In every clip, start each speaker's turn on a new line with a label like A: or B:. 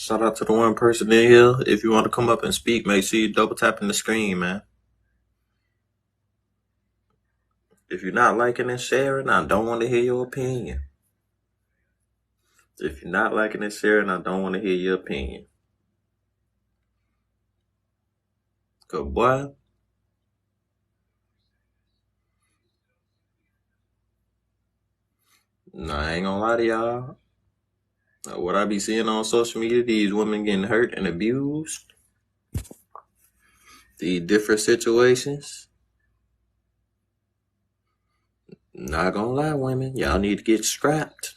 A: Shout out to the one person in here. If you want to come up and speak, make sure you double tapping the screen, man. If you're not liking and sharing, I don't want to hear your opinion. If you're not liking and sharing, I don't want to hear your opinion. Good boy. Nah, I ain't gonna lie to y'all. What I be seeing on social media, these women getting hurt and abused, these different situations. Not gonna lie, women, y'all need to get strapped.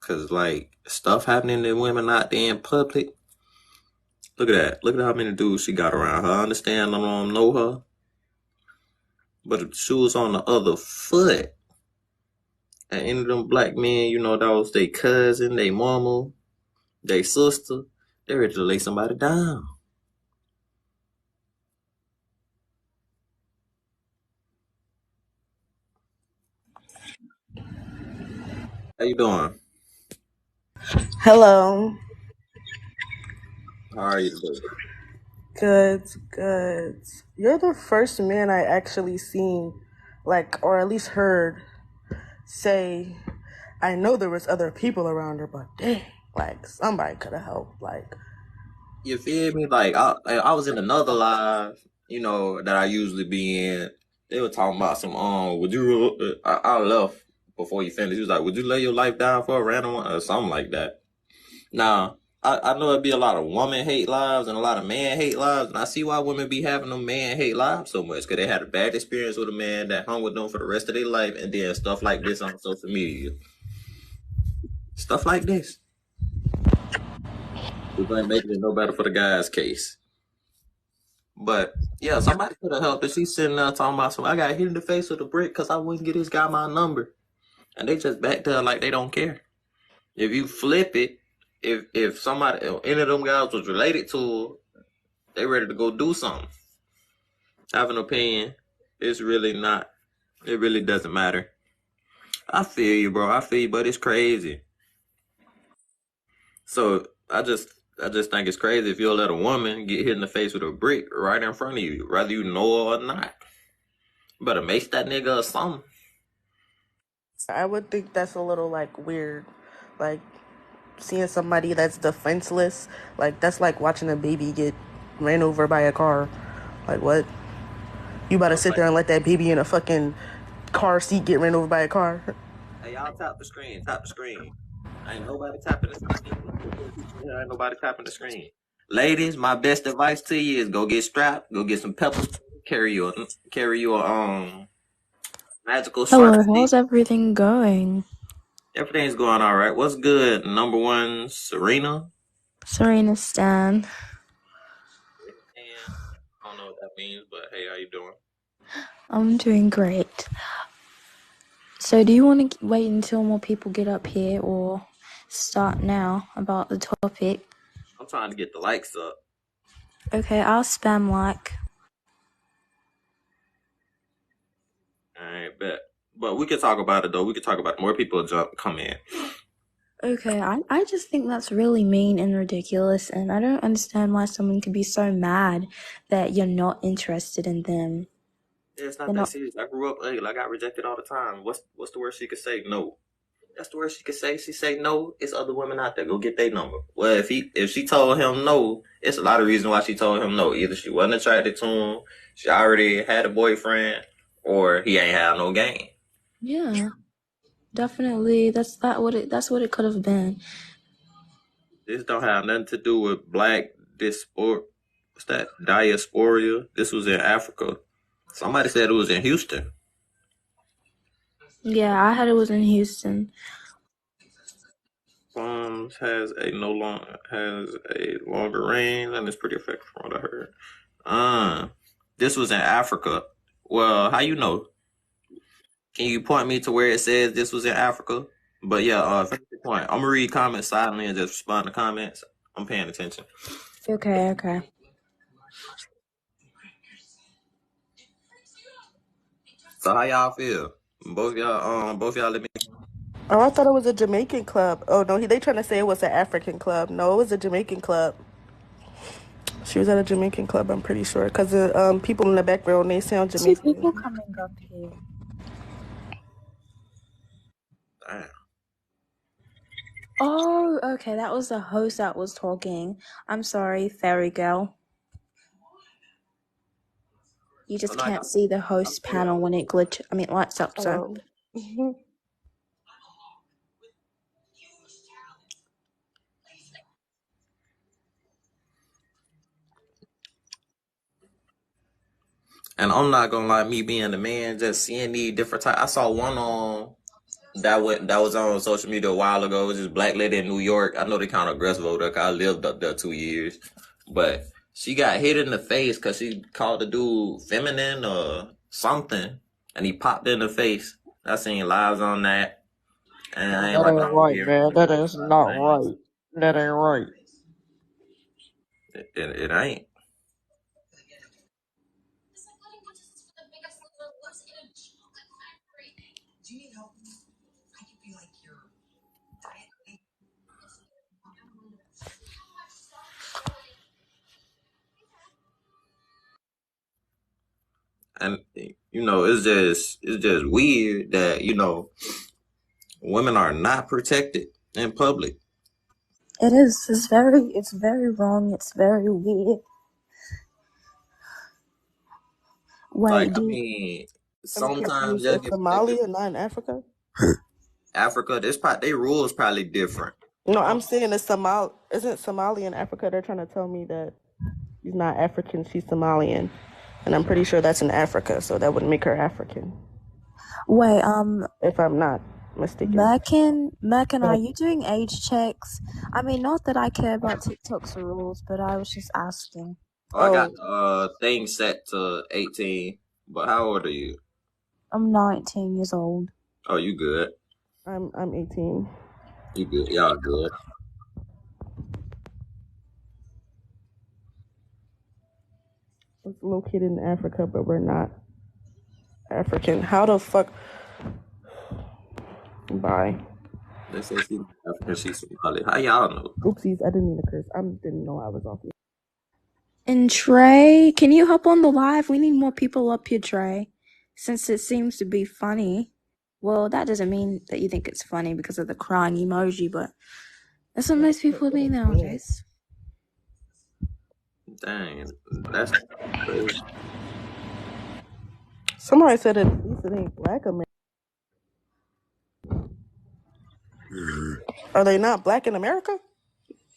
A: Cause like stuff happening to women out there in public. Look at that. Look at how many dudes she got around her. I understand I don't know her, but if she was on the other foot, and any of them black men, that was their cousin, their mama, their sister, they ready to lay somebody down. How you doing?
B: Hello.
A: How are you today?
B: Good, good. You're the first man I actually seen, or at least heard, say, I know there was other people around her, but dang, somebody could have helped.
A: You feel me? Like I was in another live, that I usually be in. They were talking about some would you? I left before you finished. He was like, would you lay your life down for a random one or something like that? Now, I know it'd be a lot of woman hate lives and a lot of man hate lives, and I see why women be having them man hate lives so much, because they had a bad experience with a man that hung with them for the rest of their life, and then stuff like this on social media. Stuff like this. Which ain't making it no better for the guy's case. But, yeah, somebody could have helped her. She's sitting there talking about I got hit in the face with a brick because I wouldn't get this guy my number. And they just back there like they don't care. If you flip it, if somebody, any of them guys was related to her, they ready to go do something. Have an opinion. It's really not. It really doesn't matter. I feel you, bro. I feel you, but it's crazy. So I just think it's crazy if you'll let a woman get hit in the face with a brick right in front of you, whether you know her or not. You better make that nigga or something.
B: I would think that's a little weird, like seeing somebody that's defenseless. That's like watching a baby get ran over by a car. What? You about to
A: Stuff
B: sit
A: like
B: there and
A: that.
B: let that baby in a fucking car seat get ran over by a car?
A: Hey, y'all tap the screen. Tap the screen. Ain't nobody tapping the screen. Ain't nobody tapping the screen. Ladies, my best advice to you is go get strapped, go get some pepper spray, carry your magical shark
C: Hello,
A: stick.
C: how's everything going?
A: Everything's going all right. What's good? Number one, Serena.
C: Serena Stan.
A: And I don't know what that means, but hey, how you doing?
C: I'm doing great. So, do you want to wait until more people get up here or start now about the topic?
A: I'm trying to get the likes up.
C: Okay, I'll spam like.
A: All right, bet. But we could talk about it though. We could talk about it. More people come in.
C: Okay, I just think that's really mean and ridiculous, and I don't understand why someone could be so mad that you're not interested in them.
A: Yeah, it's not
C: They're
A: that
C: not.
A: serious. I grew up ugly. I got rejected all the time. What's the worst she could say? No. That's the worst she could say. She say no. It's other women out there. Go get their number. Well, if she told him no, it's a lot of reasons why she told him no. Either she wasn't attracted to him, she already had a boyfriend, or he ain't have no game.
C: Yeah, definitely. That's what it could have been.
A: This don't have nothing to do with black diaspora. What's that? Diaspora. This was in Africa. Somebody said it was in Houston.
C: Yeah, I had it was in Houston.
A: Bombs has a longer range and it's pretty effective from what I heard. This was in Africa. Well, how you know? Can you point me to where it says this was in Africa? But yeah, finish your point. I'm gonna read comments silently and just respond to comments. I'm paying attention.
C: Okay.
A: So how y'all feel? Both y'all let me.
B: Oh, I thought it was a Jamaican club. Oh no, they trying to say it was an African club. No, it was a Jamaican club. She was at a Jamaican club, I'm pretty sure, because the people in the background they sound
C: Two people
B: Jamaican.
C: coming up here.
A: Damn.
C: Oh, okay, that was the host that was talking. I'm sorry, fairy girl. You just
A: No,
C: can't see the host panel when it lights up, so.
B: Oh.
A: And I'm not gonna lie, me being the man, just seeing these different types. I saw one on that was on social media a while ago. It was this black lady in New York. I know they kind of aggressive over there 'cause I lived up there 2 years, but she got hit in the face because she called the dude feminine or something, and he popped in the face. I seen lives on that, and I ain't
D: That
A: like
D: ain't
A: I don't
D: right,
A: care.
D: man. That is not right. That ain't right.
A: It ain't. And it's just weird that women are not protected in public.
C: It is. It's very wrong. It's very weird.
A: Like,
C: Wait,
A: I mean,
B: I'm
A: sometimes
B: confused.
A: they'll
B: Is
A: get protected.
B: Somalia not in Africa?
A: Africa, their rules probably different.
B: No,
A: I
B: I'm
A: don't.
B: saying isn't Somalia in Africa? They're trying to tell me that she's not African, she's Somalian. And I'm pretty sure that's in Africa, so that would make her African,
C: wait,
B: if I'm not mistaken.
C: Merkin, are you doing age checks? I mean, not that I care about TikTok's rules, but I was just asking.
A: Oh, I got
B: Oh,
A: things set to 18. But how old are you?
C: I'm 19 years old.
A: Oh, you good.
B: I'm 18.
A: You good. Y'all good.
B: It's located in Africa, but we're not African. How the fuck? Bye.
A: They say she's African, she's Somali. How y'all know?
B: Oopsies, I didn't mean to curse. I didn't know I was off.
C: And Trey, can you hop on the live? We need more people up here, Trey, since it seems to be funny. Well, that doesn't mean that you think it's funny because of the crying emoji, but that's what most people are being nowadays.
A: Dang, that's crazy.
B: Somebody said at least it ain't black America. Are they not black in America?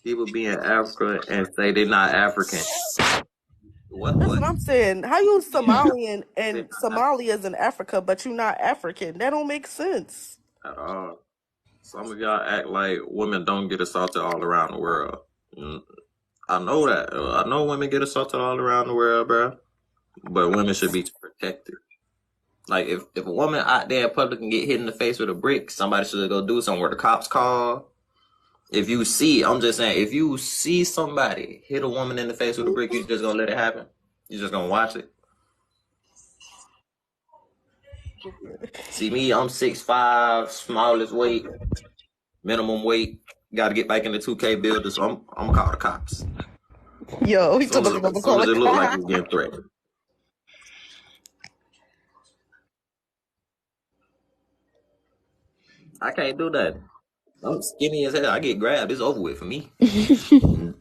A: People be in Africa and say they're not African. What?
B: That's
A: What?
B: what I'm saying. How you Somalian
A: They're
B: and
A: not
B: Somalia's in Africa, but you not African? That don't make sense.
A: African at all. Some of y'all act like women don't get assaulted all around the world. Mm, I know that. I know women get assaulted all around the world, bro. But women should be protected. Like if a woman out there in public can get hit in the face with a brick, somebody should go do something. Where the cops call. If you see, I'm just saying, if you see somebody hit a woman in the face with a brick, you just gonna let it happen. You just gonna watch it. See me, I'm 6'5", smallest weight, minimum weight. Got to get back in the 2K builder, so I'm gonna call the cops.
B: Yo, he
A: As soon
B: told
A: as,
B: us about to
A: as soon
B: call
A: as
B: a
A: it look like
B: cop.
A: he's getting threatened. I can't do that. I'm skinny as hell. I get grabbed. It's over with for me.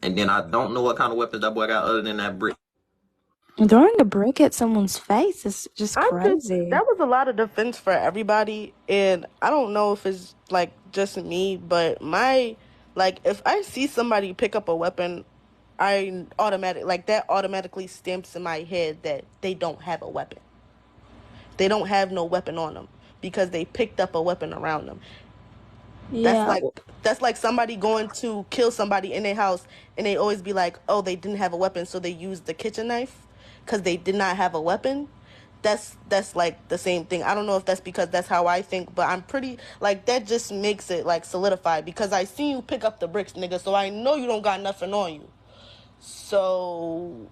A: And then I don't know what kind of weapons that boy got other than that brick.
C: Throwing a brick at someone's face is just crazy.
B: That was a lot of defense for everybody, and I don't know if it's like just me, but if I see somebody pick up a weapon, that automatically stamps in my head that they don't have a weapon. They don't have no weapon on them because they picked up a weapon around them.
C: Yeah.
B: That's like somebody going to kill somebody in their house, and they always be like, oh, they didn't have a weapon, so they used the kitchen knife because they did not have a weapon. That's like the same thing. I don't know if that's because that's how I think, but I'm pretty like that just makes it like solidified because I see you pick up the bricks, nigga, so I know you don't got nothing on you. So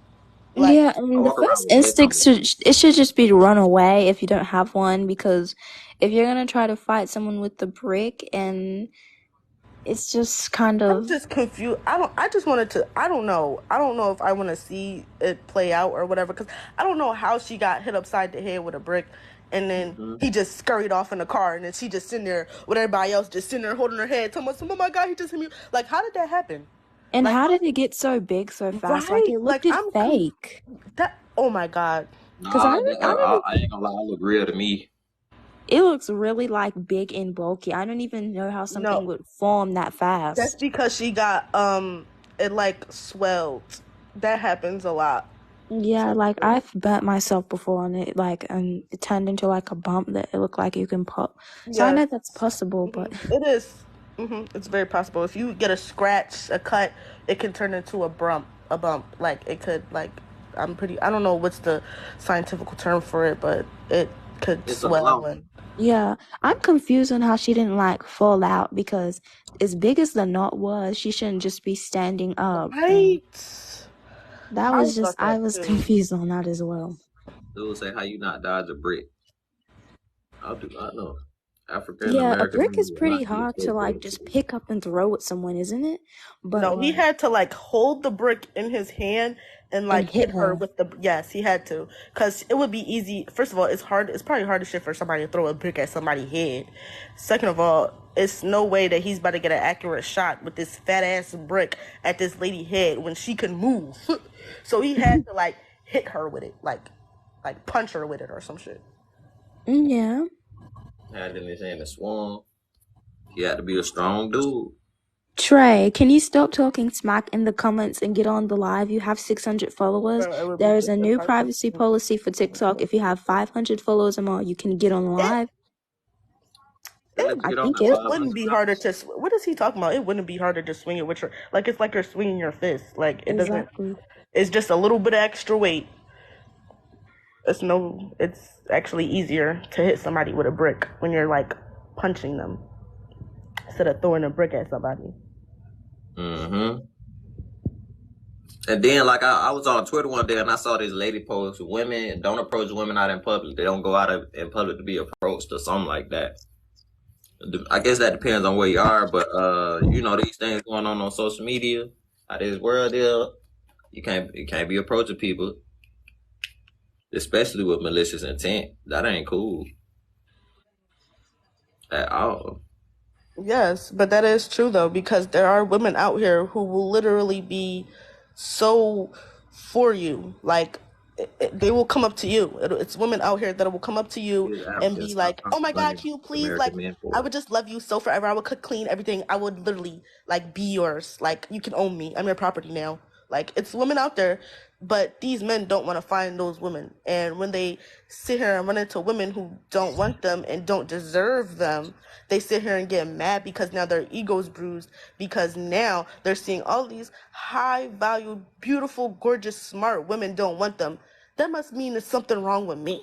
B: Like,
C: Yeah,
A: I
C: and the
A: walk around
C: first
A: with lead on.
C: instinct should just be to run away if you don't have one, because if you're gonna try to fight someone with the brick, and it's just kind
B: I'm
C: of
B: just confused. I just wanted to. I don't know. I don't know if I want to see it play out or whatever. Because I don't know how she got hit upside the head with a brick, and then
A: Mm-hmm.
B: he just scurried off in the car, and then she just sitting there with everybody else just sitting there holding her head, telling us, "Oh my God, he just hit me!" Like, how did that happen?
C: and
B: Like,
C: how
B: how?
C: did it get so big so fast? Like
B: Right?
C: it
B: Like,
C: looked fake.
B: that. Oh my God.
C: Cause
A: Nah,
C: I don't even.
A: I ain't gonna lie, it look real to me.
C: It looks really like big and bulky. I don't even know how something
B: No,
C: would form that
B: that's
C: fast.
B: because she got it like swelled. That happens a lot.
C: Yeah, like I've burnt myself before and it like it turned into like a bump that it looked like you can pop. So I
B: Yes.
C: know that's possible, but
B: It is. It's very possible. If you get a scratch, a cut, it can turn into a bump. A bump. Like it could. Like I'm pretty. I don't know what's the scientific term for it, but it could
A: It's a
B: swell
A: lump.
B: and.
C: yeah, I'm confused on how she didn't like fall out because as big as the knot was, she shouldn't just be standing up. And
B: Right.
C: that
B: I
C: was just,
B: thought
C: I
B: that
C: was
B: too.
C: confused on that as well.
A: Dude say how you not dodge a brick. I do not know. African
C: Yeah, a
A: American
C: brick
A: men
C: is
A: will
C: pretty
A: not be
C: hard to like
A: appropriate.
C: just pick up and throw at someone, isn't it? But
B: No, he
C: like,
B: had to like hold the brick in his hand and
C: and
B: like
C: hit
B: hit her
C: her.
B: with the. Yes, he had to, because it would be easy. First of all, it's hard. It's probably hard as shit for somebody to throw a brick at somebody's head. Second of all, it's no way that he's about to get an accurate shot with this fat ass brick at this lady head when she can move. So he had to like hit her with it, like punch her with it or some shit.
C: Yeah.
A: Had in his hand and swung. He had to be a strong dude.
C: Trey, can you stop talking smack in the comments and get on the live? You have 600 followers.
B: It would be
C: There is a
B: just
C: new
B: hard to.
C: privacy policy for TikTok. If you have 500 followers or more, you can get on the
B: It
C: live.
A: They let you
C: I
A: get on
C: think
A: that
C: it.
B: It wouldn't
A: 500
B: be harder
A: levels.
B: to. What is he talking about? It wouldn't be harder to swing it with your. Like it's like you're swinging your fist. Like it doesn't.
C: Exactly.
B: It's just a little bit of extra weight. It's no. It's actually easier to hit somebody with a brick when you're like punching them instead of throwing a brick at somebody.
A: Mm-hmm. And then, like, I was on Twitter one day and I saw this lady post, women don't approach women out in public. They don't go out in public to be approached or something like that. I guess that depends on where you are, but, you know, these things going on social media, how this world is, you can't be approaching people, especially with malicious intent. That ain't cool at all.
B: Yes, but that is true though, because there are women out here who will literally be so for you. Like they will come up to you. It's women out here that will come up to you
A: These
B: and
A: Africans
B: be
A: stop
B: like, "Oh my God,
A: blaming
B: can you please like?
A: American men
B: I
A: for it.
B: would just love you so forever. I would cook, clean everything. I would literally like be yours. Like you can own me. I'm your property now." Like it's women out there, but these men don't want to find those women. And when they sit here and run into women who don't want them and don't deserve them, they sit here and get mad because now their ego's bruised, because now they're seeing all these high value, beautiful, gorgeous, smart women don't want them. That must mean there's something wrong with me.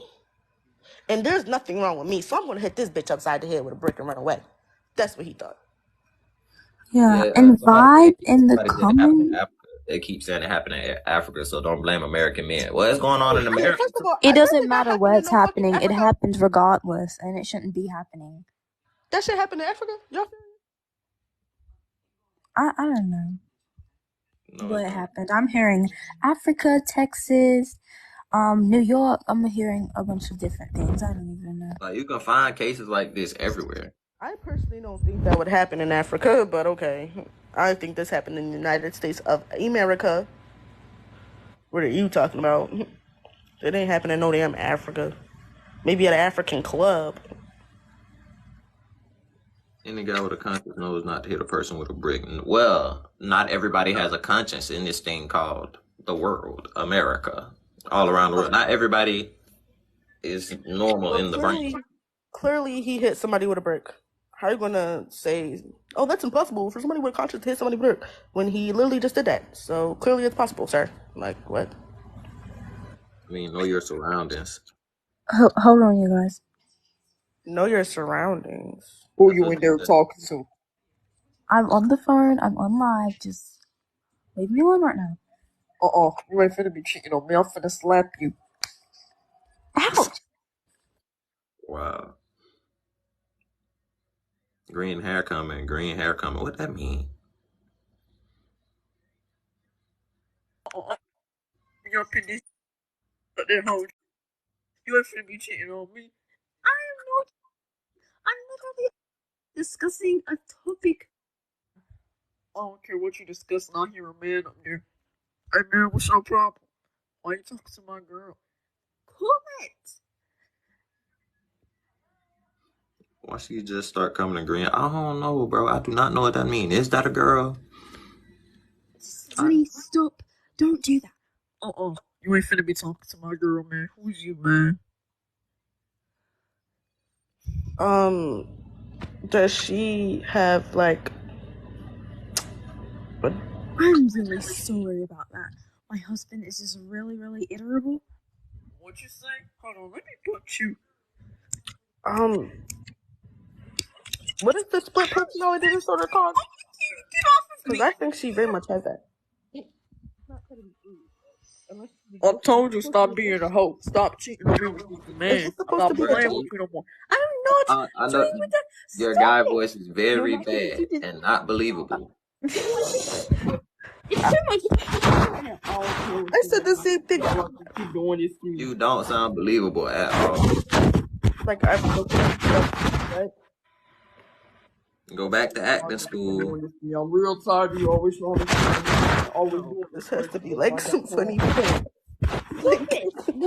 B: And there's nothing wrong with me, so I'm gonna hit this bitch upside the head with a brick and run away. That's what he thought.
C: Yeah,
A: Yeah,
C: and Vibe in the
A: somebody said it happened in
C: comment.
A: Africa. They keep saying it happened in Africa, so don't blame American men. Well, it's going on in
B: I mean,
A: America
B: first of
A: too.
B: all,
C: It
B: that
C: doesn't
B: did not
C: matter
B: happen
C: where
B: in
C: it's
B: no fucking
C: happening. It
B: Africa.
C: happens regardless, and it shouldn't be happening.
B: That shit happened in Africa? Y'all
C: I don't know
A: No, it
C: what
A: don't.
C: happened. I'm hearing Africa, Texas, New York. I'm hearing a bunch of different things. I don't even know.
A: Like you can find cases like this everywhere.
B: I personally don't think that would happen in Africa, but okay. I think this happened in the United States of America. What are you talking about? It ain't happening in no damn Africa. Maybe at an African club.
A: Any guy with a conscience knows not to hit a person with a brick. Well, not everybody has a conscience in this thing called the world, America, all around the world. Not everybody is normal
B: Well,
A: in the brain.
B: clearly he hit somebody with a brick. How are you gonna say, oh, that's impossible for somebody with a conscience to hit somebody with a brick when he literally just did that? So clearly it's possible, sir. Like, what?
A: I mean, know your surroundings.
C: Hold on, you guys.
B: Know your surroundings.
D: Who
A: That's
D: you
A: what
D: in
A: they
D: there
A: said.
D: talking to?
C: I'm on the phone. I'm on live. Just leave me alone right now.
D: You ain't finna be cheating on me. I'm finna slap you.
C: Ouch!
A: Wow. Green hair coming. Green hair coming. What that mean?
D: You're finna that hoe. You ain't finna be cheating on me.
C: I'm literally discussing a topic.
D: I don't care what you discussing. I hear a man up there. Hey man, what's your problem? Why you talking to my girl?
C: Cool it.
A: Why she just start coming to green? I don't know, bro. I do not know what that mean. Is that a girl?
C: Honey, stop. Don't do that.
D: You ain't finna be talking to my girl, man. Who's you, man?
B: Does she have like? What?
C: I'm really sorry about that. My husband is just really, really irritable.
D: What you say? Hold on, let me punch you.
B: What is the split personality disorder called?
D: Get off of
B: Because
D: me!
B: I think she very much has that.
D: I told you stop being a hoe. Stop cheating on me with these
B: Is
D: man.
B: this
D: I'm
B: supposed
D: not
B: to be
A: Bro,
B: a
D: playing
B: joke?
D: with you no more.
C: I'm not
A: I know
C: doing with that.
A: your
C: Stop
A: guy
C: it.
A: voice is very
C: You're not going to
A: bad
C: do this.
A: and not believable.
C: It's too much.
B: I said the same thing.
D: Keep doing this to me.
A: You don't sound believable at all.
B: Like I'm right?
A: Go back to acting school.
D: I'm real tired of you always showing this. Always doing
B: This has to be like some funny point.
C: Stop it. What am I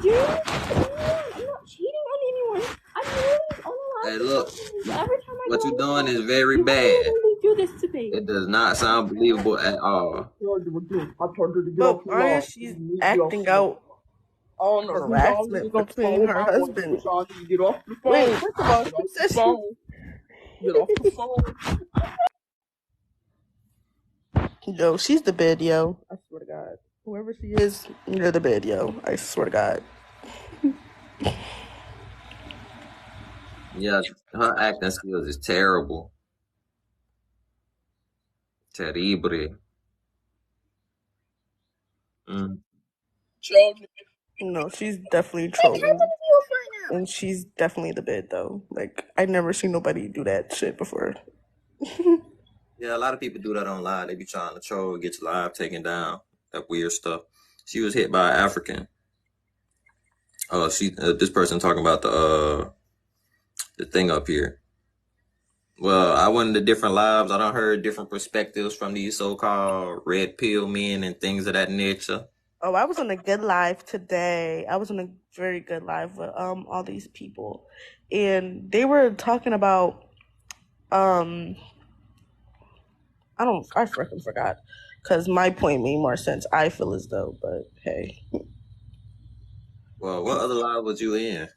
C: doing? I'm not cheating on anyone. I'm always on the
A: Hey,
C: line.
A: look,
C: Every time I
A: what
C: go
A: you
C: on
A: doing
C: the
A: is
C: phone,
A: very
C: you
A: bad.
C: always do this to me.
A: It does not sound believable at all.
D: I told her to get
B: But
D: off the
B: why
D: line.
B: is she acting out harassment between her husband?
D: Y'all need to get off the phone.
B: Wait, first of all,
D: Get
B: who
D: off the
B: says
D: phone. Get off the phone.
B: Yo, she's the bed, yo. I swear to God. Whoever she is, you're the bed, yo. I swear to God.
A: Yeah, her acting skills is terrible. Terrible.
B: No, she's definitely trolling. And she's definitely the bed, though. Like, I've never seen nobody do that shit before.
A: Yeah, a lot of people do that online. They be trying to troll, get your live taken down, that weird stuff. She was hit by an African. This person talking about the thing up here. Well, I went into different lives. I done heard different perspectives from these so-called red pill men and things of that nature.
B: Oh, I was on a good live today. I was on a very good live with all these people, and they were talking about I freaking forgot because my point made more sense. I feel as though, but hey,
A: Well, what other live was you in?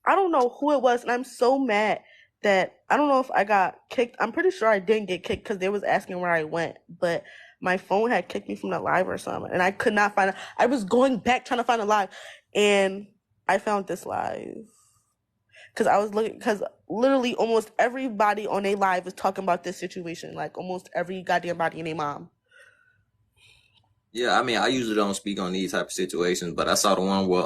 B: I don't know who it was, and I'm so mad that I don't know if I got kicked. I'm pretty sure I didn't get kicked because they was asking where I went, but my phone had kicked me from the live or something, and I could not find it. I was going back trying to find a live, and I found this live because I was looking because literally almost everybody on a live is talking about this situation. Like almost every goddamn body and their mom.
A: Yeah, I mean, I usually don't speak on these type of situations, but I saw the one where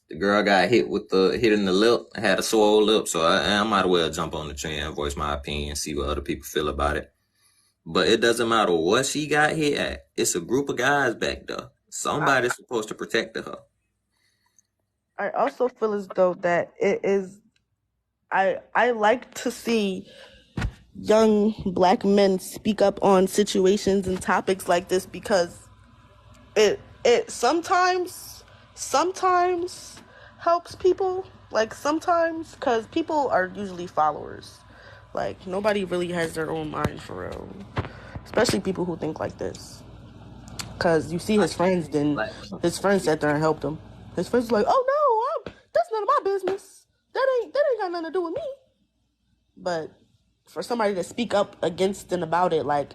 A: the girl got hit in the lip, had a swole lip, so I might as well jump on the trend, voice my opinion, see what other people feel about it. But it doesn't matter what she got hit at. It's a group of guys back there. Somebody's supposed to protect her.
B: I also feel as though that it is. I like to see young black men speak up on situations and topics like this because it sometimes helps people, like sometimes, because people are usually followers, like nobody really has their own mind for real, especially people who think like this, because you see his friends sat there and helped him. His friends were like, oh no, that's none of my business, that ain't got nothing to do with me. But for somebody to speak up against and about it, like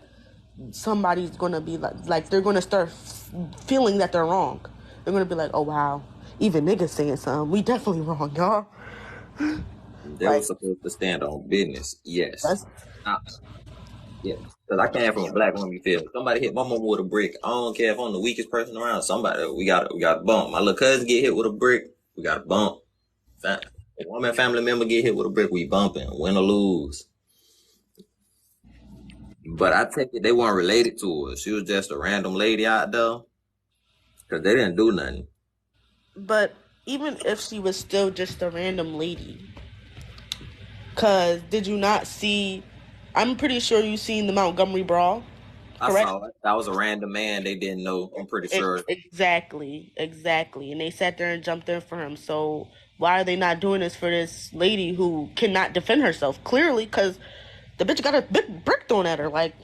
B: somebody's gonna be like they're gonna start feeling that they're wrong. They're gonna be like, oh wow, even niggas saying something, we definitely wrong, y'all.
A: They were supposed to stand on business. Yes.
B: That's
A: Yes. Cause I came from a black woman, you feel? Somebody hit my mama with a brick. I don't care if I'm the weakest person around. Somebody, we got to bump. My little cousin get hit with a brick, we got to bump. A woman family member get hit with a brick, we bumping, win or lose. But I take it they weren't related to her. She was just a random lady out there. Cause they didn't do nothing.
B: But even if she was still just a random lady, cause did you not see? I'm pretty sure you seen the Montgomery Brawl,
A: I
B: correct?
A: saw it. That was a random man they didn't know. I'm pretty sure.
B: Exactly. And they sat there and jumped in for him. So why are they not doing this for this lady who cannot defend herself? Clearly, because the bitch got a big brick thrown at her. Like,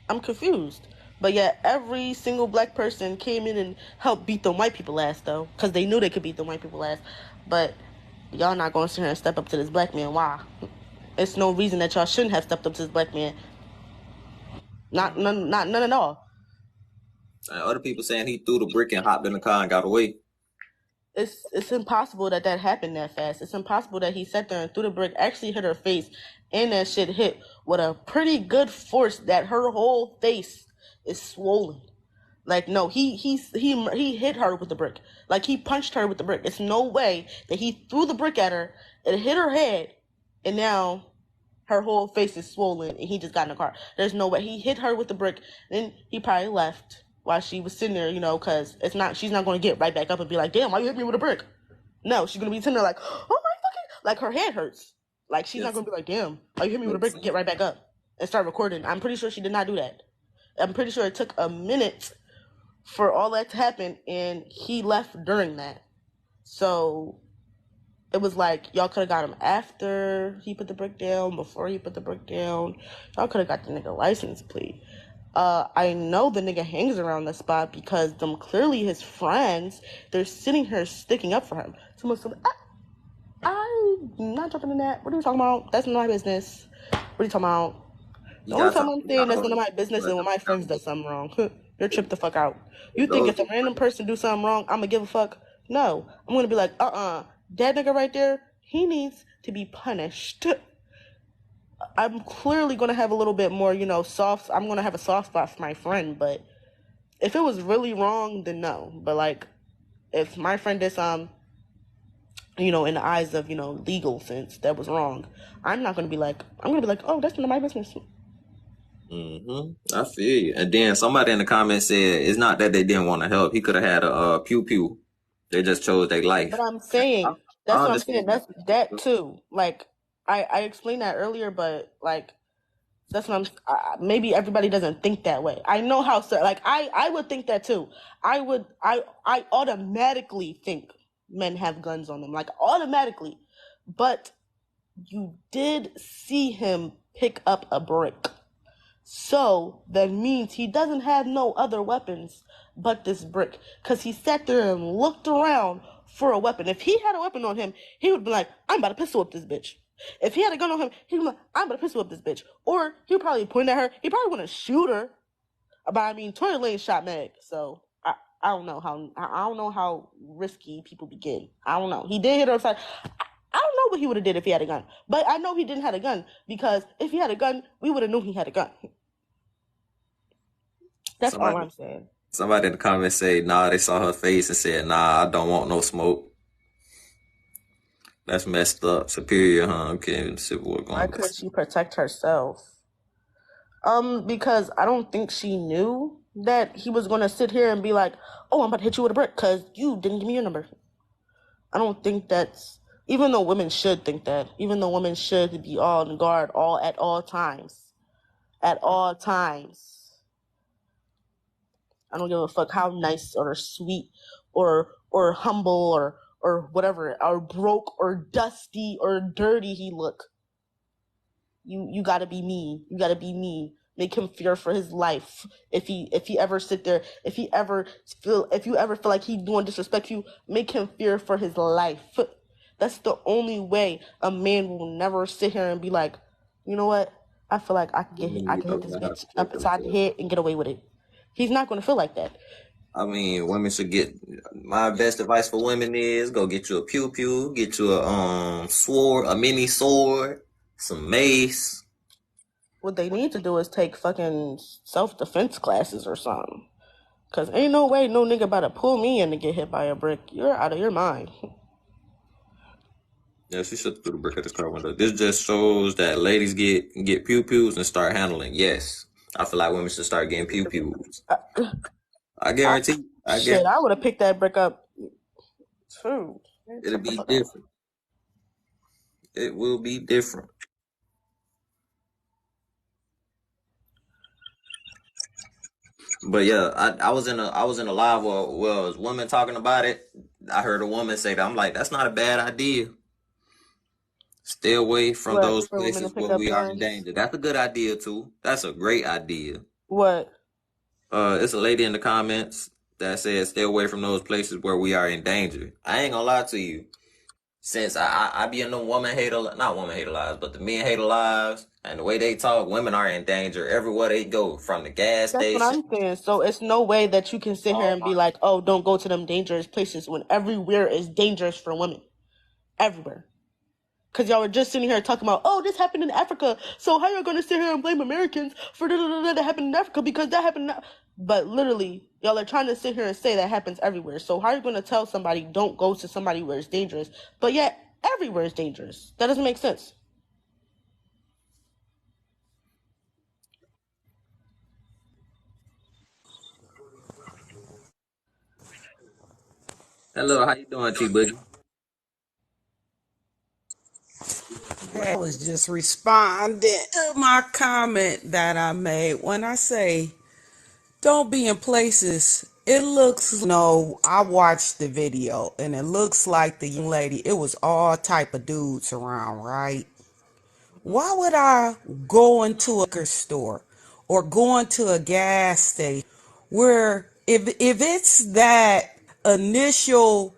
B: I'm confused. But yet, every single black person came in and helped beat the white people ass, though, because they knew they could beat the white people ass. But y'all not going to sit here and step up to this black man. Why? It's no reason that y'all shouldn't have stepped up to this black man. None at all.
A: Other people saying he threw the brick and hopped in the car and got away.
B: It's impossible that happened that fast. It's impossible that he sat there and threw the brick, actually hit her face, and that shit hit with a pretty good force that her whole face is swollen. Like, no, he hit her with the brick. Like, he punched her with the brick. It's no way that he threw the brick at her, it hit her head, and now her whole face is swollen, and he just got in the car. There's no way. He hit her with the brick, then he probably left while she was sitting there, because she's not going to get right back up and be like, damn, why you hit me with a brick? No, she's going to be sitting there like, oh my fucking, like her head hurts. Like, she's not going to be like, damn, why you hit me with a brick and get right back up and start recording. I'm pretty sure she did not do that. I'm pretty sure it took a minute for all that to happen, and he left during that. So it was like, y'all could have got him after he put the brick down, before he put the brick down. Y'all could have got the nigga license plate. I know the nigga hangs around the spot because them clearly his friends, they're sitting here sticking up for him. Someone said, I'm not jumping in that. What are you talking about? That's none of my business. What are you talking about? The only time I'm saying that's none of my business is when my friends do something wrong. You're tripped the fuck out. You think if a random person do something wrong, I'm gonna give a fuck? No. I'm gonna be like, that nigga right there, he needs to be punished. I'm clearly gonna have a little bit more, I'm gonna have a soft spot for my friend, but if it was really wrong, then no. But like, if my friend did some, in the eyes of, legal sense, that was wrong, I'm gonna be like, oh, that's none of my business.
A: I feel you. And then somebody in the comments said it's not that they didn't want to help. He could have had a pew pew. They just chose their life.
B: But I'm saying, that's what I'm saying. That's that too. Like, I explained that earlier, but like, that's what maybe everybody doesn't think that way. I know how, like, I would think that too. I automatically think men have guns on them, like automatically. But you did see him pick up a brick. So that means he doesn't have no other weapons but this brick. Because he sat there and looked around for a weapon. If he had a weapon on him, he would be like, I'm about to pistol whip this bitch. If he had a gun on him, he'd be like, I'm about to pistol whip this bitch. Or he'd probably point at her. He probably wouldn't shoot her. But I mean, Tory Lanez shot Meg. So I don't know how risky people begin. I don't know. He did hit her upside. I don't know what he would have did if he had a gun. But I know he didn't have a gun, because if he had a gun, we would have known he had a gun. That's all I'm saying.
A: Somebody in the comments say, nah, they saw her face and said, nah, I don't want no smoke. That's messed up. Superior, huh? Okay, Civil War going.
B: Why couldn't she protect herself? Because I don't think she knew that he was going to sit here and be like, oh, I'm about to hit you with a brick because you didn't give me your number. I don't think that's, even though women should think that, even though women should be on guard at all times. At all times. I don't give a fuck how nice or sweet or humble or whatever, or broke or dusty or dirty he look. You gotta be mean. You gotta be mean. Make him fear for his life. If he ever sit there, if you ever feel like he's doing disrespect you, make him fear for his life. That's the only way a man will never sit here and be like, you know what? I feel like I can hit this bitch upside the head and get away with it. He's not going to feel like that.
A: I mean, women should get, my best advice for women is go get you a pew pew, get you a sword, a mini sword, some mace,
B: What they need to do is take fucking self-defense classes or something. Cause ain't no way no nigga about to pull me in to get hit by a brick. You're out of your mind.
A: Yeah, she should throw the brick at the car window. This just shows that ladies get pew pews and start handling. Yes, I feel like women should start getting pew pews. I
B: I,
A: guarantee. I
B: shit,
A: guarantee
B: I would have picked that brick up too.
A: it'll
B: Shut the
A: be
B: fuck up.
A: different. It will be different. But yeah, I was in a live where it was women talking about it. I heard a woman say that. I'm like, that's not a bad idea. Stay away from
B: What,
A: those
B: for women to
A: places
B: pick
A: where
B: up
A: we are in
B: guns?
A: danger. That's a good idea too. That's a great idea.
B: What?
A: It's a lady in the comments that says stay away from those places where we are in danger. I ain't gonna lie to you. Since I be in the woman hater, not woman hater lives, but the men hater lives, and the way they talk, women are in danger everywhere they go, from the gas
B: That's what
A: station.
B: I'm saying. So it's no way that you can sit here and be like, oh, don't go to them dangerous places when everywhere is dangerous for women. Everywhere. Because y'all were just sitting here talking about, oh, this happened in Africa. So how you going to sit here and blame Americans for that happened in Africa because that happened. But literally, y'all are trying to sit here and say that happens everywhere. So how are you going to tell somebody don't go to somebody where it's dangerous, but yet everywhere is dangerous? That doesn't make sense.
A: Hello, how you doing, T Boogie?
E: I was just responding to my comment that I made when I say don't be in places. It looks no, I watched the video and it looks like the young lady, it was all type of dudes around, right? Why would I go into a liquor store or go into a gas station where if it's that initial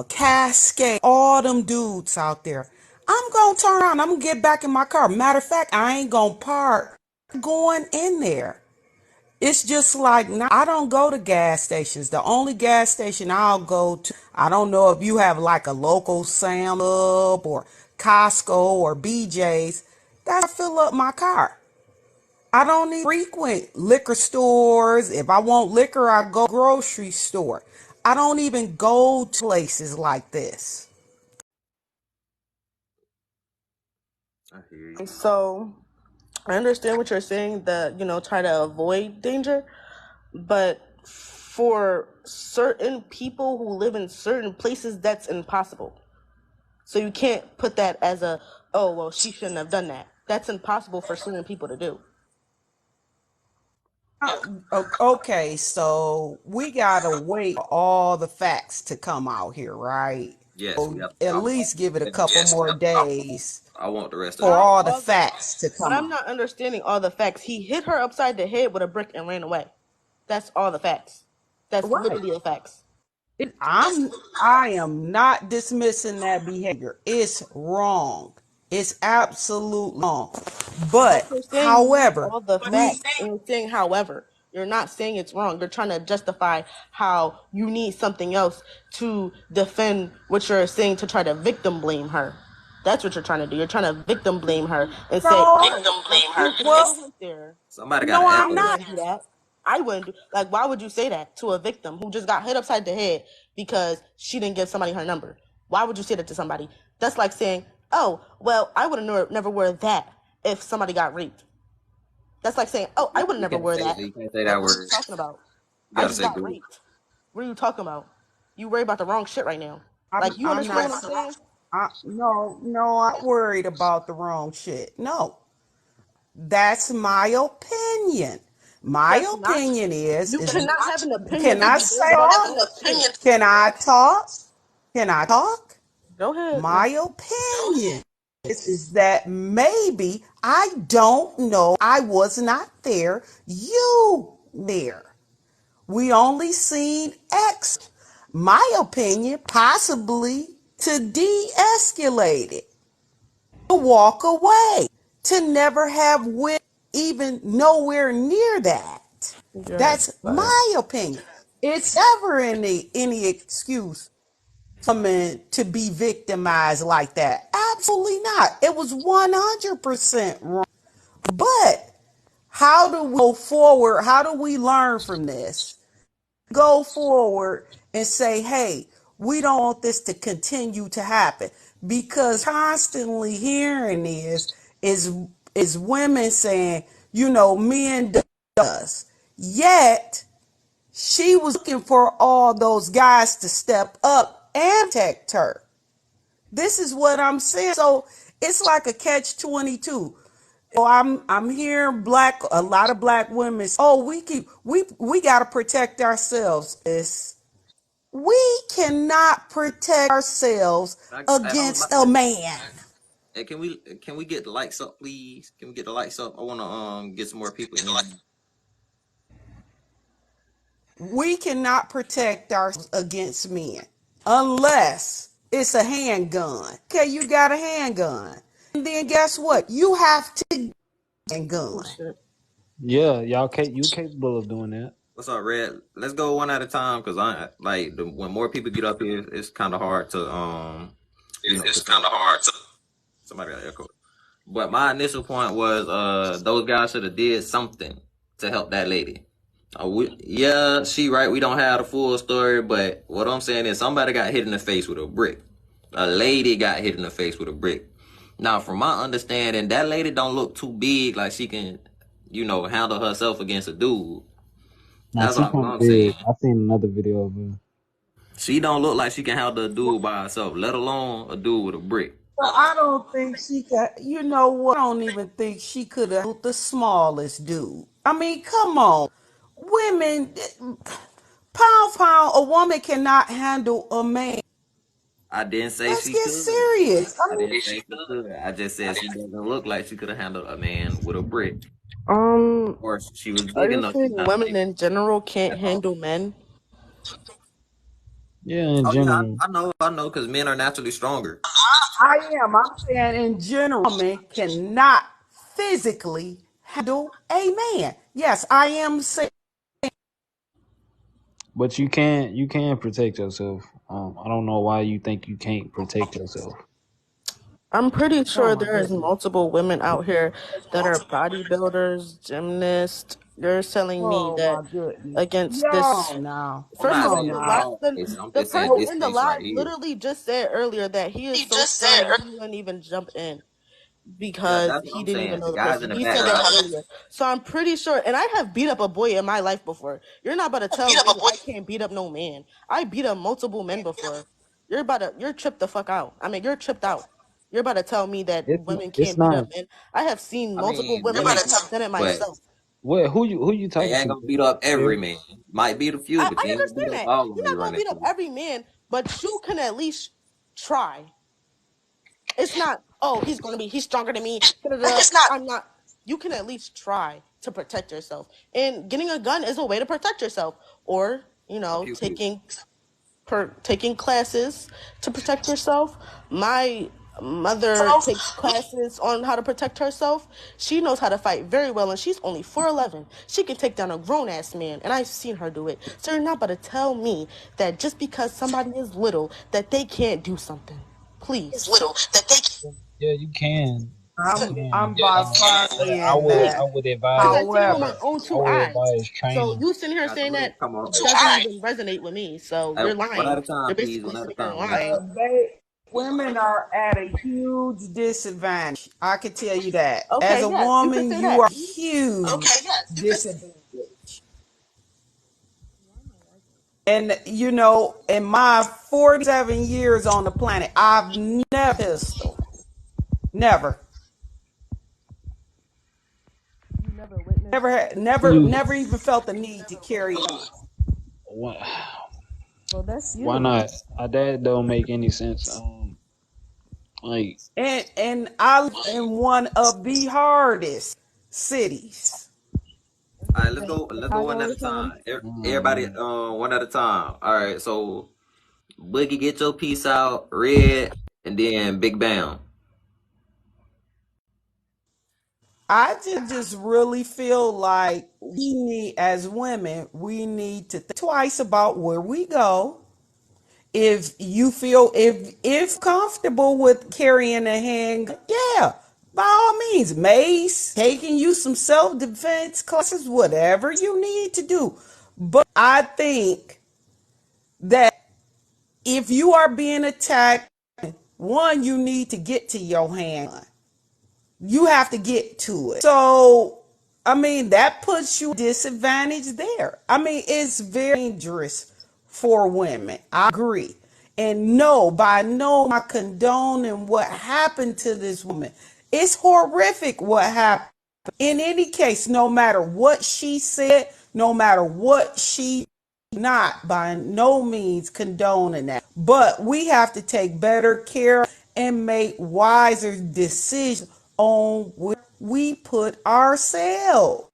E: cascade, all them dudes out there, I'm gonna turn around, I'm gonna get back in my car. Matter of fact, I ain't gonna park going in there. It's just like now, I don't go to gas stations. The only gas station I'll go to, I don't know if you have like a local Sam Club or Costco or BJ's. That's where I fill up my car. I don't need frequent liquor stores. If I want liquor, I go grocery store. I don't even go to places like this.
A: I hear you.
B: And so I understand what you're saying, that, try to avoid danger, but for certain people who live in certain places, that's impossible. So you can't put that as oh, well, she shouldn't have done that. That's impossible for certain people to do.
E: Okay, so we gotta wait for all the facts to come out here, right?
A: Yes, we
E: So
A: have to
E: at
A: talk about
E: least give it a
A: it.
E: couple more days
A: I want the rest of the
E: for
B: How
E: all the
B: all the,
E: facts to
B: but
E: come
B: I'm
E: out.
B: not understanding all the facts. He hit her upside the head with a brick and ran away. That's all the facts. That's
E: Right.
B: literally the facts.
E: I am not dismissing that behavior. It's wrong. It's absolute wrong.
B: But
E: But
B: you're saying you need
E: however,
B: all the
E: we
B: facts, and you're saying, however, you're not saying it's wrong. You're trying to justify how you need something else to defend what you're saying, to try to victim blame her. That's what you're trying to do. You're trying to victim blame her and say,
E: no,
B: oh, well,
E: well,
B: she went there.
A: somebody got
E: no,
A: to
E: I'm
B: I
A: answer
E: not.
B: wouldn't do that. I wouldn't do, like, why would you say that to a victim who just got hit upside the head because she didn't give somebody her number? Why would you say that to somebody? That's like saying, oh, well, I would have never wear that if somebody got raped. That's like saying, oh, I would
A: You
B: never
A: can't
B: wear
A: say
B: that.
A: you can't say
B: Like,
A: that
B: what
A: word.
B: are you talking about?
A: You
B: I
A: gotta
B: just
A: say
B: got
A: dude.
B: raped. What are you talking about? You worry about the wrong shit right now. Like, you
E: I'm
B: understand
E: not.
B: what I'm saying?
E: No, I'm worried about the wrong shit. No, that's my opinion. My
B: That's not.
E: opinion
B: You
E: is
B: cannot have an opinion
E: can
B: and
E: I
B: be
E: say
B: worried about the
E: talk?
B: wrong shit.
E: Can I talk? Can I talk?
B: Go ahead.
E: My opinion is that maybe I don't know. I was not there. You there. We only seen X. My opinion, possibly to de-escalate it, to walk away, to never have went even nowhere near that.
B: You're
E: That's
B: fired.
E: my opinion. It's never any excuse coming to be victimized like that. Absolutely not. It was 100% wrong. But how do we go forward? How do we learn from this? Go forward and say, hey, we don't want this to continue to happen, because constantly hearing is women saying, men do us. Yet she was looking for all those guys to step up and protect her. This is what I'm saying. So it's like a catch-22. I'm hearing a lot of black women say, oh, we got to protect ourselves. We cannot protect ourselves
A: I was
E: against
A: about
E: a
A: to.
E: man.
A: Hey, can we get the lights up, please? Can we get the lights up? I wanna get some more people in.
E: We cannot protect ourselves against men unless it's a handgun. Okay, you got a handgun. And then guess what? You have to get a
B: Oh
E: handgun.
B: shit.
F: Yeah, you capable of doing that.
A: What's up, Red? Let's go one at a time because when more people get up here, it's kind of hard to
F: It's kind of
A: control.
F: hard to.
A: Somebody got echo. But my initial point was those guys should have did something to help that lady. Yeah, she right. We don't have the full story, but what I'm saying is somebody got hit in the face with a brick. A lady got hit in the face with a brick. Now, from my understanding, that lady don't look too big like she can, handle herself against a dude.
F: Now
A: That's
F: she
A: all
F: kind of
A: I'm saying.
F: big. I seen another video of her.
A: She don't look like she can handle a dude by herself, let alone a dude with a brick.
E: Well, I don't think she could. You know what? I don't even think she could have handled the smallest dude. I mean, come on. Women, pound for pound, a woman cannot handle a man.
A: I didn't say
E: Let's
A: she
E: get
A: could.
E: serious.
A: I didn't say she could. I just said she doesn't look like she could have handled a man with a brick.
B: Um,
A: Or she was
B: are
A: big
B: you
A: enough to
B: saying
A: handle
B: women
A: it.
B: in general can't
A: That's all.
B: handle men?
F: Yeah, in
A: Oh yeah,
F: general.
A: I know, because men are naturally stronger.
E: I am. I'm saying in general, a woman cannot physically handle a man. Yes, I am saying.
F: But you can protect yourself. I don't know why you think you can't protect yourself.
B: I'm pretty
E: Oh
B: sure
E: my
B: there is
E: goodness.
B: multiple women out here that are bodybuilders, gymnasts. They're telling me
E: Oh
B: that
E: my goodness.
B: against this.
E: Y'all now.
A: I'm
B: First
E: Come
B: of
A: not
B: all,
E: on
A: saying
B: the
A: it's
E: now.
B: last
A: all cases. I'm
B: the
A: just saying
B: person
A: this
B: in the
A: case right
B: live
A: here.
B: literally just said earlier that he is so strong and he wouldn't even jump in
A: Yeah,
B: because
A: that's what
B: he
A: I'm
B: didn't even
A: saying.
B: know
A: The
B: the
A: guys
B: person.
A: in the
B: He said that
A: background.
B: earlier. So I'm pretty sure, and I have beat up a boy in my life before. You're not about to tell me I can't beat up no man. I beat up multiple men before. You're tripped the fuck out. I mean, you're tripped out. You're about to tell me that women
F: It's
B: can't beat
F: not.
B: up men. I have seen
A: I
B: multiple
A: mean,
B: women,
A: women
B: and
A: can,
B: I have done it
A: but
B: myself.
F: What? Who you
A: they
F: talking
A: ain't
F: to?
A: gonna beat up every
F: Eric?
A: man. Might beat a few, but
B: I
A: you ain't gonna beat
B: understand
A: up
B: that.
A: all of
B: You're
A: them you
B: not
A: run
B: gonna beat up
A: into.
B: every man, but you can at least try. It's not, oh, he's stronger than me. Da-da-da. I'm not. You can at least try to protect yourself. And getting a gun is a way to protect yourself. Or,
A: A pew pew.
B: taking classes to protect yourself. My mother takes classes on how to protect herself. She knows how to fight very well, and she's only 4'11". She can take down a grown ass man, and I've seen her do it. So you're not about to tell me that just because somebody is little that they can't do something. Please.
F: Yeah, you can. You can.
E: I'm by far
F: But
E: saying
B: Please.
F: I
E: that.
F: would
B: Because
F: advise.
B: I've seen it with my
E: However,
B: own
F: I
B: two
F: would
B: eyes.
F: advise
B: So
F: training.
B: you sitting here
A: Got the
B: saying
A: link.
B: that
A: Come on.
B: doesn't even resonate with me. So you're
A: One at
B: lying.
A: a time,
B: You're
A: please.
B: basically
A: One at a
B: sitting here
A: time. One at a
B: lying.
A: time.
E: women are at a huge disadvantage. I can tell you that. As
B: Okay,
E: a
B: yes, you can
E: woman,
B: say
E: you
B: that.
E: are huge disadvantage. And in my 47 years on the planet, I've never pistol. Never.
B: You never witnessed.
E: Never had, never,
F: You.
E: never even felt the need to carry a gun.
F: Why,
B: Well, that's
F: why
B: you.
F: not? That don't make any sense. Like
E: And I live in one of the hardest cities.
A: All right, let's go one
B: Chicago
A: at
B: or
A: a
B: something.
A: time. Everybody,
F: mm,
A: one at a time. All right, so Boogie, get your piece out. Red, and then Big Bam.
E: I just really feel like we need, as women, we need to think twice about where we go. If you feel if comfortable with carrying a handgun, yeah, by all means, mace, taking you some self-defense classes, whatever you need to do. But I think that if you are being attacked, one, you need to get to your hand. You have to get to it. So, I mean, that puts you at a disadvantage there. I mean, it's very dangerous for women. I agree. And no, by no, I condoning what happened to this woman. It's horrific what happened. In any case, no matter what she said, no matter what she not by no means condoning that. But we have to take better care and make wiser decisions on where we put ourselves.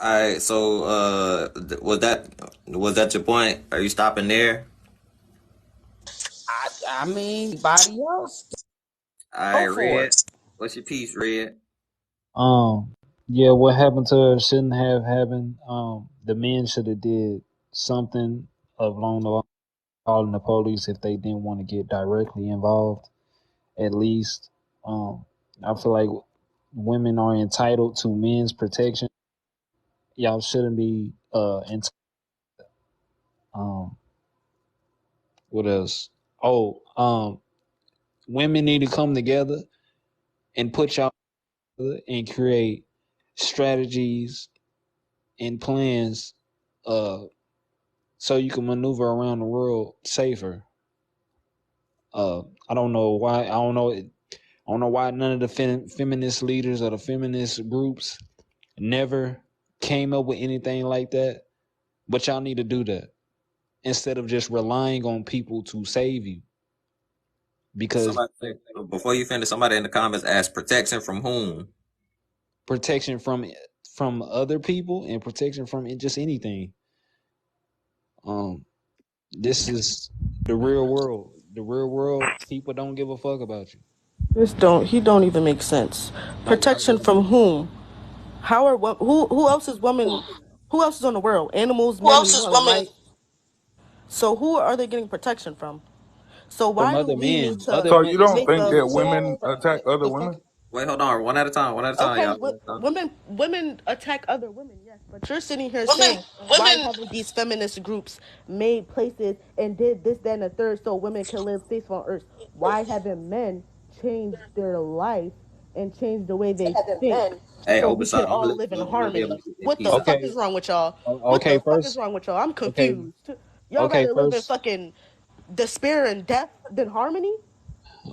A: All right, so was that your point? Are you stopping there?
E: I mean, anybody else,
A: All right,
E: go for
A: Red.
E: it.
A: What's your piece, Red?
F: Um, yeah, what happened to her shouldn't have happened. The men should have did something along the line of calling the police if they didn't want to get directly involved. At least, I feel like women are entitled to men's protection. Y'all shouldn't be um what else? Oh, women need to come together and put y'all together and create strategies and plans so you can maneuver around the world safer. I don't know why. I don't know why none of the feminist leaders or the feminist groups never came up with anything like that. But y'all need to do that instead of just relying on people to save you. Because
A: Somebody, before you finish, somebody in the comments asked protection from whom?
F: protection from other people and protection from just anything. This is the real world. The real world, people don't give a fuck about you.
B: He don't even make sense.
F: Like
B: Protection from whom? How are who else is women? Who else is on the world? Animals,
E: Who
B: men,
E: else
B: and
E: is
B: women,
E: woman?
B: right? So who are they getting protection from? So
F: from
B: why do
F: other
B: we need
F: men,
B: to
F: other
G: So you
F: men.
G: don't
F: So
B: make
G: think
B: a
G: that
B: whole
G: women attack other
B: the
G: women?
B: fuck?
A: Wait, hold on. One at a time. One at a time,
B: Okay,
A: y'all. One at a time.
B: women attack other women, yes, but you're sitting here
E: Women,
B: saying why
E: women.
B: haven't these feminist groups made places and did this, that, and the third so women can live safe on earth? Why haven't men changed their life and changed the way they think
A: Hey,
B: so we can
A: Obasan, I'm
B: all
A: gonna
B: live in
A: let you
B: harmony?
A: get their
B: What the
A: piece out.
B: fuck
F: okay,
B: is wrong with y'all? What the
F: okay.
B: fuck is
F: First,
B: wrong with y'all? I'm
F: okay,
B: confused. Y'all
F: okay.
B: rather live in
F: First,
B: fucking despair and death than harmony?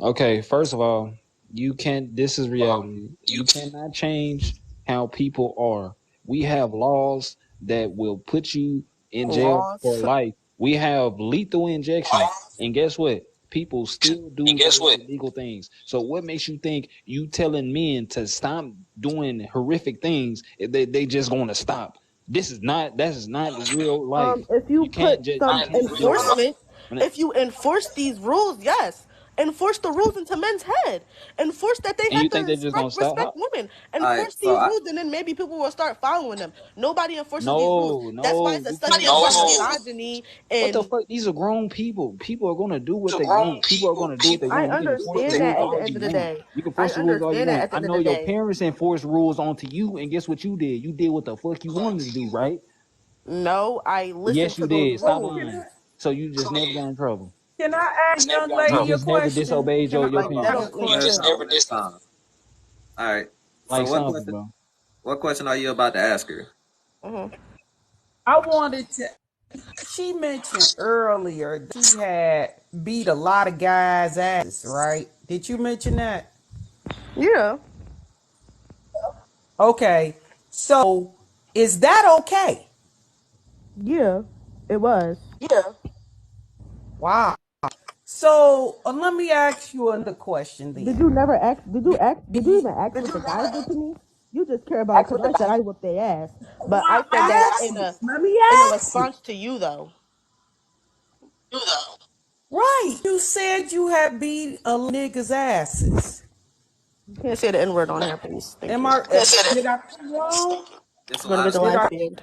F: okay. First of all, you can't. This is reality.
E: You
F: You cannot change how people are. We have laws that will put you in jail for
B: Laws.
F: life. We have lethal injections, and guess what? People still
E: and
F: do
E: guess
F: those
E: what?
F: illegal things. So, what makes you think you telling men to stop doing horrific things? They just going to stop? This is not. That is not real life.
B: If you
F: You can't
B: put
F: just. You
B: some
F: can't just.
B: enforcement, if you enforce these rules, yes, enforce the rules into men's head. Enforce that they
F: And you
B: have to
F: think they're just gonna stop?
B: respect women.
A: All right,
B: Enforce
A: so
B: these rules, and then maybe people will start following them. Nobody enforces these rules.
F: No,
B: That's why
F: no,
B: it's
F: you
B: such
F: can't
B: thing
F: do
B: about
F: that.
B: misogyny.
F: What the
B: And
F: fuck? These are grown people. People are gonna do what
E: To
F: they
E: grown
F: want. People are
E: people,
F: gonna do what they
E: people
B: I
F: want. You can enforce the
B: understand
F: rules
B: that at the
F: all
B: end
F: you
B: of the
F: want.
B: day.
F: You can
B: I
F: enforce the rules all you
B: understand that
F: want.
B: at the
F: I
B: end of
F: know
B: the
F: your
B: day.
F: parents enforced rules onto you, and guess what you did? You did what the fuck you wanted to do, right?
B: No, I listen
F: Yes,
B: to
F: you
B: those
F: did. Stop
B: rules.
F: lying. So you just never got in trouble.
E: Can I ask
G: never
E: young
G: got in
F: You
E: lady
G: trouble.
E: a
F: just never
E: question?
F: disobeyed
E: Can I
F: your
B: Like
E: ask her
F: parents.
E: a
B: definitely.
A: one at a
E: question?
A: time. One at a time. All right. So
F: Like,
A: what
F: stop it,
A: question?
F: bro.
A: What question are you about to ask her?
B: Mhm.
E: I wanted to. She mentioned earlier that she had beat a lot of guys' asses, right? Did you mention that?
B: Yeah,
E: Okay. So is that okay?
B: yeah, it was.
E: Yeah. Wow. So let me ask you another question
B: Did
E: then.
B: you never ask? Did you ask?
E: Do
B: Did you
E: you,
B: even ask
E: did
B: what
E: you
B: the guys did
E: never
B: to me? You just care about it
E: ask
B: because
E: what the
B: I said
E: guy?
B: I whooped their ass.
E: Well,
B: But I said
E: I'm
B: that
E: asking. Let me
B: in a
E: ask you.
B: response to you though.
E: You though. Right. You said you had beat a niggas' asses.
B: You can't say the N word on here, please. Thank
E: Am
B: you.
E: I? Did I come wrong?
A: There's a
B: Go to
A: lot of
B: get the
E: Did
A: stuff.
B: live
E: I?
B: feed.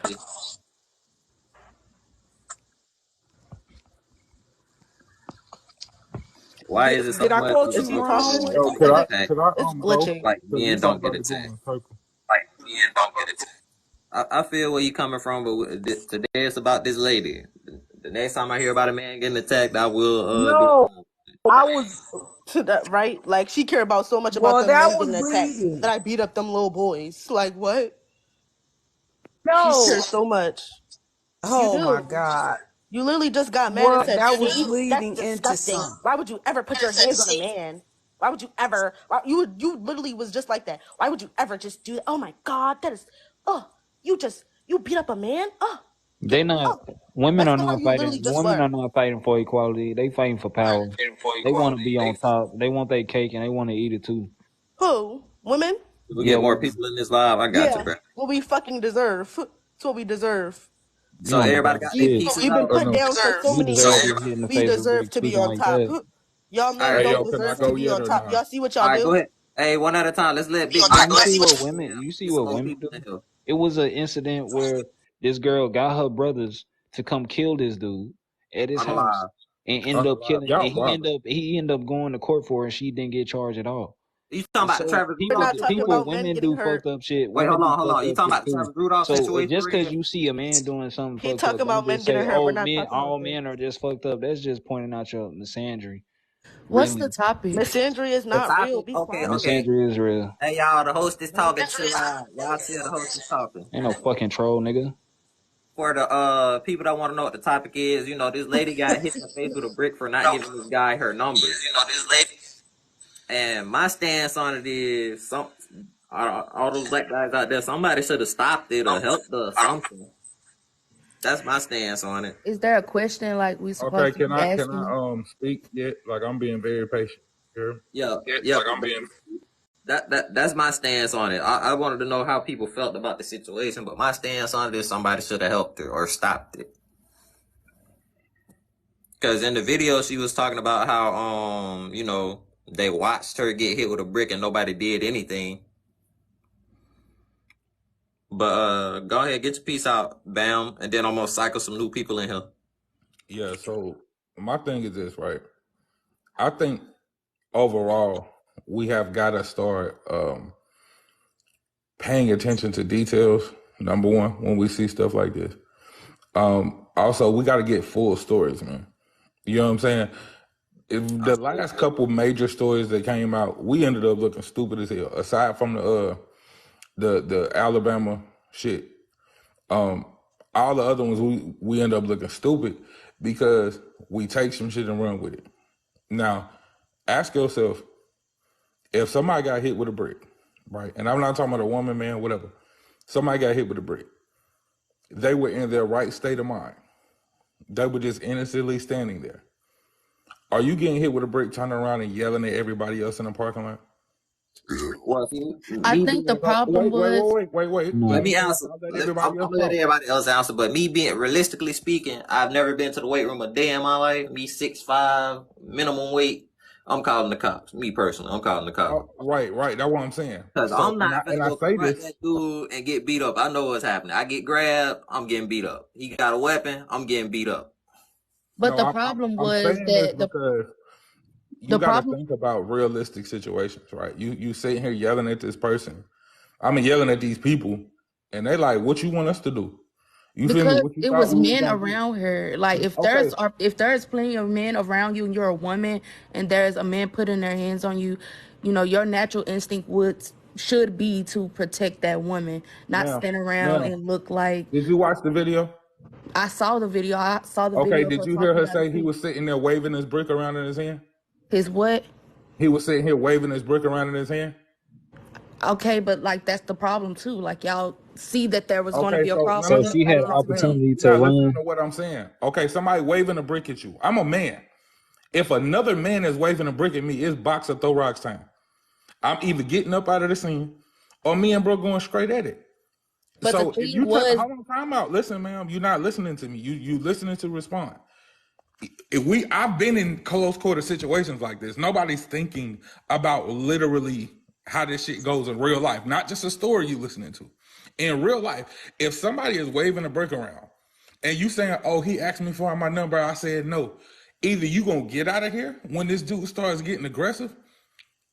A: Why is it so
E: Did I
A: much
E: quote
A: of
B: Is
E: you
B: he
A: a
E: wrong?
B: talking?
G: Yo,
A: don't
G: could
A: get
G: I
A: attacked?
G: could I
B: It's
G: go?
B: glitching.
A: Like
G: Cause we
A: men
G: talking
A: don't get
G: about to go in
A: attacked.
G: a circle.
A: I feel where you coming from, but today it's about this lady. The next time I hear about a man getting attacked, I will be.
B: No, I was to that right. Like she cared about so much about
E: Well,
B: them
E: that
B: men
E: was
B: getting attacked
E: bleeding.
B: that I beat up them little boys. Like what? She
E: No.
B: cares so much. You
E: Oh my
B: do.
E: God.
B: You literally just got mad and
E: Well,
B: said,
E: that was
B: "See, that's
E: leading into
B: disgusting.
E: something.
B: Why would you ever put your hands on a man? Why would you ever? You literally was just like that. Why would you ever just do that? Oh my God, that is. Oh, you beat up a man. Oh,
F: They not
B: oh.
F: women
B: That's
F: are
B: how
F: not
B: you
F: fighting.
B: literally just
F: Women
B: were.
F: are not fighting for equality. They fighting for power. They want to be on top. They want their cake and they want to eat it too.
B: Who? Women?
A: We
F: Yeah,
A: get more
F: women.
A: people in this live. I got you,
B: Yeah.
A: bro.
B: What we fucking deserve. It's what we deserve.
F: You
A: So
F: don't
A: everybody
F: deserve
A: got their
F: shit.
A: pieces
B: We've been
A: out.
G: Oh
B: put
G: no.
B: down for so
F: You
B: many
F: deserve to
B: years.
F: get hit in the
B: We
F: face with a
B: deserve
F: brick
B: to be
F: speaking
B: on
F: like
B: top.
F: that.
B: Y'all
A: All
B: men
G: Hey
A: right,
B: don't
G: yo, can I
B: deserve to
G: go
B: be
G: yet
B: on
G: or
B: top.
G: not?
B: Y'all see what
A: all
B: y'all
A: right, go
B: do?
A: ahead. Hey, one at a time. Let's let Big
F: And
A: Bang
F: you see what
A: and
F: women you see
A: get some
F: what
A: more
F: women
A: people
F: do?
A: in here.
F: It was an incident where this girl got her brothers to come kill this dude at his
A: On the
F: house
A: live.
F: and ended up
G: Unalive.
F: killing and
G: Y'all wild.
F: he ended up going to court for it and she didn't get charged at all.
A: You talking about the
F: So
A: Travis
B: We're
A: Rudolph
B: not talking
A: situation?
B: about men
F: women
B: getting
F: do
B: hurt.
F: fucked up shit.
A: Wait,
F: Women do
A: hold
F: fucked
A: on. You
F: up
A: talking
F: shit
A: about the
F: too.
A: Travis Rudolph
F: So
A: situation,
F: just because
A: Red?
F: you see a man doing something
B: He
F: fucked up,
B: talking about
F: don't
B: men
F: just
B: getting
F: say,
B: hurt. We're
F: "Oh,
B: not
F: men,
B: talking about
F: all
B: this.
F: men are just fucked up." That's just pointing out your misandry.
H: What's
F: Really,
H: the topic?
B: Misandry is
A: The
B: not real.
A: topic?
B: Be
A: Okay,
B: quiet.
A: okay.
F: misandry is real.
A: Hey, y'all, the host is talking. Chill out. Y'all chill. The host is talking.
F: Ain't no fucking troll, nigga.
A: For the people that want to know what the topic is, this lady got hit in the face with a brick for not giving this guy her numbers. And my stance on it is, all those black guys out there, somebody should have stopped it or helped her or something. That's my stance on it.
H: Is there a question like we
G: Okay,
H: supposed to
G: can
H: be
G: I
H: asking?
G: speak yet? Like I'm being very patient here.
A: Yeah,
G: Yeah,
A: yeah.
G: like I'm being
A: That's my stance on it. I wanted to know how people felt about the situation, but my stance on it is somebody should have helped her or stopped it. Because in the video, she was talking about how they watched her get hit with a brick and nobody did anything. But go ahead, get your piece out, bam, and then I'm gonna cycle some new people in here.
G: Yeah, so my thing is this, right? I think overall we have gotta start paying attention to details, number one, when we see stuff like this. Also we gotta get full stories, man. You know what I'm saying? If the last couple major stories that came out, we ended up looking stupid as hell. Aside from the Alabama shit, all the other ones we end up looking stupid because we take some shit and run with it. Now, ask yourself, if somebody got hit with a brick, right? And I'm not talking about a woman, man, whatever. Somebody got hit with a brick. They were in their right state of mind. They were just innocently standing there. Are you getting hit with a brick, turning around and yelling at everybody else in the parking lot?
A: Well, see,
H: I
A: me
H: think the
A: being
H: problem was
G: Wait.
F: No.
A: let
G: Let
A: me
G: me
A: answer.
G: I'll let
A: I'm
G: everybody else
A: gonna let
G: talk.
A: everybody else answer, but me being realistically speaking, I've never been to the weight room a day in my life. Me 6'5", minimum weight. I'm calling the cops. Me personally, I'm calling the cops.
G: Right. That's what I'm saying.
A: Cause
G: So,
A: I'm not
G: and
A: gonna
G: I
A: go
G: say
A: confront
G: this.
A: that dude and get beat up. I know what's happening. I get grabbed, I'm getting beat up. He got a weapon, I'm getting beat up.
H: but
G: No,
H: the problem
G: I'm
H: was
G: saying this
H: that
G: because you
H: the
G: got to
H: problem
G: think about realistic situations, right? You sitting here yelling at this person. I mean, yelling at these people, and they like, "What you want us to do?" You feel me?
H: because
G: What you
H: it
G: thought
H: was
G: we was
H: men
G: gonna do?
H: around her. Like
G: Okay,
H: if there's plenty of men around you and you're a woman and there's a man putting their hands on you, your natural instinct should be to protect that woman, not
G: now,
H: stand around
G: now,
H: and look like
G: did you watch the video?
H: I saw the video. I saw the
G: Okay,
H: video of
G: did
H: her
G: you hear
H: talking
G: her
H: about
G: say he
H: it.
G: was sitting there waving his brick around in his hand?
H: His what?
G: He was sitting here waving his brick around in his hand.
H: Okay, but like that's the problem too. Like y'all see that there was going to
G: Okay,
H: be a
G: so no,
H: problem
G: no,
F: So
H: and
G: no,
F: she had
G: hold
F: an
G: on.
H: everybody's ready.
F: opportunity
G: You're
F: to
G: not listening
F: run.
G: to what I'm saying. Okay, somebody waving a brick at you. I'm a man. If another man is waving a brick at me, it's box or throw rocks time. I'm either getting up out of the scene or me and bro going straight at it.
H: But the
G: So if
H: thing
G: you take,
H: was,
G: hold on, time out. Listen, ma'am, you're not listening to me. You listening to respond. I've been in close quarter situations like this. Nobody's thinking about literally how this shit goes in real life, not just a story you listening to. In real life, if somebody is waving a brick around and you saying, "Oh, he asked me for my number," I said no. either you gonna get out of here when this dude starts getting aggressive,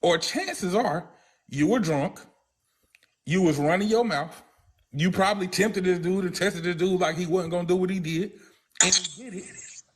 G: or chances are you were drunk, you was running your mouth, you probably tempted this dude and tested this dude like he wasn't gonna do what he did, and he did it.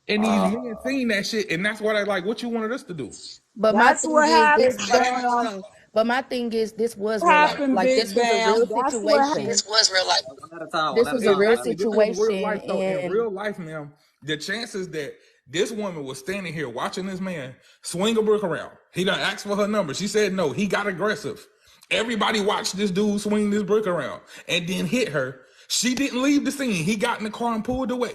G: And these men seen that shit, and that's why they like, what you wanted us to do?
H: But my
I: That's
H: thing
I: what
H: is
I: happened,
H: this.
I: Big
H: Hold
I: Bam.
H: on. But my thing is this was
I: What
H: real life.
I: happened,
H: Like
I: Big
H: this was a
I: Bam?
H: real
I: That's what
H: situation.
I: happened.
A: This was real life. One at a time.
H: This
A: One at a
H: was a
A: time.
H: real
A: One at a time.
G: This is real
H: situation,
G: life. So in
H: and
G: real life, ma'am, the chances that this woman was standing here watching this man swing a brick around. He done asked for her number. She said no. He got aggressive. Everybody watched this dude swing this brick around and then hit her. She didn't leave the scene. He got in the car and pulled away.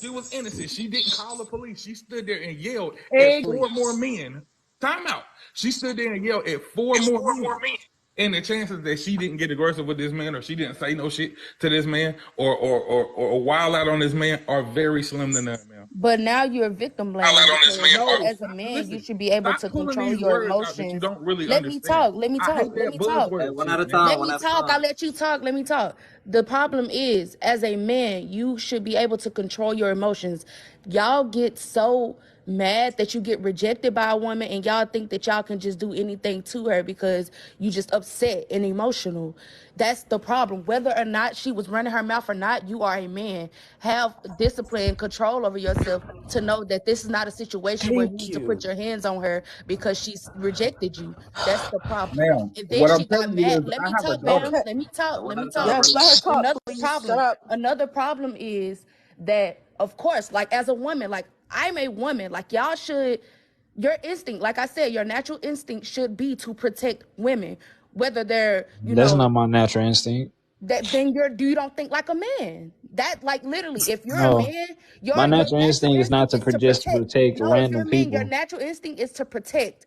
G: She was innocent. She didn't call the police. She stood there and yelled at 4 more men. Time out. She stood there and yelled at 4 more men. And the chances that she didn't get aggressive with this man, or she didn't say no shit to this man, or wild out on this man, are very slim to none, man.
H: but now you're victim blaming because as a man
G: Listen,
H: you should be able
G: stop
H: to
G: pulling
H: control
G: these
H: your
G: words out that you
H: emotions.
G: don't really
H: Let me
G: understand.
H: talk. Let me
G: I
H: talk.
G: hate
H: Let
G: that
H: me talk.
A: Hey,
G: buzzword
A: one
G: shit,
A: at a
G: man.
A: time.
H: Let
A: One
H: me
A: at a
H: talk. I
A: time.
H: let you talk. Let me talk. The problem is, as a man, you should be able to control your emotions. Y'all get so mad that you get rejected by a woman and y'all think that y'all can just do anything to her because you just upset and emotional. That's the problem. Whether or not she was running her mouth or not, you are a man. Have discipline and control over yourself to know that this is not a situation where you
I: Thank
H: need to
I: you.
H: put your hands on her because she's rejected you. That's the problem.
G: Ma'am,
H: And then
G: what I'm
H: she got
G: telling you
H: mad.
G: is
H: Let
G: I
H: me
G: have a
H: talk,
G: daughter.
H: ma'am.
B: Okay.
H: Let me talk.
A: One
H: Let
A: at
H: me
A: a time,
H: talk.
B: Yes, let her
A: brother.
B: talk, please. Shut up.
H: Another problem is that, of course, like as a woman, like I'm a woman, like y'all should, your instinct, like I said, your natural instinct should be to protect women, whether they're,
F: That's not my natural instinct.
H: that then you don't think like a man. That like literally, if you're a
F: No,
H: man,
F: my
H: your
F: natural
H: natural
F: instinct is not
H: instinct
F: to
H: is to
F: just
H: protect.
F: protect
H: No, if you're
F: random
H: a man, your
F: people.
H: natural instinct is to protect,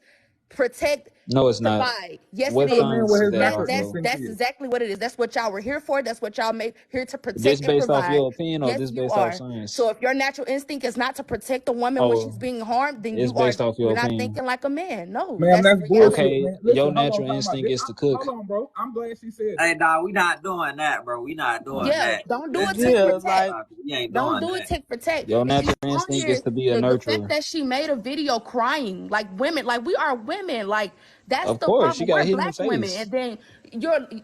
F: No, it's not.
H: provide. Yes, it
F: What
G: Tell a man
H: is.
G: what
F: science is
G: his
F: that
G: natural
F: off of?
G: instinct
H: That's
G: is.
H: exactly what it is. That's what y'all were here for. That's what y'all made here to
F: This
H: protect and
F: based off
H: provide.
F: your opinion or
H: Yes,
F: this
H: you
F: based off
H: are. So
F: science?
H: if your natural instinct is not to protect a woman when she's
F: Oh,
H: being harmed, then
F: it's based off your
H: you're not
F: opinion.
H: thinking like a man. No,
G: Ma'am,
H: that's
G: that's
H: the
G: bullshit,
H: reality.
F: Okay,
G: man.
F: your
G: Listen, hold on,
F: natural
G: talking about this.
F: instinct is to cook.
G: Hold on, bro. I'm glad she said
A: Hey,
G: that.
A: dog, we not doing that, bro. We not doing
H: Yeah,
A: that.
H: don't do
A: Let's
H: it tick for
B: Yeah,
A: stick to the
H: tack.
B: like,
A: topic. We ain't
H: Don't
A: doing
H: do it
A: that.
H: tick for tack.
F: Your
H: And
F: natural
H: she's on
F: instinct
H: here.
F: is to be a
H: The fact
F: nurturer.
H: that she made a video crying, like women, like we are women, like that's
F: Of
H: the
F: course, she
H: problem.
F: got
H: We're
F: hit in the
H: black women,
F: face.
H: and then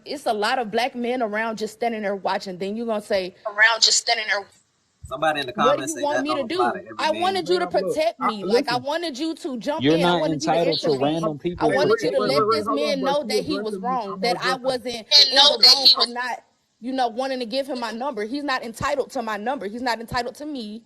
H: it's a lot of black men around just standing there watching. Then you're gonna say,
A: Somebody in the
H: what do
A: comments
H: you
A: say
H: want
A: that
H: me to
A: don't apply to
H: do?
A: every
H: I
A: man.
H: wanted you to
G: Ma'am, look,
H: protect me. Like I
G: listen.
H: wanted you to jump
F: You're
H: in. I
F: not
H: wanted you to
F: entitled to
H: intervene.
F: random
H: I
F: people
G: Hey,
H: wanted you to
F: protecting
H: let
F: you.
G: wait,
H: this
G: hold on,
H: man
G: bro.
H: know
G: She
H: that he was
G: addressing me.
H: wrong,
G: I'm gonna
H: that I
G: address her.
H: wasn't in the wrong for not, wanting to give him my number. He's not entitled to my number. He's not entitled to me.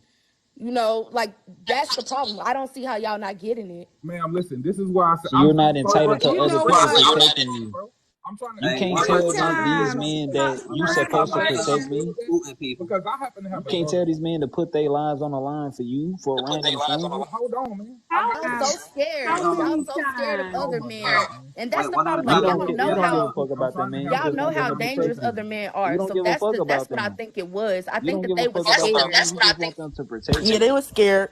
H: Like that's the problem. I don't see how y'all not getting it.
G: Ma'am, listen, this is why I said
F: So
G: I'm
F: you're not
G: sorry, bro.
F: entitled to
I: You
G: Hold on,
F: other
I: know
G: wait,
F: people
G: wait,
I: what?
G: wait,
F: protecting you.
G: bro. I'm trying to
F: You
A: Hey,
F: can't
A: one
G: explain
A: at
G: what
A: a
F: tell
G: she
A: time.
G: said.
F: these
I: Sometimes,
F: men that you
A: One at a
G: I'm
F: supposed
A: time.
F: to
A: One
G: glad
A: at a
G: she
A: time.
F: protect
G: said
F: me.
A: We
G: that
A: scooting people.
G: because I happen to
F: You
G: have a
F: can't
G: daughter.
F: tell these men to put their lives on the line for you for a random stranger.
G: Hold on, man. I
I: how
G: got
H: Y'all
G: you.
H: so
A: Hey,
H: scared.
A: hold
H: Y'all
A: on.
I: many
H: so scared of
G: Oh
H: other
I: times?
G: my
H: men.
G: God, man.
H: And that's
A: Wait,
H: the
A: one at a
H: problem.
F: You
H: Like
A: time.
F: don't
A: One
H: y'all
A: at
F: give
A: a
F: you
H: know
F: don't
A: time.
F: give a
H: how
F: fuck
G: I'm
F: about that
G: trying to
F: man. You
G: have
H: y'all
F: just
H: know
F: want them
H: how
F: to
H: dangerous
F: protect
H: other
F: you.
H: men
F: You
H: are.
F: don't
H: So
F: give a
H: that's
F: fuck about
H: what I
F: them.
H: think it was. I
F: You
H: think
F: don't
H: that
F: give a
H: they was
F: fuck about
H: scared.
F: them. You just want them to protect
B: yeah,
F: you.
B: they was scared.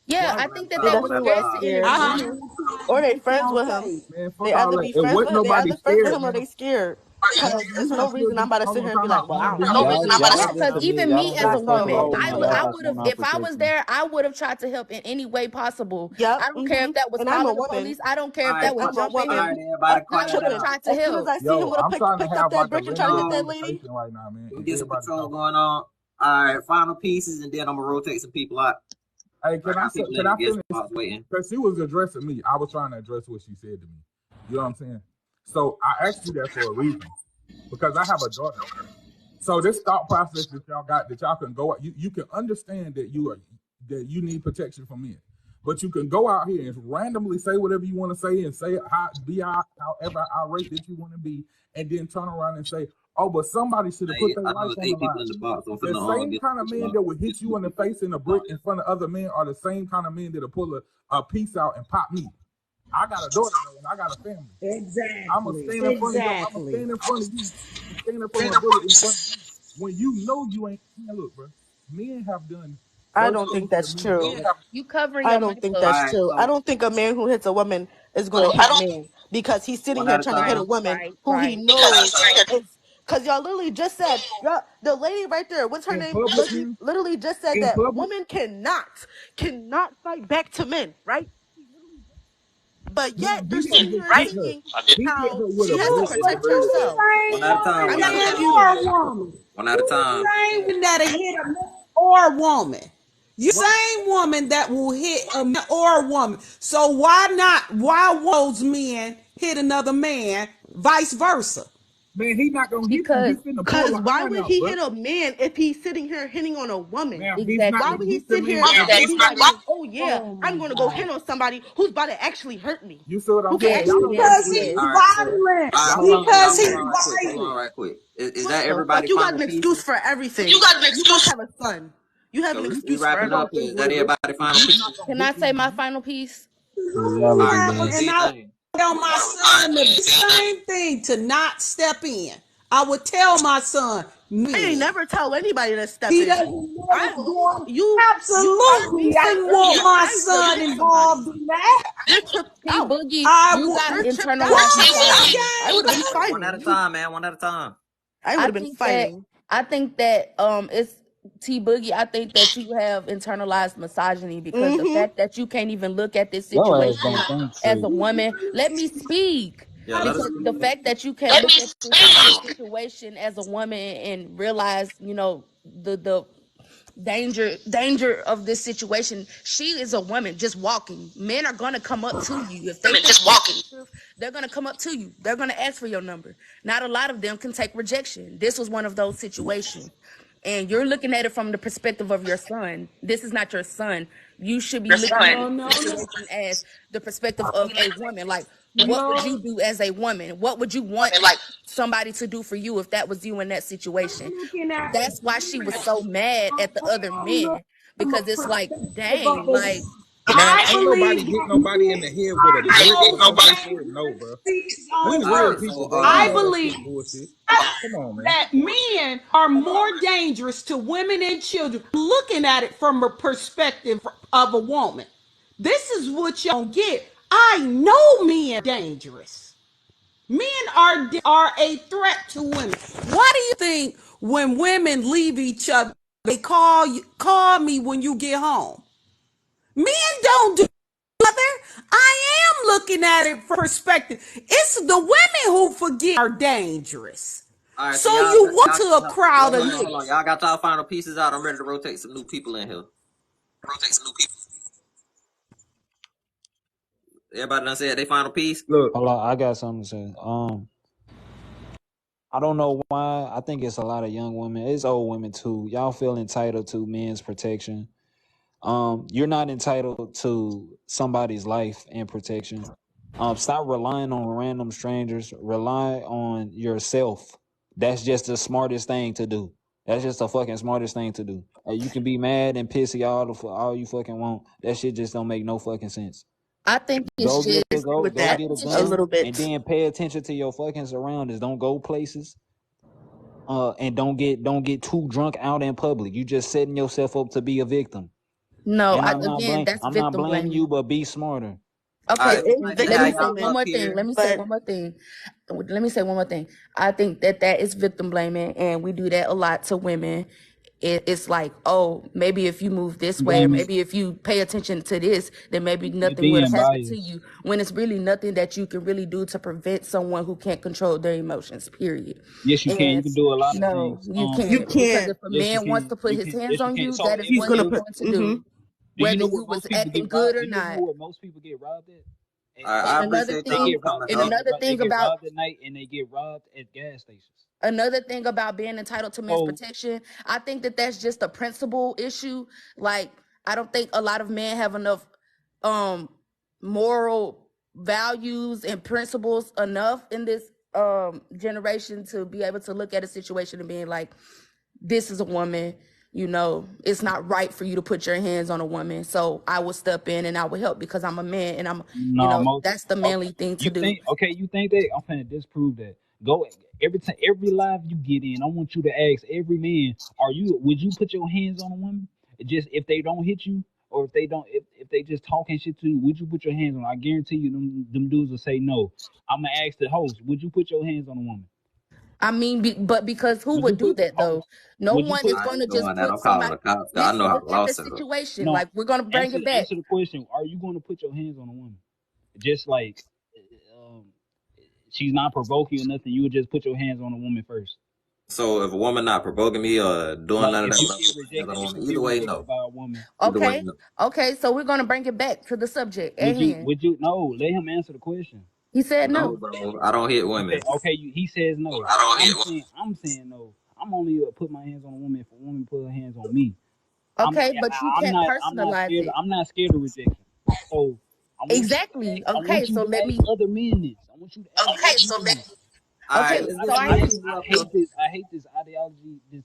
H: Yeah,
G: right.
H: I
A: One at
H: think
A: a
H: that
B: They
H: they
A: time.
H: was
A: One
B: definitely
A: at a
B: was
H: scared
A: time.
H: to
B: scared.
I: How
H: intervene.
I: many
B: Or
I: times
B: they
I: this
B: friends
I: y'all
B: with him.
I: say?
G: Man,
B: They
G: fuck all
B: either
G: that.
B: be
G: It
B: friends
G: wasn't
B: with him, they
G: nobody
B: either friends with
G: scared,
B: him or
G: man.
B: they scared.
G: Ma'am,
B: Cause
G: you
B: there's
G: have
B: no
G: stood
B: reason
G: me.
B: I'm about to
G: Hold
B: sit
G: on,
B: here and be
G: time
B: like,
G: out.
B: well,
G: You
B: I
G: have
B: don't
G: been
B: know.
G: very
F: Y'all
H: Yeah,
F: do
G: quiet.
F: this
H: because
F: to me.
H: even
F: Y'all
H: me
F: don't
H: as
F: give
H: a
F: a
B: That's
F: fuck
H: woman,
B: all.
F: about what my
H: I
F: life
H: would
F: when
H: have,
F: I
H: if I
F: protect
H: was
F: you.
H: there, I would have tried to help in any way possible.
B: Yep.
H: I don't care if that was
B: And I'm a
H: calling the
B: woman.
H: police. I don't care
A: All
H: if
A: right,
H: that
B: And
H: was
B: I'm a
H: jumping
A: all
B: woman.
H: him.
A: right, everybody,
H: I
A: quiet
H: would have
B: Tripping.
A: down.
H: tried to
B: As soon as
H: help.
B: I see him
G: Yo,
B: with a
G: I'm trying to
B: pick up
G: have
B: that
G: like a
B: brick and try to
G: lady
B: hit that
A: Um,
B: lady.
G: conversation right now, man,
A: we'll
G: and
A: get some
G: everybody
A: control
G: talking.
A: going on. All right, final pieces, and then I'm gonna rotate some people out.
G: Hey,
A: I got people in
G: can
A: the
G: I
A: guest
G: finish?
A: box waiting.
G: Because she was addressing me. I was trying to address what she said to me. You know what I'm saying? So I asked you that for a reason. Because I have a daughter. So this thought process that y'all got, that y'all can go out, you can understand that you need protection from men. But you can go out here and randomly say whatever you want to say and say however irate that you want to be, and then turn around and say, oh, but somebody should have put
A: Hey,
G: their
A: I know
G: life
A: it's
G: on the
A: 8 people
G: line.
A: in the box. So I'm
G: The
A: finna
G: same
A: get
G: kind of men that would hit you in the face in a brick in front of other men are the same kind of men that'll pull a piece out and pop me. I got a daughter though, and I got a family. I'm gonna
I: Exactly.
G: stand in front of you. I'm gonna
I: Exactly.
G: stand in front of you. I'm standing in front of a bullet in front of you. When you know you ain't, man, look, bro. Men have done
B: I
G: worse
B: don't think
G: things to
B: that's
G: men.
B: true.
H: You covering
B: I
H: your
B: don't
H: mic
B: think
H: up.
A: All
B: that's
A: right,
B: true. I
A: so
B: don't think a man who hits a woman is going to hit men because he's sitting
A: one
B: here
A: at a
B: trying to hit a
A: time.
H: Right,
B: woman
H: right,
B: who he
H: right.
B: knows is Cause y'all literally just said, the lady right there, what's her
I: In
B: name?
I: public, man.
B: Literally just said
I: In
B: that
I: public.
B: women cannot fight back to men, right? But
I: Man,
B: yet you're
I: Debo
B: sitting
I: just
B: here
I: hit her.
B: saying
I: He hit
B: how
I: her with
B: she
I: a
B: has to
I: brick,
E: But
B: protect
I: bro.
E: you the
B: herself.
A: One
E: same
A: at a time.
B: I'm
A: One
E: woman,
A: at a
B: not
E: man
A: time.
E: or
B: confused.
E: a woman.
A: One at a
E: You
A: time.
E: the same woman that'll hit a man or a woman. You same woman that will hit a man or a woman. So why not? Why won't those men hit another man, vice versa?
I: Man, he not gonna hit you. He
H: Because
I: finna pull
B: Cause
I: the
B: why
I: iron
B: would
I: out,
B: he
I: bro.
B: hit a man if he's sitting here hitting on a woman?
I: Now he's not
B: Why
H: exactly.
I: gonna
B: would he
I: hit the
B: sit
I: man
B: here
I: if
B: and
H: Exactly.
B: be like, oh yeah,
E: Oh my
B: I'm gonna go
E: God.
B: hit on somebody who's about to actually hurt me,
I: you see what
B: who
I: I'm
B: can
I: saying.
H: Yes,
I: Y'all
B: actually
I: don't
B: hurt
H: yes,
E: Because
B: me.
E: he's
H: yes.
A: All right,
E: violent.
A: all right,
I: y'all
A: hold on,
E: Because
A: y'all.
E: he's
A: Hold on, right quick. Hold on,
E: violent.
A: right quick. Is
B: What
A: that
B: the fuck?
A: everybody
B: You got
A: final
B: an
A: pieces?
B: excuse for everything. You must have a son. You have
A: So
B: an
A: we
B: excuse for
A: wrapping up
B: everything.
A: here. Is that everybody final
I: he's not
A: pieces?
I: gonna
H: Can
I: hit
H: I say
I: you.
H: my final piece?
A: All
F: Reality,
A: right,
E: Violent.
A: do your
F: man.
E: And
A: D
E: I would
A: thing.
E: tell my son the same thing to not step in. I would tell my son,
B: I ain't
E: men.
B: never tell anybody to step
E: He
B: in.
E: doesn't know
B: I
E: what's going on.
B: you heard me
E: Absolutely. I
B: say
E: wouldn't
B: earlier
E: want my
B: I would have
E: son
B: hit somebody.
E: involved in that.
B: You're tripped
H: See,
B: out.
H: Boogie,
E: I
H: you got
E: would.
B: You're tripped out.
H: internalized
E: No,
H: misogyny.
B: I would
E: gang.
B: have been
A: One at a
B: fighting.
A: time, man. One at a time.
B: I would
H: I
B: have been
H: think that
B: fighting.
H: it's T Boogie. I think that you have internalized misogyny because the
B: Mm-hmm.
H: fact that you can't even look at this
F: Your ass
H: situation
F: don't think
H: as a
F: straight.
H: woman. Let me speak.
A: Yeah, let us
H: Because the
A: speak.
H: fact that you can't look at this situation as a woman and realize, the danger of this situation. She is a woman just walking. Men are gonna come up to you if they think
B: Just walking.
H: they're gonna come up to you. They're gonna ask for your number. Not a lot of them can take rejection. This was one of those situations. And you're looking at it from the perspective of your son. This is not your son. You should be
B: Your
H: looking at
B: son.
E: No, no,
H: the
E: no.
H: situation as the perspective of a woman. Like, what would
E: No,
H: you do as a woman? What would you want
B: Like
H: somebody to do for you if that was you in that situation?
E: I'm looking at it
H: That's why she was so mad at the other
E: from
H: men
E: the
H: because it's like,
E: perspective of
H: dang,
E: a.
H: like
I: Man,
E: I
I: ain't
E: believe
I: nobody hit
E: that
I: nobody in
E: men
I: the head with a
E: are
I: brick or
E: more
I: some face for it. No, bro.
E: dangerous
I: We
E: on
A: All
I: real
A: right,
E: earth.
I: people,
A: so
I: bro. We
E: I
I: know that
E: believe
I: shit bullshit. Come on, man.
E: that men are more dangerous to women and children. Looking at it from a perspective of a woman. This is what you don't get. I know men are dangerous. Men are a threat to women. Why do you think when women leave each other, they call me when you get home? Men don't do other. I am looking at it from perspective. It's the women who forget are dangerous.
A: all right, so
E: So you want
A: y'all
E: to a crowd of
A: hold on.
E: niggas.
A: Y'all got y'all final pieces out. I'm ready to rotate some new people in here. Rotate some new people. Everybody done said they final piece.
I: Look,
F: Hold on, I got something to say. I don't know why. I think it's a lot of young women. It's old women too. Y'all feel entitled to men's protection. You're not entitled to somebody's life and protection. Stop relying on random strangers. Rely on yourself. That's just the smartest thing to do. That's just the fucking smartest thing to do. You can be mad and pissy all you fucking want. That shit just don't make no fucking sense.
H: I think it's
F: Go get
H: just
B: With
F: go
H: I
B: that
F: get a
H: think it's
B: a
H: just
F: gun
B: little
F: and
B: bit.
F: then pay attention to your fucking surroundings. Don't go places. And don't get too drunk out in public. You just setting yourself up to be a victim.
H: no.
F: And
H: Again, that's
F: I'm not
H: victim
F: blaming you,
H: blaming.
F: but be smarter.
A: All
H: Okay,
A: right,
B: It
A: so
B: is
A: since they
H: let
B: victim
H: me
A: have
H: say
A: y'all
H: one
B: blaming,
A: up
H: more thing.
A: here,
H: Let me say
B: but
H: one more thing. Let me say one more thing. I think that is victim blaming, and we do that a lot to women. It's like, oh, maybe if you move this way, or
F: Blaming
H: maybe if you pay attention to this, then maybe
F: you
H: nothing would
F: being
H: have happened to
F: biased.
H: you. When it's really nothing that you can really do to prevent someone who can't control their emotions. Period.
F: Yes, you can. You
H: And
F: can do a lot of
H: no,
F: things.
H: you
B: you
H: can't, because
B: can't.
H: if a
F: Yes, you
H: man wants
F: can.
H: to put
F: You
H: his
F: can.
H: hands
F: Yes, you
H: on
F: can.
H: you,
F: So
H: that is
B: He's
H: what
B: gonna
H: he's
B: put.
H: going to
B: Mm-hmm.
H: do,
F: do you
H: whether
F: know
H: you
F: where
H: was
F: most people
H: acting
F: get robbed?
H: good or
F: Do you know
H: not.
F: where most people get robbed at?
A: all right, I
H: And another
A: appreciate
F: They
A: y'all
H: thing,
F: get
A: for
F: robbed.
A: coming
H: and
A: up.
H: another
F: They
H: thing
F: get
H: about
F: robbed at night, and they get robbed at gas stations.
H: another thing about being entitled to men's
F: So
H: protection, I think that's just a principle issue. Like, I don't think a lot of men have enough um moral values and principles enough in this generation to be able to look at a situation and being like, this is a woman, it's not right for you to put your hands on a woman. So I will step in and I will help because I'm a man and
F: no, most
H: that's the
F: okay.
H: manly thing to
F: You
H: do.
F: think okay? You think that I'm finna disprove that? Go every time, every live you get in. I want you to ask every man: Would you put your hands on a woman? Just if they don't hit you, or if they don't, if they just talking shit to you, would you put your hands on? I guarantee you, them dudes will say no. I'm gonna ask the host: Would you put your hands on a woman?
H: I mean, but because who
F: Would
H: would
F: you
H: do
F: put?
H: that though? No
F: Would you
H: one
F: put?
H: is
A: I
H: going
A: ain't
H: to just
A: doing that.
H: put
A: I'm calling
H: somebody.
A: the cops. 'Cause I know
H: Listen,
A: how to
H: look at the
A: lost it.
H: situation.
F: No.
H: Like we're going to bring it back.
F: Answer the question. Are you going to put your hands on a woman? Just like um, she's not provoking or nothing. You would just put your hands on a woman first.
A: So if a woman not provoking me or doing
F: Like
A: none of
F: if
A: that,
F: you
A: I'm
F: get
A: putting my hands on
F: rejected,
A: a
F: if
A: woman.
F: you
A: Either
F: get
A: way,
F: rejected
A: no.
F: by a woman,
A: Either way,
H: Okay.
A: no.
H: Okay. So we're going to bring it back to the subject at hand.
F: would you? No, let him answer the question.
H: He said
A: No,
H: no.
A: bro. I don't hit women.
F: Okay, he says no.
A: I don't hit
F: I'm saying no. I'm only put my hands on a woman if a woman put her hands on me.
H: Okay, but you
F: I'm
H: can't
F: not
H: personalize
F: scared.
H: it.
F: I'm not scared of rejection. So
H: Exactly.
F: I
H: Okay.
F: want you
H: So
F: to
H: let
F: ask
H: me.
F: other men this. I want you to ask
H: Okay.
F: other
H: So
F: men
H: let.
F: this.
A: All right,
H: Okay.
A: let's get
H: So
A: some
H: I
A: new
H: just.
A: people up here.
F: I hate this ideology, this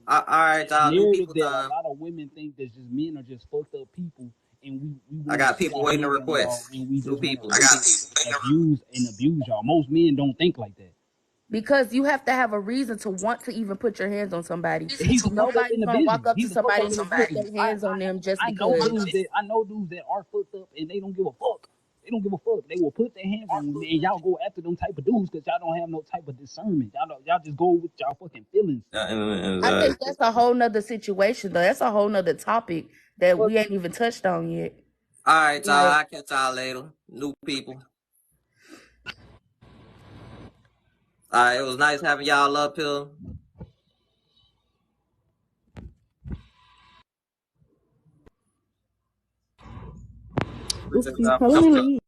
A: All right,
F: this
A: y'all. New
F: narrative
A: people
F: that a
A: time.
F: lot of women think that just men are just fucked up people, and we
A: I
F: want to
A: got
F: put
A: people
F: our
A: waiting to
F: hands on y'all,
A: request.
F: and we
A: New
F: just want to
A: people.
F: abuse y'all. Most men don't think like that.
H: Because you have to have a reason to want to even put your hands on somebody.
F: He's a fuck up in
H: Nobody's
F: the
H: gonna walk
F: business.
H: up to
F: He's a fuck
H: somebody
F: up
H: and
F: in the
H: just put
F: business.
H: their hands on them just
F: I know
H: because.
F: dudes that are fucked up and they don't give a fuck. They don't give a fuck. They will put their hands on women and y'all go after them type of dudes because y'all don't have no type of discernment. Y'all just go with y'all fucking feelings.
H: I think that's a whole nother situation though. That's a whole nother topic that we ain't even touched on yet.
A: All right, y'all. I'll catch y'all later. New people. All right, it was nice having y'all up here. Appreciate y'all for coming up.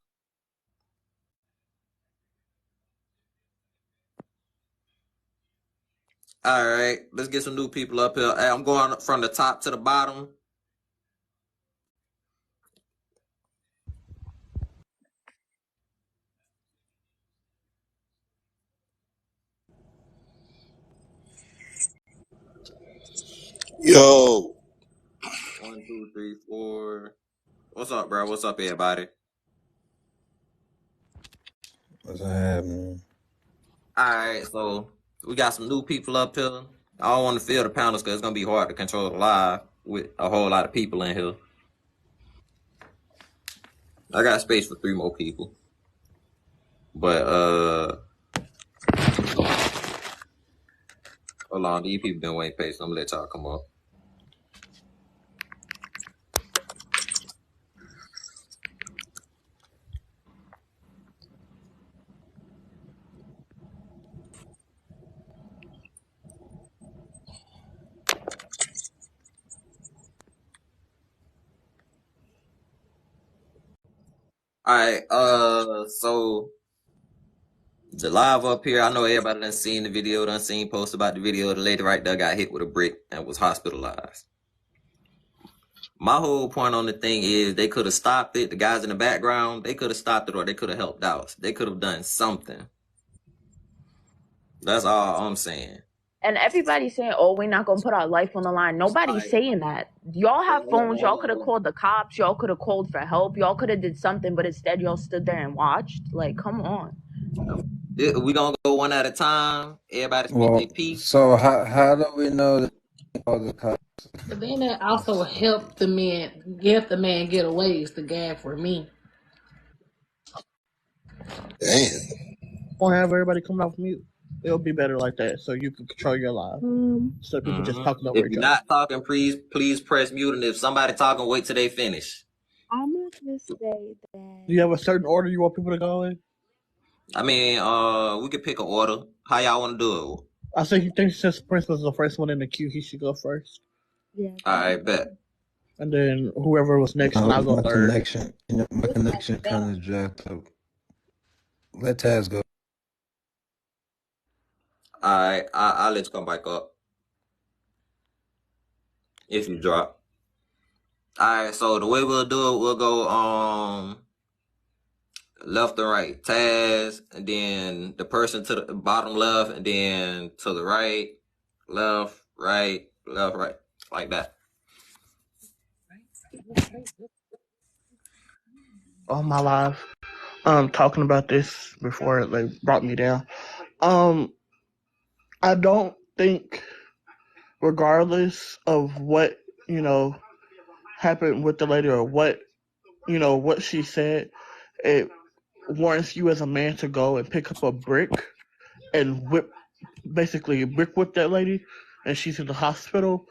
A: All right, let's get some new people up here. Hey, I'm going from the top to the bottom.
J: Yo,
A: 1, 2, 3, 4. What's up, bro? What's up, everybody?
J: what's happening?
A: All right, so we got some new people up here. I don't want to fill the panels because it's gonna be hard to control the live with a whole lot of people in here. I got space for 3 more people, but hold on, these people been waiting patiently. I'm gonna let y'all come up. All right, so the live up here, I know everybody done seen the video, done seen posts about the video. The lady right there got hit with a brick and was hospitalized. My whole point on the thing is they could have stopped it. The guys in the background, they could have stopped it or they could have helped out. They could have done something. That's all I'm saying.
K: And everybody's saying, oh, we're not going to put our life on the line. Nobody's saying that. Y'all have phones. Y'all could have called the cops. Y'all could have called for help. Y'all could have did something, but instead y'all stood there and watched. Like, come on.
A: We gonna go one at a time. Everybody speak their piece.
J: So how do we know that all the cops?
L: But then that also helped the man get away is the gag for me.
J: Damn.
D: Or have everybody come off mute. It'll be better like that, so you can control your live. So people just talking over
A: If
D: each
A: you're
D: other.
A: not talking, please press mute. And if somebody talking, wait till they finish.
C: I'm not gonna say that.
D: Do you have a certain order you want people to go in?
A: I mean, we could pick an order. How y'all want to do it?
D: I think since Prince was the first one in the queue, he should go first.
C: Yeah.
A: All right, bet.
D: And then whoever was next, and I'll go third.
J: My connection kind of jacked up. Let Taz go.
A: All right, I'll let you come back up if you drop. All right, so the way we'll do it, we'll go left and right, Taz, and then the person to the bottom left, and then to the right, left, right, like that.
D: On my live, talking about this before they brought me down. I don't think, regardless of what happened with the lady or what she said, it warrants you as a man to go and pick up a brick and whip basically brick whipped that lady, and she's in the hospital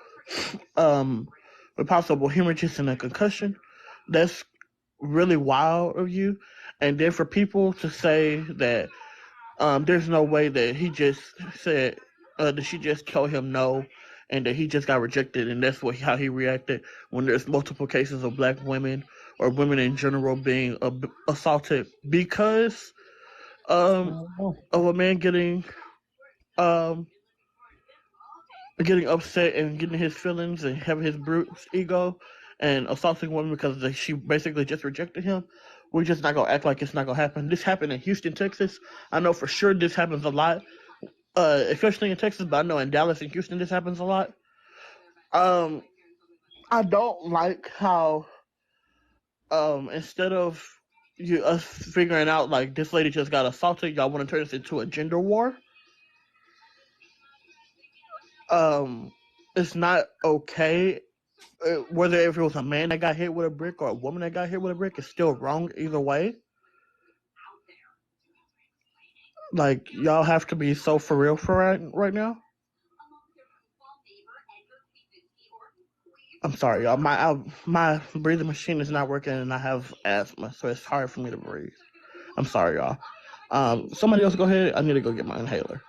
D: with possible hemorrhages and a concussion. That's really wild of you. And then for people to say that there's no way that he just said that she just told him no, and that he just got rejected, and that's how he reacted when there's multiple cases of black women or women in general being assaulted because of a man getting upset and getting his feelings and having his brute ego and assaulting women because she basically just rejected him. We're just not gonna act like it's not gonna happen. This happened in Houston, Texas. I know for sure this happens a lot, especially in Texas, but I know in Dallas and Houston this happens a lot. I don't like how instead of us figuring out like this lady just got assaulted, y'all want to turn this into a gender war. It's not okay. Whether if it was a man that got hit with a brick or a woman that got hit with a brick, it's still wrong either way. Like, y'all have to be so for real for right now. I'm sorry, y'all. My breathing machine is not working, and I have asthma, so it's hard for me to breathe. I'm sorry, y'all. Somebody else go ahead. I need to go get my inhaler.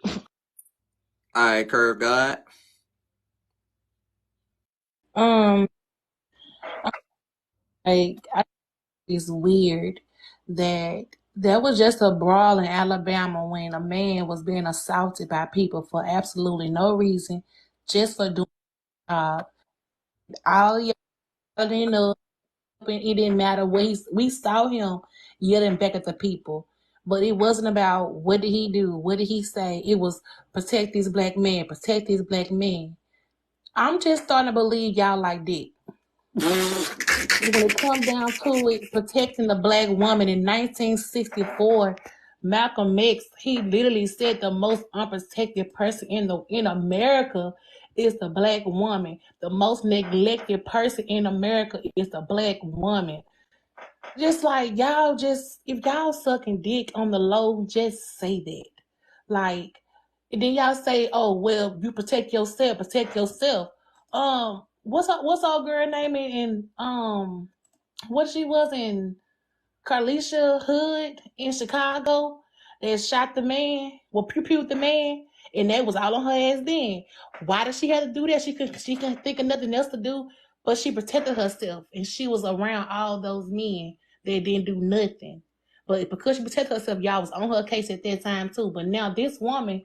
A: All right, Curve God.
L: It's weird that there was just a brawl in Alabama when a man was being assaulted by people for absolutely no reason, just for doing a job. All yelling up, and it didn't matter what we saw him yelling back at the people. But it wasn't about what did he do, what did he say. It was protect these black men, protect these black men. I'm just starting to believe y'all like dick. When it comes down to it, protecting the black woman in 1964, Malcolm X, he literally said the most unprotected person in America is the black woman. The most neglected person in America is the black woman. Just like y'all, if y'all sucking dick on the low, just say that. Like, and then y'all say, oh well, you protect yourself. What's our girl name in what she was in Carlisha Hood in Chicago that shot the man, pew-pewed the man, and that was all on her ass then. Why did she have to do that? She couldn't think of nothing else to do, but she protected herself, and she was around all those men that didn't do nothing. But because she protected herself, y'all was on her case at that time too. But now this woman,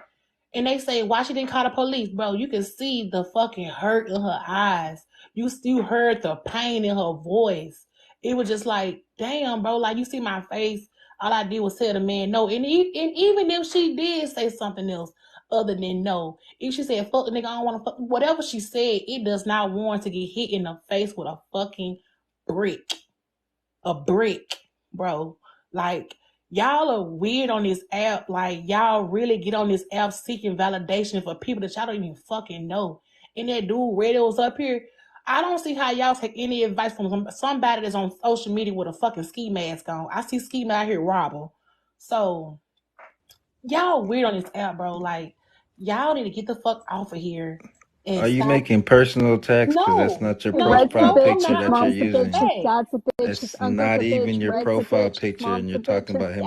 L: and they say, why she didn't call the police? Bro, you can see the fucking hurt in her eyes. You still heard the pain in her voice. It was just like, damn, bro, like you see my face. All I did was tell the man no. And even if she did say something else other than no, if she said, fuck the nigga, I don't want to fuck, whatever she said, it does not warrant to get hit in the face with a fucking brick. A brick, bro. Like, y'all are weird on this app. Like, y'all really get on this app seeking validation for people that y'all don't even fucking know. And that dude Radio's up here. I don't see how y'all take any advice from somebody that's on social media with a fucking ski mask on. I see ski mask out here robbing. So, y'all weird on this app, bro. Like, y'all need to get the fuck off of here.
J: Are you making personal attacks? Because that's not your profile picture that you're using. That's not even your profile picture, and you're talking about him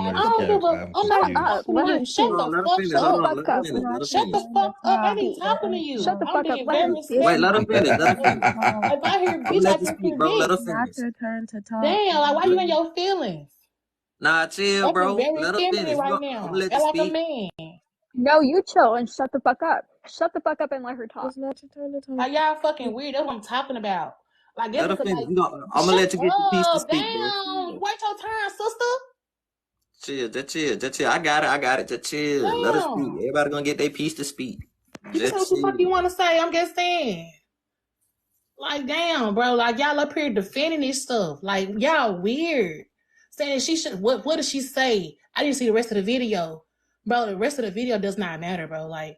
J: with his scabs.
H: I'm not talking to you. Shut the fuck up. I ain't talking to you. Shut the fuck up.
A: Wait, let her finish.
H: If I hear bitch, I can hear bitch.
A: Let her finish.
B: It's your turn to talk.
H: Damn, like why you in your feelings?
A: Nah, chill, bro.
H: Let her finish right now.
A: Let
H: Act like
A: speak.
H: a man.
M: No, you chill and shut the fuck up. Shut the fuck up and let her talk.
B: It's not your turn to talk.
H: Like, y'all fucking weird. That's what I'm talking about. Like,
A: let her finish. I'm gonna let you get the piece to speak,
H: bro. Wait your turn, sister.
A: Chill. I got it. Just chill. Damn. Let her speak. Everybody gonna get their piece to speak.
H: You say what the fuck you want to say. I'm just saying. Like, damn, bro. Like, y'all up here defending this stuff. Like, y'all weird. Saying she should. What did she say? I didn't see the rest of the video. Bro, the rest of the video does not matter, bro. Like,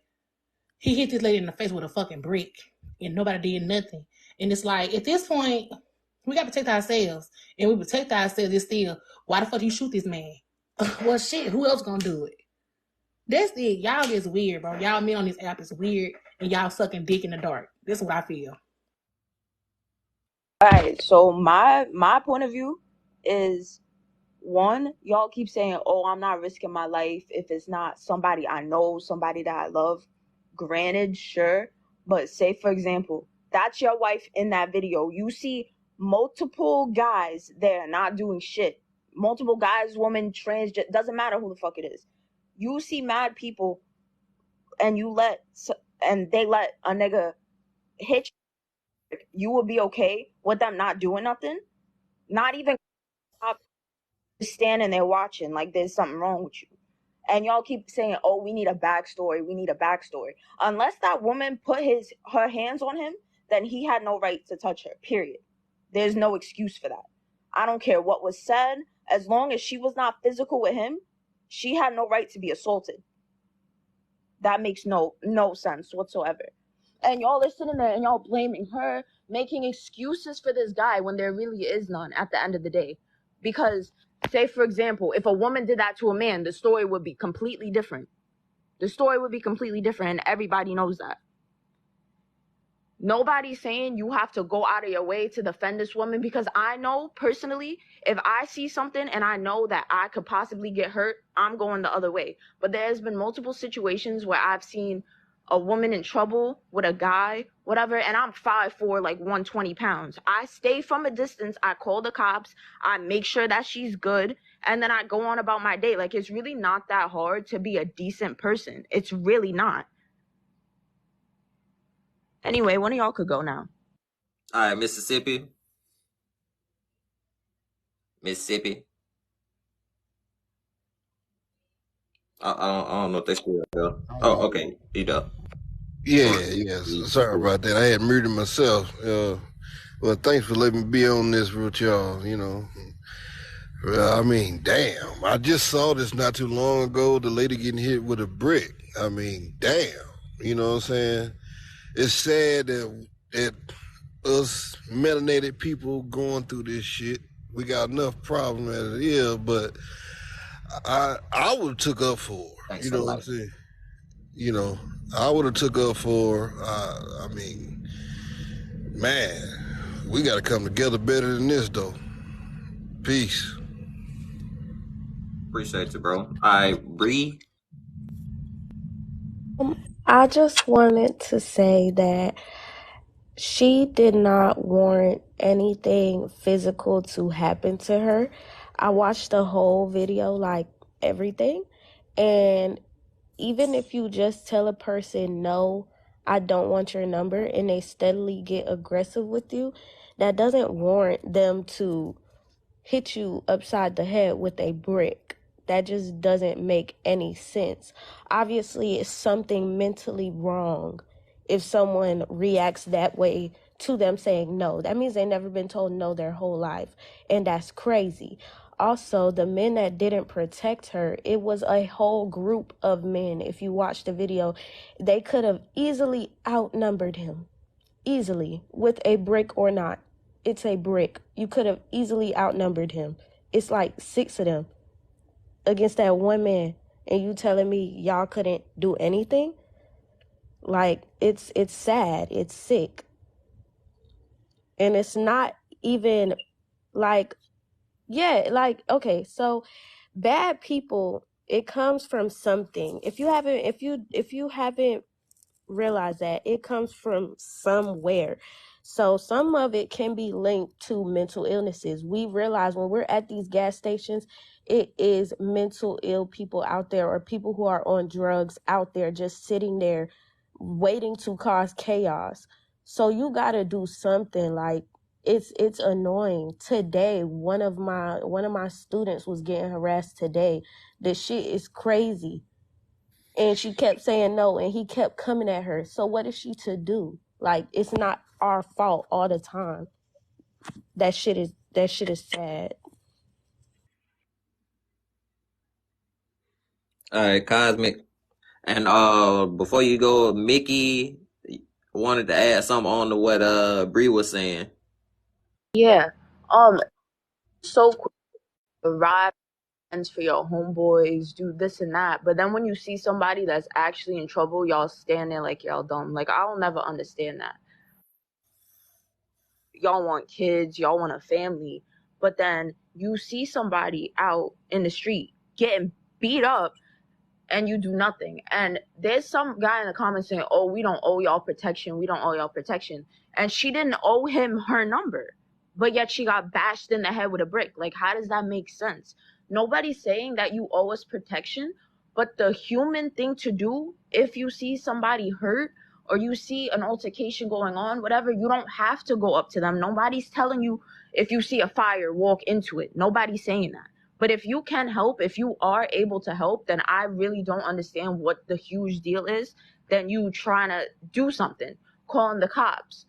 H: he hit this lady in the face with a fucking brick, and nobody did nothing. And it's like, at this point, we got to protect ourselves. And we protect ourselves. It's still, why the fuck you shoot this man? Well, shit, who else gonna do it?
L: That's it. Y'all is weird, bro. Y'all men on this app is weird, and y'all sucking dick in the dark. That's what I feel.
K: All right, so my point of view is, one, y'all keep saying, oh, I'm not risking my life if it's not somebody I know, somebody that I love. Granted, sure, but say, for example, that's your wife in that video. You see multiple guys there not doing shit. Multiple guys, women, trans, doesn't matter who the fuck it is. You see mad people, and they let a nigga hit you. You would be okay with them not doing nothing? Not even standing there watching like there's something wrong with you. And y'all keep saying, oh, we need a backstory. We need a backstory. Unless that woman put her hands on him, then he had no right to touch her, period. There's no excuse for that. I don't care what was said. As long as she was not physical with him, she had no right to be assaulted. That makes no sense whatsoever. And y'all are sitting there and y'all blaming her, making excuses for this guy when there really is none at the end of the day. Because, say, for example, if a woman did that to a man, the story would be completely different. The story would be completely different, and everybody knows that. Nobody's saying you have to go out of your way to defend this woman, because I know personally, if I see something and I know that I could possibly get hurt, I'm going the other way. But there's been multiple situations where I've seen a woman in trouble with a guy, whatever, and I'm 5'4", like 120 pounds. I stay from a distance. I call the cops. I make sure that she's good, and then I go on about my day. Like, it's really not that hard to be a decent person. It's really not. Anyway, one of y'all could go now.
A: All right, Mississippi. I don't know if they still there. Oh, okay. He does.
N: Yeah. Sorry about that. I had muted myself. Well, thanks for letting me be on this with y'all. I mean, damn. I just saw this not too long ago. The lady getting hit with a brick. I mean, damn. You know what I'm saying? It's sad that us melanated people going through this shit. We got enough problem as it is, but I would have took up for her.
A: Thanks
N: You know what I'm saying? I would have took up for her. I mean, man, we got to come together better than this, though. Peace.
A: Appreciate you, bro. All right, Bree.
O: I just wanted to say that she did not warrant anything physical to happen to her. I watched the whole video, like everything, and even if you just tell a person, no, I don't want your number, and they steadily get aggressive with you, that doesn't warrant them to hit you upside the head with a brick. That just doesn't make any sense. Obviously, it's something mentally wrong if someone reacts that way to them saying no. That means they've never been told no their whole life, and that's crazy. Also, the men that didn't protect her, it was a whole group of men. If you watch the video, they could have easily outnumbered him. Easily, with a brick or not. It's a brick. You could have easily outnumbered him. It's like 6 of them against that one man, and you telling me y'all couldn't do anything? Like, it's sad. It's sick. And it's not even like, okay, so bad people, it comes from something. If you haven't realized that, it comes from somewhere. So some of it can be linked to mental illnesses. We realize when we're at these gas stations, it is mental ill people out there, or people who are on drugs out there just sitting there waiting to cause chaos. So you got to do something. Like, it's annoying. Today, one of my students was getting harassed today. The shit is crazy. And she kept saying no, and he kept coming at her. So what is she to do? Like, it's not our fault all the time. That shit is sad.
A: All right, Cosmic. And before you go, Mickey wanted to add something on to what Bree was saying.
K: Yeah. So quick, arrived for your homeboys, do this and that. But then when you see somebody that's actually in trouble, y'all stand there like y'all dumb. Like, I'll never understand that. Y'all want kids, y'all want a family, but then you see somebody out in the street getting beat up and you do nothing. And there's some guy in the comments saying, oh, we don't owe y'all protection. We don't owe y'all protection. And she didn't owe him her number, but yet she got bashed in the head with a brick. Like, how does that make sense? Nobody's saying that you owe us protection, but the human thing to do, if you see somebody hurt or you see an altercation going on, whatever, you don't have to go up to them. Nobody's telling you if you see a fire, walk into it. Nobody's saying that. But if you can help, if you are able to help, then I really don't understand what the huge deal is. Then you trying to do something, calling the cops,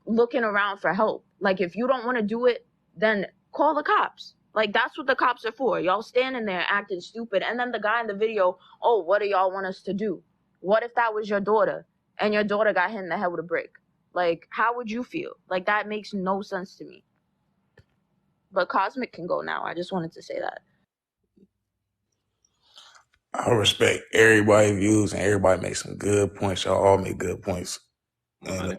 K: looking around for help. Like, if you don't want to do it, then call the cops. Like, that's what the cops are for. Y'all standing there acting stupid. And then the guy in the video, oh, what do y'all want us to do? What if that was your daughter and your daughter got hit in the head with a brick? Like, how would you feel? Like, that makes no sense to me. But Cosmic can go now. I just wanted to say that.
P: I respect everybody's views and everybody makes some good points. Y'all all make good points. And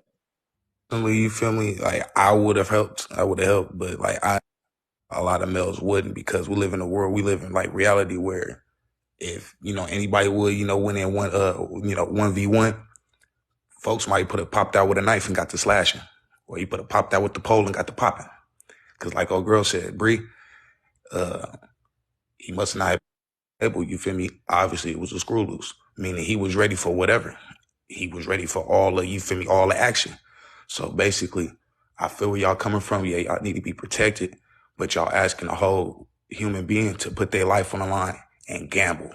P: you feel me? Like, I would have helped, but like a lot of males wouldn't, because we live in a world, we live in like reality where if, anybody would, win in 1v1, folks might popped out with a knife and got to slashing, or you popped out with the pole and got to popping. Cause like old girl said, Bree, he must not have been able, you feel me? Obviously it was a screw loose, meaning he was ready for whatever. He was ready for all of, you feel me, all the action. So basically, I feel where y'all coming from. Yeah, y'all need to be protected, but y'all asking a whole human being to put their life on the line and gamble.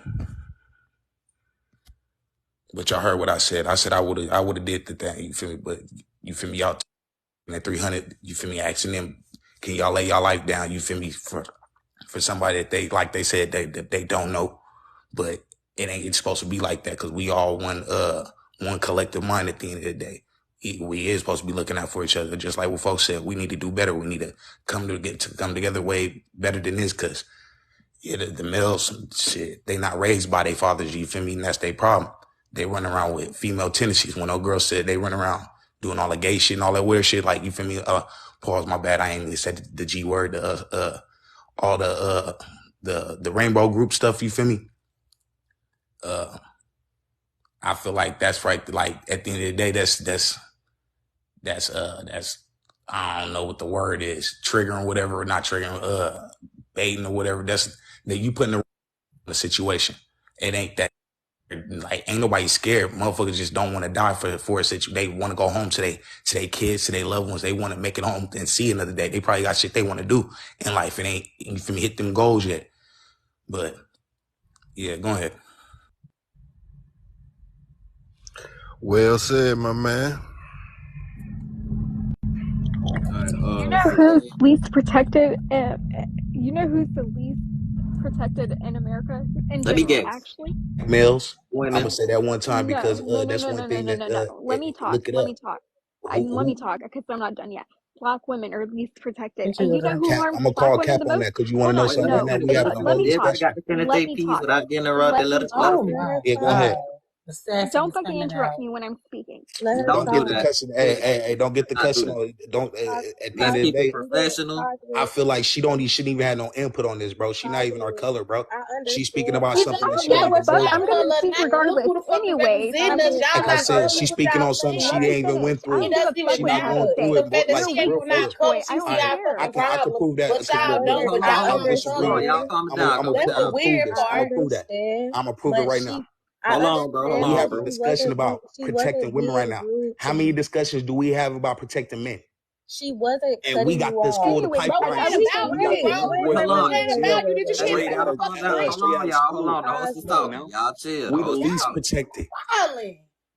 P: But y'all heard what I said. I said I would have did the thing, you feel me? But you feel me, y'all at 300, you feel me, asking them, can y'all lay y'all life down, you feel me, for somebody that they, like they said, that they don't know. But it's supposed to be like that, because we all one collective mind at the end of the day. We is supposed to be looking out for each other, just like what folks said. We need to do better. We need to come together way better than this, because the males, shit, they not raised by their fathers, you feel me, and that's their problem. They run around with female tendencies. When old girl said they run around doing all the gay shit and all that weird shit, like, you feel me, pause, my bad, I ain't even said the G word, all the rainbow group stuff, you feel me? I feel like that's right. Like, at the end of the day, that's I don't know what the word is, triggering whatever, or not triggering, baiting or whatever. That's that you put in the situation. It ain't that, like, ain't nobody scared. Motherfuckers just don't want to die for a situation. They want to go home to their kids, to their loved ones. They want to make it home and see another day. They probably got shit they want to do in life. It ain't, you feel me, hit them goals yet. But yeah, go ahead.
N: Well said, my man.
M: You know who's least protected? You know who's the least protected in America? In
A: Let me
M: general,
A: guess.
M: actually?
P: Males.
A: Women.
P: I'm gonna say that one time, because
M: No.
P: that's one thing that
M: Let me talk.
P: look it
M: Let
P: up.
M: me talk. Let me talk, because I'm not done yet. Black women are least protected, and you know who harms
P: I'm gonna
M: black
P: call
M: women
P: Cap
M: the
P: on
M: most?
P: that, because you want to know
M: Hold on,
P: something right now. We having a
M: let
P: whole
M: me talk.
A: Everybody got to finish
M: Let
A: their
M: me
A: piece
M: talk.
A: without getting interrupted. Let us
L: Oh
A: finish.
L: my
P: Yeah, go ahead.
L: God. The sassy
M: Don't
L: is
M: fucking
L: coming
M: interrupt
L: out.
M: me when I'm speaking.
P: Don't get the cussing. Hey, don't get the cussing. Don't. At the end of the day,
A: professional.
P: I feel like she shouldn't even have no input on this, bro. She not even our color, bro. She's speaking about something that she
M: I
P: ain't
M: don't give
P: even
M: a fuck.
P: went
M: I'm
P: through.
M: gonna speak regardless.
L: Look who the fuck is
M: Anyways,
L: representing us. Y'all
P: Like I
L: not
P: said,
L: telling me
P: she's
L: what
P: speaking
L: y'all
P: on something she
L: saying.
P: didn't even went through.
L: It doesn't
P: She
L: even
P: not
L: matter.
P: going through
L: The
P: it,
L: fact that
P: like,
L: she
P: real
L: ain't
P: for
L: not
P: real.
L: talk, she
M: I
L: see
M: don't
L: our
M: care.
L: fucking
P: I could
L: problem.
P: prove that.
L: But
P: Because
L: y'all
P: look,
L: don't. But
A: Hold
L: y'all
A: on, bro.
P: disagree
A: Hold on,
P: with
A: y'all
P: it.
A: calm
P: I'm
A: down.
P: gonna
L: that's the
P: prove
L: weird
P: this. I'm
L: part.
P: gonna prove that. I'm gonna prove it right now.
A: Hold on, bro. Hold
P: We
A: on,
P: having a
A: bro.
P: discussion about protecting women right now. How many discussions do we have about protecting men? And we got this full the
M: Anyways,
L: Bro,
P: pipeline
L: it
M: are
L: ain't
M: we
P: system.
L: about
P: We
L: you,
P: got the
L: bro.
P: young
A: Wait,
P: boys
A: hold
P: running
L: It
A: on.
P: this
L: ain't
P: shit.
L: about you. Did you
A: Hey,
L: hear
P: Straight
L: me?
P: out
A: y'all
P: of
A: calm down.
P: straight out of
A: Hold
P: school.
A: on. The host is
P: Come on
A: talking.
P: now.
A: Y'all chill. The
P: We the
A: host is
P: least
A: talking.
P: protected.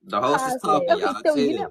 A: The host is talking.
M: okay?
A: Y'all
M: So
A: chill.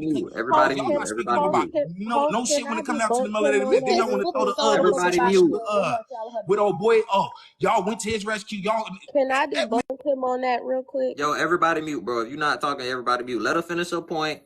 A: mute. Everybody
K: Hope
A: mute.
K: can,
P: I'm speaking
A: Everybody
K: Hope
P: about
A: mute.
K: can,
P: no
K: Hope
P: shit
K: can
P: when
K: I
P: it comes down to the
K: debunk him
P: melanated
K: on
P: men. Then
K: that?
P: y'all want to
K: This
P: throw
K: is
P: the
K: so
P: little
K: fucking
A: Everybody
P: situation
A: mute.
K: bashful.
P: with old boy. Oh, y'all went to his rescue. Y'all
K: Can I debunk him on that real quick?
A: Yo, everybody mute, bro. If you're not talking, everybody mute. Let her finish her point.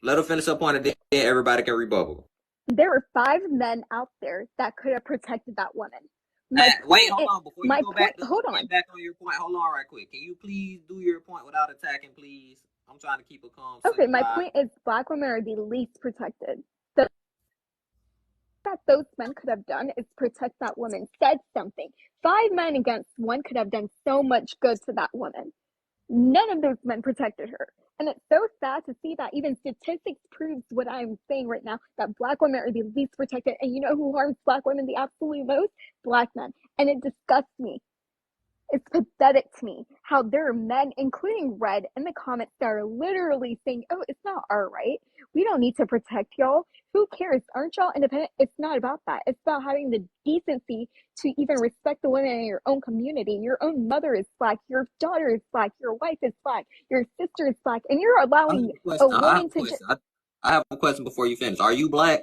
A: Let her finish her point, and then everybody can rebuttal.
M: There were 5 men out there that could have protected that woman. My
A: Wait,
M: point
A: hold
M: is,
A: on. Before you go back,
M: hold on.
A: get back on your point. Hold on, right quick. Can you please do your point without attacking, please? I'm trying to keep a calm.
M: Okay, my point is Black women are the least protected. The that those men could have done is protect that woman, said something. 5 men against 1 could have done so much good to that woman. None of those men protected her. And it's so sad to see that even statistics proves what I'm saying right now, that Black women are the least protected. And you know who harms Black women the absolute most? Black men. And it disgusts me. It's pathetic to me how there are men, including Red, in the comments that are literally saying, oh, it's not our right. We don't need to protect y'all. Who cares? Aren't y'all independent? It's not about that. It's about having the decency to even respect the women in your own community. Your own mother is Black. Your daughter is Black. Your wife is Black. Your sister is Black. And you're allowing a woman to...
A: I have a question before you finish. Are you Black?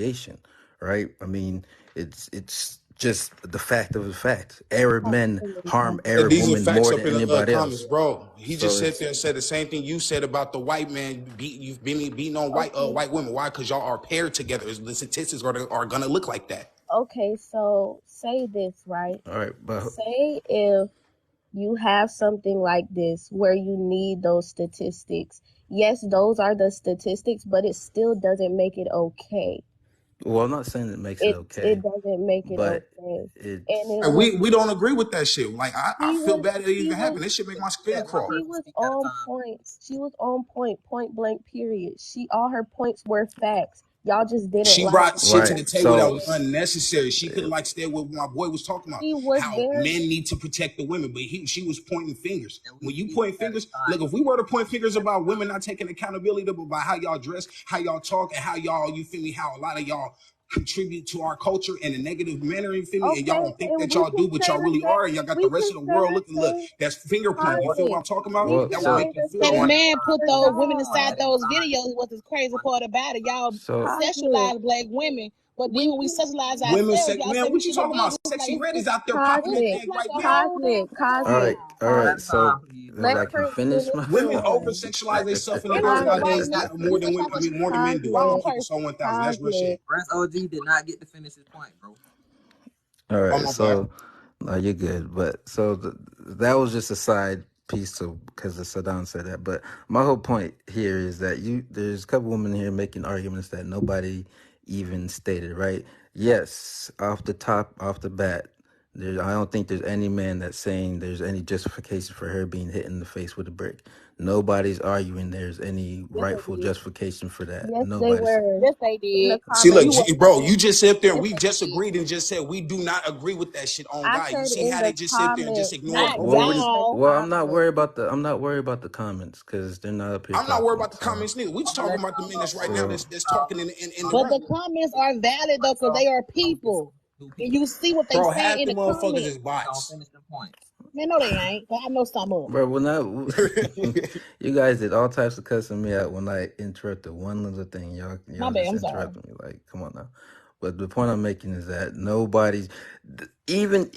J: differentiation, right? I mean, it's just the fact of the fact. Arab men harm
P: But
J: Arab
P: these are
J: women
P: facts
J: more
P: up
J: than
P: in the
J: anybody
P: comments,
J: else.
P: bro. He
J: So
P: just sat
J: it's
P: there and said the same thing you said about the white man beating on
O: Okay.
P: white women. Why? Because y'all are paired together. The statistics are gonna look like that.
O: Okay, so say this, right?
J: all right, but
O: Say if you have something like this where you need those statistics. Yes, those are the statistics, but it still doesn't make it okay.
J: well, I'm not saying it makes it okay,
O: It doesn't make it
J: but
O: okay.
J: it
O: And it
P: And
O: was
P: we don't agree with that shit. Like I
O: he
P: feel
O: was
P: bad that it
O: he
P: even
O: was
P: happened. This shit make my
A: Yeah,
P: skin
A: one
P: crawl.
O: She
A: person
O: was
A: speak at a
O: on
A: time.
O: point. She was on point, point blank, period. All her points were facts.
M: Y'all just didn't
P: She
M: like
P: brought shit to
J: Right.
P: the table that
J: So
P: was unnecessary. She could have like stayed with what my boy was talking about,
M: she was
P: how
M: very
P: men need to protect the women, but she was pointing fingers. When you point fingers, look, if we were to point fingers about women not taking accountability about how y'all dress, how y'all talk, and how y'all, you feel me, how a lot of y'all contribute to our culture in a negative manner, you feel me, and y'all
M: okay,
P: don't think
M: and
P: that
M: we
P: y'all
M: can
P: do, but
M: say
P: y'all
M: the
P: really
M: same.
P: are, and y'all got the
M: We
P: rest
M: can
P: of the
M: say
P: world
M: the
P: looking, look,
M: same.
P: that's finger pointing. You feel what
M: Cosmic.
P: I'm talking
M: We
P: about?
J: well,
M: can
P: That will
J: so
P: make
M: say
P: you
M: the
P: feel
L: The
P: some
M: same
P: way.
L: man put
M: for
L: those women inside
M: y'all.
L: those videos was the crazy part about it. Y'all
J: so
M: Cosmic.
L: sexualize black women, but then
M: We
L: when we
M: can
L: sexualize
P: Women
L: ourselves,
P: say,
L: y'all say
P: man,
L: we
P: what you
L: shouldn't have
P: talking
L: did
P: about?
L: this. Like
P: Sexy Red is out there popping that
M: cosmic.
P: thing right
L: it's like a
P: now.
L: whole
M: Cosmic.
L: different
J: all
L: vibe.
J: right,
M: Cosmic.
J: all right.
M: Cosmic.
J: So
M: Let
J: I can
M: her
J: finish
M: finish
J: my
P: Women
M: though.
P: over-sexualize themselves in the
L: And
P: world
L: as a white
P: nowadays
M: Cosmic.
L: woman,
P: more than
L: that's how
P: more than men do. I
L: wrong
P: want to
M: Cosmic.
P: keep it
L: person.
P: so 1,000. That's real
M: Cosmic.
P: shit.
I: Prince OG did not get to finish his point, bro.
J: all
P: Oh
J: right.
P: my bad.
J: So no, you're good. But so that was just a side piece to because Saddam said that. But my whole point here is that there's a couple women here making arguments that nobody even stated. Right? Yes, off the bat. I don't think there's any man that's saying there's any justification for her being hit in the face with a brick. Nobody's arguing there's any
L: Yes, they
J: rightful
L: did.
J: justification for that.
M: Yes, they
J: Nobody's.
M: were.
L: Yes, they
M: In the
L: did.
P: See, look,
L: You
M: comments.
L: wasn't
P: bro,
L: there.
P: you just sit up there and
M: Yes,
P: we
M: they
P: just
M: did.
P: agreed and just said we do not agree with that shit on
M: I
P: God. You
M: said
P: see
M: in
P: how
M: the
P: they just sit there and just
M: comments.
P: ignore
L: Not
P: it.
J: Well,
M: I said
L: y'all.
J: I'm not
M: comments.
J: worried about I'm not worried about the comments because they're not up here
P: I'm not worried
J: talking.
P: about the
J: So,
P: comments neither. We just
I: I'm gonna
P: talking
I: let
P: about the
I: y'all
P: men
I: talk
P: that's right
I: one
P: now
I: at a
J: so
P: that's
I: time.
P: talking in the
L: But
P: room.
L: the comments are valid though, because
I: So
L: they are
I: I'm gonna get
L: people.
I: two
L: And
I: people.
L: you see what they
P: Bro,
L: say
P: half
L: in
P: the
L: the
P: motherfuckers
L: comments.
P: is
I: They gonna
P: bots.
I: finish the points.
L: Man, no, they ain't. 'Cause I know some of them.
J: bro, when you guys did all types of cussing me out when I interrupted one little thing,
L: My
J: y'all
L: bad,
J: just
L: I'm sorry.
J: interrupted me. Like, come on now. But the point I'm making is that nobody's even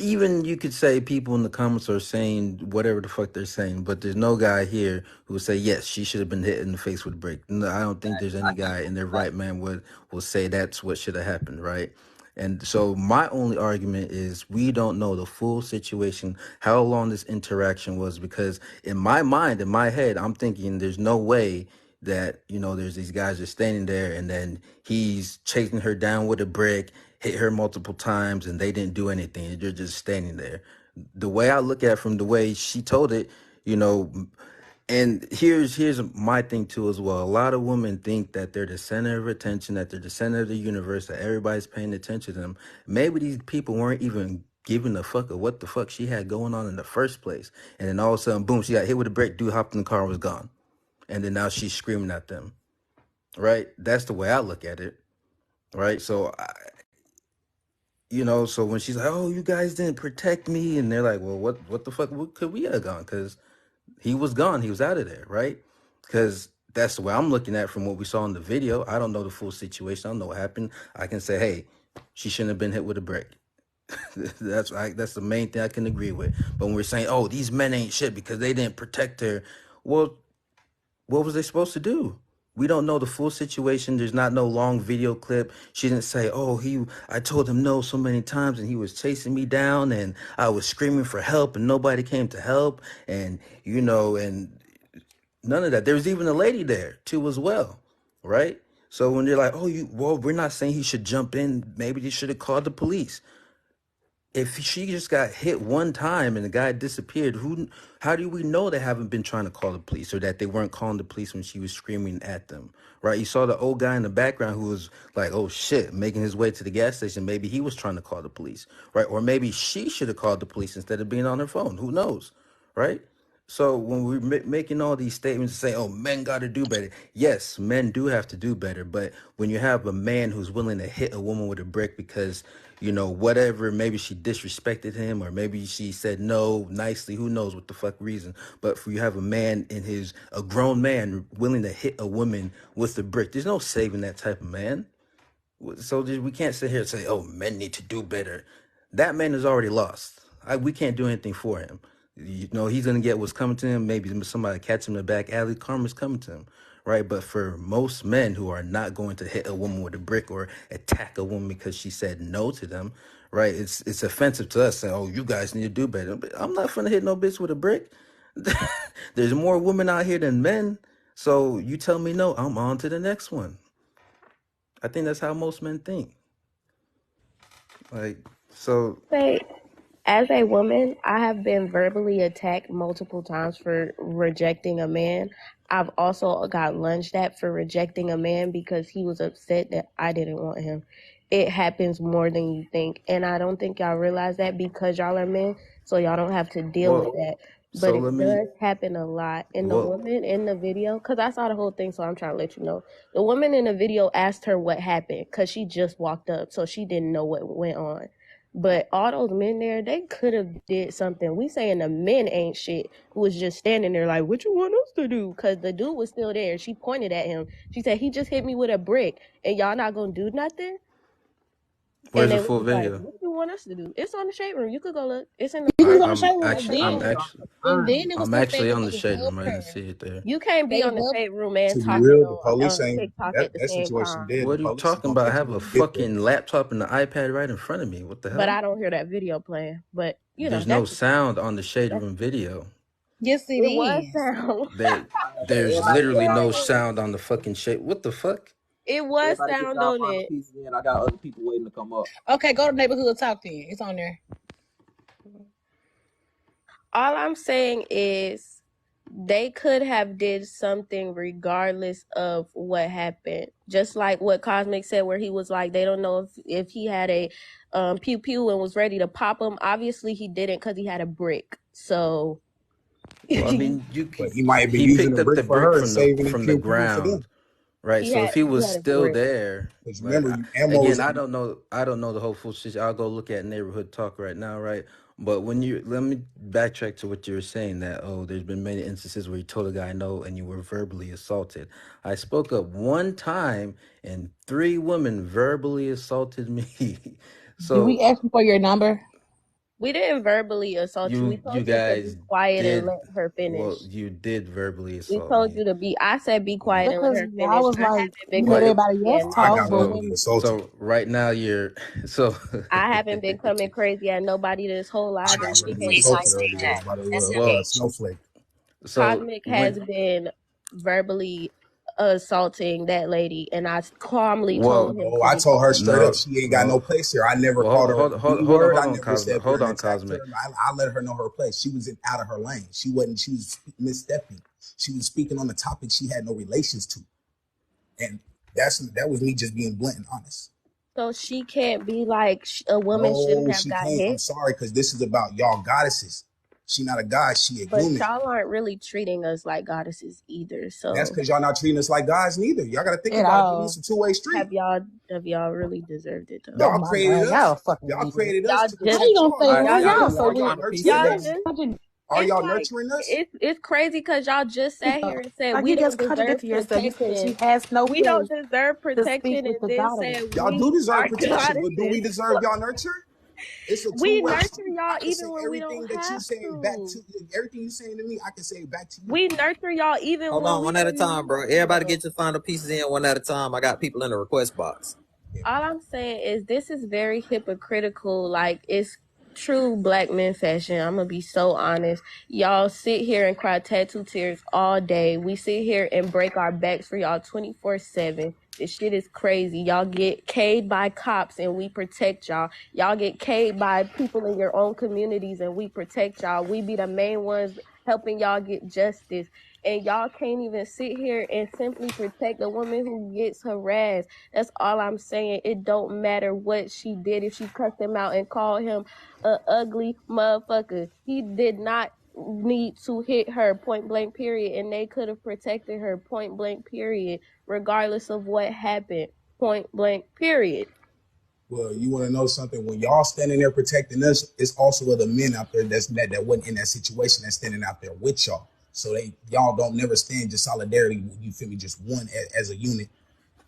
J: you could say people in the comments are saying whatever the fuck they're saying, but there's no guy here who would say yes, she should have been hit in the face with a brick. No, I don't think there's
I: I
J: any
I: can't
J: guy in their
I: back.
J: right man will say that's what should have happened, right? And so my only argument is we don't know the full situation, how long this interaction was, because in my mind, in my head, I'm thinking there's no way that, there's these guys just standing there and then he's chasing her down with a brick, hit her multiple times, and they didn't do anything. They're just standing there. The way I look at it from the way she told it, you know, and here's my thing too as well. A lot of women think that they're the center of attention, that they're the center of the universe, that everybody's paying attention to them. Maybe these people weren't even giving a fuck of what the fuck she had going on in the first place. And then all of a sudden, boom, she got hit with a brake, dude hopped in the car and was gone. And then now she's screaming at them. Right? That's the way I look at it. Right? So so when she's like, "Oh, you guys didn't protect me," and they're like, "Well, what the fuck could we have gone?" Because he was gone, he was out of there, right? Because that's the way I'm looking at from what we saw in the video. I don't know the full situation. I don't know what happened. I can say, "Hey, she shouldn't have been hit with a brick." That's the main thing I can agree with. But when we're saying, "Oh, these men ain't shit because they didn't protect her," well, what was they supposed to do? We don't know the full situation. There's not no long video clip. She didn't say, "Oh, I told him no so many times and he was chasing me down and I was screaming for help and nobody came to help." And and none of that. There was even a lady there too as well, right? So when they're like, "Oh, we're not saying he should jump in. Maybe he should have called the police." If she just got hit one time and the guy disappeared, how do we know they haven't been trying to call the police or that they weren't calling the police when she was screaming at them, right? You saw the old guy in the background who was like, "Oh shit," making his way to the gas station. Maybe he was trying to call the police, right? Or maybe she should have called the police instead of being on her phone. Who knows, right? So when we're making all these statements and say, "Oh, men got to do better," yes, men do have to do better. But when you have a man who's willing to hit a woman with a brick because whatever, maybe she disrespected him or maybe she said no nicely, who knows what the fuck reason. But for you have a man a grown man willing to hit a woman with a brick, there's no saving that type of man. So we can't sit here and say, "Oh, men need to do better." That man is already lost. We can't do anything for him. He's gonna get what's coming to him. Maybe somebody catch him in the back alley. Karma's coming to him, right? But for most men who are not going to hit a woman with a brick or attack a woman because she said no to them, right? It's offensive to us saying, "Oh, you guys need to do better." But I'm not gonna hit no bitch with a brick. There's more women out here than men. So you tell me no, I'm on to the next one. I think that's how most men think. Like, so
O: Wait. As a woman, I have been verbally attacked multiple times for rejecting a man. I've also got lunged at for rejecting a man because he was upset that I didn't want him. It happens more than you think. And I don't think y'all realize that because y'all are men, so y'all don't have to deal with
J: Well,
O: that.
J: so
O: But
J: let
O: it
J: me.
O: does happen a lot. And the
J: Well,
O: woman in the video, because I saw the whole thing, so I'm trying to let you know. The woman in the video asked her what happened because she just walked up, so she didn't know what went on. But all those men there, they could have did something. We saying the men ain't shit who was just standing there like, what you want us to do? Because the dude was still there. She pointed at him. She said, he just hit me with a brick. And y'all not going to do nothing?
J: where's
O: And
J: the
O: they was
J: full
O: like,
J: video?
O: what you want us to do? It's on the shade room. You could go look. It's in the
L: You can go
J: I,
L: to
O: comments.
L: the
J: I'm
L: shade room,
J: actually,
L: and then it was
J: I'm
L: the
J: actually
L: fact that
J: on
L: they
J: the
L: was
J: shade room. I didn't
L: up
J: see it there.
O: You can't be
L: there. They
O: on the
L: was up.
O: shade room and
Q: To be
O: talking
Q: real, the police
O: on
Q: ain't
O: TikTok
Q: that
O: at the
Q: that
O: same
Q: situation
O: time.
Q: dead. The
J: What are you
Q: police is
J: talking
Q: gonna
J: about? I
Q: take
J: have
Q: you
J: a
Q: when you get there.
J: fucking laptop and the iPad right in front of me. What the
O: But
J: hell?
O: I don't hear that video playing. But, you know,
J: There's no
O: that's
J: sound on the shade
O: it
J: room video.
L: Yes, it
O: was
L: is.
O: sound.
J: There's
A: Everybody get
J: literally
A: y'all
J: no
A: money.
J: sound on the fucking shade. What the fuck?
O: It was
A: Everybody get
O: sound
A: y'all
O: on
A: final
O: it.
A: pieces in. I got other people waiting to come up.
L: Okay, go to neighborhood talk then. It's on there.
O: All I'm saying is they could have did something regardless of what happened. Just like what Cosmic said, where he was like, they don't know if he had a pew pew and was ready to pop him. Obviously, he didn't because he had a brick. So
J: Well, I mean,
Q: But he might have been
J: he
Q: using
J: picked
Q: the
J: up
Q: brick
J: the
Q: for
J: brick
Q: her and saving his
J: from the
Q: pew pew for
J: ground,
Q: them.
J: right? So if he
O: he
J: was
O: had a
J: still
O: brick.
J: there,
Q: Because
J: like
Q: remember, ammo
J: again,
Q: is
J: I don't know the whole full situation. I'll go look at neighborhood talk right now, right? But when you let me backtrack to what you were saying that there's been many instances where you told a guy no and you were verbally assaulted. I spoke up one time and 3 women verbally assaulted me.
L: Did we
J: So
L: ask you for your number?
O: We didn't verbally assault you. We
J: you
O: told you to be
J: guys
O: quiet and
J: did
O: let her finish.
J: well. You did verbally
O: We
J: assault
O: told
J: me.
O: you to be. I said be quiet and let
L: Because
O: her
L: I
O: finish.
L: was
O: I
L: like,
O: haven't been
L: you let
J: But
O: coming
J: it,
L: everybody
O: crazy
L: else
O: at
Q: I
L: talk,
Q: got
O: nobody.
L: but
Q: verbally
L: when
Q: assaulted.
J: so right now you're so
O: I haven't been coming crazy at nobody this whole
Q: I
O: live, and
Q: got
O: she
Q: verbally
O: can talk.
Q: assaulted earlier by the
J: well.
Q: snowflake.
J: So
O: Cosmic has
J: when
O: been verbally assaulting that lady, and I calmly told
J: well
O: him
Q: Oh,
O: to
Q: I
O: be
Q: told her
O: quiet.
Q: straight up
J: no
Q: she ain't got no
J: well
Q: place here. I never
J: well
Q: called her a B word.
J: hold
Q: I
J: on
Q: never
J: Cosmic,
Q: said there
J: hold
Q: and
J: on
Q: attacked her.
J: Cosmic.
Q: I let her know her place. She was out of her lane. She wasn't. She was misstepping. She was speaking on the topic she had no relations to, and that was me just being blunt and honest.
O: So she can't be like a woman shouldn't
Q: No,
O: have
Q: she
O: got
Q: can't. I'm
O: hit.
Q: sorry, because this is about y'all goddesses. She not a god. She a
O: But
Q: human.
O: y'all aren't really treating us like goddesses either.
Q: That's
O: So
Q: because y'all not treating us like gods neither. Y'all got to think
L: at
Q: about it. It's
L: all.
Q: a two-way street.
O: have y'all really deserved it though?
L: Oh
Q: Y'all
L: my
Q: created
L: God, y'all
Q: us.
L: fucking
Q: Y'all
L: weird.
Q: created us
O: Y'all
Q: to
L: How
O: just
L: you
Q: protect
L: gonna
Q: y'all.
L: say
A: All right,
L: that?
A: y'all
L: Y'all
A: just
L: so
Q: Are
A: let
Q: y'all
L: weird.
A: final pieces
Q: nurturing
O: y'all
A: in.
Q: us?
O: just
Q: Are
O: it's
Q: y'all
O: like
Q: nurturing us?
O: it's crazy because y'all just sat here and said
L: Like
O: we
L: you just
O: don't deserve
L: contradicted yourself. You said
O: protection.
L: she has no
O: We don't
L: place
O: deserve
L: to speak
O: protection,
L: with
O: and
L: the
O: then
L: goddess.
O: said
Q: Y'all
O: we
Q: do deserve
O: are
Q: protection, but do we
O: goddesses.
Q: deserve y'all nurture? It's a
O: We
Q: two-way
O: nurture
Q: street. I
O: y'all
Q: can say
O: even when we don't
Q: everything that you
O: have
Q: saying back
O: to.
Q: to everything you saying to me. I can say it back to you.
O: We nurture y'all even
A: Hold
O: when
A: on,
O: we
A: one at a
O: don't
A: time,
O: need
A: bro.
O: to
A: Everybody
O: though.
A: get your final pieces in one at a time. I got people in the request box.
O: All I'm saying is this is very hypocritical. Like it's true black men fashion. I'm gonna be so honest. Y'all sit here and cry tattoo tears all day. We sit here and break our backs for y'all 24/7. This shit is crazy. Y'all get K'd by cops and we protect y'all. Y'all get K'd by people in your own communities and we protect y'all. We be the main ones helping y'all get justice. And y'all can't even sit here and simply protect the woman who gets harassed. That's all I'm saying. It don't matter what she did. If she cussed him out and called him a ugly motherfucker, he did not need to hit her point blank period, and they could have protected her point blank period, regardless of what happened. Point blank period.
Q: Well, you want to know something? When y'all standing there protecting us, it's also other men out there that wasn't in that situation that's standing out there with y'all. So y'all don't never stand just solidarity. You feel me? Just one as a unit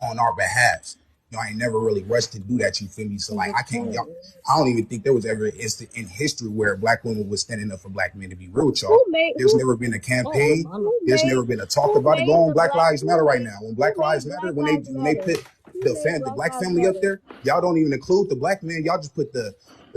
Q: on our behalf. Y'all ain't never really rushed to do that. You feel me? So like I don't even think there was ever an instant in history where black women was standing up for black men. To be real with y'all, there's never been a campaign. There's never been a talk about it. Go on Black Lives Matter right now. When Black Lives Matter, when they put the black family up there, y'all don't even include the black man. Y'all just put the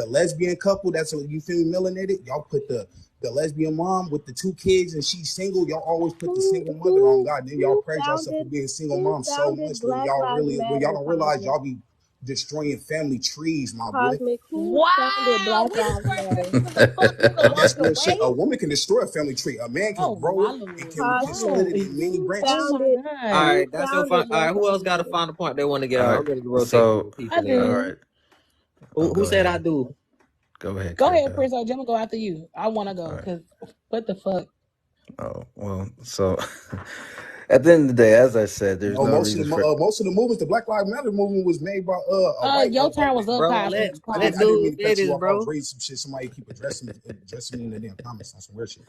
Q: lesbian couple. That's what you feel me, melanated. Y'all put the lesbian mom with the 2 kids and she's single. Y'all always put the single mother on God. Then y'all praise yourself for being single mom so much when y'all don't realize y'all be destroying family trees, my boy.
O: Cosmic, who founded
L: Wow,
O: Black
L: we
O: Lives
L: destroy
O: Matter?
L: trees because the fuck you could walk
Q: That's real shit.
L: away.
Q: A woman can destroy a family tree. A man can
L: Oh
Q: grow
L: my
Q: it and
L: lord.
Q: can split
O: Cosmic,
Q: it in many
O: who
Q: branches.
L: Oh my
O: founded
A: All
L: god.
O: who
A: right, that's your fun.
O: founded
A: All right,
O: Black
A: who else
O: Lives
A: got a
O: Matter?
A: final point they want to get
J: All
A: out?
J: right.
A: I'm ready to rotate through
J: So,
A: the people
L: I
A: in
J: all
A: here.
L: do.
J: right. Oh,
A: Who
J: go
A: said I
J: ahead.
A: do?
J: Go ahead,
L: Go ahead,
J: Craig.
L: Prince. I'm gonna go after you. I wanna
J: All
L: go
J: right.
L: because what the fuck?
J: Oh, well, so at the end of the day, as I said, there's
Q: No,
J: no
Q: most of
J: reason
Q: the
J: for
Q: most of the movements, the Black Lives Matter movement was made by a white.
L: Your turn was up,
A: Bro,
L: Cosmic.
Q: I
A: let
Q: didn't mean
A: dude
Q: to cut you
A: finish,
Q: off. I was
A: bro.
Q: reading some shit. Somebody keep addressing me in the damn comments on some weird shit.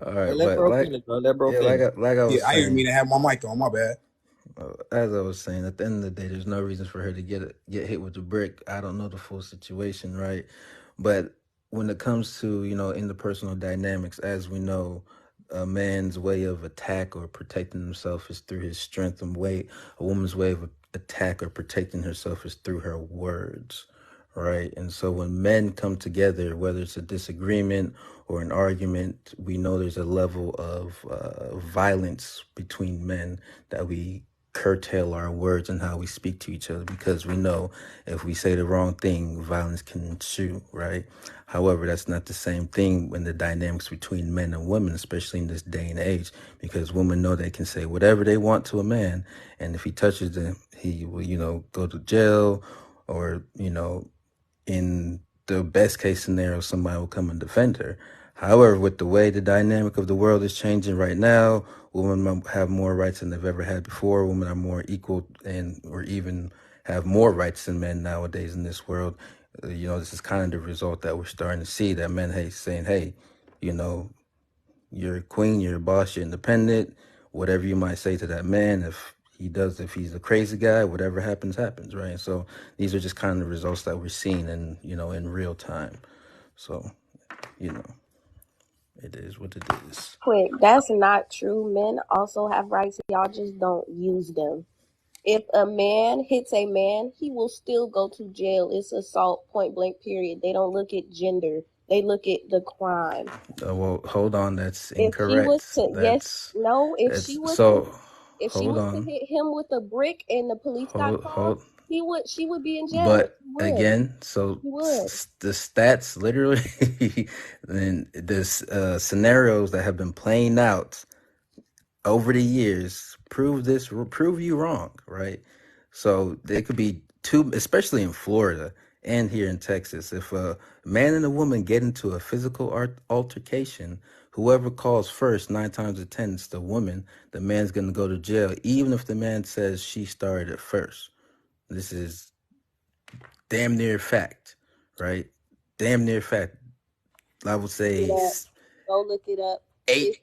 J: all right,
A: Let
J: but
A: bro finish, bro. Let bro
J: yeah,
A: finish.
J: like I was
Q: Yeah, I didn't
J: saying,
Q: mean to have my mic on. My bad.
J: as I was saying, at the end of the day, there's no reason for her to get hit with the brick. I don't know the full situation, right? But when it comes to interpersonal dynamics, as we know, a man's way of attack or protecting himself is through his strength and weight. A woman's way of attack or protecting herself is through her words, right? And so when men come together, whether it's a disagreement or an argument, we know there's a level of violence between men that we curtail our words and how we speak to each other, because we know if we say the wrong thing, violence can ensue, right? However, that's not the same thing in the dynamics between men and women, especially in this day and age, because women know they can say whatever they want to a man, and if he touches them, he will, go to jail, or, in the best case scenario, somebody will come and defend her. However, with the way the dynamic of the world is changing right now, women have more rights than they've ever had before. Women are more equal or even have more rights than men nowadays in this world. This is kind of the result that we're starting to see, that men saying, hey, you're a queen, you're a boss, you're independent. Whatever you might say to that man, if he's a crazy guy, whatever happens, right? So these are just kind of the results that we're seeing in real time. So, it is what it is.
O: Quick, that's not true. Men also have rights. Y'all just don't use them. If a man hits a man, he will still go to jail. It's assault, point blank, period. They don't look at gender. They look at the crime.
J: Well, hold on. That's
O: If she was
J: incorrect.
O: to, yes, no, if she was to hit him with a brick and the police got called, she would be in jail.
J: But
O: She would.
J: again, so
O: She would.
J: the stats literally, and the scenarios that have been playing out over the years prove you wrong, right? So there could be two, especially in Florida and here in Texas. If a man and a woman get into a physical altercation, whoever calls first, 9 times out of 10, it's the woman. The man's going to go to jail, even if the man says she started it first. This is damn near fact, right? Damn near fact. I would say
O: go look it up.
J: 8.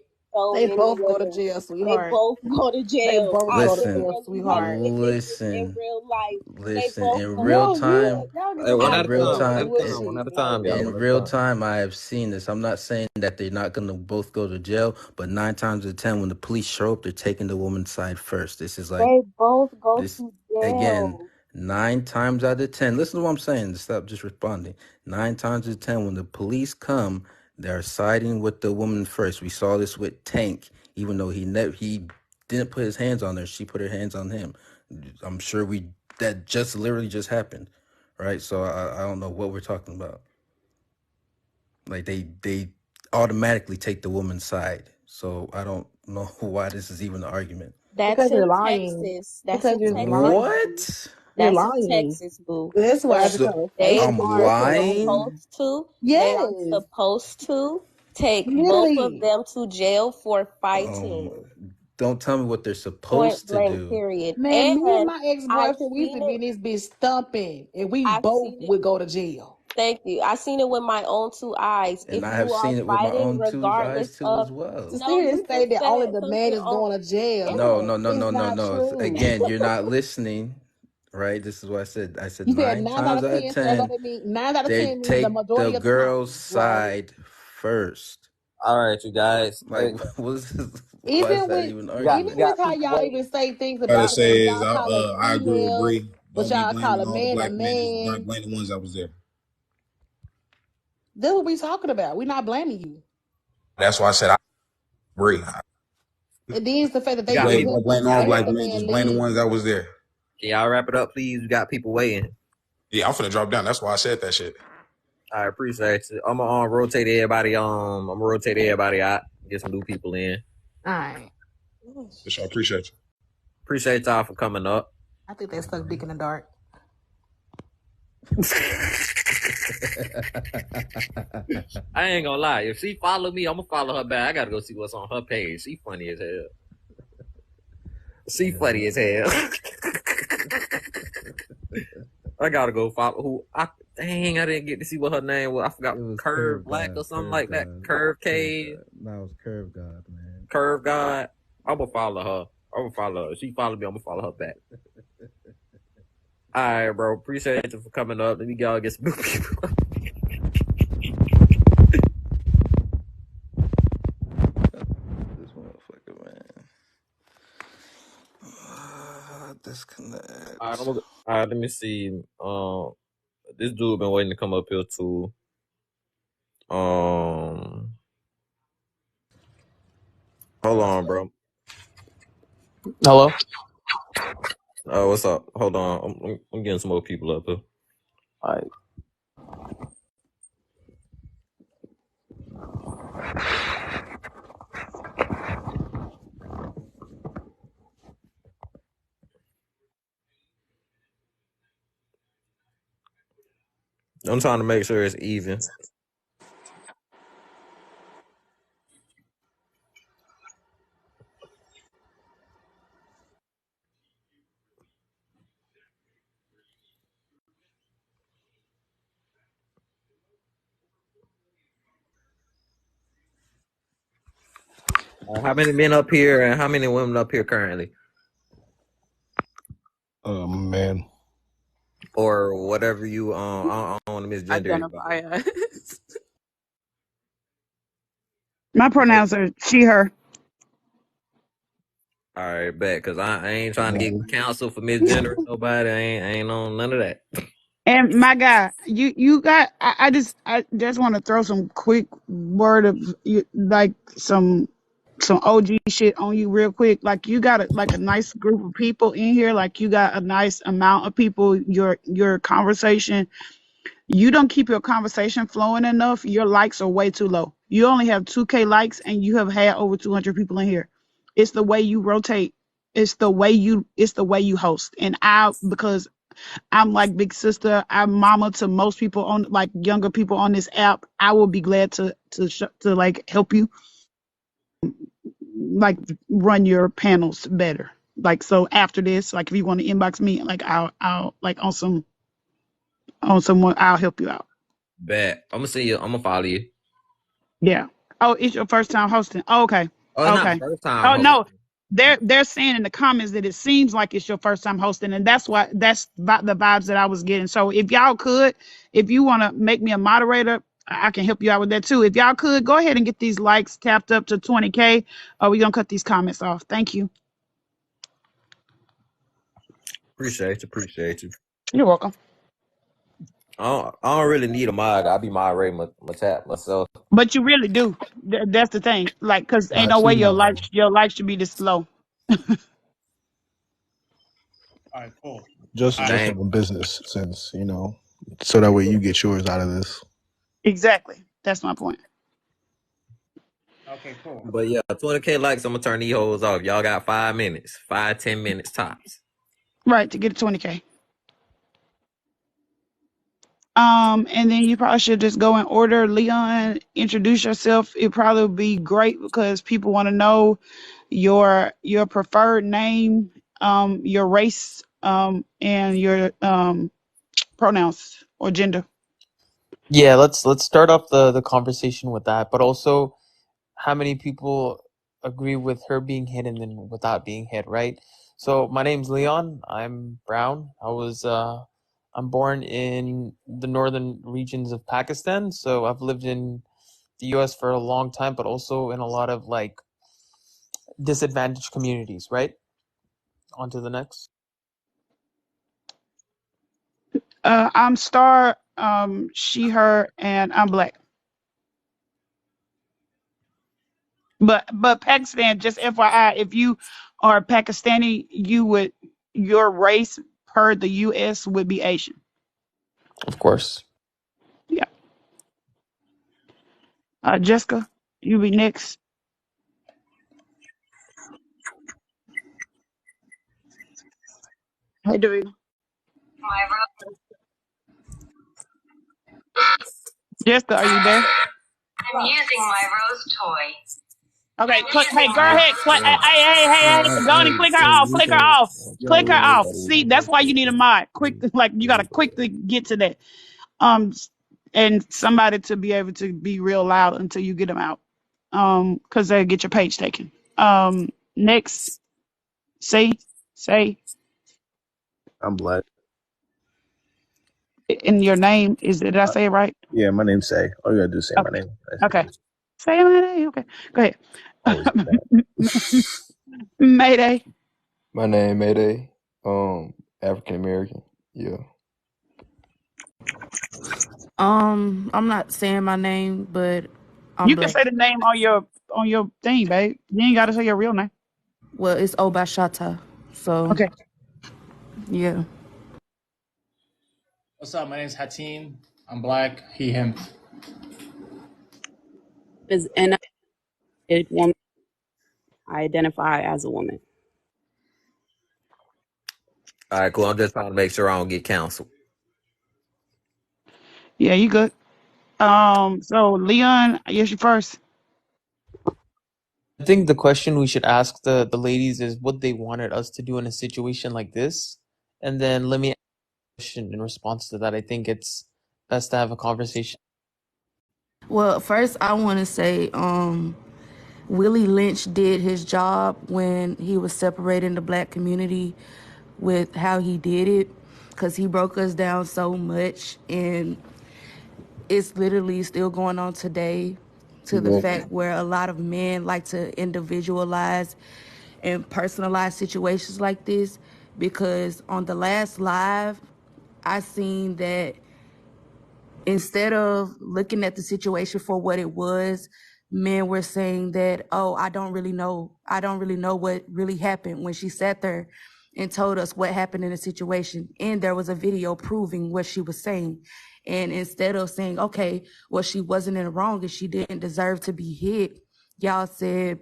L: They both go to jail, sweetheart.
O: They both go to jail.
L: They both go to
J: Listen,
L: jail, sweetheart.
J: listen,
O: in real life.
J: listen.
O: They
J: In
O: both
J: real
O: go
J: time,
A: Hey, one at a
J: real
A: time.
J: time,
A: One at a time, y'all.
J: in
A: One at a
J: real
A: time.
J: time, I have seen this. I'm not saying that they're not going to both go to jail, but 9 times out of 10, when the police show up, they're taking the woman's side first. This is like
O: They both go
J: this
O: to jail.
J: again. 9 times out of 10. Listen to what I'm saying. Stop just responding. 9 times out of 10, when the police come, they're siding with the woman first. We saw this with Tank. Even though he didn't put his hands on her, she put her hands on him. I'm sure that just literally just happened, right? So I don't know what we're talking about. Like they automatically take the woman's side. So I don't know why this is even an argument.
O: That's
L: Because you're
O: in
L: lying.
O: Texas. That's
L: Because
O: in
L: you're
O: Texas.
L: lying.
J: What?
L: You're
O: That's
L: lying.
O: in Texas, boo.
L: That's why
J: So
O: They
J: I'm
O: are
J: lying?
O: supposed to.
L: Yes.
O: They are supposed to take
L: Literally.
O: both of them to jail for fighting.
J: Don't tell me what they're
O: Point
J: supposed to
O: blank,
J: do.
O: period.
L: Man, me and
O: And
L: my
O: I've
L: ex-boyfriend, we used
O: seen
L: to be
O: it.
L: in this bitch thumping, and we
O: I've
L: both
O: seen it.
L: would go to jail.
O: Thank you. I seen it with my own 2 eyes.
J: And
O: If
J: I have
O: you are
J: seen it with my
O: fighting,
J: own 2 eyes
O: regardless
J: too
O: of
J: as well.
L: To sit
O: no,
L: here and
O: you
L: say
O: just
L: that only
O: said
L: the man
O: something
L: is going to jail.
J: No.
L: It's not true.
J: Again, you're not listening, right? This is what I said. I said
L: You said
J: 9
L: 9 out
J: times
L: of
J: out
L: 10,
J: of
L: so
J: 10,
L: that means 9 out of
J: they
L: 10 means the
J: take
L: majority
J: the
L: of the time.
J: girl's
L: Right.
J: side first.
A: All right, you guys.
J: Like,
A: Hey,
J: what is this? Why
L: Even
J: is that
L: with
J: even an
A: you got
L: even
J: argument?
A: you got
L: with how
A: people
L: y'all
A: waiting.
L: even say things
Q: What I
L: about
Q: say
L: women,
Q: is,
L: y'all call us
Q: I agree with
L: females,
Q: Bree.
L: but
Q: Don't be
L: y'all call
Q: blaming
L: a
Q: all the
L: man a
Q: black men. Just
L: man.
Q: blame the ones that was there.
L: That's what we talking about. We're not blaming you.
P: That's why I said I agree.
L: And then it's the fact that they
P: Got
L: use
P: me.
L: him
Q: Don't
L: to
Q: blame all
L: help
Q: black
L: the
Q: men.
L: man
Q: Just blame the
L: leave.
Q: ones that was there.
I: Can y'all wrap it up, please? We got people waiting.
P: Yeah, I'm finna drop down. That's why I said that shit.
I: I appreciate it. I'm gonna rotate everybody. I'm gonna rotate everybody out. Get some new people in.
L: All right.
P: I appreciate you.
I: Appreciate y'all for coming up.
L: I think they stuck dick in the dark.
I: I ain't gonna lie. If she follow me, I'm gonna follow her back. I gotta go see what's on her page. She funny as hell. She funny as hell. I gotta go follow who. Dang, I didn't get to see what her name was. I forgot. Curve Black or something like that. Curve K.
J: No, it was Curve God, man.
I: Curve God. I'm gonna follow her. If she follow me, I'm gonna follow her back. All right, bro. Appreciate you for coming up. Let me go get some new people.
J: This motherfucker, man. Disconnect.
I: All right, let me see. This dude been waiting to come up here too. Hold on, bro.
R: Hello.
I: What's up? Hold on. I'm getting some more people up here.
R: All right.
I: I'm trying to make sure it's even. How many men up here and how many women up here currently?
N: Man.
I: Or whatever you I don't want to misgender
S: Identify
I: anybody.
S: us.
T: My pronouns are she, her.
I: All right, bet, because I ain't trying to get counsel for misgendering nobody. I ain't on none of that.
T: And my guy, you got. I just want to throw some quick word of like some OG shit on you real quick. Like you got a nice group of people in here. Like you got a nice amount of people. Your conversation. You don't keep your conversation flowing enough. Your likes are way too low. You only have 2K likes, and you have had over 200 people in here. It's the way you rotate. It's the way you host. And because I'm like big sister, I'm mama to most people on like younger people on this app. I will be glad to like help you like run your panels better. Like so after this, like if you want to inbox me, like I'll like on someone, I'll help you out.
I: Bet. I'm gonna see you. I'm gonna follow you.
T: Yeah. Oh, it's your first time hosting. Oh, okay.
I: Oh, it's
T: Okay.
I: not first time.
T: Oh no, they're saying in the comments that it seems like it's your first time hosting, and that's the vibes that I was getting. So if y'all could, if you want to make me a moderator, I can help you out with that too. If y'all could, go ahead and get these likes tapped up to 20K, or we're gonna cut these comments off. Thank you.
I: Appreciate you.
T: You're welcome.
I: I don't really need a mod. I'll be moderating my chat myself.
T: But you really do. That's the thing. Like, cause ain't no
J: Not
T: way
J: you,
T: your
J: man.
T: life should be this slow.
Q: All right, cool.
N: Just have a business sense, so that way you get yours out of this.
T: Exactly. That's my point.
Q: Okay, cool.
I: But yeah, 20K likes, I'm gonna turn these hoes off. Y'all got 5 minutes, 5-10 minutes tops.
T: Right, to get to 20K. And then you probably should just go in order. Leon, introduce yourself. It probably would be great because people want to know your preferred name, your race, and your pronouns or gender.
R: Yeah, let's start off the conversation with that. But also, how many people agree with her being hit and then without being hit, right? So my name's Leon. I'm brown. I'm born in the northern regions of Pakistan. So I've lived in the U.S. for a long time, but also in a lot of like disadvantaged communities, right? On to the next.
T: I'm Star, she, her, and I'm black. But Pakistan, just FYI, if you are Pakistani, your race per the U.S. would be Asian.
R: Of course.
T: Yeah. Jessica, you be next. Hey, dude. Jessica, are you there?
S: I'm using my rose toy.
T: Okay,
S: I'm
T: click. Hey,
S: using
T: go
S: my
T: ahead.
S: rose
T: Click. Hey,
S: toy.
T: hey, go on and click her off. Click her off. Click her off. See, that's why you need a mod. Quick, like you gotta quickly get to that. And somebody to be able to be real loud until you get them out. Because they get your page taken. Next, say,
U: I'm black.
T: in your name is. Did I say it right?
U: Yeah, my name's Say. All you gotta do is say my
T: Okay.
U: name.
T: Okay. Say my name. Okay. Go ahead.
U: Always that.
T: Mayday.
V: My name Mayday. African American. Yeah.
H: I'm not saying my name, but I'm
T: You can
H: black.
T: say the name on your thing, babe. You ain't gotta say your real name.
H: Well, it's Obashata. So
T: Okay.
H: yeah.
W: What's up? My name's Hatim. I'm black. He, him.
X: And it woman. I identify as a woman.
I: All right, cool. I'm just trying to make sure I don't get canceled.
T: Yeah, you good. So Leon, I guess you first.
R: I think the question we should ask the ladies is what they wanted us to do in a situation like this, and then let me ask a question in response to that. I think it's best to have a conversation.
H: Well, first I want to say, Willie Lynch did his job when he was separating the black community with how he did it, because he broke us down so much, and it's literally still going on today, to the fact where a lot of men like to individualize and personalize situations like this. Because on the last live, I seen that instead of looking at the situation for what it was, men were saying that, oh, I don't really know what really happened, when she sat there and told us what happened in the situation. And there was a video proving what she was saying. And instead of saying, okay, well, she wasn't in the wrong and she didn't deserve to be hit, y'all said,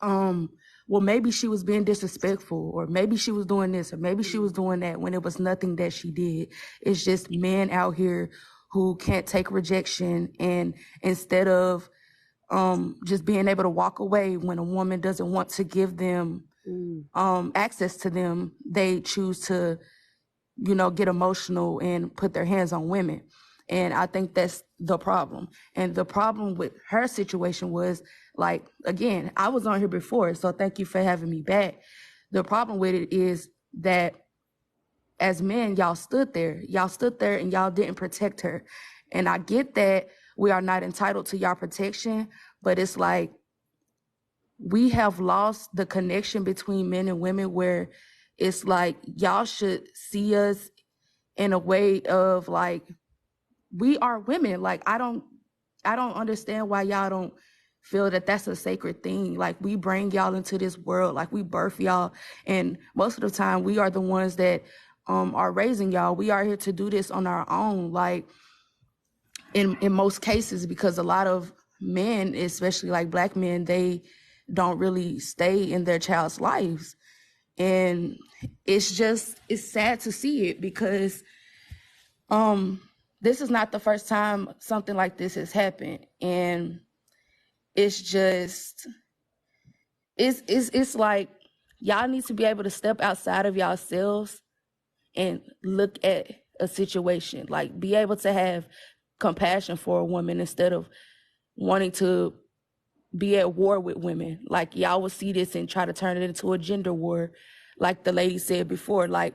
H: well, maybe she was being disrespectful, or maybe she was doing this, or maybe she was doing that, when it was nothing that she did. It's just men out here who can't take rejection, and instead of just being able to walk away when a woman doesn't want to give them access to them, they choose to, get emotional and put their hands on women. And I think that's the problem. And the problem with her situation was, like, again, I was on here before, so thank you for having me back. The problem with it is that as men, y'all stood there and y'all didn't protect her. And I get that we are not entitled to y'all protection, but it's like, we have lost the connection between men and women, where it's like, y'all should see us in a way of like, we are women. Like, I don't understand why y'all don't feel that that's a sacred thing. Like, we bring y'all into this world, like we birth y'all, and most of the time we are the ones that are raising y'all. We are here to do this on our own, like in most cases, because a lot of men, especially like black men, they don't really stay in their child's lives. And it's sad to see it, because this is not the first time something like this has happened. And it's like, y'all need to be able to step outside of yourselves and look at a situation, like be able to have compassion for a woman instead of wanting to be at war with women. Like, y'all will see this and try to turn it into a gender war, like the lady said before. Like,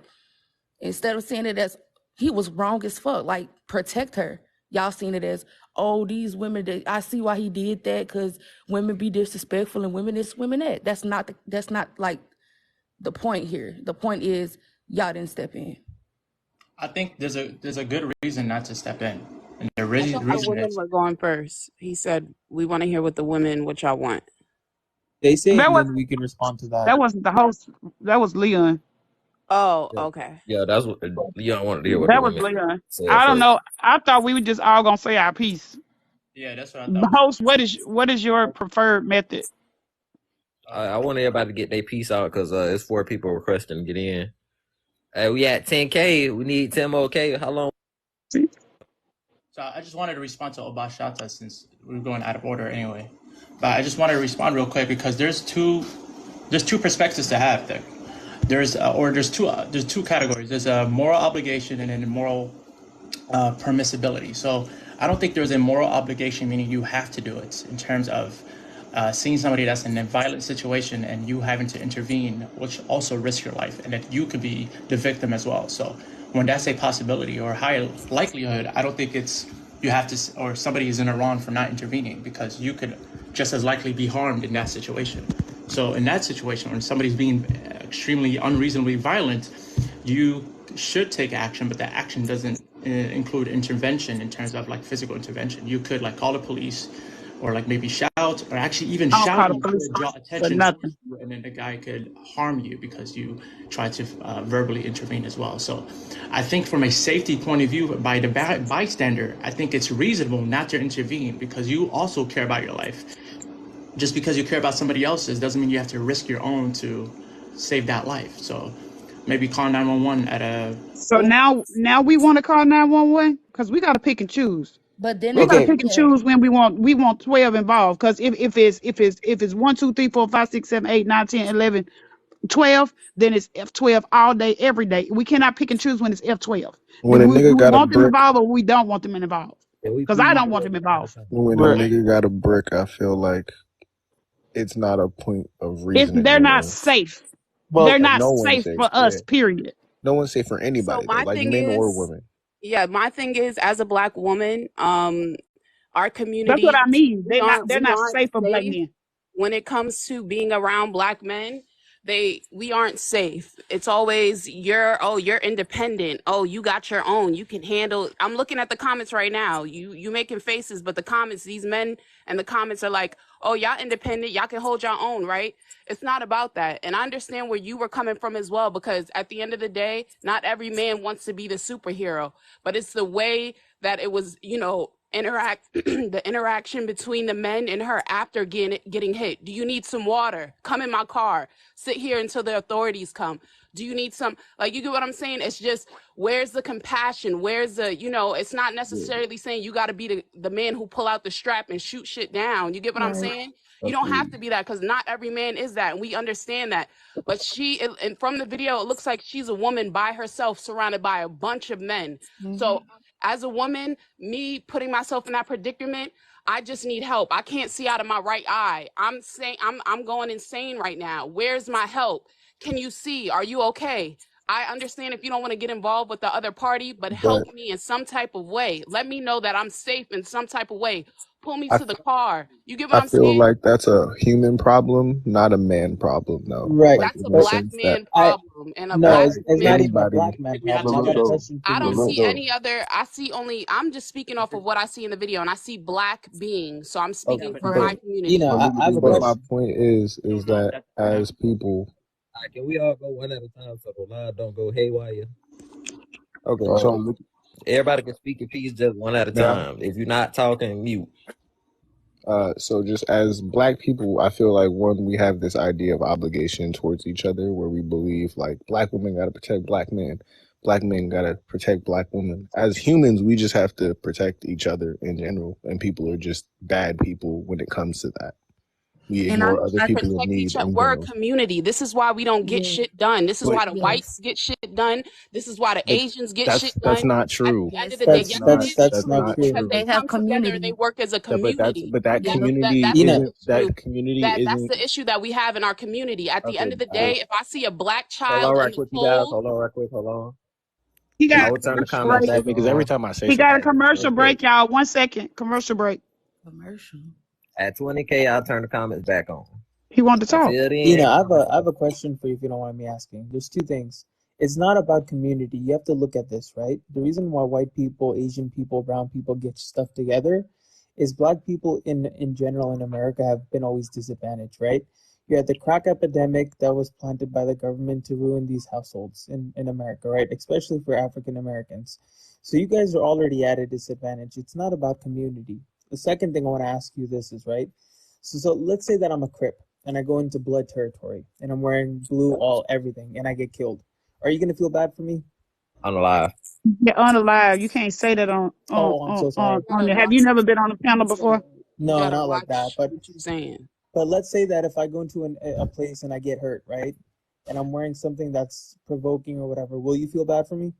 H: instead of seeing it as he was wrong as fuck, like, protect her, y'all seen it as, oh, these women, I see why he did that, because women be disrespectful and women this, women that. That's not like the point here. The point is, y'all didn't step in.
W: I think there's a good reason not to step in, and the
X: I thought the
W: reason
X: women
W: is
X: were going first. He said, "We want to hear what the women, what y'all want."
R: They say,
T: That
R: and
T: was
R: then we can respond to that.
T: that wasn't the host. That was Leon.
X: Oh,
I: Yeah,
X: okay.
I: yeah, that's what you don't want to deal with the
T: That was
I: women
T: Leon.
I: said
T: I don't
I: first.
T: know. I thought we were just all gonna say our piece.
W: Yeah, that's what I thought.
T: Host, what is your preferred method?
I: I want everybody to get their piece out because it's 4 people requesting to get in. Hey, we at 10K. We need 10 more K. How long?
W: So I just wanted to respond to Obashata since we're going out of order anyway. But I just wanted to respond real quick because there's two perspectives to have there. There's two categories. There's a moral obligation and then a moral permissibility. So I don't think there's a moral obligation, meaning you have to do it, in terms of seeing somebody that's in a violent situation and you having to intervene, which also risks your life, and that you could be the victim as well. So when that's a possibility or high likelihood, I don't think it's you have to, or somebody is in the wrong for not intervening, because you could just as likely be harmed in that situation. So in that situation, when somebody's being extremely unreasonably violent, you should take action, but that action doesn't include intervention in terms of like physical intervention. You could like call the police, or like maybe shout, or actually even
T: I don't call the
W: shouting
T: police
W: could draw
T: for
W: attention to
T: nothing.
W: you, and then the guy could harm you because you tried to verbally intervene as well. So I think from a safety point of view, by the bystander, I think it's reasonable not to intervene because you also care about your life. Just because you care about somebody else's doesn't mean you have to risk your own to save that life. So maybe call 911 at a...
T: So now we want to call 911 because we got to pick and choose.
H: But then
T: We got to
H: again,
T: pick and choose when we want 12 involved. Because if it's 1, 2, 3, 4, 5, 6, 7, 8, 9, 10, 11, 12, then it's F12 all day, every day. We cannot pick and choose when it's F12.
U: When a
T: We
U: nigga got a
T: want them
U: brick,
T: involved or we don't want them involved. Because I don't want them involved.
U: when a nigga got a brick, I feel like it's not a point of reasoning.
T: They're
U: no
T: not
U: more.
T: safe.
R: Well,
T: They're not
U: no one's
T: safe
U: safe.
T: for us,
U: Yeah.
T: period.
U: No one's safe for
X: So
U: anybody, though,
X: my
U: like
X: thing
U: men or
X: is,
U: women.
X: yeah, my thing is, as a Black woman, our
T: That's
X: community,
T: what I mean.
X: we
T: They're not
X: aren't
T: safe for Black
X: safe
T: men.
X: when it comes to being around Black men. We aren't safe. It's always you're independent. Oh, you got your own. You can handle. I'm looking at the comments right now. You making faces, but the comments, these men and the comments are like, oh, y'all independent. Y'all can hold your own, right? It's not about that. And I understand where you were coming from as well, because at the end of the day, not every man wants to be the superhero, but it's the way that it was, the interaction between the men and her after getting hit. Do you need some water? Come in my car. Sit here until the authorities come. Do you need some, like, you get what I'm saying? It's just, where's the compassion? Where's the, it's not necessarily saying you got to be the man who pull out the strap and shoot shit down. You get what I'm saying? You don't have to be that, because not every man is that, and we understand that. But and from the video, it looks like she's a woman by herself, surrounded by a bunch of men. So as a woman, me putting myself in that predicament, I just need help. I can't see out of my right eye. I'm saying I'm going insane right now. Where's my help? Can you see? Are you okay? I understand if you don't want to get involved with the other party, but help
U: But
X: me in some type of way. Let me know that I'm safe in some type of way. Pull me
U: I,
X: to the car. You get what
U: I
X: I'm
U: feel
X: saying?
U: like that's a human problem, not a man problem, though.
C: Right.
U: Like
X: That's a
U: in the
X: Black
U: sense that
X: man problem, and a
C: No,
X: Black
C: it's
X: woman.
C: not even a
U: anybody.
C: Black man
W: We have
C: problem.
W: to
C: I
W: do
C: got a
W: this.
C: question for
X: I don't
C: you.
X: see any other. I'm just speaking off of what I see in the video, and I see Black beings. So I'm
C: Okay,
X: speaking for
C: but
X: my community.
C: I have a
U: But my
C: question.
U: point is that as people,
I: All right, can we all go one at a time so the line don't go haywire?
U: okay, so
I: Everybody can speak a piece just one at a
U: now,
I: time. If you're not talking, mute.
U: so just as Black people, I feel like we have this idea of obligation towards each other, where we believe like Black women got to protect Black men, Black men got to protect Black women. As humans, we just have to protect each other in general, and people are just bad people when it comes to that. We
X: And I
U: ignore other people in
X: protect
U: need
X: each other.
U: in
X: We're a
U: general.
X: community. This is why we don't get shit done. This is
U: But
X: why the whites get shit done. This is why the
U: but
X: Asians get
U: that's
X: shit done.
U: not
X: At
U: true.
X: the end of the day, yes, it is
C: That's
X: true,
C: not
U: not
X: because
C: true.
X: they come together and they work as a
U: But
X: community.
U: that community
X: That's the
U: isn't
X: issue. That's the issue that we have in our community. At the end of the day, if I see a Black
A: Hold on
X: child
A: right
X: in the
A: quick, you guys.
X: cold,
A: Hold on right quick. Hold on.
T: He got
A: I
T: a
A: will turn the
T: commercial
A: comments
T: break.
A: back because every time I say
T: He
A: something,
T: got a
A: I go real
T: commercial
A: quick.
T: break, y'all. 1 second. Commercial break.
H: Commercial.
I: At 20K, I'll turn the comments back on.
T: He wanted to talk.
I: Until then,
C: Dina, I have a question for you if you don't mind me asking. There's two things. It's not about community. You have to look at this, right? The reason why white people, Asian people, brown people get stuff together is Black people in general in America have been always disadvantaged, right? You had the crack epidemic that was planted by the government to ruin these households in America, right? Especially for African Americans. So you guys are already at a disadvantage. It's not about community. The second thing I want to ask you this is, right? So let's say that I'm a Crip and I go into blood territory and I'm wearing blue everything and I get killed. Are you going to feel bad for me?
I: Unalive.
T: Yeah, unalive. You can't say that on
C: I'm so sorry.
T: Have you never been on a panel before?
C: No, not like that. But
X: what you're saying.
C: But let's say that if I go into a place and I get hurt, right? And I'm wearing something that's provoking or whatever, will you feel bad for me?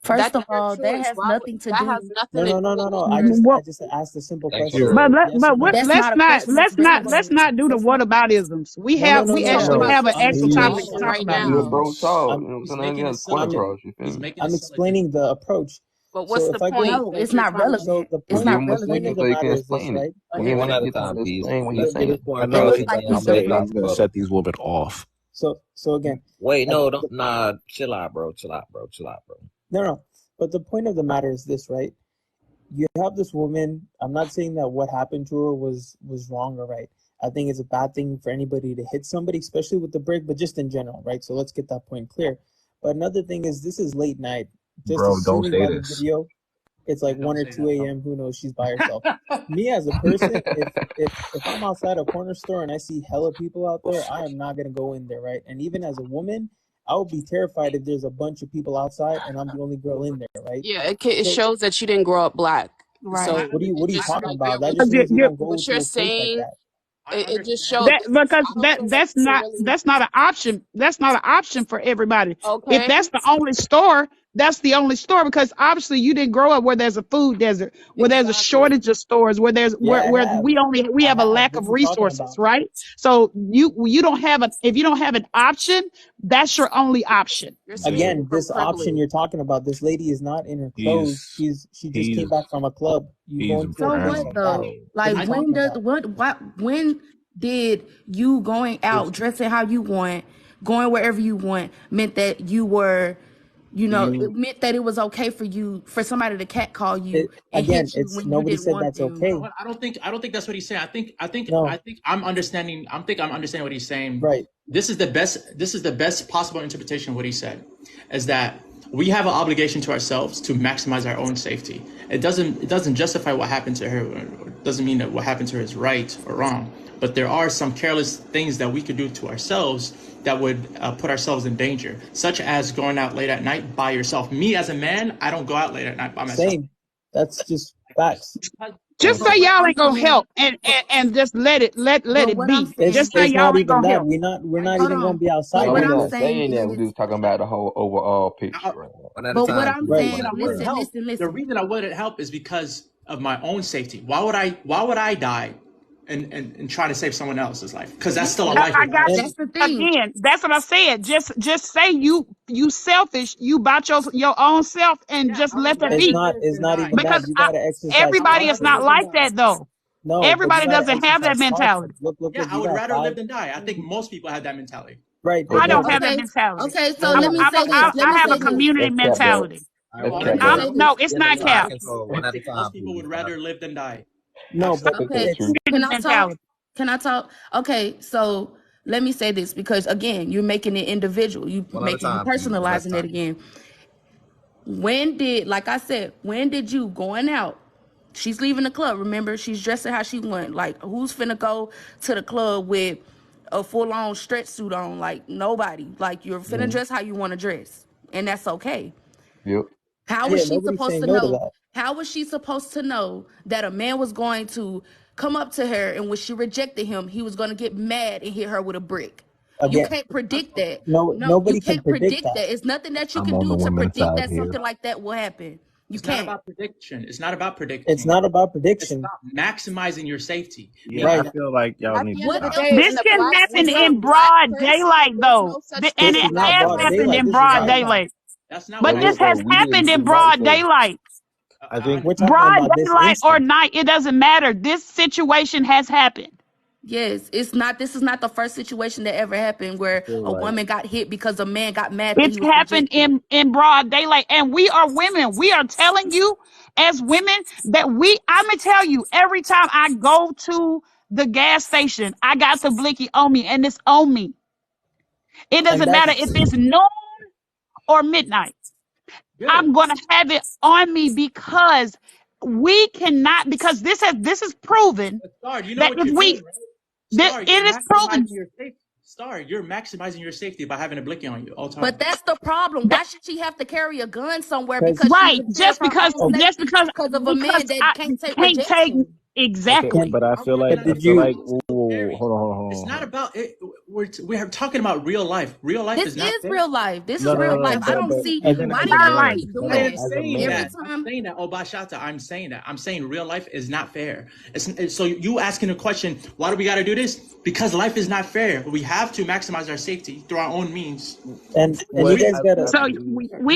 H: First of all, that has nothing to do.
C: No. I just asked a simple question.
T: But
C: Yes,
T: let's not do the whataboutisms. We actually have an actual topic to talk about.
C: I'm explaining the approach.
X: But what's the point?
H: No, it's not relevant.
C: So the
H: it's not relevant.
C: of the matter is this, right?
I: One at a time, please.
D: I know I'm gonna set these women off.
C: So again.
I: Wait, no, don't, nah, chill out, bro.
C: No. But the point of the matter is this, right? You have this woman. I'm not saying that what happened to her was wrong or right. I think it's a bad thing for anybody to hit somebody, especially with the brick, but just in general, right? So let's get that point clear. But another thing is this is late night. Just
D: bro, don't say
C: this. Video, it's like 1 or 2 a.m. Who knows? She's by herself. Me as a person, if I'm outside a corner store and I see hella people out there, I am not gonna go in there, right? And even as a woman, I would be terrified if there's a bunch of people outside and I'm the only girl in there, right?
X: Yeah, it shows that you didn't grow up black.
H: Right.
X: So
C: what are you talking about? That just means you don't go
X: what
C: to a
X: you're
C: place like
X: saying.
C: that.
X: It just shows
T: that's not an option. That's not an option for everybody.
X: Okay.
T: If that's the only store, that's the only store, because obviously you didn't grow up where there's a food desert, where there's a shortage of stores, where there's where we have a lack of resources, right? So you don't have if you don't have an option, that's your only option.
C: Again, this option you're talking about, this lady is not in her clothes. She just came back from a club.
H: So what though? Like when did you going out dressing how you want, going wherever you want, meant that you were, it meant that it was okay for somebody to catcall you?
C: Nobody said that's okay.
W: I don't think that's what he's saying. I think I'm understanding what he's saying.
C: Right.
W: This is the best possible interpretation of what he said, is that we have an obligation to ourselves to maximize our own safety. It doesn't justify what happened to her. It doesn't mean that what happened to her is right or wrong. But there are some careless things that we could do to ourselves that would put ourselves in danger, such as going out late at night by yourself. Me as a man, I don't go out late at night by myself.
C: Same. That's just facts.
T: Just say y'all ain't gonna help and just let it be. Just say y'all ain't gonna help.
C: We're not even gonna be outside.
U: We're not saying that. We're just talking about the whole overall picture.
H: But what I'm saying, listen.
W: The reason I wouldn't help is because of my own safety. Why would I die and try to save someone else's life? Because that's still a life.
T: That's the thing. Again, that's what I said. Just say you selfish. You about your own self and just let that be.
C: It's not even
T: because
C: that. You gotta exercise.
T: Everybody is not like that though.
C: No,
T: everybody doesn't have that mentality.
W: Look, I would rather live than die. I think most people have that mentality.
C: Right.
T: I don't have that mentality.
H: Okay, so let me say this.
T: I have a community mentality. No, it's not cap.
W: Most people would rather live than die.
C: No, but
H: okay. Can I talk? Okay, so let me say this, because again, you're making it individual. You personalizing it again. When did you going out? She's leaving the club. Remember, she's dressing how she wants. Like, who's finna go to the club with a full-on stretch suit on? Like, nobody. Like, you're finna dress how you want to dress, and that's okay.
U: Yep.
H: How was she supposed to know? How was she supposed to know that a man was going to come up to her, and when she rejected him, he was going to get mad and hit her with a brick? You can't predict that.
C: Nobody
H: you can't predict that. It's nothing that you can do to predict that something like that will happen.
W: It's not about prediction. It's not about prediction.
C: It's not about prediction.
W: It's about maximizing your safety.
D: Yeah, right. I feel like y'all need to stop.
T: This can happen in broad daylight, though. And it has happened in broad daylight. But this has happened in broad daylight.
D: I think
T: broad daylight or night, it doesn't matter. This situation has happened.
H: Yes, it's not. This is not the first situation that ever happened where a woman got hit because a man got mad.
T: It's happened in broad daylight, and we are women. We are telling you, as women that I'm gonna tell you, every time I go to the gas station, I got the blicky on me, and it's on me. It
C: And
T: doesn't matter if it's noon or midnight. I'm gonna have it on me because we cannot. Because this is proven
W: Star, you know
T: that
W: what
T: if
W: you're
T: we
W: doing, right? Star,
T: it
W: you're
T: is proven.
W: maximizing your safety. Star, you're maximizing your safety by having a blicky on you all the time.
H: But that's the problem. Why should she have to carry a gun somewhere?
C: Because-
H: Because
T: Right,
H: she's afraid of her own safety because of a man that
T: I
H: can't take
T: can't take
H: rejection.
T: exactly.
D: Okay, but I feel like
C: But did you?
D: hold on.
W: It's not about it. We're talking about real life. Real life
H: This
W: is not
H: is
W: fair.
H: real life. This
D: No,
H: is
D: no,
H: real
D: no,
H: life. I
D: but-
H: don't
D: but
H: see
D: even
H: why
D: as
H: do
D: a
H: y'all
D: man,
H: keep doing
W: I am
H: that
D: as a
W: saying
D: man,
W: that.
H: every
W: I'm
H: time?
W: saying that. Oh, Bashata, I'm saying that. I'm saying real life is not fair. So you asking a question, why do we got to do this? Because life is not fair. We have to maximize our safety through our own means.
C: And you guys gotta.
T: So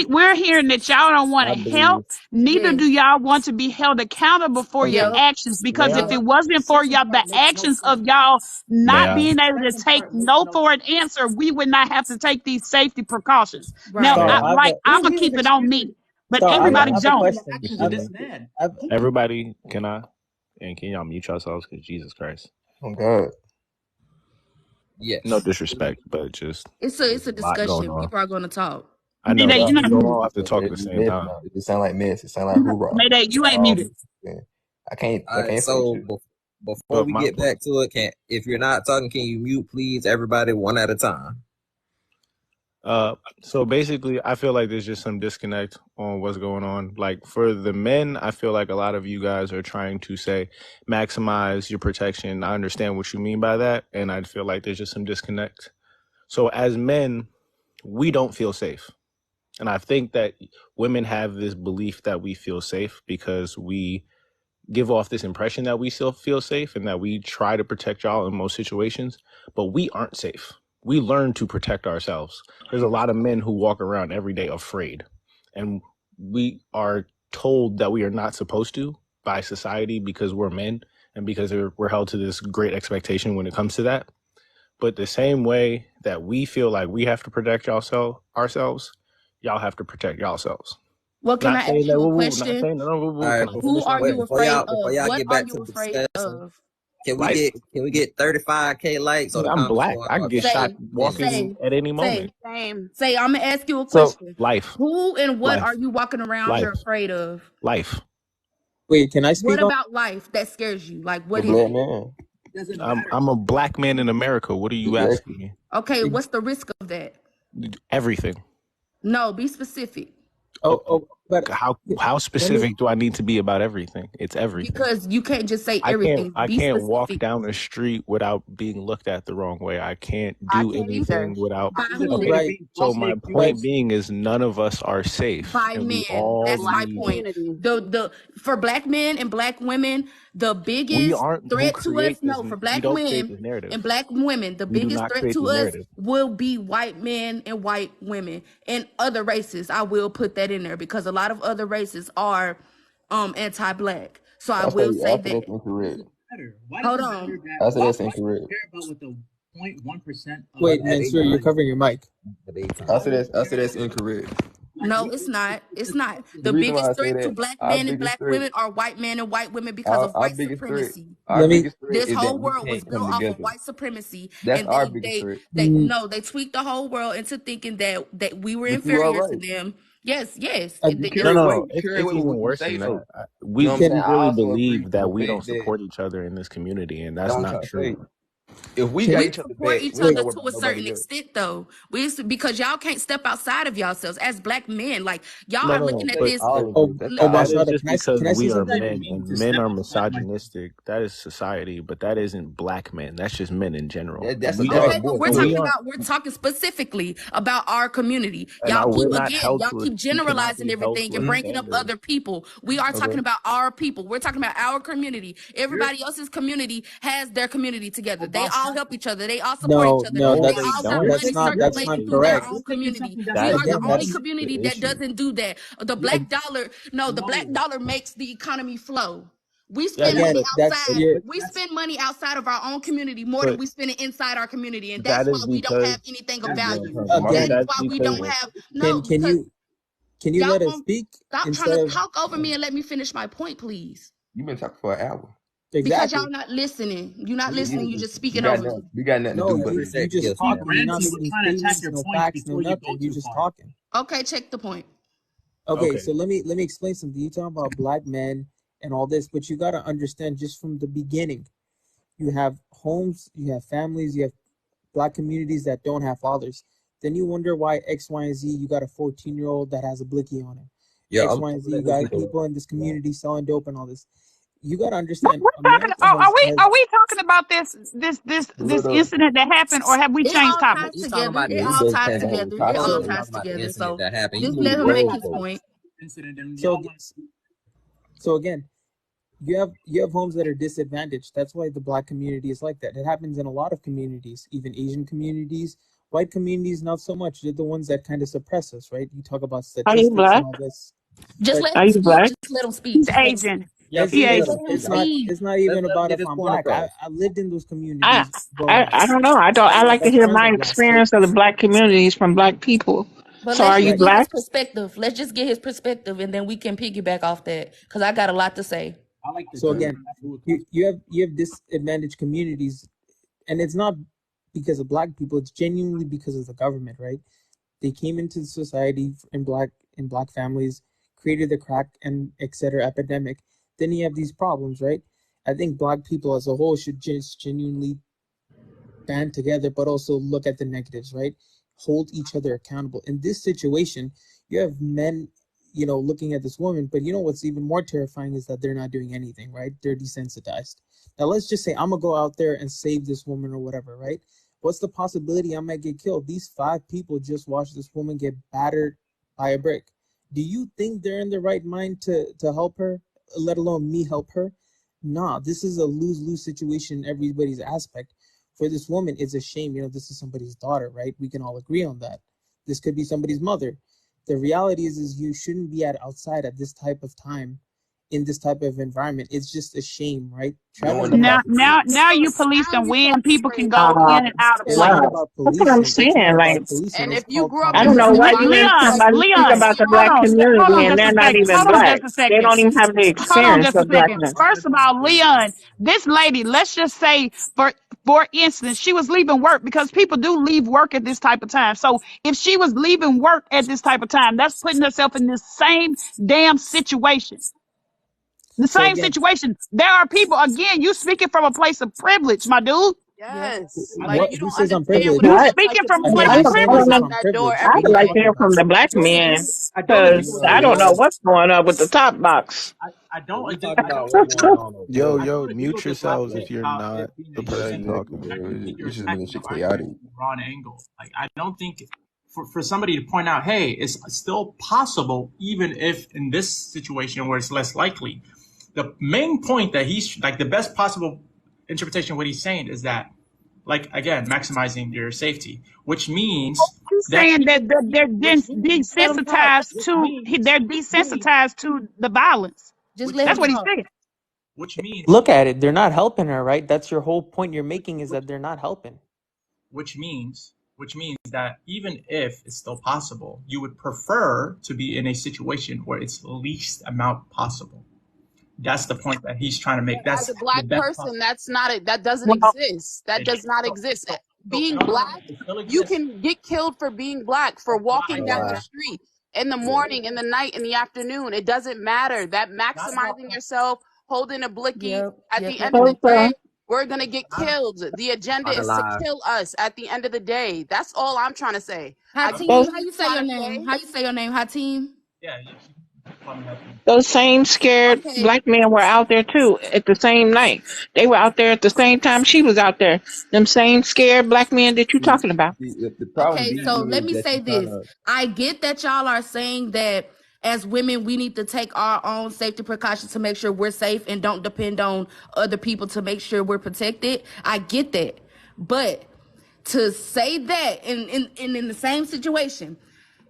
T: we're hearing that y'all don't want to help. Neither do y'all want to be held accountable for your
H: Yep.
T: actions. Because
D: May
T: if
D: I?
T: it wasn't for y'all, the actions of y'all
D: May
T: not
D: I?
T: being able to take no for an answer, we would not have to take these safety precautions. Now,
C: Star,
T: I'm gonna keep it on me, but
C: Star,
T: everybody
C: I have a
T: don't.
C: question.
W: Actions of this man.
D: Everybody, can I? And can y'all mute yourselves? Because Jesus Christ.
V: Oh God.
A: Yes.
D: No disrespect, but just
H: It's a
D: lot going
H: discussion.
D: on.
H: People are going to talk.
D: I know,
T: Mayday,
D: but
T: you
D: we
T: not
D: don't
T: muted.
D: all have to talk at the same time.
V: It sound like mess. It sound like hoorah.
T: Mayday, you ain't muted.
V: I can't.
A: All right, so before
D: But
A: we
D: my
A: get back to it, if you're not talking, can you mute, please, everybody, one at a time?
D: So basically, I feel like there's just some disconnect on what's going on. Like for the men, I feel like a lot of you guys are trying to say maximize your protection. I understand what you mean by that, and I feel like there's just some disconnect. So as men, we don't feel safe. And I think that women have this belief that we feel safe because we give off this impression that we still feel safe and that we try to protect y'all in most situations, but we aren't safe. We learn to protect ourselves. There's a lot of men who walk around every day afraid, and we are told that we are not supposed to by society because we're men and because we're held to this great expectation when it comes to that. But the same way that we feel like we have to protect ourselves, y'all have to protect yourselves.
H: Well, can I ask you a question?
A: All right,
H: Who are you afraid of?
A: before y'all
H: What
A: get
H: are
A: back
H: you
A: to
H: afraid
A: discussing,
H: of?
A: can
D: Life.
A: we get 35K likes? Or
D: I'm black. I can get shot walking at any moment.
H: Say, I'm gonna ask you a
D: So
H: question.
D: life.
H: Who and what
D: Life.
H: are you walking around here
D: Life.
H: afraid of?
D: Life.
C: Wait, can I speak
H: What
C: on?
H: about life that scares you? Like, what
V: The
H: is
V: black
H: it?
V: man.
D: I'm a black man in America. What are you asking me?
H: Okay, what's the risk of that?
D: Everything.
H: No, be specific.
C: But
D: how specific do I need to be about everything? It's everything.
H: Because you can't just say
D: I
H: everything.
D: can't
H: Be
D: walk
H: specific.
D: down the street without being looked at the wrong way. I can't
H: I
D: do
H: can't
D: anything
H: either.
D: without.
H: By who?
D: Okay.
C: Right.
D: So my point being is none of us are safe.
H: By
D: and we
H: men.
D: all
H: That's my
D: need-
H: point. The for black men and black women, the
D: We
H: biggest
D: aren't who
H: threat to us,
D: create this.
H: for
D: We
H: black
D: don't create
H: men
D: this narrative.
H: and black women, the
D: We do
H: biggest
D: not
H: threat
D: create
H: to
D: this
H: us
D: narrative.
H: will be white men and white women and other races. I will put that in there because a lot of other races are anti-black. So I will say that.
V: That's incorrect.
H: Hold on.
V: I said that's incorrect.
W: Care about what the 0.1% of
C: Wait, Mansour, you're covering your mic.
V: I said that's incorrect.
H: No, it's not. It's not.
V: The
H: The
V: reason why I
H: biggest
V: say
H: threat to
V: that,
H: black
V: our
H: men and
V: biggest
H: black
V: threat-
H: women are white men and white women because of
V: Our
H: white
V: biggest threat.
H: supremacy.
V: Our biggest threat
H: This
V: is
H: whole
V: that we
H: world was
V: can't
H: built
V: come
H: off of
V: together.
H: white supremacy,
V: That's
H: and
V: our biggest threat.
H: they tweaked the whole world into thinking that we were
V: But you are
H: inferior to
V: right.
H: them. Yes.
V: You
H: It-
V: carry
D: No,
V: away.
D: it's
V: Carry away
D: even
V: what you
D: worse
V: say
D: than
V: though.
D: that.
V: You
D: We
V: know what I'm saying? I
D: really
V: also agree
D: believe
V: to
D: that
V: the
D: we
V: fact
D: don't
V: that
D: support each other in this community, and that's
V: I'm
D: not
V: trying to
D: true.
V: say, if we
H: We
V: got each other
H: support
V: back,
H: each
V: we ain't
H: other
V: gotta worry
H: to a
V: about
H: certain
V: nobody else.
H: extent, though. Because y'all can't step outside of yourselves as black men. Like y'all
D: No,
H: are
D: no,
H: looking at
D: but
H: this.
V: All of it. That's
D: that
V: all
D: is
V: of it.
D: just because
C: can I say
D: we are
C: something?
D: men, and men are misogynistic. That is society, but that isn't black men. That's just men in general.
V: That's
D: We
V: across
H: Okay,
V: the
H: but
V: board.
H: we're
V: Go
H: talking
V: ahead.
H: about we're talking specifically about our community.
D: and
H: Y'all keep
D: we're not held
H: y'all
D: to
H: keep
D: we cannot
H: generalizing
D: be held
H: everything
D: to
H: and
D: a
H: bringing up
D: standard.
H: other people. We are talking
V: Okay.
H: about our people. We're talking about our community. Everybody else's community has their community together. They all help each other. They all support each other.
C: No,
H: They
D: No,
C: that's
D: they
H: all got
D: don't.
H: money
C: that's
H: circulating
C: not
H: through their
C: correct.
H: own community. We
D: That
H: are the
C: Again,
H: only
C: that's
H: community
D: the
H: that
D: issue.
H: doesn't do that. The black dollar, the black dollar makes the economy flow. We
D: Yeah,
H: spend
D: yeah,
H: money
C: again,
D: but
C: that's
H: outside.
C: your.
H: We spend money outside of our own community more than
D: but
H: we spend it inside our community, and
D: that
H: that's why
D: is
H: we don't
D: because
H: have anything of
V: Yeah,
H: value.
V: come on, my
H: That is
C: Again,
V: bad.
H: why we
D: because
H: don't have
C: can
H: because
C: you Can you
H: Y'all
C: let us
H: won't
C: speak
H: stop trying
C: instead
H: to
C: of
H: talk over me and let me finish my point, please.
V: You've been talking for an hour.
H: Because
C: exactly?
H: y'all not listening. You're not listening. You just
V: You
H: speaking
V: got
H: over
V: nothing.
H: me.
V: You got nothing to
C: No,
V: do but
C: you
V: reject
C: just
V: this,
C: talking.
V: man.
C: You're not
W: Ranting, we're
C: making
W: trying to attack
C: statements,
W: your
C: no
W: points
C: facts, no
W: before you
C: nothing.
W: go
C: You
W: too
C: just
W: far.
C: talking.
H: Okay, check the point.
C: Okay,
W: Okay.
C: so let me explain something. You talking about black men and all this, but you got to understand just from the beginning. You have homes, you have families, you have black communities that don't have fathers. Then you wonder why X, Y, and Z. You got a 14-year-old that has a blicky on him.
V: Yeah,
C: X,
V: I'm
C: Y, and Z. You
V: letting them
C: got
V: people.
C: people in this community selling dope and all this. You got to
T: We're
C: understand,
T: talking.
C: America
T: Oh,
C: has
T: are we talking about this
V: Hold up.
T: incident that happened, or have we
H: It
T: changed
H: all
T: topics?
H: ties
I: We talking
H: together.
I: about
H: It
I: the
V: Yeah, we
H: all
V: just
H: ties
V: changed the whole
H: together. It
V: topic.
H: all
C: so
I: we
H: ties
I: talking about the
H: together.
I: incident
H: So
I: that happened. You
H: just
I: moved
H: let
I: the
H: him make his
I: goalpost.
H: point.
W: Incident, and
C: so
W: y'all want to.
C: so again. You have homes that are disadvantaged. That's why the black community is like that. It happens in a lot of communities, even Asian communities. White communities, not so much. They're the ones that kind of suppress us, right? You talk about
T: Are you
C: statistics and
T: black?
C: all this,
H: Just
C: but
H: let
T: Are
H: him
T: you
H: speak.
T: black?
H: Just let him speak.
T: He's
H: Just let him speak.
T: Asian.
I: Yeah,
C: it's
T: He
I: please let
T: Asian.
I: him
H: Let him
I: speak.
H: speak.
C: it's not even
I: Let him
C: about
I: get
C: if
I: his
C: I'm
I: point
C: black. I
I: across.
C: lived in those
T: I
C: communities growing up.
T: I don't know.
C: I
T: I like to
C: have
T: hear
C: friends
T: my
C: are black, so
T: experience of the black communities from black people.
H: But
T: So
H: let's
T: are you
H: just
C: right.
H: get his
T: black?
H: perspective. Let's just get his perspective, and then we can piggyback off that. Because I got a lot to say.
W: I like the
C: So
W: gentleman
C: again,
W: that who comes.
C: you have disadvantaged communities, and it's not because of black people. It's genuinely because of the government, right? They came into society in black families, created the crack and etc. epidemic. Then you have these problems, right? I think black people as a whole should just genuinely band together, but also look at the negatives, right? Hold each other accountable. In this situation, you have men, looking at this woman, but what's even more terrifying is that they're not doing anything, right? They're desensitized. Now let's just say I'm gonna go out there and save this woman or whatever, right? What's the possibility I might get killed? These 5 people just watched this woman get battered by a brick. Do you think they're in the right mind to help her, let alone me help her? Nah, this is a lose-lose situation in everybody's aspect. For this woman, it's a shame. This is somebody's daughter, right? We can all agree on that. This could be somebody's mother. The reality is you shouldn't be outside at this type of time, in this type of environment. It's just a shame, right?
V: Doing
C: Traveling
V: the
C: around.
T: Now
V: possibility.
T: you policing
H: You
T: when people can
H: frustrated.
T: go in and out of
C: It's not
T: places.
O: Wow.
C: about
O: That's what I'm
C: policing. It's not
O: saying. Like,
C: about policing.
X: And
C: It's
X: if you
C: called
X: grew up
O: I
X: in
O: don't
X: a
O: know
C: common
O: what
C: sense.
O: makes
X: environment
T: Leon,
X: where
O: somebody
X: you
O: think
X: can
T: Leon,
O: about
X: see
O: the
X: all
O: black
X: these
T: hold
O: community
T: on
O: and
T: just a
O: they're
X: situations,
O: not
T: second.
O: even
T: Hold on
O: black.
T: just a
O: They
T: second.
O: don't even have the
T: Hold on
O: experience
T: just a
O: of black
T: second.
O: men.
T: First of all, Leon, this lady, let's just say for instance, she was leaving work because people do leave work at this type of time. So if she was leaving work at this type of time, that's putting herself in this same damn situation. The
C: So
T: same
C: again,
T: situation. There are people, again, you speaking from a place of privilege, my dude.
H: Yep.
X: yes, like
C: what?
X: you
C: Who
X: don't
C: says I'm
X: understand what
C: privileged?
T: You
X: it
O: What?
X: looks like
T: speaking
X: to
T: from
X: be
T: a
C: I
T: place
C: never
O: I
T: of
X: black
O: don't,
X: and
O: I
C: said
X: walk
C: as
O: don't
T: privilege.
C: if
O: know.
X: out
C: I'm
X: that door
C: privileged.
O: I
C: What are
X: every
C: you
O: would like to
X: day.
C: talking
O: hear
C: about?
O: from the black men
W: I don't
V: Yeah,
W: agree
O: because
W: with
V: you
O: I
W: that.
O: don't know
V: know,
O: what's going on with the top box.
W: I
I: Yeah,
W: don't
I: we
W: agree.
I: talking
W: I
I: about
W: don't
I: what's
W: agree.
I: going on over
D: Yo,
W: I
I: here.
D: yo,
W: don't agree
D: mute
W: with this last
D: yourselves
W: point
D: if you're
W: about it
D: not
W: being
D: the
W: a
V: yeah,
D: person
W: shame.
V: exactly,
D: talking.
W: I
V: bro.
W: think that you're
V: It's just making
W: attacking the
V: shit chaotic.
W: argument from the wrong angle. Like I don't think for somebody to point out, hey, it's still possible, even if in this situation where it's less likely. The main point that he's like the best possible interpretation of what he's saying is that, like again, maximizing your safety, which means
T: You
W: that
T: saying that
W: which means
H: Let him talk.
W: which means
T: they're desensitized to the violence.
H: Just
W: which
H: let
T: That's
H: him
T: what
W: means
T: he's
H: talk.
T: saying.
W: which means
R: Look at it. They're not helping her, right? That's your whole point you're making is
W: which
R: that they're not helping.
W: which means that even if it's still possible, you would prefer to be in a situation where it's least amount possible. That's the point that he's trying to make.
X: But as
W: That's
X: a
W: the
X: black
W: best
X: person,
W: possible.
X: that's not it. That doesn't
T: Well,
X: exist. That
W: It,
X: does not
W: so,
X: exist.
W: so in
X: Being
W: other words,
X: black,
W: it still
X: you
W: exists.
X: can get killed for being black, for
W: That's
X: walking
W: lies.
X: down the
V: Lie.
X: street in the
V: Yeah.
X: morning, in the night, in the afternoon. It doesn't matter. That
W: Not about
X: maximizing yourself, holding a blicky,
H: Yep.
X: at
H: Yep.
X: the
H: Yep.
X: end of the
H: Yep.
X: day,
O: So,
X: we're going to get
W: not a,
X: killed. The agenda
I: Talking
X: is to
I: live.
X: kill us at the end of the day. That's all I'm trying to say. I get
H: Hakeem,
O: so,
H: how
X: what
H: you
X: you're
H: say your
X: trying to
H: name?
X: say.
H: How you say your name? Hakeem?
W: yeah. You can call me Hakeem.
O: those same scared
X: Okay,
O: black men were out there too at the same night. They were out there at the same time she was out there. Them same scared black men that you
V: See,
O: talking about.
V: the problem
H: Okay, so
V: being
H: let
V: is
H: me
V: that
H: say
V: you're trying
H: this.
V: to.
H: I get that y'all are saying that as women, we need to take our own safety precautions to make sure we're safe and don't depend on other people to make sure we're protected. I get that. But to say that in the same situation,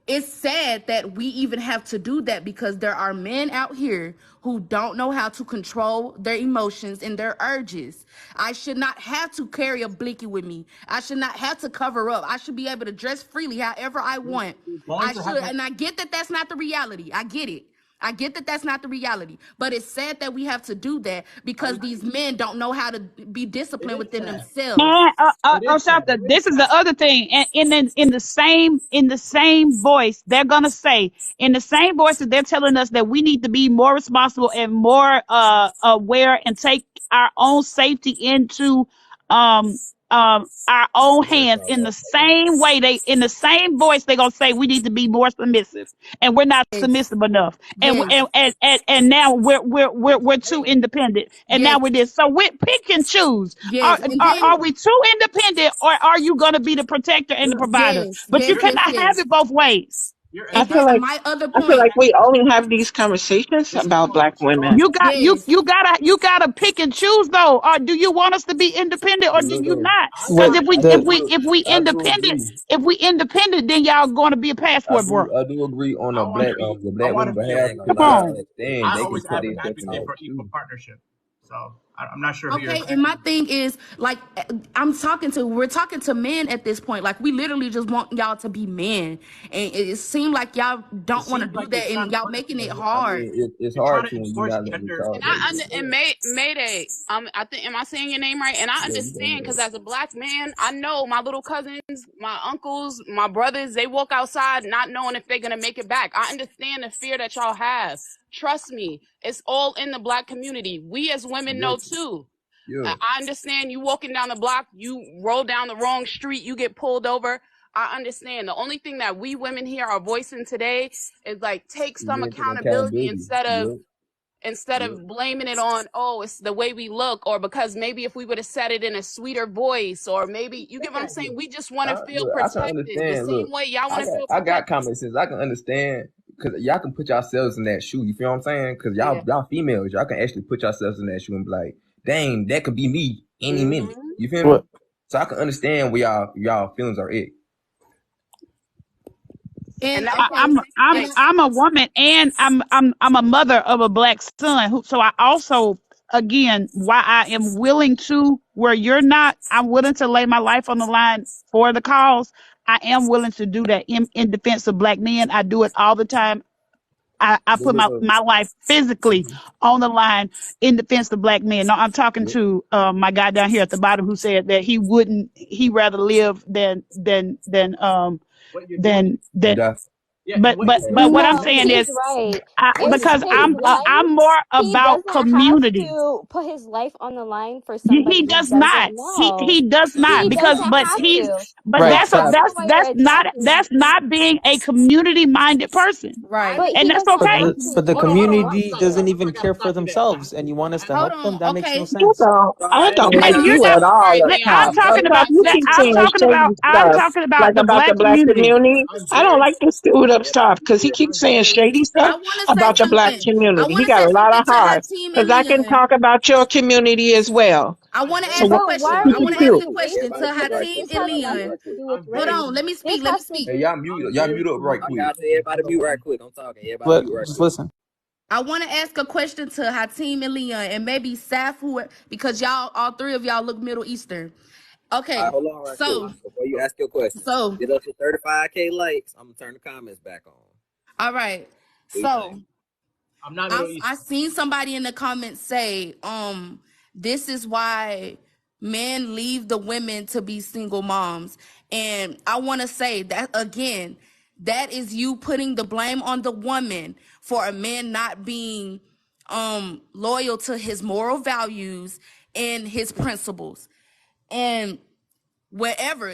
H: it's sad that we even have to do that because there are men out here who don't know how to control their emotions and their urges. I should not have to carry a blicky with me. I should not have to cover up. I should be able to dress freely however I want. I should, and I get that that's not the reality. I get it. I get that that's not the reality, but it's sad that we have to do that because these men don't know how to be disciplined within themselves.
T: Man, Shaka, this is the other thing. And in the same voice, they're gonna say, in the same voice that they're telling us that we need to be more responsible and more aware and take our own safety into our own hands. In the same way, in the same voice, they're gonna say we need to be more submissive, and we're not submissive enough. And now we're too independent, and now we're this. So we pick and choose. Are we too independent, or are you gonna be the protector and the provider? But you cannot have it both ways.
B: I feel like we only have these conversations about black women.
T: You gotta pick and choose though. Or do you want us to be independent or do you not? Because if we independent, then y'all gonna be a passport bro.
U: I do agree on the black women behalf.
T: Come on.
W: I always advocate for equal partnership. So I'm not sure.
H: Okay, and my thing is, like, we're talking to men at this point. Like, we literally just want y'all to be men, and it seems like y'all don't want to do that, and y'all making it hard.
U: I mean, it's hard to when you gotta let me talk.
X: And Mayday, I think, am I saying your name right? And I understand because as a black man, I know my little cousins, my uncles, my brothers, they walk outside not knowing if they're gonna make it back. I understand the fear that y'all have. Trust me, it's all in the black community. We as women know too. Yeah. I understand you walking down the block, you roll down the wrong street, you get pulled over. I understand. The only thing that we women here are voicing today is like take some accountability instead of blaming it on, oh, it's the way we look, or because maybe if we would have said it in a sweeter voice, or maybe you get what I'm saying. We just want to feel protected the same way y'all want to feel protected.
U: I got common sense. I can understand. Because y'all can put yourselves in that shoe. You feel what I'm saying? Because y'all females, y'all can actually put yourselves in that shoe and be like, dang, that could be me any minute. You feel me? So I can understand where y'all feelings are at.
T: And I'm a woman, and I'm a mother of a black son. So I also, again, why I am willing to, where you're not, I'm willing to lay my life on the line for the cause. I am willing to do that in defense of black men. I do it all the time. I put my life physically on the line in defense of black men. No, I'm talking to my guy down here at the bottom who said that he'd rather live than But what I'm saying is,
M: right.
T: Because I'm more about community.
M: Have to put his life on the line for somebody.
T: He does not. He does not because that's not being a community minded person.
H: Right.
T: And that's okay.
R: But the community doesn't even care for themselves, and you want us to help them? That makes no sense.
B: I don't like you at all.
T: I'm talking about the black community.
B: I don't like this dude up top because he keeps saying shady stuff about the black community. He got a lot of heart because I can talk about your community as well.
H: I want to ask a question. I want to ask a question to Hakeem and Leon. Hold on, let me speak.
U: Hey, y'all mute up right quick.
I: Everybody mute right quick. I'm talking. Everybody mute right quick.
R: Listen.
H: I want to ask a question to Hakeem and Leon, and maybe Saf, because y'all, all three of y'all look Middle Eastern. Okay,
I: right, hold on quick. Before you ask your question, get us to 35K likes. I'm gonna turn the comments back on.
H: All right, so
W: I'm not.
H: I seen somebody in the comments say, this is why men leave the women to be single moms, and I want to say that again, that is you putting the blame on the woman for a man not being loyal to his moral values and his principles. And however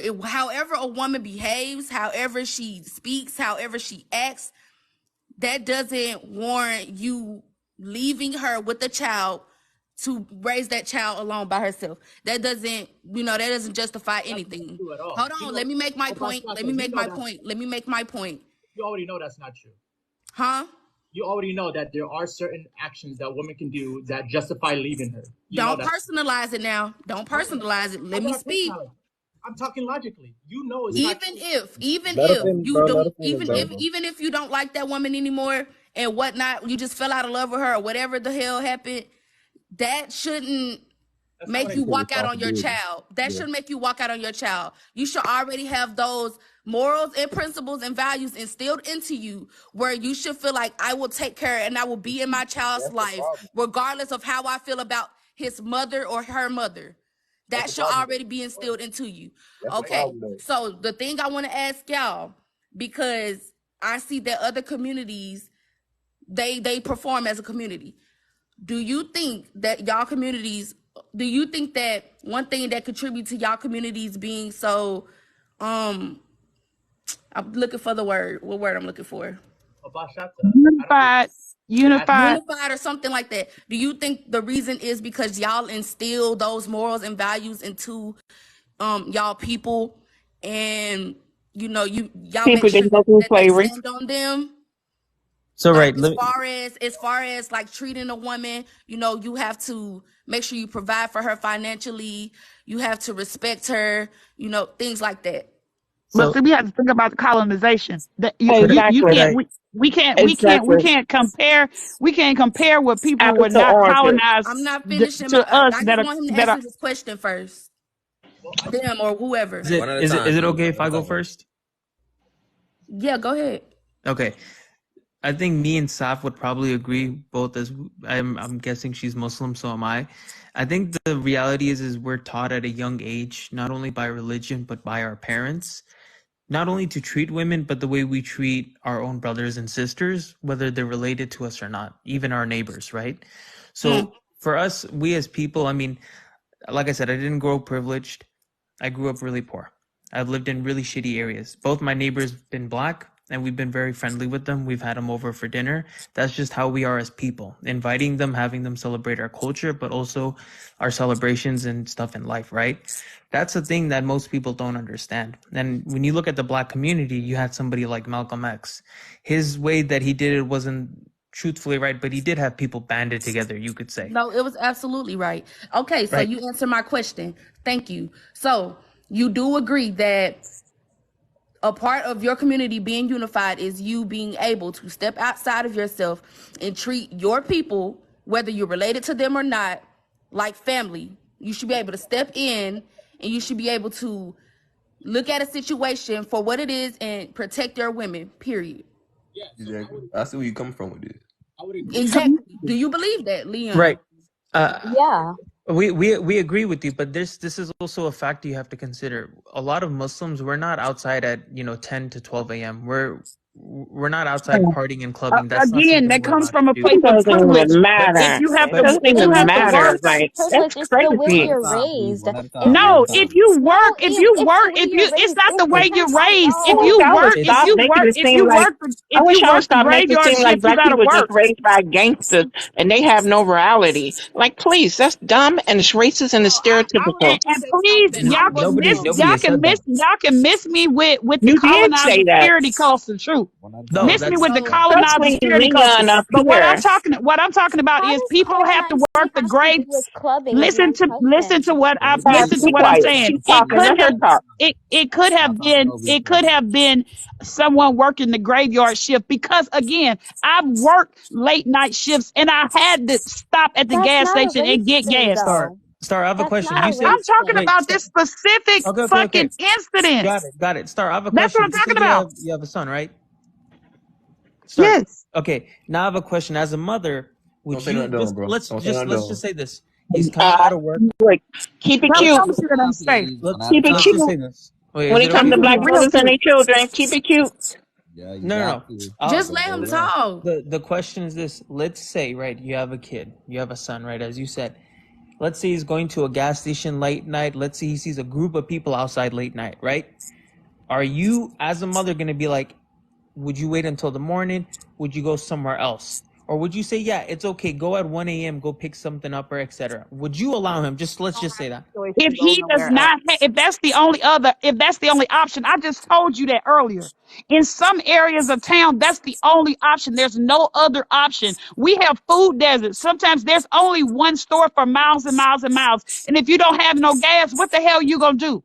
H: a woman behaves, however she speaks, however she acts, that doesn't warrant you leaving her with a child to raise that child alone by herself. That doesn't justify anything. Hold on, let me make my point. Let me make my point.
W: You already know that's not true.
H: Huh?
W: You already know that there are certain actions that women can do that justify leaving her.
H: Don't personalize it now. Don't personalize it. Let me speak.
W: I'm talking logically. You know, it's
H: even if you don't like that woman anymore and whatnot, you just fell out of love with her or whatever the hell happened, that shouldn't make you walk out on your child. That should make you walk out on your child. You should already have those morals and principles and values instilled into you where you should feel like I will take care and I will be in my child's life regardless of how I feel about his mother or her mother. That should already be instilled into you. Okay, so the thing I want to ask y'all, because I see that other communities, they perform as a community. Do you think that y'all communities, do you think that one thing that contributes to y'all communities being so, I'm looking for the word, what word I'm looking for? Unified or something like that. Do you think the reason is because y'all instill those morals and values into y'all people, and you know y'all make sure that they stand on them?
R: So
H: like,
R: right,
H: as far as like treating a woman, you know, you have to make sure you provide for her financially. You have to respect her, you know, things like that.
T: But see, we have to think about the colonization. That
B: Exactly.
T: we can't compare what people
B: Apples
T: were
B: to
T: not
B: oranges.
T: colonized
H: I'm not finishing
T: to us
H: I
T: that
H: just
T: are
H: want him to
T: that are.
H: answer this question first. Them or whoever.
R: Is it okay if I go first?
H: Yeah, go ahead.
R: Okay. I think me and Saf would probably agree, both, as I'm guessing she's Muslim, so am I. I think the reality is we're taught at a young age, not only by religion, but by our parents, not only to treat women, but the way we treat our own brothers and sisters, whether they're related to us or not, even our neighbors, right? So for us, we as people, I mean, like I said, I didn't grow up privileged. I grew up really poor. I've lived in really shitty areas. Both my neighbors been Black, and we've been very friendly with them. We've had them over for dinner. That's just how we are as people, inviting them, having them celebrate our culture, but also our celebrations and stuff in life, right? That's a thing that most people don't understand. And when you look at the Black community, you had somebody like Malcolm X. His way that he did it wasn't truthfully right, but he did have people banded together, you could say.
H: No, it was absolutely right. Okay, so you answered my question. Thank you. So you do agree that a part of your community being unified is you being able to step outside of yourself and treat your people, whether you're related to them or not, like family. You should be able to step in and you should be able to look at a situation for what it is and protect your women, period.
V: Exactly. I see where you coming from with this.
H: Exactly. Do you believe that, Leon?
R: Right.
E: Yeah.
R: We agree with you, but this is also a factor you have to consider. A lot of Muslims, we're not outside at 10 to 12 a.m. We're not outside partying and clubbing. That's
T: Again, that comes from a place
B: It
T: of
B: doesn't
T: privilege.
B: even matter.
T: If you have
B: It doesn't even matter. Like,
E: Privilege,
B: that's
E: it's the way
B: crazy.
E: you're raised.
T: No, if you work, it's not the way you're raised. If you work
B: I wish y'all would stop
T: the
B: making it
T: graveyard
B: seem like
T: shift, you
B: Black
T: gotta
B: people are just
T: work.
B: raised by gangsters and they have no morality. Like, please, that's dumb and it's racist and it's stereotypical.
T: And please, y'all can miss me with the
B: You did
T: colonized
B: say that.
T: security culture. True.
R: No,
T: Miss me with the
B: Especially
T: colonized security
B: Leon
T: culture.
B: up
T: But what
B: here.
T: I'm talking about is people have to work the grave. Listen to what I'm
B: Quiet.
T: saying.
B: She's talking. Let her talk.
T: It could have been someone working the graveyard shift, because again, I've worked late night shifts and I had to stop at the gas station and get gas.
R: Star, I have a question. You said
T: I'm talking about this specific fucking incident.
R: Got it. Star, I have a
T: That's
R: question.
T: what I'm talking about.
R: You have a son, right? Star,
T: yes.
R: Okay. Now I have a question. As a mother, would you let's just say this.
B: He's coming out of work. Keep it cute. Keep it cute. When it comes to Black brothers and their children, keep it cute.
R: No.
H: Just let him talk.
R: The question is this. Let's say, right, you have a kid. You have a son, right, as you said. Let's say he's going to a gas station late night. Let's say he sees a group of people outside late night, right? Are you, as a mother, going to be like, would you wait until the morning? Would you go somewhere else? Or would you say, yeah, it's okay, go at 1 a.m., go pick something up, or etc.? Would you allow him? Let's just say that.
T: If he does not, if that's the only option, I just told you that earlier. In some areas of town, that's the only option. There's no other option. We have food deserts. Sometimes there's only one store for miles and miles and miles. And if you don't have no gas, what the hell are you going to do?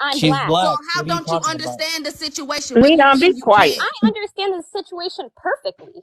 E: I'm
R: She's
E: black.
R: black.
H: So how
R: What are you
H: don't you
R: talking about?
H: understand the situation? What do you
B: Leon, be
H: mean you
B: quiet.
H: can't?
E: I understand the situation perfectly.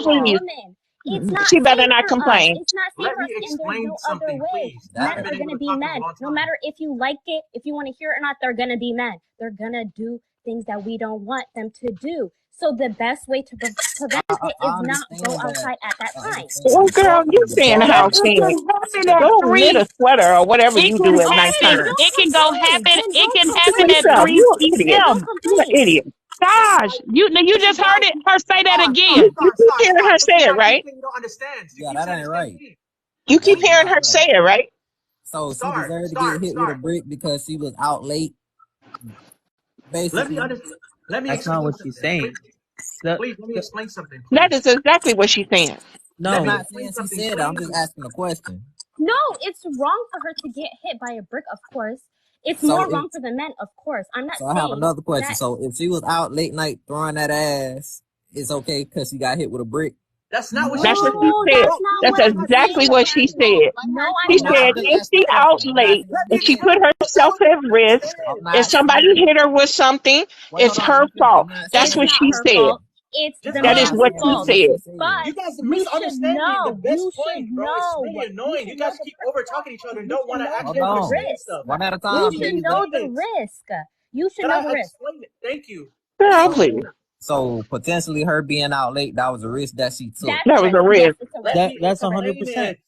B: please.
M: women. It's not
B: She better
M: safe
B: not
M: for us.
B: complain.
M: It's not safe
I: Let
M: for
I: me
M: us, and there's
I: explain
M: no other
I: something,
M: way.
I: please. I
M: Men
I: haven't
M: are
I: been
M: gonna
I: able to
M: be
I: talk in a
M: men.
I: long
M: No
I: time.
M: matter if you like it, if you want to hear it or not, they're gonna be men. They're gonna do things that we don't want them to do. So the best way to prevent it is not go
F: understand that.
M: outside at that
F: I
M: time.
F: understand
B: Oh,
F: the
B: girl, you
F: the
B: stay in the
T: But
B: house
F: ball.
T: it
B: then.
T: can happen at
B: Go knit
T: 3.
B: a sweater or whatever
T: It
B: you
T: can
B: do at
M: Okay, then
T: happen.
B: nighttime.
M: don't
T: It can go
M: complain.
T: happen.
M: Then
T: It
M: don't
T: can
B: Speak for
T: happen
M: complain.
T: at
B: yourself.
T: 3
B: You an idiot.
M: Don't
T: p.m.
B: You an
M: complain.
B: idiot.
T: Gosh, you
I: This is
T: just heard
I: why.
T: it. Her say that
I: Star,
T: again.
B: You keep hearing her
I: This is
B: say it,
I: why you
B: right?
I: think you don't understand. You
F: Yeah,
I: keep
F: that
I: saying the
F: ain't
I: same
F: right.
I: thing.
B: You keep
F: That is
B: hearing
F: not
B: her say
F: right.
B: it, right?
F: So she
I: Star,
F: deserved to
I: Star,
F: get hit with a
I: Star.
F: brick because she was out late.
I: Let me
F: Basically,
I: understand. Let me
R: That's not
I: explain
R: what she's
I: something.
R: saying. The,
I: Please, let me
R: the
I: explain something,
B: That
I: please.
B: is exactly what she's saying.
I: Let
F: I'm
I: me
R: no,
F: not
I: explain
F: saying she
I: something,
F: said that. I'm
I: please.
F: just asking a question.
M: No, it's wrong for her to get hit by a brick, of course. It's
F: So
M: more
F: if
M: wrong for the men, of course. I'm not
F: so, I have
M: saying
F: another question.
M: that.
F: So if she was out late night throwing that ass, it's okay because she got hit with a brick.
W: That's not what she
B: That's
W: said.
B: what she
E: No,
B: said.
E: that's not
B: That's
E: what I'm
B: exactly what she
E: saying.
B: said.
E: No,
B: She
E: I'm
B: said
E: not.
B: if she out late and she put herself at risk, if somebody hit her with something,
F: Wait,
B: it's
F: hold on. Let
B: her
F: me finish. I'm
B: fault.
F: not
B: That's
E: It's
F: saying
B: what
F: that.
E: not
B: she
E: her
B: said.
E: fault. It's the
B: That
F: I'm
B: is
F: not
B: what
E: man's
F: saying
B: she
F: that's
E: fault.
F: what she
B: said.
F: said.
E: But
W: You guys are
E: you should
W: misunderstanding the
E: know.
W: best
E: You
W: point,
E: should
W: bro. It's
E: know.
W: really
E: You
W: annoying. You
E: should know
W: guys
E: the
W: keep over talking each other and
E: You
W: don't
E: should
W: want to
E: know
W: actually
F: Hold
E: the
F: on.
W: understand
E: risk.
W: stuff.
F: One at a
E: You
F: time,
W: Let me
E: should
F: please.
E: know
W: explain
E: the
W: it.
E: risk. You should
W: Let
E: know
W: I
E: the risk.
W: explain it. Thank you.
B: Girl,
W: So
B: please.
F: So potentially her being out late, that was a risk that she took.
E: That's
B: That
E: a
B: was
E: risk.
B: a
E: Yes,
B: risk.
E: it's a
W: let
E: risk.
W: me
C: That's
W: explain
C: 100%.
W: it.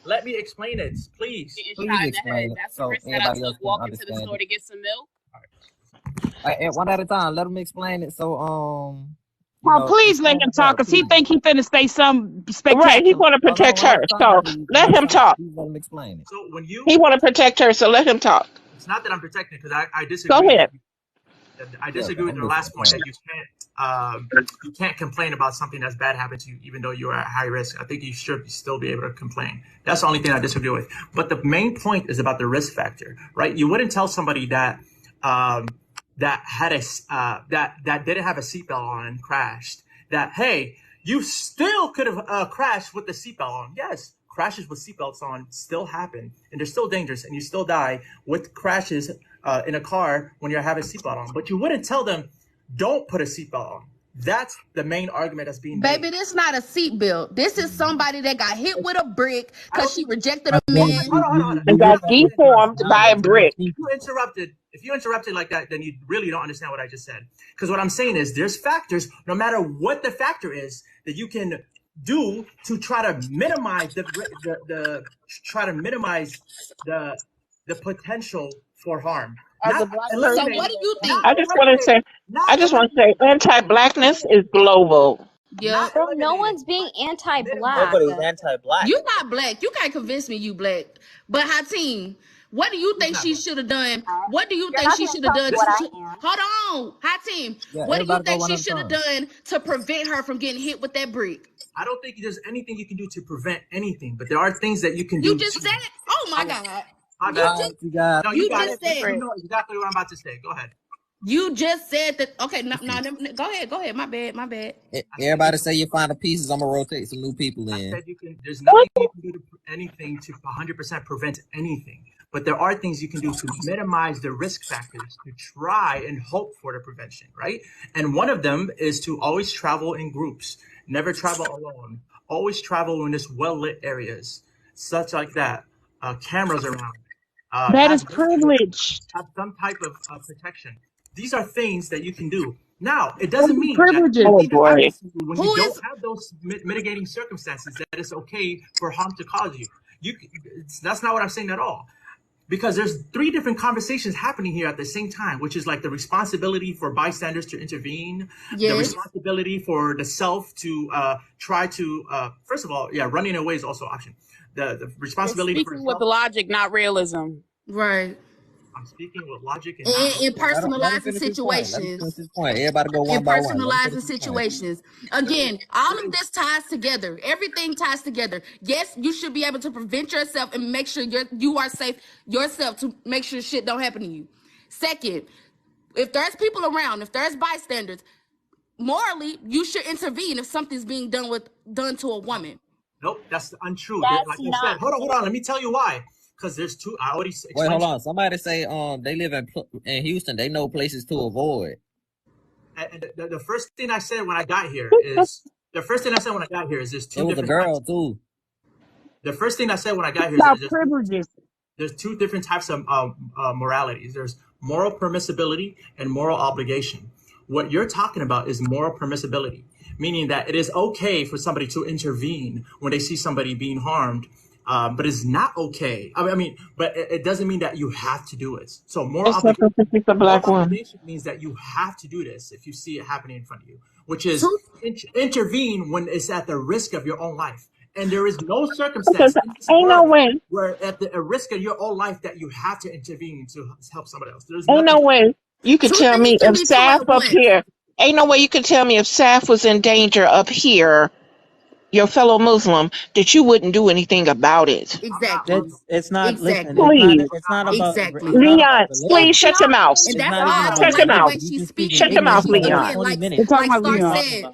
W: Let me explain it, please.
X: Getting
F: Please
X: shot in the
F: explain
X: head.
F: it
X: That's the
F: so
X: risk that I
F: everybody
X: took
F: else can
X: walking to the
F: understand
X: store
F: it.
X: to get some milk.
F: One at a time. Let him explain it. So
T: Please let
F: explain
T: him
F: it
T: talk,
F: better,
T: cause he
F: please.
T: think he finna say something
B: Right. He
T: spectacular.
B: want to
F: Hold on,
B: protect
F: one at
B: her.
F: a time,
B: So
F: please. One
B: let
F: at a
B: him
F: time.
B: talk.
F: Please let him explain it.
W: So when you,
B: He want to protect her. So let him talk.
W: it's not that I'm protecting because I
B: Go
W: disagree
B: ahead.
W: that I
F: Yeah,
W: disagree with
F: I'm
W: your
F: listening.
W: last point that you can't complain about something that's bad happened to you even though you're at high risk. I think you should still be able to complain. That's the only thing I disagree with. But the main point is about the risk factor, right? You wouldn't tell somebody that that had that didn't have a seatbelt on and crashed that, hey, you still could have crashed with the seatbelt on. Yes, crashes with seatbelts on still happen, and they're still dangerous, and you still die with crashes in a car when you're having a seatbelt on. But you wouldn't tell them, don't put a seatbelt on. That's the main argument that's being made.
H: Baby, this not a seatbelt. This is somebody that got hit with a brick because she rejected a
W: Hold
H: man.
W: on.
B: And got deformed by a brick.
W: If you interrupted like that, then you really don't understand what I just said. Because what I'm saying is there's factors, no matter what the factor is, that you can do to try to minimize the potential for harm.
T: As a
W: Not
T: black
H: So
W: eliminate
H: what
W: it.
H: do you think?
W: Not eliminate.
B: I just want to say anti-blackness is global.
H: Yep.
M: Bro, no one's being anti-black.
C: Nobody's anti-black.
H: You not black. You can't convince me you black. But Hakeem, what do you think she should have done? What do you
E: You're
H: think
E: not
H: she
E: gonna
H: should have
E: tell me
H: done?
E: what I am.
H: Hold on, Hakeem.
F: Yeah,
H: What do you
F: everybody go
H: think
F: one
H: she
F: at a
H: should have
F: time.
H: done to prevent her from getting hit with that brick?
W: I don't think there's anything you can do to prevent anything, but there are things that you can do.
H: You just said, "Oh my God."
W: My
H: You
W: bad.
H: just,
F: You got
W: No,
H: you
W: you got
H: just
W: it.
H: said,
W: You know exactly what I'm about to say. Go ahead.
H: you just said that. Okay, no, go ahead. My bad.
F: everybody say your final pieces. I'm gonna rotate some new people
W: I
F: in.
W: said there's nothing you can do to anything to 100% prevent anything, but there are things you can do to minimize the risk factors to try and hope for the prevention, right? And one of them is to always travel in groups, never travel alone, always travel in this well-lit areas, such like that, cameras around,
T: That is
W: have
T: privilege.
W: some type of protection. These are things that you can do. Now, it
T: Those
W: doesn't
T: are
W: mean that
T: privileges.
B: Oh
W: anything that
B: boy.
W: happens to you when you don't have those mitigating circumstances, that it's okay for harm to cause you. That's not what I'm saying at all. Because there's three different conversations happening here at the same time, which is like the responsibility for bystanders to intervene, the responsibility for the self to try to, first of all, running away is also an option. The
X: You're
W: responsibility for
X: speaking
W: self.
X: with logic, not realism.
H: Right.
W: I'm speaking with logic and
H: In
W: not
F: Let him
H: personalizing
F: finish his point. Let him finish
H: situations.
F: his point. Everybody go one
H: In
F: by one. Let him finish
H: personalizing
F: his point.
H: situations. Again, all of this ties together. Everything ties together. Yes, you should be able to prevent yourself and make sure you are safe yourself to make sure shit don't happen to you. Second, if there's people around, if there's bystanders, morally, you should intervene if something's being done to a woman.
W: Nope, that's untrue.
E: That's
W: Like I
E: not
W: said, hold on. Let me tell you why. Because there's two. I already explained.
F: Wait, hold on. Somebody say they live in Houston. They know places to avoid.
W: And the first thing I said when I got here is there's two
F: It was a
W: different
F: girl
W: types.
F: too.
W: The first thing I said when I got here
T: About
W: is
T: privileges.
W: there's two different types of moralities. There's moral permissibility and moral obligation. What you're talking about is moral permissibility, meaning that it is okay for somebody to intervene when they see somebody being harmed, but it's not okay. But it doesn't mean that you have to do it. So moral
B: Except for
W: obligation,
B: she's a black woman.
W: means that you have to do this if you see it happening in front of you, which is intervene when it's at the risk of your own life. And there is no circumstance in this
B: Ain't no
W: world
B: way.
W: where at the risk of your own life that you have to intervene to help somebody else. There's
B: Ain't
W: nothing.
B: no way you could
H: Two
B: tell
H: things
B: me
H: can
B: if
H: be true
B: Saf
H: at
B: up
H: once.
B: here. Ain't no way you could tell me if Saf was in danger up here, your fellow Muslim, that you wouldn't do anything about it.
H: Exactly.
C: It's not. Listen.
H: Exactly.
B: Please.
C: It's not about.
H: Exactly.
C: It's not about
B: Leon, please
C: religion.
B: shut your mouth.
H: And
C: It's
H: that's
C: not
H: why
C: even
H: I
C: about
H: don't
B: Shut your
H: like the
B: mouth.
H: way
C: religion. You
H: she
C: just
H: speaks.
C: speaking
B: Shut your
H: Because
B: mouth,
C: ignorant
H: she,
C: for the
B: Leon.
H: again,
C: 20 minutes.
T: We're talking
H: like
T: about
H: Star
T: Leon.
H: said,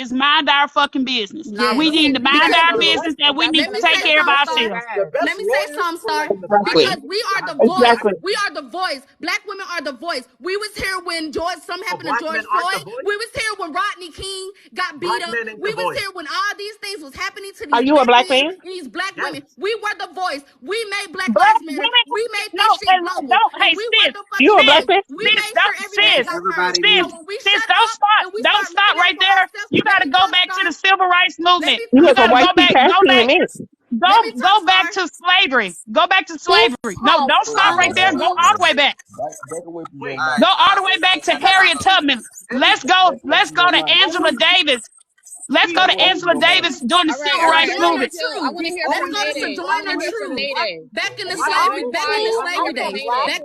T: is mind our fucking business.
G: Nah,
T: We
G: but
T: need
G: see,
T: to
G: we
T: mind
G: gotta
T: our
G: go to
T: business, and we need
G: Let
T: to
G: me
T: take
G: say
T: care of
G: something, Star.
T: ourselves.
G: Let me say something, Star.
B: Exactly.
G: Because we are the voice.
B: Exactly.
G: We are the voice. Black women are the voice. We was here when something happened to
I: black
G: George
I: men aren't the
G: Floyd.
I: voice?
G: We was here when Rodney King got beat
I: Black
G: up.
I: men ain't
G: We
I: the
G: was
I: voice.
G: here when all these things was happening to
B: Are
G: these
B: you a
G: black
B: black
G: men
B: man?
G: and these black
I: Yes.
G: women. We were the voice. We made Black
T: Black
G: Lives Matter.
T: women,
G: We made
T: no,
G: this shit
T: and
G: global.
T: don't,
G: And
T: hey,
G: we were
T: sis,
G: the
B: You
G: fucking
B: a black
G: voice.
B: man?
G: We
T: sis,
G: made sure
T: don't,
G: everybody
T: sis,
G: got heard.
I: Everybody
T: sis,
G: So
I: is.
G: when we
T: sis,
G: shut
T: don't
G: up
T: start,
G: and we
T: don't
G: start
T: stop
G: looking out
T: right
G: for
T: there.
G: ourselves,
T: You
G: let
T: got
G: me
T: to go
G: talk,
T: back to
G: Star.
T: the civil rights
G: Let
T: movement.
G: me
B: You
T: You
B: was
G: talk.
B: a
T: got to
B: white tea
T: go
B: pastor in
T: back,
B: me.
G: Let me talk,
T: go back
G: Star.
T: to slavery. Go back to
G: This
T: slavery. No,
G: house
T: don't
U: Hold
T: stop
U: on,
T: right
U: hold
T: there.
U: on,
T: Go
G: unstable.
T: all the way back.
U: back away from Joe
A: All
U: Biden.
A: right,
T: Go all the
A: stop.
T: way back to
G: Hello.
T: Harriet Tubman.
U: Back away
T: Let's
U: from
T: go
U: Joe
T: to
U: Biden.
T: Angela Davis. Let's go to Angela Davis during the civil rights
G: Sojourner
T: movement.
G: Truth.
X: I want to hear
G: Let's
X: from
G: go to
X: Mayday. I want
G: Sojourner
X: to hear from
G: Truth.
X: Mayday.
G: Back in the
X: It's
G: slavery,
X: been
G: back in the
X: quiet. I want to
G: slavery
X: hear from
G: days.
X: Mayday.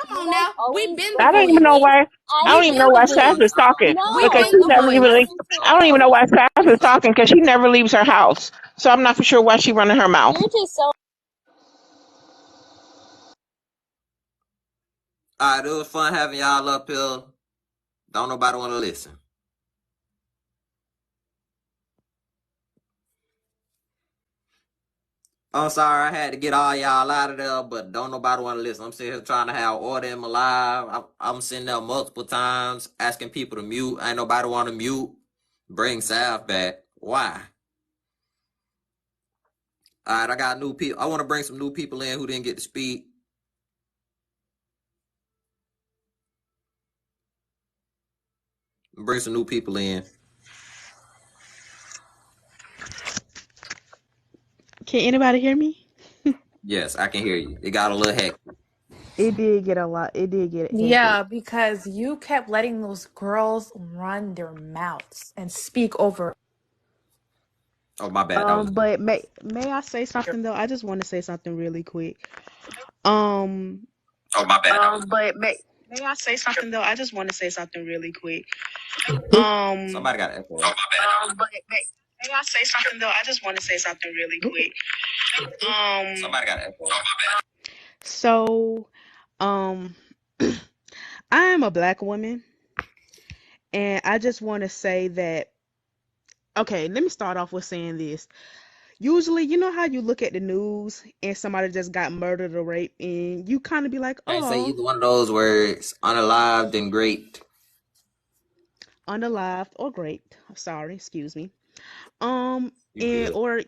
G: Come on now. We've been
B: I
G: the
B: don't even know
G: bullies.
B: why. I don't
G: We've
B: even
G: been
B: know
G: the
B: why Sass
G: bullies.
B: is talking
G: We've
B: because
G: been
B: she
G: the
B: never even.
G: bullies.
B: I don't even know why Sass is talking because she never leaves her house. So I'm not for sure why she running her mouth.
A: All right, it was fun having y'all up here. Don't nobody want to listen. I'm sorry I had to get all y'all out of there, but don't nobody want to listen. I'm sitting here trying to have order in my live. I'm sitting there multiple times asking people to mute. Ain't nobody want to mute. Bring Sav back. Why? All right, I got new people. I want to bring some new people in who didn't get to speak. Bring some new people in.
K: Can anybody hear me?
A: Yes, I can hear you. It got a little hectic.
K: It did get a lot. It did get hectic.
L: Yeah, because you kept letting those girls run their mouths and speak over.
A: Oh, my bad. That was
K: But may I say something though? I just want to say something really quick.
A: Oh, my bad.
K: But may I say something though? I just want to say something really quick.
A: Somebody got echo.
K: But may I say something though? I just want to say something really quick.
A: Somebody got echo.
K: So, I am a black woman, and I just want to say that. Okay, let me start off with saying this. Usually, you know how you look at the news and somebody just got murdered or raped, and you kind of be like,
A: Can't say
K: "Oh,
A: either one of those words. Unalived and great.
K: unalived or raped." Sorry, excuse me.
A: You
K: And
A: good.
K: or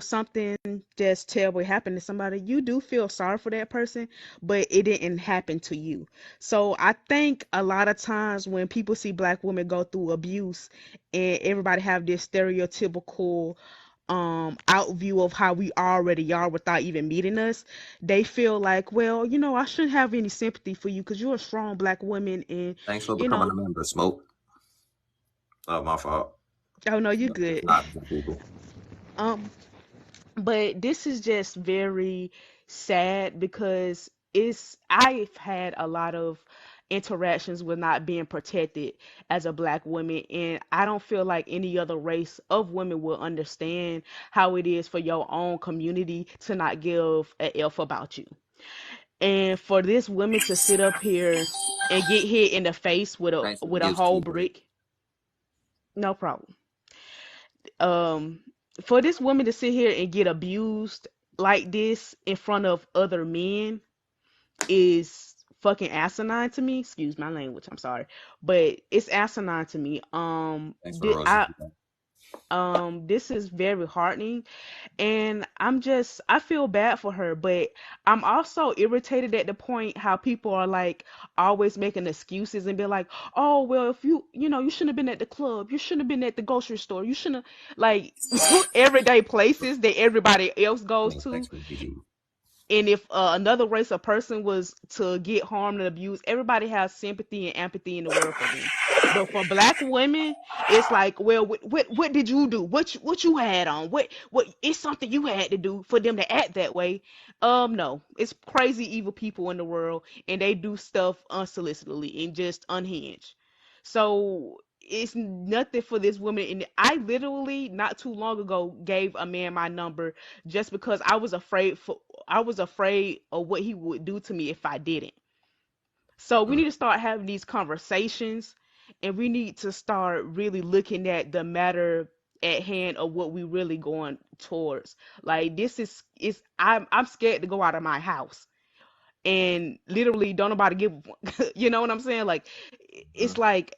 K: something just terrible happened to somebody, you do feel sorry for that person, but it didn't happen to you. So I think a lot of times when people see black women go through abuse and everybody have this stereotypical out view of how we already are without even meeting us, they feel like, well, I shouldn't have any sympathy for you because you're a strong black woman, and
A: Thanks for
K: you
A: becoming
K: know
A: a member, Smoke. Oh, my fault.
K: oh no, you good.
A: Not some people.
K: um But this is just very sad because I've had a lot of interactions with not being protected as a black woman, and I don't feel like any other race of women will understand how it is for your own community to not give a F about you. And for this woman to sit up here and get hit in the face with a
A: Thanks for the
K: with a
A: gifts
K: whole
A: too, bro.
K: brick, no problem. um for this woman to sit here and get abused like this in front of other men is fucking asinine to me. Excuse my language, I'm sorry, but it's asinine to me.
A: Thanks for the roses.
K: This is very heartening, and I feel bad for her, but I'm also irritated at the point how people are like always making excuses and be like, oh well, if you shouldn't have been at the club, you shouldn't have been at the grocery store, you shouldn't have, like, everyday places that everybody else goes to. And if another race or person was to get harmed and abused, everybody has sympathy and empathy in the world for them. But for black women, it's like, well, what did you do? What you had on? What it's something you had to do for them to act that way? No, it's crazy evil people in the world, and they do stuff unsolicitedly and just unhinged. So it's nothing for this woman. And I literally not too long ago gave a man my number just because I was afraid of what he would do to me if I didn't. So we need to start having these conversations, and we need to start really looking at the matter at hand of what we really going towards. Like, this is I'm scared to go out of my house, and literally don't nobody give you know what I'm saying? Like, it's like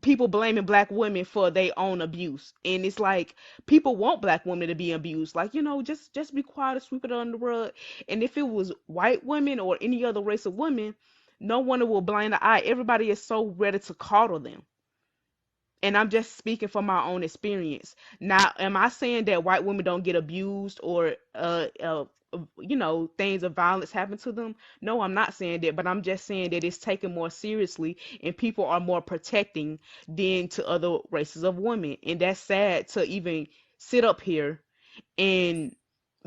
K: people blaming black women for their own abuse, and it's like people want black women to be abused, like, just be quiet and sweep it under the rug. And if it was white women or any other race of women, no one will blind the eye. Everybody is so ready to coddle them. And I'm just speaking from my own experience. Now, am I saying that white women don't get abused or things of violence happen to them? No, I'm not saying that, but I'm just saying that it's taken more seriously and people are more protecting than to other races of women. And that's sad to even sit up here and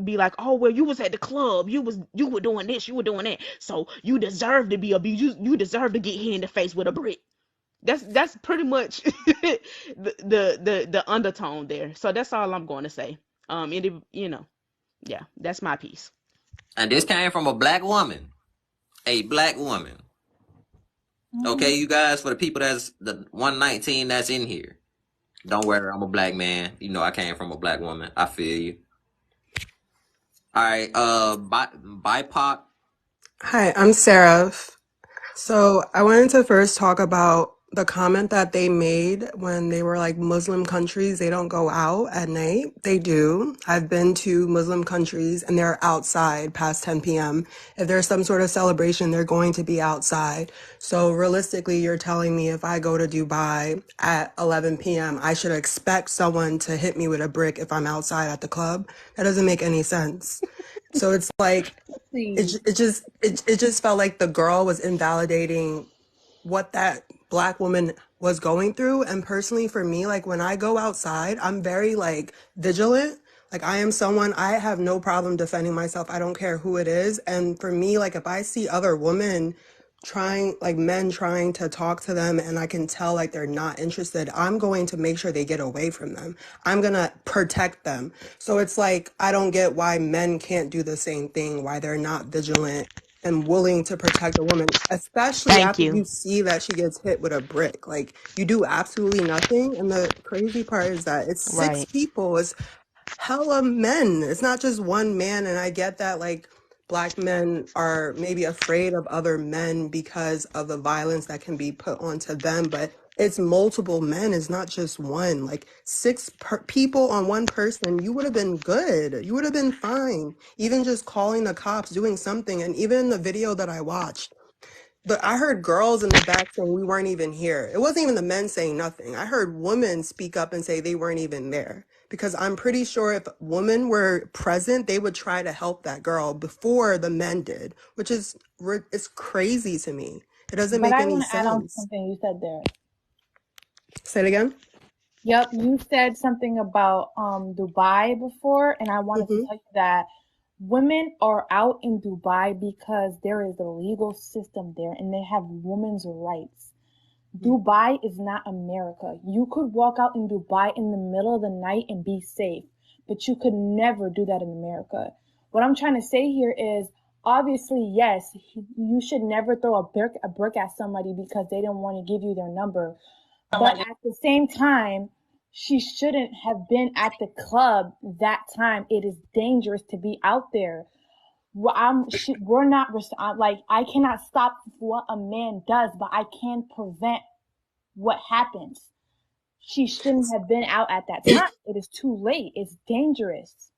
K: be like, oh well, you was at the club, you were doing this, you were doing that, so you deserve to be abused, you deserve to get hit in the face with a brick. That's pretty much the undertone there. So that's all I'm going to say. Yeah, that's my piece.
I: And this came from a black woman. A black woman. Okay, you guys, for the people that's the 119 that's in here. Don't worry, I'm a black man. You know I came from a black woman. I feel you. All right, BIPOC.
N: Hi, I'm Sarah. So I wanted to first talk about the comment that they made when they were like Muslim countries, they don't go out at night. They do. I've been to Muslim countries and they're outside past 10 p.m. If there's some sort of celebration, they're going to be outside. So realistically, you're telling me if I go to Dubai at 11 p.m., I should expect someone to hit me with a brick if I'm outside at the club? That doesn't make any sense. So it's like, it just felt like the girl was invalidating what that black woman was going through. And personally for me, like when I go outside, I'm very like vigilant. Like I am someone, I have no problem defending myself. I don't care who it is. And for me, like if I see other women men trying to talk to them and I can tell like they're not interested, I'm going to make sure they get away from them. I'm going to protect them. So it's like, I don't get why men can't do the same thing, why they're not vigilant and willing to protect a woman, especially
K: Thank
N: after
K: you.
N: you see that she gets hit with a brick. Like you do absolutely nothing. And the crazy part is that it's 6
K: Right.
N: people, it's hella men. It's not just one man. And I get that like black men are maybe afraid of other men because of the violence that can be put onto them, but it's multiple men. It's not just one. Like people on one person, you would have been good. You would have been fine. Even just calling the cops, doing something. And even in the video that I watched, but I heard girls in the back saying we weren't even here. It wasn't even the men saying nothing. I heard women speak up and say they weren't even there. Because I'm pretty sure if women were present, they would try to help that girl before the men did, which is it's crazy to me. It doesn't
L: But
N: make
L: I
N: any
L: want to add on to
N: sense.
L: something you said there.
N: Say it again.
L: Yep, you said something about Dubai before, and I wanted to tell you that women are out in Dubai because there is a legal system there and they have women's rights. Dubai is not America. You could walk out in Dubai in the middle of the night and be safe, but you could never do that in America. What I'm trying to say here is, obviously, yes, you should never throw a brick at somebody because they don't want to give you their number. But at the same time, she shouldn't have been at the club that time. It is dangerous to be out there. We're not like, I cannot stop what a man does, but I can prevent what happens. She shouldn't have been out at that time. It is too late. It's dangerous.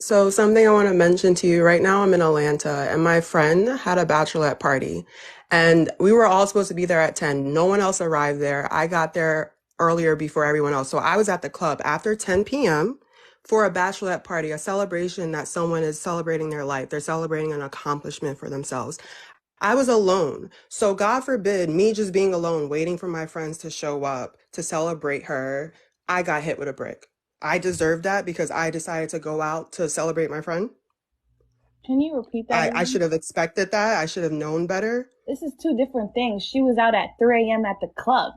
N: So something I want to mention to you right now, I'm in Atlanta and my friend had a bachelorette party and we were all supposed to be there at 10. No one else arrived there. I got there earlier before everyone else. So I was at the club after 10 p.m. for a bachelorette party, a celebration that someone is celebrating their life. They're celebrating an accomplishment for themselves. I was alone. So God forbid me just being alone, waiting for my friends to show up to celebrate her. I got hit with a brick. I deserved that because I decided to go out to celebrate my friend.
L: Can you repeat that?
N: I should have expected that. I should have known better.
L: This is two different things. She was out at 3 a.m. at the club.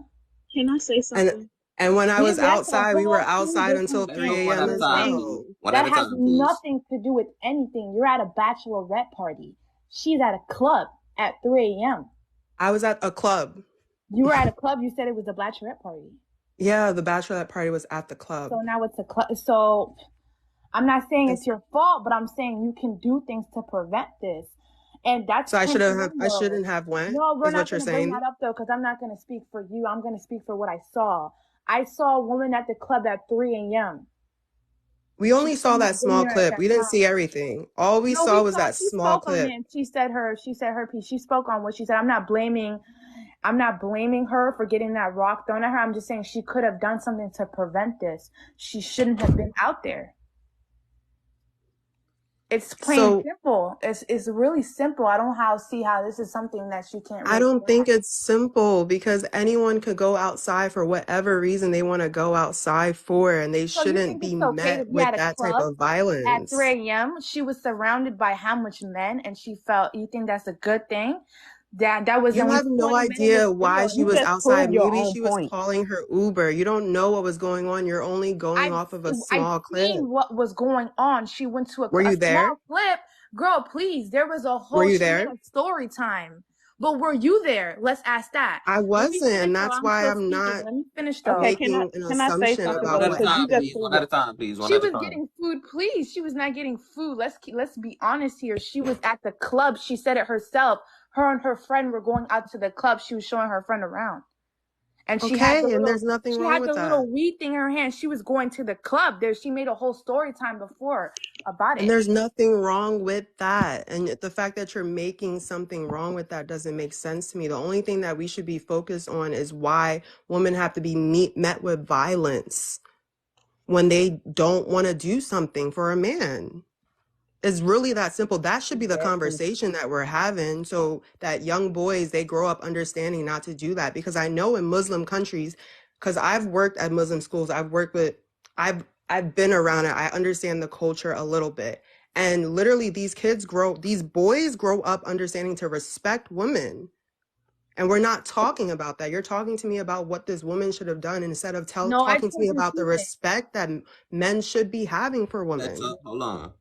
K: Can I say something?
N: And when I was outside, we were outside until 3 a.m. as well.
L: That has nothing to do with anything. You're at a bachelorette party. She's at a club at 3 a.m.
N: I was at a club.
L: You were at a club. You said it was a bachelorette party.
N: Yeah, the bachelorette party was at the club.
L: So now it's a club. So I'm not saying it's your fault, but I'm saying you can do things to prevent this. And that's
N: so I shouldn't have went.
L: No, we're not
N: going
L: to bring that up though, because I'm not going to speak for you. I'm going to speak for what I saw. I saw a woman at the club at 3 a.m.
N: We only saw that small clip. We didn't see everything. All we saw was that small clip.
L: She said her piece. She spoke on what she said. I'm not blaming I'm not blaming her for getting that rock thrown at her. I'm just saying she could have done something to prevent this. She shouldn't have been out there. It's plain simple. It's really simple. I don't see how this is something that she can't
N: I
L: really.
N: don't think it's simple because anyone could go outside for whatever reason they want to go outside for, and they
L: So you
N: shouldn't
L: think
N: be
L: it's okay to
N: met
L: be
N: with
L: at a
N: that type
L: club
N: of
L: at
N: violence.
L: 3 a.m.? She was surrounded by how much men, and she felt. You think that's a good thing? That was
N: You
L: when we
N: have
L: see
N: no
L: many men in this
N: idea why
L: video.
N: she
K: You
N: was
K: just
N: outside.
K: proved your
N: Maybe
K: own
N: she was
K: point.
N: calling her Uber. You don't know what was going on. You're only going off of a
L: I've
N: small clip.
L: seen what was going on. She went to
N: Were
L: a
N: you
L: small
N: there?
L: clip. Girl, please. There was a
N: Were
L: whole.
N: you
L: She made
N: there?
L: a story time. But were you there? Let's ask that.
N: I
L: Let me
N: wasn't,
L: finish
N: and
L: though.
N: that's
L: I'm
N: why
L: still
N: I'm
L: speaking.
N: not
L: Let me finish
K: Okay,
L: though.
N: making an
K: can I say
N: assumption
K: something
N: about
K: though?
I: One at a
N: what
K: Because you
I: time,
K: just
N: happened.
I: please.
K: proved
I: One at
K: your
I: a time, please. One
L: She
I: at a
L: was
I: time.
L: getting food, please. She was not getting food. Let's be honest here. She was at the club. She said it herself. Her and her friend were going out to the club. She was showing her friend around. And she had
N: Okay, and there's nothing wrong with
L: the
N: that.
L: little weed thing in her hand. She was going to the club. She made a whole story time before about
N: And
L: it.
N: there's nothing wrong with that. And the fact that you're making something wrong with that doesn't make sense to me. The only thing that we should be focused on is why women have to be met with violence when they don't want to do something for a man. It's really that simple. That should be the
K: Exactly.
N: conversation that we're having, so that young boys, they grow up understanding not to do that. Because I know in Muslim countries, because I've worked at Muslim schools, I've been around it. I understand the culture a little bit. And literally these boys grow up understanding to respect women. And we're not talking about that. You're talking to me about what this woman should have done instead of
L: No, I
N: talking to me
L: told you
N: about the
L: two things.
N: respect that men should be having for
I: That's
N: women.
I: up. Hold on.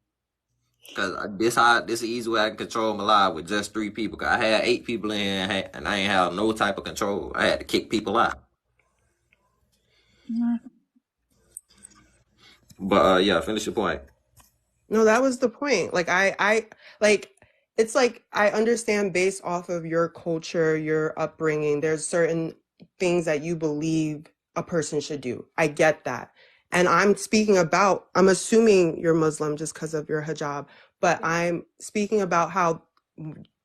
I: Cause this is the easy way I can control my life with just 3 people. Cause I had 8 people in and I ain't have no type of control. I had to kick people out. But yeah, finish your point.
N: No, that was the point. It's like I understand based off of your culture, your upbringing, there's certain things that you believe a person should do. I get that. And I'm assuming you're Muslim just because of your hijab, but I'm speaking about how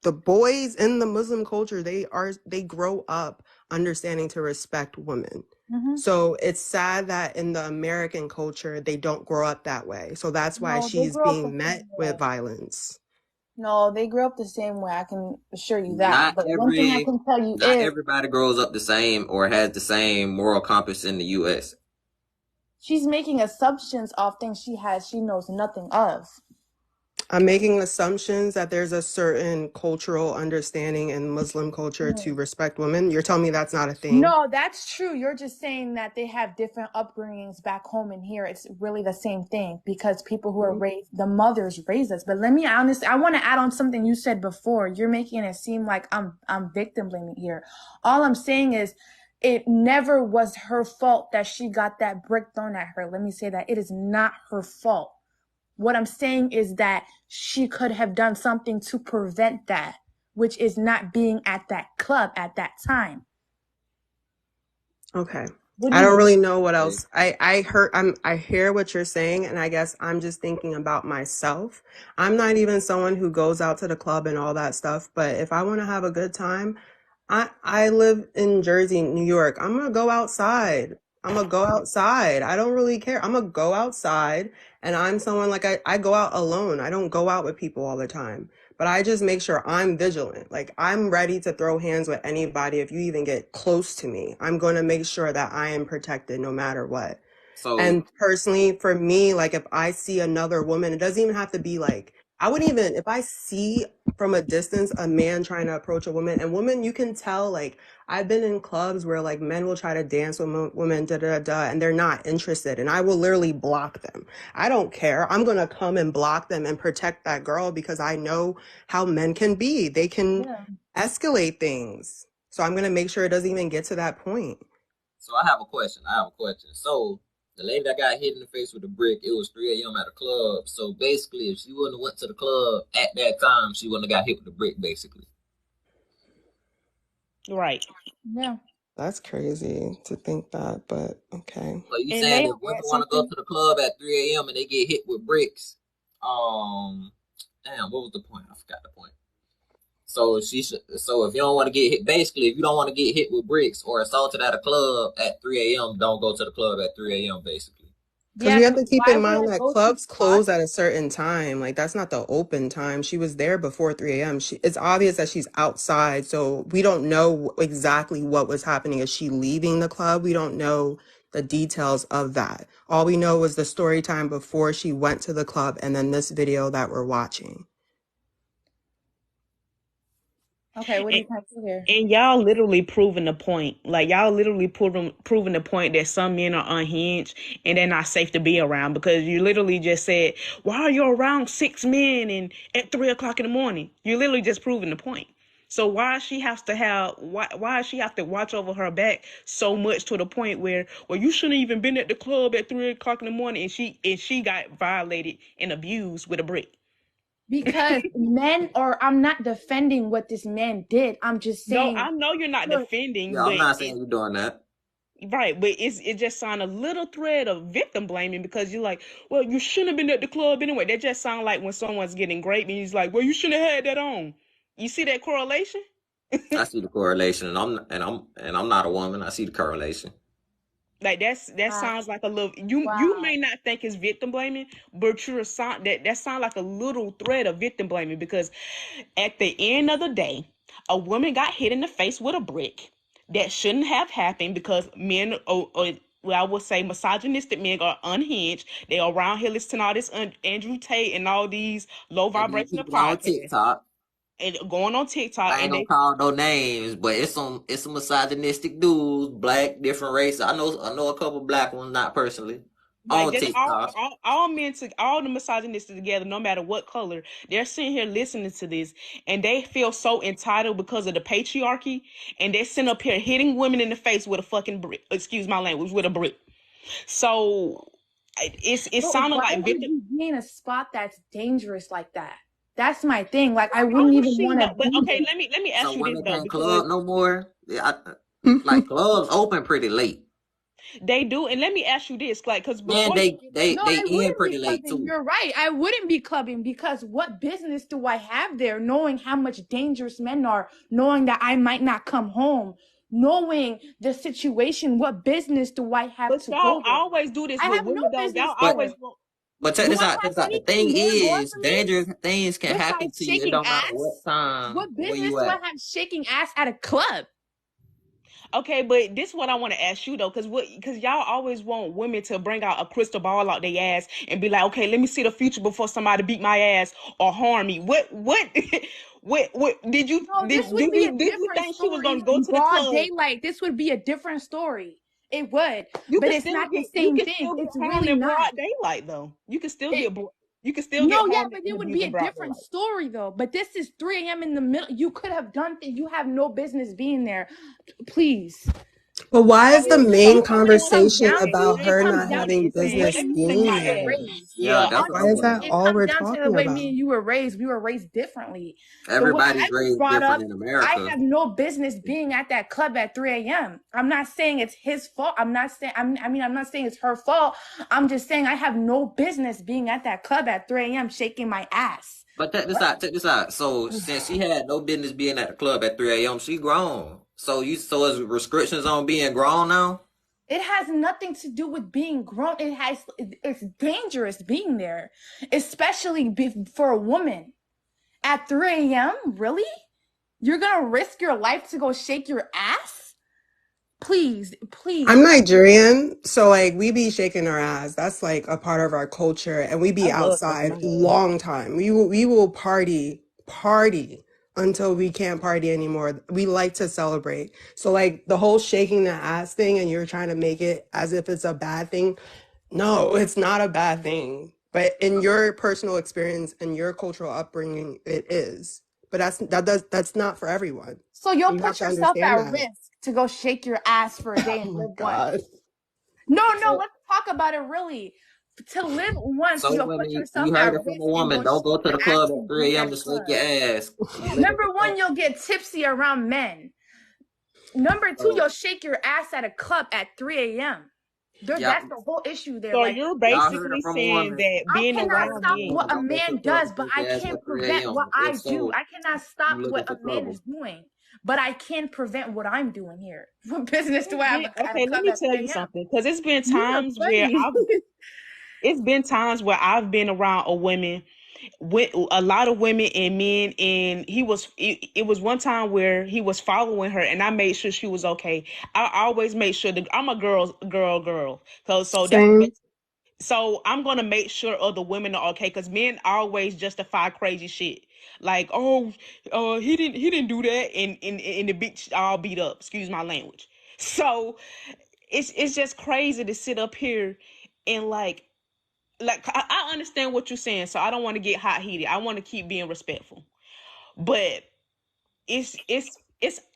N: the boys in the Muslim culture, they grow up understanding to respect women.
L: Mhm.
N: So it's sad that in the American culture, they don't grow up that way. So that's why
L: No, they
N: she's
L: grew up the
N: being met
L: same
N: with
L: way.
N: violence.
L: No, they grew up the same way. I can assure you that. But one thing I can tell you
I: Not
L: is
I: everybody grows up the same or has the same moral compass in the U.S.
L: she's making assumptions of things she knows nothing of.
N: I'm making assumptions that there's a certain cultural understanding in Muslim culture to respect women. You're telling me that's not a thing?
L: No, that's true. You're just saying that they have different upbringings back home and here. It's really the same thing because people who are raised, the mothers raise us. But let me honest, I want to add on something you said before. You're making it seem like I'm victim blaming here. All I'm saying is it never was her fault that she got that brick thrown at her. Let me say that. It is not her fault. What I'm saying is that she could have done something to prevent that, which is not being at that club at that time.
N: Okay.
L: What do
N: I
L: you
N: don't
L: think?
N: really know what else. I hear what you're saying, and I guess I'm just thinking about myself. I'm not even someone who goes out to the club and all that stuff, but if I want to have a good time, I live in Jersey, New York. I'm gonna go outside. I don't really care. I'm gonna go outside, and I'm someone like I go out alone. I don't go out with people all the time. But I just make sure I'm vigilant. Like I'm ready to throw hands with anybody if you even get close to me. I'm going to make sure that I am protected no matter what.
I: So
N: And personally, for me, like if I see another woman, it doesn't even have to be like, if I see from a distance a man trying to approach a woman, and women, you can tell, like, I've been in clubs where like men will try to dance with women, and they're not interested, and I will literally block them. I don't care. I'm going to come and block them and protect that girl because I know how men can be. They can escalate things. So I'm going to make sure it doesn't even get to that point.
I: So I have a question. So the lady that got hit in the face with the brick, it was 3 a.m. at a club. So basically, if she wouldn't have went to the club at that time, she wouldn't have got hit with the brick, basically.
K: Right.
L: Yeah.
N: That's crazy to think that, but okay.
I: So you saying if women want to go to the club at 3 a.m. and they get hit with bricks, damn, what was the point? I forgot the point.
A: So so if you don't want to get hit, basically, if you don't want to get hit with bricks or assaulted at a club at 3 a.m., don't go to the club at 3 a.m. Basically.
N: Because
L: Yeah,
N: we have
L: because
N: to keep
L: why
N: in
L: would
N: mind
L: I
N: that
L: go to
N: clubs
L: spots?
N: close at a certain time. Like that's not the open time. She was there before 3 a.m. It's obvious that she's outside, so we don't know exactly what was happening. Is she leaving the club? We don't know the details of that. All we know was the story time before she went to the club, and then this video that we're watching.
L: Okay, what are you trying to say here?
K: And y'all literally proving the point. Like y'all literally proving the point that some men are unhinged and they're not safe to be around, because you literally just said, why are you around 6 men and at 3 o'clock in the morning? You're literally just proving the point. So why she has to have why she have to watch over her back so much to the point where, well, you shouldn't even been at the club at 3 o'clock in the morning, and she got violated and abused with a brick.
L: Because men, or I'm not defending what this man did. I'm just saying.
K: No, I know you're not defending,
A: Yeah, I'm
K: but
A: not saying you're doing that.
K: right, but it just sound a little thread of victim blaming, because you're like, well, you shouldn't have been at the club anyway. That just sounds like when someone's getting raped and he's like, well, you shouldn't have had that on. You see that correlation?
A: I see the correlation, and I'm not a woman. I see the correlation.
K: Like that sounds like a little. You may not think it's victim blaming, but that sounds like a little thread of victim blaming, because at the end of the day, a woman got hit in the face with a brick. That shouldn't have happened, because men, well, I would say misogynistic men, are unhinged. They are around here listening to all this Andrew Tate and all these low
A: And these
K: vibrational
A: people on
K: podcasts
A: TikTok,
K: and going on TikTok,
A: I ain't
K: and
A: gonna call no names, but it's some misogynistic dudes, black, different races. I know a couple black ones, not personally, on
K: just
A: TikTok.
K: all men, all the misogynists together, no matter what color, they're sitting here listening to this, and they feel so entitled because of the patriarchy, and they're sitting up here hitting women in the face with a fucking brick. Excuse my language, with a brick. So it sounded
L: why
K: like
L: would you be in a spot that's dangerous like that? That's my thing. Like I
K: Why
L: wouldn't
K: would
L: even
K: she
L: want
K: know?
L: to
K: But
L: be
K: okay,
L: there.
K: let me ask
A: So
K: you this
A: women
K: though,
A: can't
K: because
A: club no more. Yeah, like clubs open pretty late.
K: they do, and let me ask you this, like, because
A: And
K: before
A: they
L: No, I
A: end
L: wouldn't
A: pretty
L: be
A: late
L: clubbing.
A: too.
L: You're right. I wouldn't be clubbing, because what business do I have there, knowing how much dangerous men are, knowing that I might not come home, knowing the situation? What business do I have
K: But
L: to
K: y'all
L: go there?
K: always do this
L: I
K: with
L: have no
K: women, though.
L: business
K: Y'all always
L: there.
A: But check
L: Do
A: this
L: I
A: out.
L: have
A: Check this out. The
L: anything
A: thing
L: more going
A: is,
L: for me
A: dangerous things can happen
L: besides
A: to you. It
L: shaking
A: don't matter what
L: ass?
A: time,
L: What
A: where
L: business
A: you
L: do I
A: at.
L: have shaking ass at a club?
K: Okay, but this is what I want to ask you though, because y'all always want women to bring out a crystal ball out their ass and be like, okay, let me see the future before somebody beat my ass or harm me. What what did you
L: No, this would be a different
K: think she was
L: story
K: gonna go
L: in
K: to the
L: broad
K: club?
L: daylight. This would be a different story. It would,
K: You
L: but
K: can
L: it's
K: still
L: not the
K: you
L: same
K: can
L: thing.
K: still get
L: It's
K: harmed
L: really
K: in
L: not.
K: broad daylight though. You can still
L: It,
K: get
L: no, yeah,
K: harmed
L: but
K: and
L: it would be
K: abused
L: a
K: in broad
L: different
K: daylight.
L: story though. But this is 3 a.m. in the middle. You could have done things. You have no business being there. Please.
N: But why is the
K: So
L: You
N: main
L: know what it comes
N: conversation
L: down to?
N: about
K: you ain't
L: It
N: her
L: comes
N: not
L: down
K: understanding
L: to
N: having
K: it.
L: the
K: Saying,
L: way
N: business
K: let me
L: me
K: take
L: and
N: being
K: my
L: you were
N: there?
L: raised.
A: Yeah,
K: yeah.
A: that's what
N: Why
A: I'm
N: is
A: saying.
N: that
L: It
N: all
L: comes
N: we're
L: down to the
N: talking
L: way me
N: about?
L: and you were raised. We were raised differently. The way I
A: Everybody's
L: was
A: raised
L: brought
A: different
L: up,
A: in
L: I
A: America.
L: have no business being at that club at 3 a.m. I'm not saying it's his fault. I'm not saying I'm not saying it's her fault. I'm just saying I have no business being at that club at 3 a.m. shaking my ass.
A: But check this out. Check this out. So since she had no business being at the club at 3 a.m., she grown. So is restrictions on being grown now?
L: It has nothing to do with being grown. It's dangerous being there, especially for a woman at 3 a.m. Really? You're gonna risk your life to go shake your ass? Please.
N: I'm Nigerian, so like we be shaking our ass. That's like a part of our culture, and we be
K: I love shaking
N: outside
K: my ass.
N: long time. We will party until we can't party anymore. We like to celebrate. So like the whole shaking the ass thing, and you're trying to make it as if it's a bad thing. No, it's not a bad thing. But in your personal experience and your cultural upbringing, it is. But that's not for everyone.
L: So you'll
N: You have
L: put
N: to
L: yourself
N: understand
L: at
N: that.
L: risk to go shake your ass for a day and
N: Oh my
L: live once.
N: God.
L: No,
A: So,
L: let's talk about it really. To live once,
A: so
L: you'll
A: women,
L: put yourself
A: you
L: at
A: heard it from a
L: risk and go
A: woman. Don't go
L: shake
A: to
L: your
A: the
L: ass
A: club at
L: and
A: 3
L: be at
A: a.m.
L: a
A: to shake
L: club.
A: your ass. You live
L: Number one, you'll get tipsy around men. Number two,
A: So,
L: you'll shake your ass at a club at 3 a.m.
H: That's the whole issue there.
K: So
H: Like,
K: you're
I: Y'all heard
K: basically
I: it from a
K: saying
I: woman.
K: that
H: I
K: being
H: cannot
K: around
H: stop
K: men.
H: what a
I: Don't go
H: man
I: fuck your
H: does, but I
I: ass
H: can't
I: at 3
H: prevent what
I: a.m.
H: I
I: If
H: do.
I: so,
H: I cannot stop
I: you looking
H: what
I: for
H: a man
I: trouble.
H: is doing, but I can prevent what I'm doing here. What business do I have at a
K: Okay, let
H: club
K: me
H: at
K: tell
H: 3
K: you
H: a.m.?
K: something, because it's been
H: You're
K: times where
H: funny.
K: I've been around a woman with a lot of women and men, and it was one time where he was following her, and I made sure she was okay. I always make sure that I'm a girl.
N: Same.
K: So I'm gonna make sure other women are okay, because men always justify crazy shit. Like, oh, he didn't do that, and the bitch all beat up. Excuse my language. So it's just crazy to sit up here and like I understand what you're saying, so I don't want to get hot heated. I want to keep being respectful, but it's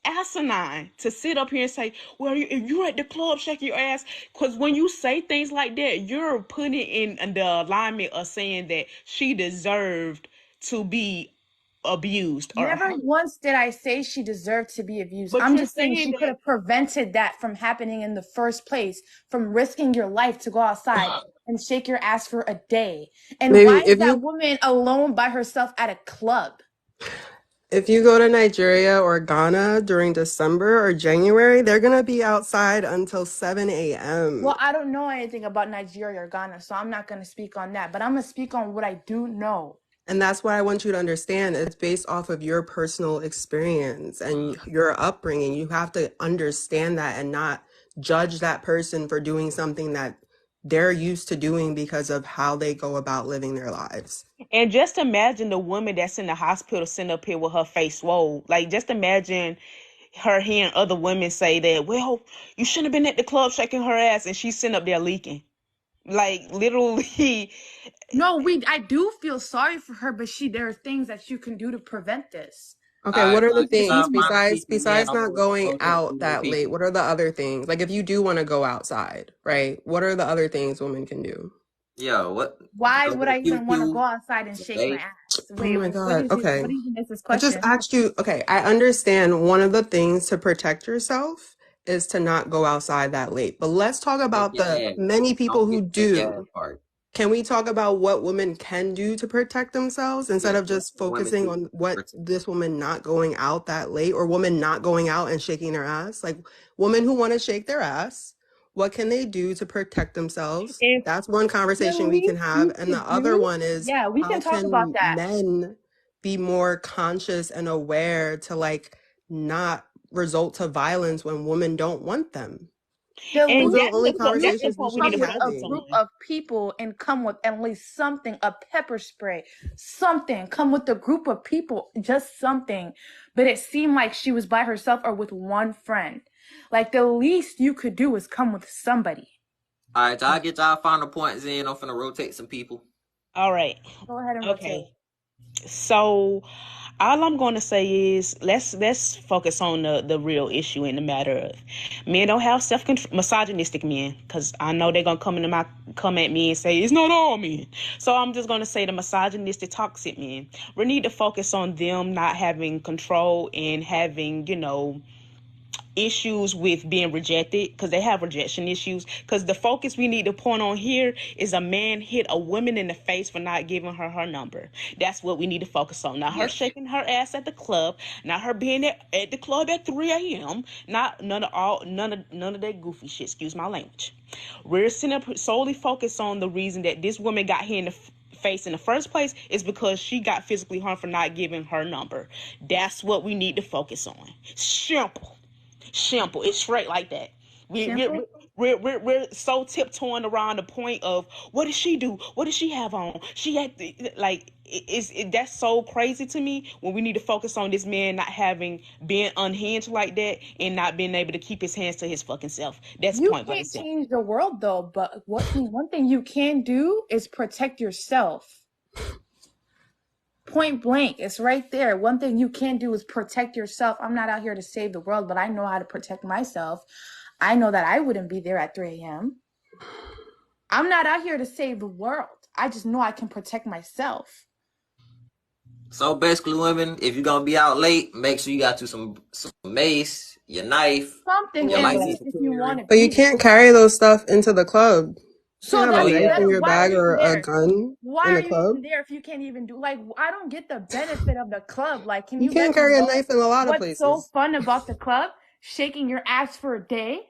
K: asinine to sit up here and say, well, if you're at the club shaking your ass, because when you say things like that, you're putting it in the alignment of saying that she deserved to be abused or
H: Never
K: hurt.
H: once did I say she deserved to be abused.
K: But
H: I'm
K: you're
H: just saying
K: saying
H: she could
K: that,
H: have prevented that from happening in the first place, from risking your life to go outside and shake your ass for a day. And why
N: Maybe
H: is that woman alone by herself at a club?
N: if you go to Nigeria or Ghana during December or January, they're gonna be outside until 7 a.m.
H: Well, I don't know anything about Nigeria or Ghana, so I'm not going to speak on that. But I'm going to speak on what I do know.
N: And that's what I want you to understand. It's based off of your personal experience and your upbringing. You have to understand that and not judge that person for doing something that they're used to doing because of how they go about living their lives.
K: and just imagine the woman that's in the hospital sitting up here with her face swole. Like, just imagine her hearing other women say that, well, you shouldn't have been at the club shaking her ass, and she's sitting up there leaking. Like, literally.
H: No, I do feel sorry for her, but there are things that you can do to prevent this.
N: Okay,
I: Alright,
N: what are
I: so I
N: the
I: guess
N: things
I: I'll find a piece of man.
N: besides
I: I'm
N: not
I: gonna
N: going
I: rotate
N: out
I: through the
N: that late?
I: people.
N: What are the other things? Like if you do want to go outside, right? What are the other things women can do?
I: Yeah, what?
H: Why
I: Go
H: would
I: to
H: I even want to go
I: Q2
H: outside and shake my
I: today.
H: ass?
N: Oh
H: Wait,
N: my God.
H: what
N: Okay.
H: even is this
N: I just
H: question?
N: asked you, okay, I understand one of the things to protect yourself is to not go outside that late. But let's talk
I: Shake
N: about
I: your
N: the
I: ass.
N: many people
I: Don't
N: who
I: forget to shake your ass
N: do.
I: part.
N: Can we talk about what women can do to protect themselves instead
I: Yes,
N: of
I: that's
N: just
I: what women
N: focusing
I: do.
N: on what this woman not going out that late or woman not going out and shaking their ass? Like women who want to shake their ass, what can they do to protect themselves?
K: If
N: That's one
H: The
N: conversation we can
H: least
N: have.
H: you
N: And the
H: could
N: other
H: do,
N: one is
H: yeah, we
N: how
H: can talk about
N: can
H: that.
N: men be more conscious and aware to like not result to violence when women don't want them?
H: The
K: and
N: Those are
H: least
N: the only
H: you could do
K: that's the
H: is
N: conversations we
K: point we
N: should
K: need
N: be
K: to
H: come with a
K: focus
N: having.
H: group
K: on.
H: of people and come with at least something, a pepper spray, something. Come with a group of people, just something. But it seemed like she was by herself or with one friend. Like the least you could do is come with somebody.
I: Alright, so I'll get y'all final points in. I'm finna rotate some people.
K: All right.
H: Go ahead and rotate.
K: Okay. So all I'm going to say is let's focus on the real issue in the matter of men don't have misogynistic men, because I know they're gonna come at me and say it's not all men. So I'm just gonna say the misogynistic toxic men. We need to focus on them not having control and having issues with being rejected, because they have rejection issues. Because the focus we need to point on here is a man hit a woman in the face for not giving her number. That's what we need to focus on. Not her shaking her ass at the club, not her being at the club at 3 a.m. Not none of that goofy shit. Excuse my language. We're solely focused on the reason that this woman got hit in the face in the first place is because she got physically harmed for not giving her number. That's what we need to focus on. Simple. It's straight like that. We're so tiptoeing around the point of what did she do? What did she have on? She had that's so crazy to me when we need to focus on this man not being unhinged like that and not being able to keep his hands to his fucking self. That's
H: You
K: point blank
H: can't
K: simple.
H: change the world though, but one thing you can do is protect yourself. Point blank, it's right there. One thing you can do is protect yourself. I'm not out here to save the world, but I know how to protect myself. I know that I wouldn't be there at 3 a.m. I'm not out here to save the world. I just know I can protect myself.
I: So basically, women, if you're gonna be out late, make sure you got some mace, your knife,
L: Something
I: your
L: in
I: life
L: place if you want
I: security.
L: to
N: But you
L: be.
N: can't carry those stuff into the club. You
L: So
N: can't have
I: Oh
N: a
L: that's
N: knife
I: yeah.
N: in your
L: why are
N: bag
L: you
N: or
L: even
N: a
L: there?
N: gun
L: Why
N: in
L: are
N: the
L: you
N: club.
L: even there if you can't even do like I don't get the benefit of the club. Like, can
N: You
L: you let
N: can't
L: me
N: carry a
L: know
N: knife in a lot of
L: what's so
N: places.
L: fun about the club? Shaking your ass for a day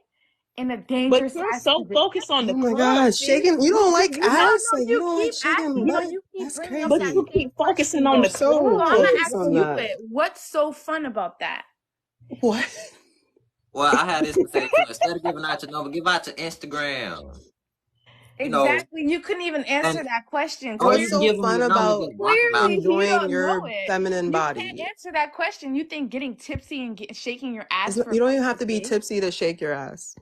L: in a
K: But
L: dangerous
K: you're
L: ass
K: so
L: position.
K: focused on
N: Oh
K: the
N: my
K: club,
N: gosh,
K: sis.
N: shaking! You don't like
K: You
L: No,
K: not,
N: ass?
L: no,
N: Like you
L: you
N: don't like
L: keep
N: shaking
L: asking,
K: you,
L: no,
N: butt?
L: you keep
N: That's
L: bringing up
K: but
L: that
K: you
N: crazy.
L: same
K: keep focusing
L: question
K: on
N: You're
K: the
L: though.
N: so
L: So I'm
K: club.
L: gonna
N: focused
L: ask
N: on
L: you
N: that.
L: it. What's so fun about that?
N: What?
I: Well, I had this to say too. Instead of giving out your number, give out your Instagram. You know,
L: Exactly. You couldn't even
I: and
L: answer that question.
I: or
N: What's
I: you can
N: so
I: give them
N: fun
I: your number,
N: about
I: just block them out.
L: Clearly, he
N: enjoying
L: don't know
N: your
L: it.
N: feminine
L: You can't
N: body?
L: answer that question. You think getting tipsy and shaking your ass for
N: You don't
L: like
N: even
L: a
N: have to be
L: day?
N: tipsy to shake your ass.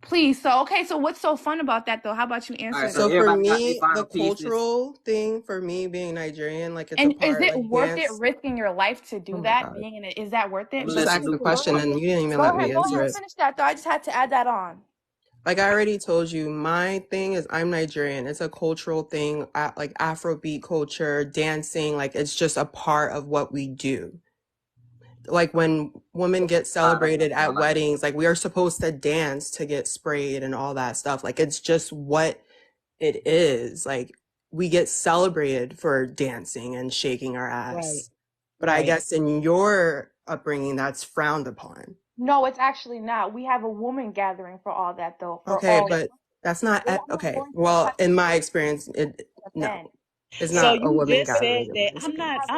L: Please. So okay. So what's so fun about that though? How about you
I: All
L: answer
I: right, so
N: So
L: that?
N: for
I: everybody got their
N: me, the
I: final pieces.
N: cultural thing for me being Nigerian, like it's a
L: And is
N: part
L: it
N: like
L: worth it
N: dance.
L: risking your life to
N: Oh
L: do
N: my
L: that?
N: God.
L: Is that worth
I: I'm
L: it?
I: gonna
N: Just
I: let
L: Because
I: some
N: asked
I: new
N: the
I: people
N: question
I: come
N: and
I: up.
N: you didn't even let me
L: go
N: answer
L: ahead,
N: it.
L: finish that though. I just had to add that on.
N: Like I already told you, my thing is I'm Nigerian. It's a cultural thing, like Afrobeat culture, dancing, like it's just a part of what we do. Like when women get celebrated at weddings, like we are supposed to dance to get sprayed and all that stuff. Like it's just what it is. Like we get celebrated for dancing and shaking our
K: Right,
N: ass. But I
K: right.
N: guess in your upbringing, that's frowned upon.
L: No, it's actually not. We have a woman gathering for all that though. For
N: Okay,
L: all
N: but that's not
L: well, I'm not
N: okay.
L: going to the
N: Well,
L: type
N: in
L: of
N: my
L: place
N: experience, no,
L: event.
N: it's
K: So
N: not a
K: you
N: woman
K: just
N: gathering
K: said
N: in my
K: that
L: We can
N: experience.
L: have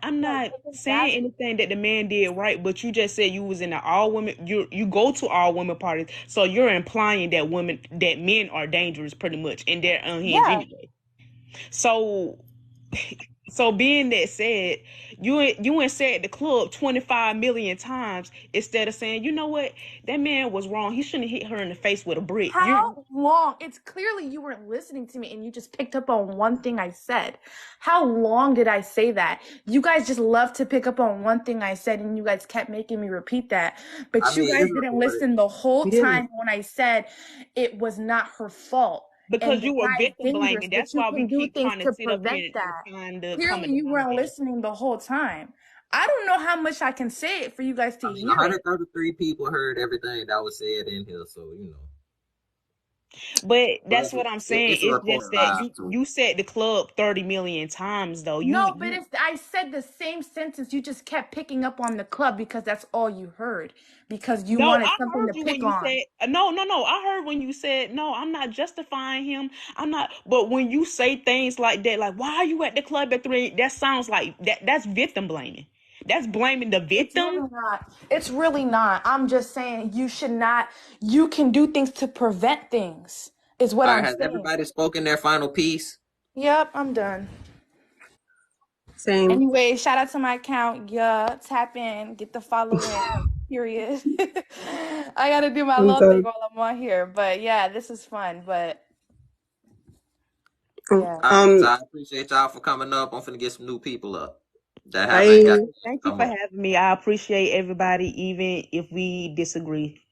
K: I'm
L: yeah,
K: not
L: they can
K: saying
L: gather.
K: anything that the man did right, but you just said you was in an all women. You go to all women parties, so you're implying that men are dangerous pretty much, and they're unhinged
L: Yeah.
K: anyway. So so being that said, you ain't said the club 25 million times instead of saying, you know what, that man was wrong. He shouldn't hit her in the face with a brick.
L: How long? It's clearly you weren't listening to me and you just picked up on one thing I said. How long did I say that? You guys just love to pick up on one thing I said and you guys kept making me repeat that. But
I: I
L: you
I: mean,
L: guys
I: it's
L: didn't
I: recorded.
L: listen the whole
N: We didn't.
L: time when I said it was not her fault. And
K: Because
L: the
K: you were
L: guy is
K: victim
L: dangerous,
K: blaming.
L: but
K: That's
L: you
K: why we
L: can do
K: keep
L: things
K: trying to
L: to
K: sit up
L: prevent
K: here and
L: that.
K: find the common
L: Clearly, you weren't
K: denominator.
L: listening the whole time. I don't know how much I can say it for you guys to
I: I mean,
L: hear it.
I: 133 people heard everything that was said in here, so you know.
K: But
I: But
K: that's what I'm saying.
I: it's a
K: It's just
I: recorded
K: that
I: live too.
K: you said the club 30 million times though.
L: No, but if I said the same sentence, you just kept picking up on the club because that's all you heard. Because you
K: No,
L: wanted
K: I
L: something
K: heard
L: to
K: you when
L: pick
K: you
L: on.
K: said no. I heard when you said no. I'm not justifying him. I'm not. But when you say things like that, like why are you at the club at 3? That sounds like that's victim blaming. That's blaming the
L: It's
K: victim.
L: really not. It's really not. I'm just saying you should not. You can do things to prevent things, is what
I: All right,
L: I'm
I: has
L: saying.
I: everybody spoken their final piece?
L: Yep, I'm done.
N: Same.
L: Anyway, shout out to my account. Yeah, tap in, get the follow in. Period. I gotta do my
N: I'm
L: little thing
N: done.
L: while I'm on here. But yeah, this is fun. But
N: Oh,
L: yeah.
I: All right, so I appreciate y'all for coming up. I'm finna get some new people up that haven't got
N: bye.
I: a chance
K: Thank
I: to
K: you
I: come
K: for
I: up.
K: having me. I appreciate everybody, even if we disagree.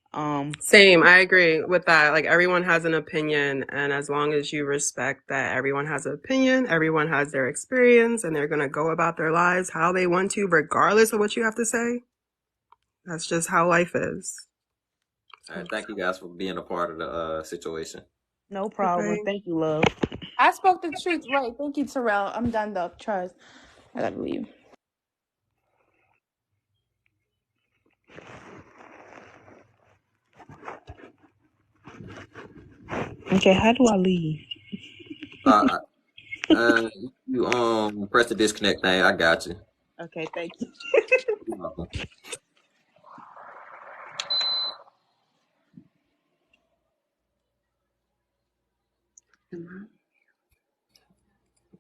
N: Same. I agree with that. Like everyone has an opinion, and as long as you respect that everyone has an opinion, everyone has their experience, and they're gonna go about their lives how they want to, regardless of what you have to say. That's just how life is.
I: All right, thank you guys for being a part of the situation.
K: No problem.
N: Bye.
K: Thank you, love.
L: I spoke the truth. Right. Thank you, Terrell. I'm done though. Trust. I gotta leave.
K: Okay, how do I leave?
I: Uh, you press the disconnect thing. I got you.
K: Okay, thank you.
I: You're welcome.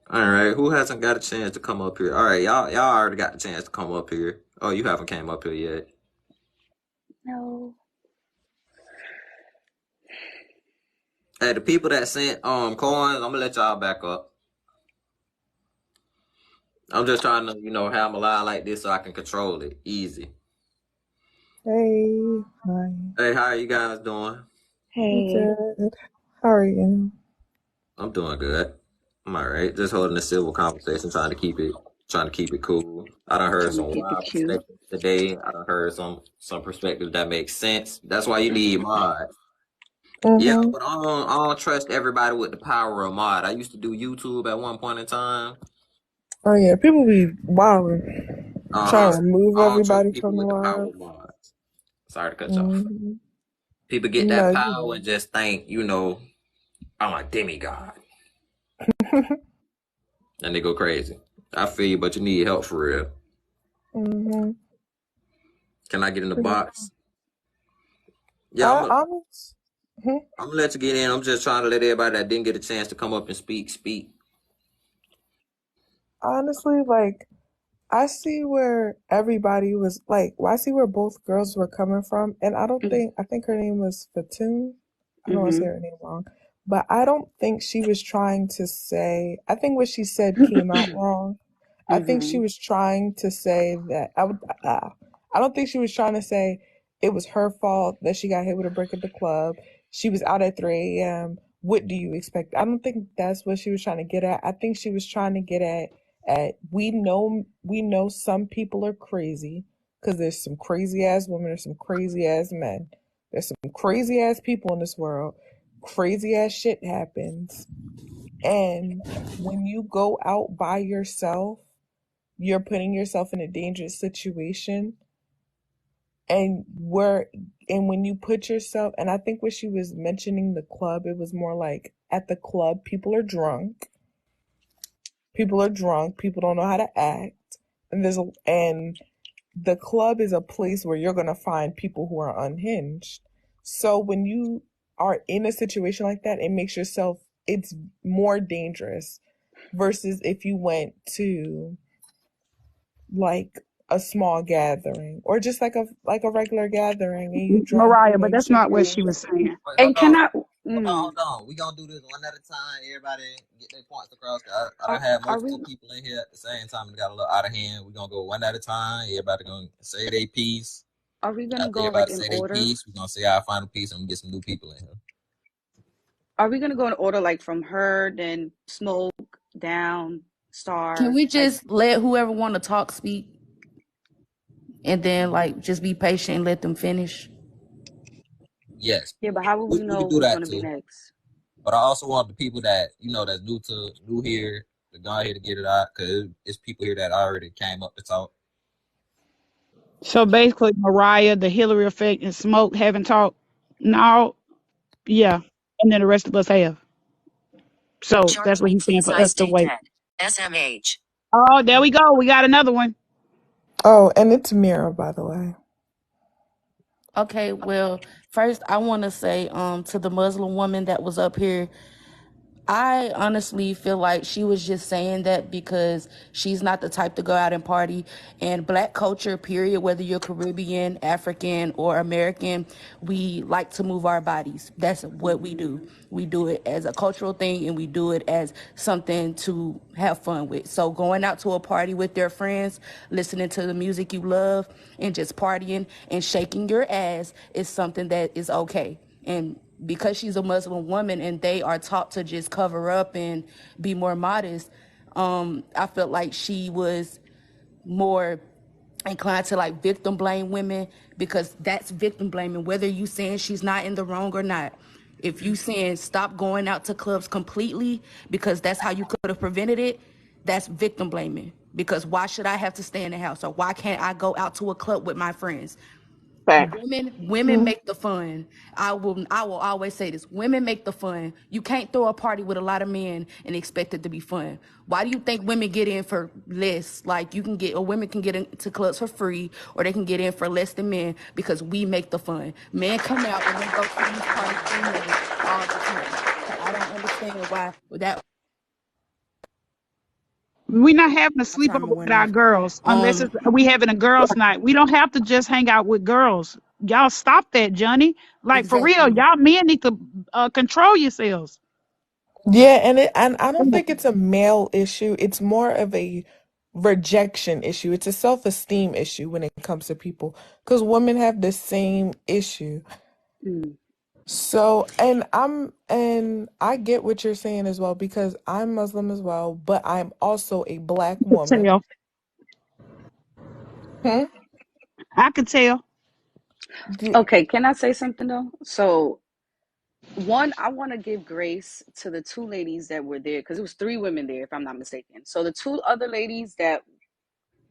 I: All right, who hasn't got a chance to come up here? All right, y'all already got the chance to come up here. Oh, you haven't came up here yet.
O: No.
I: Hey, the people that sent coins, I'm gonna let y'all back up. I'm just trying to, have my line like this so I can control it easy.
D: Hey, hi.
I: Hey, how are you guys doing?
D: I'm good. How are you?
I: I'm doing good. I'm all right. Just holding a civil conversation, trying to keep it Trying to keep it cool. I done heard
P: Trying to
I: some
P: keep it
I: wild
P: cute.
I: perspectives today. I done heard some perspectives that make sense. That's why you need mods. Yeah,
D: Mm-hmm.
I: but I don't trust everybody with the power of mod. I used to do YouTube at one point in time.
D: Oh yeah, people be wilding, trying to remove
I: I don't trust
D: everybody
I: people
D: from the
I: with the power
D: live.
I: of mods. Sorry to cut you off.
D: Mm-hmm.
I: People get that
D: No,
I: power and just think, I'm a demigod. And they go crazy. I feel you, but you need help for real.
D: mm-hmm.
I: Can I get in the box? Yeah, I'm gonna let you get in. I'm just trying to let everybody that didn't get a chance to come up and speak.
D: Honestly, like, I see where everybody was like, well, I see where both girls were coming from, and I think her name was Fatoon. I don't want to say her name wrong, but I don't think she was trying to say. I think what she said came out wrong. I think she was trying to say that I don't think she was trying to say it was her fault that she got hit with a brick at the club. She was out at 3 a.m. What do you expect? I don't think that's what she was trying to get at. I think she was trying to get at we know some people are crazy because there's some crazy ass women, there's some crazy ass men, there's some crazy ass people in this world. Crazy ass shit happens. And when you go out by yourself, you're putting yourself in a dangerous situation. And when you put yourself, and I think when she was mentioning the club, it was more like at the club, people are drunk. People don't know how to act. And the club is a place where you're going to find people who are unhinged. So when you are in a situation like that, it's more dangerous versus if you went to like a small gathering or just like a regular gathering and you drunk,
T: Mariah, but
D: you
T: that's
D: should
T: not
D: be
T: what
D: able
T: she was
D: to.
T: saying.
I: Wait,
P: And can I?
I: hold on. We gonna do this one at a time. Everybody get their points across. I done had multiple people in here at the same time and got a little out of hand. We gonna go one at a time. Everybody gonna say their piece.
P: Are we gonna
I: After
P: go like
I: everybody
P: in
I: say their
P: order?
I: piece, we gonna say our final piece and we get some new people in here.
P: Are we gonna go in order like from her, then Smoke, down, Star?
H: Can we just let whoever want to talk speak, and then like just be patient and let them finish?
I: Yes.
P: Yeah, but how will we
I: We
P: know
I: can do
P: who's
I: that
P: gonna be
I: too.
P: next?
I: But I also want the people that that's new here to go ahead and get it out because it's people here that already came up to talk.
T: So basically, Mariah, the Hillary effect, and Smoke haven't talked. No, yeah, and then the rest of us have. So that's what he's saying for us to wait.
Q: SMH.
T: Oh, there we go. We got another one.
D: Oh, and it's Mira, by the way.
H: Okay, well, first I want to say to the Muslim woman that was up here, I honestly feel like she was just saying that because she's not the type to go out and party. And black culture, period, whether you're Caribbean, African, or American, we like to move our bodies. That's what we do. We do it as a cultural thing and we do it as something to have fun with. So going out to a party with their friends, listening to the music you love, and just partying and shaking your ass is something that is okay. And because she's a Muslim woman and they are taught to just cover up and be more modest, I felt like she was more inclined to like victim blame women because that's victim blaming, whether you saying she's not in the wrong or not. If you saying stop going out to clubs completely because that's how you could have prevented it, that's victim blaming. Because why should I have to stay in the house or why can't I go out to a club with my friends? Women make the fun. I will always say this. Women make the fun. You can't throw a party with a lot of men and expect it to be fun. Why do you think women get in for less? Like women can get into clubs for free or they can get in for less than men because we make the fun. Men come out and they go to these parties for men all the time. So I don't understand why that
T: We're not having a
H: timer
T: sleepover
H: went
T: with our
H: off.
T: girls unless we having a girls' night. We don't have to just hang out with girls. Y'all stop that, Johnny. Like for real, y'all men need to control yourselves.
D: Yeah, and I don't think it's a male issue. It's more of a rejection issue. It's a self-esteem issue when it comes to people because women have the same issue. So, and I get what you're saying as well because I'm Muslim as well, but I'm also a black woman.
T: I could tell.
P: Okay, can I say something though? So, one, I want to give grace to the two ladies that were there because it was three women there, if I'm not mistaken. So the two other ladies that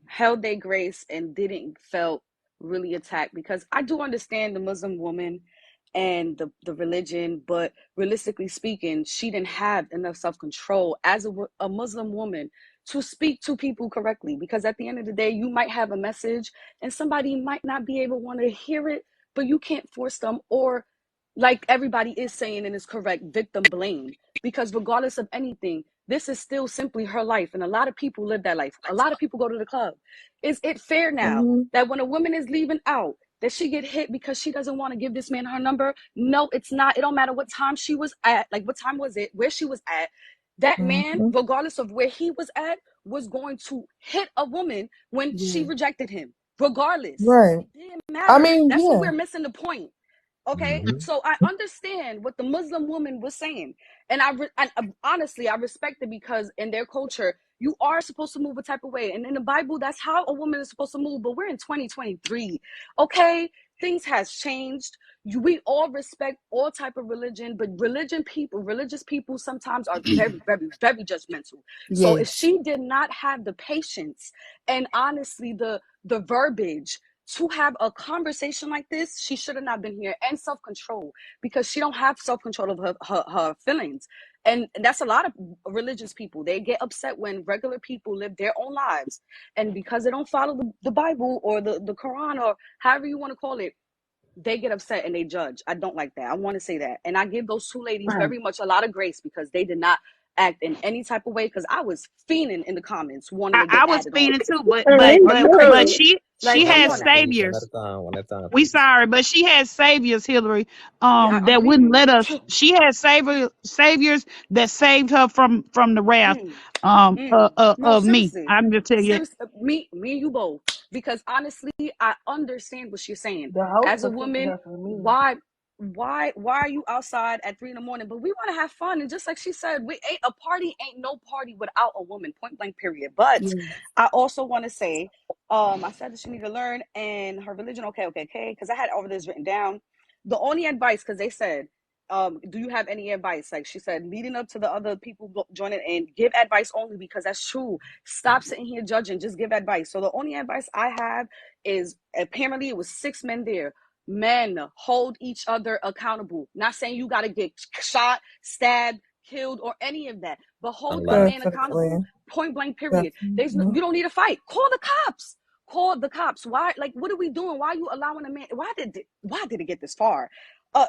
P: held their grace and didn't felt really attacked, because I do understand the Muslim woman and the religion, but realistically speaking, she didn't have enough self-control as a Muslim woman to speak to people correctly, because at the end of the day, you might have a message and somebody might not be able to want to hear it, but you can't force them, or like everybody is saying and is correct, victim blame, because regardless of anything, this is still simply her life, and a lot of people live that life. A lot of people go to the club. Is it fair now that when a woman is leaving out, that she get hit because she doesn't want to give this man her number? No, it's not. It don't matter what time she was at, like what time was it, where she was at. That man, regardless of where he was at, was going to hit a woman when she rejected him. Regardless.
D: Right.
P: It didn't matter.
D: I mean,
P: That's what
D: yeah.
P: we're missing the point. Okay, so I understand what the Muslim woman was saying, and honestly, I respect it, because in their culture, you are supposed to move a type of way, and in the Bible, that's how a woman is supposed to move. But we're in 2023, okay? Things has changed. We all respect all type of religion, but religious people sometimes are very, very, very judgmental. So if
D: Yes.
P: she did not have the patience and honestly the verbiage to have a conversation like this, she should have not been here, and self-control, because she don't have self-control of her feelings. And that's a lot of religious people. They get upset when regular people live their own lives, and because they don't follow the Bible or the Quran or however you want to call it, they get upset and they judge. I don't like that. I want to say that. And I give those two ladies very much a lot of grace, because they did not act in any type of way, because I was fiending in the comments wanting to get
T: I was
P: added on.
T: feeling too, but
P: Like, are you
T: but
P: crazy?
T: she
P: Like, come
T: has
P: on now.
T: saviors.
I: One at a time,
T: We
I: please.
T: sorry, but she has saviors, Hillary.
P: Yeah, I
T: That
P: agree.
T: wouldn't let us. She has saviors that saved her from the wrath
P: No,
T: of me.
P: seriously.
T: I'm just telling you.
P: Seriously, me and you both. Because honestly, I understand what she's saying.
L: The host
P: As a
L: protected
P: woman,
L: her from me.
P: why are you outside at 3 a.m? But we want to have fun. And just like she said, a party ain't no party without a woman, point blank, period. But I also want to say, I said that she need to learn and her religion, okay, because I had all of this written down. The only advice, because they said, do you have any advice? Like she said, leading up to the other people joining, and give advice only, because that's true. Stop sitting here judging, just give advice. So the only advice I have is, apparently it was 6 men there. Men, hold each other accountable. Not saying you got to get shot, stabbed, killed, or any of that, but hold the man accountable, point blank, period. You don't need to fight. Call the cops. Call the cops. Why? Like, what are we doing? Why are you allowing a man? Why did it get this far?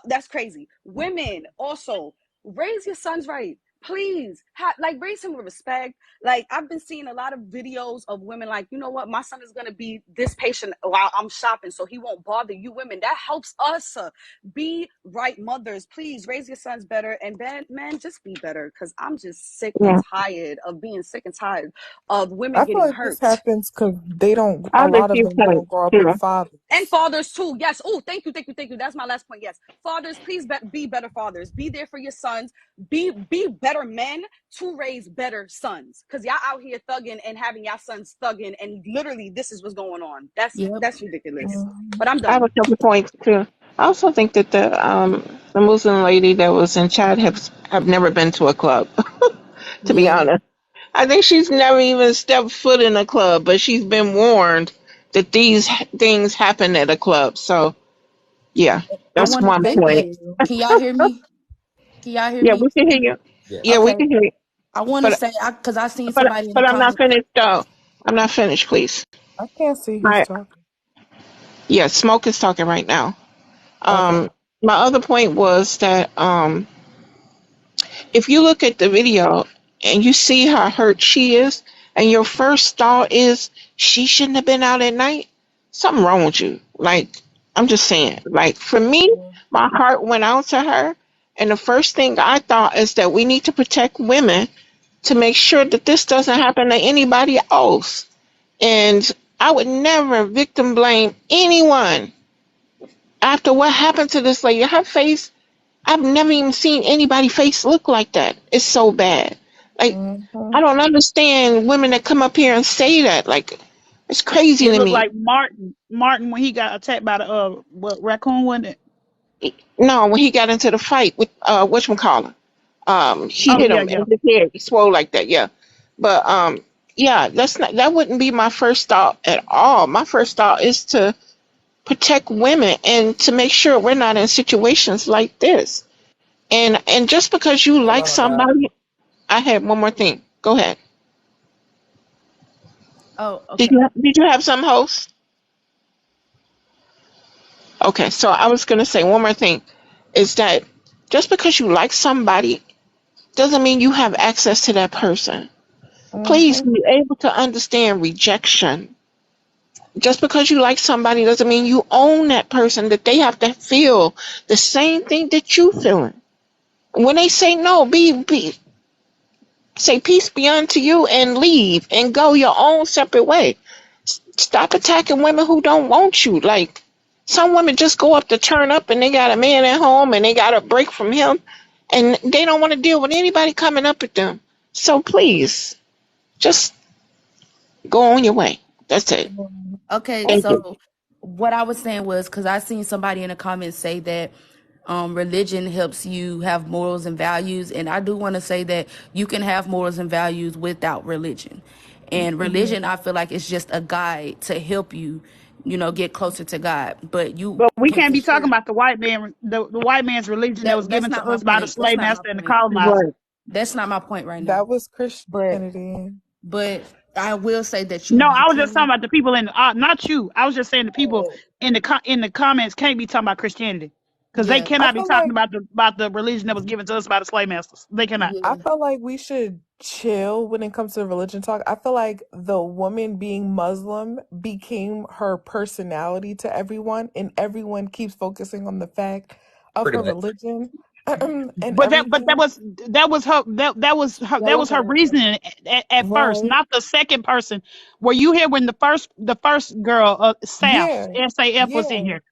P: That's crazy. Women also, raise your sons right. Please, raise him with respect. Like, I've been seeing a lot of videos of women like, you know what, my son is going to be this patient while I'm shopping, so he won't bother you women. That helps us be right mothers. Please raise your sons better, and men, just be better, because I'm just sick and tired of being sick and tired of women
D: I feel
P: getting
D: like this
P: hurt.
D: happens because a
B: I have a
D: lot of
B: few
D: them
B: points
D: don't grow up
B: too.
D: with fathers.
P: And fathers too. Yes. Oh, thank you. That's my last point. Yes. Fathers, please be better fathers. Be there for your sons. Be better men to raise better sons. Because y'all out here thugging and having y'all sons thugging, and literally this is what's going on. That's ridiculous. But I'm
B: I have
P: done.
B: a couple points too. I also think that the Muslim lady that was in chat have never been to a club. To be honest, I think she's never even stepped foot in a club, but she's been warned that these things happen at a club. So yeah,
H: I
B: that's
H: want to
B: one
H: say
B: point.
H: this. Can y'all hear me? Can y'all hear
B: Yeah,
H: me?
B: we can hear you. Yeah, we
H: Okay.
B: can hear you.
H: I want to
B: But
H: say, because I seen somebody in the
B: I'm not
H: comments.
B: finished though. I'm not finished, please.
D: I can't see
B: All
D: who's
B: right.
D: talking.
B: Yeah, Smoke is talking right now.
D: Okay.
B: My other point was that if you look at the video and you see how hurt she is, and your first thought is she shouldn't have been out at night, something wrong with you. Like, I'm just saying. Like, for me, my heart went out to her, and the first thing I thought is that we need to protect women to make sure that this doesn't happen to anybody else. And I would never victim blame anyone after what happened to this lady. Her face, I've never even seen anybody's face look like that. It's so bad. Like, I don't understand women that come up here and say that. Like, It's crazy
T: It
B: to
T: looked
B: me.
T: like Martin when he got attacked by the what, raccoon, wasn't it?
B: No, when he got into the fight with whatchamacallit, he
T: Oh
B: hit
T: yeah,
B: him
T: yeah.
B: in his head, he swole like that, yeah. But yeah, that wouldn't be my first thought at all. My first thought is to protect women and to make sure we're not in situations like this. And just because you
J: Hold
B: like
J: on, God.
B: somebody, I had one more thing. Go ahead.
H: Oh,
B: Did
H: okay.
B: you have some host? Okay, so I was gonna say one more thing is that just because you like somebody doesn't mean you have access to that person. Please
D: Mm-hmm.
B: be able to understand rejection. Just because you like somebody doesn't mean you own that person, that they have to feel the same thing that you feeling. When they say no, say peace be unto you and leave and go your own separate way. Stop attacking women who don't want you. Like some women just go up to turn up and they got a man at home and they got a break from him and they don't want to deal with anybody coming up at them. So please, just go on your way. That's it.
H: Okay,
B: Thank you.
H: so what I was saying was because I seen somebody in the comments say that religion helps you have morals and values, and I do want to say that you can have morals and values without religion. And
D: Yeah.
H: religion, I feel like it's just a guide to help you, get closer to God. But you
T: But we
H: can
T: can't
H: for
T: be talking
H: sure.
T: about the white man, the white man's religion that was
H: That's
T: given to
H: not my
T: us by the
H: point. That's
T: slave
H: not my
T: master and the
H: point.
T: colonizer.
B: Right.
H: That's not my point right now.
D: That was
H: But
D: Christianity.
H: but I will say that
T: No,
H: you
T: I was just talking
H: can.
T: about the people in not you. I was just saying the people in the comments can't be talking about Christianity because they
H: Yeah,
D: I
T: cannot be
D: feel
T: talking
D: like
T: about the religion that was given to us by the slave masters. They cannot.
D: I
H: yeah.
D: feel like we should chill when it comes to religion talk. I feel like the woman being Muslim became her personality to everyone, and everyone keeps focusing on the fact of
I: Pretty
D: her
I: much.
D: religion and
T: But that
D: everything.
T: that
D: That
T: was
D: was
T: her
D: her
T: reasoning at first,
D: right.
T: not the second person. Were you here when the first girl Saf
D: Yeah,
T: SAF was in
D: yeah.
T: here?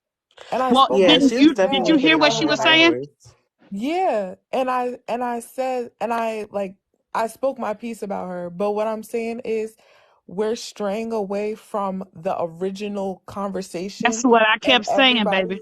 D: And I
T: Well,
D: spoke my
J: Yeah, she was
D: piece
T: did
J: definitely
T: you
D: then,
J: making
T: hear
J: it
T: what
J: up
T: she
J: in her
T: was
D: and
J: own
T: saying?
J: words.
D: yeah, and I said and I like I spoke my piece about her, but what I'm saying is we're straying away from the original
T: That's
D: conversation
T: what I
D: and
T: kept saying, baby.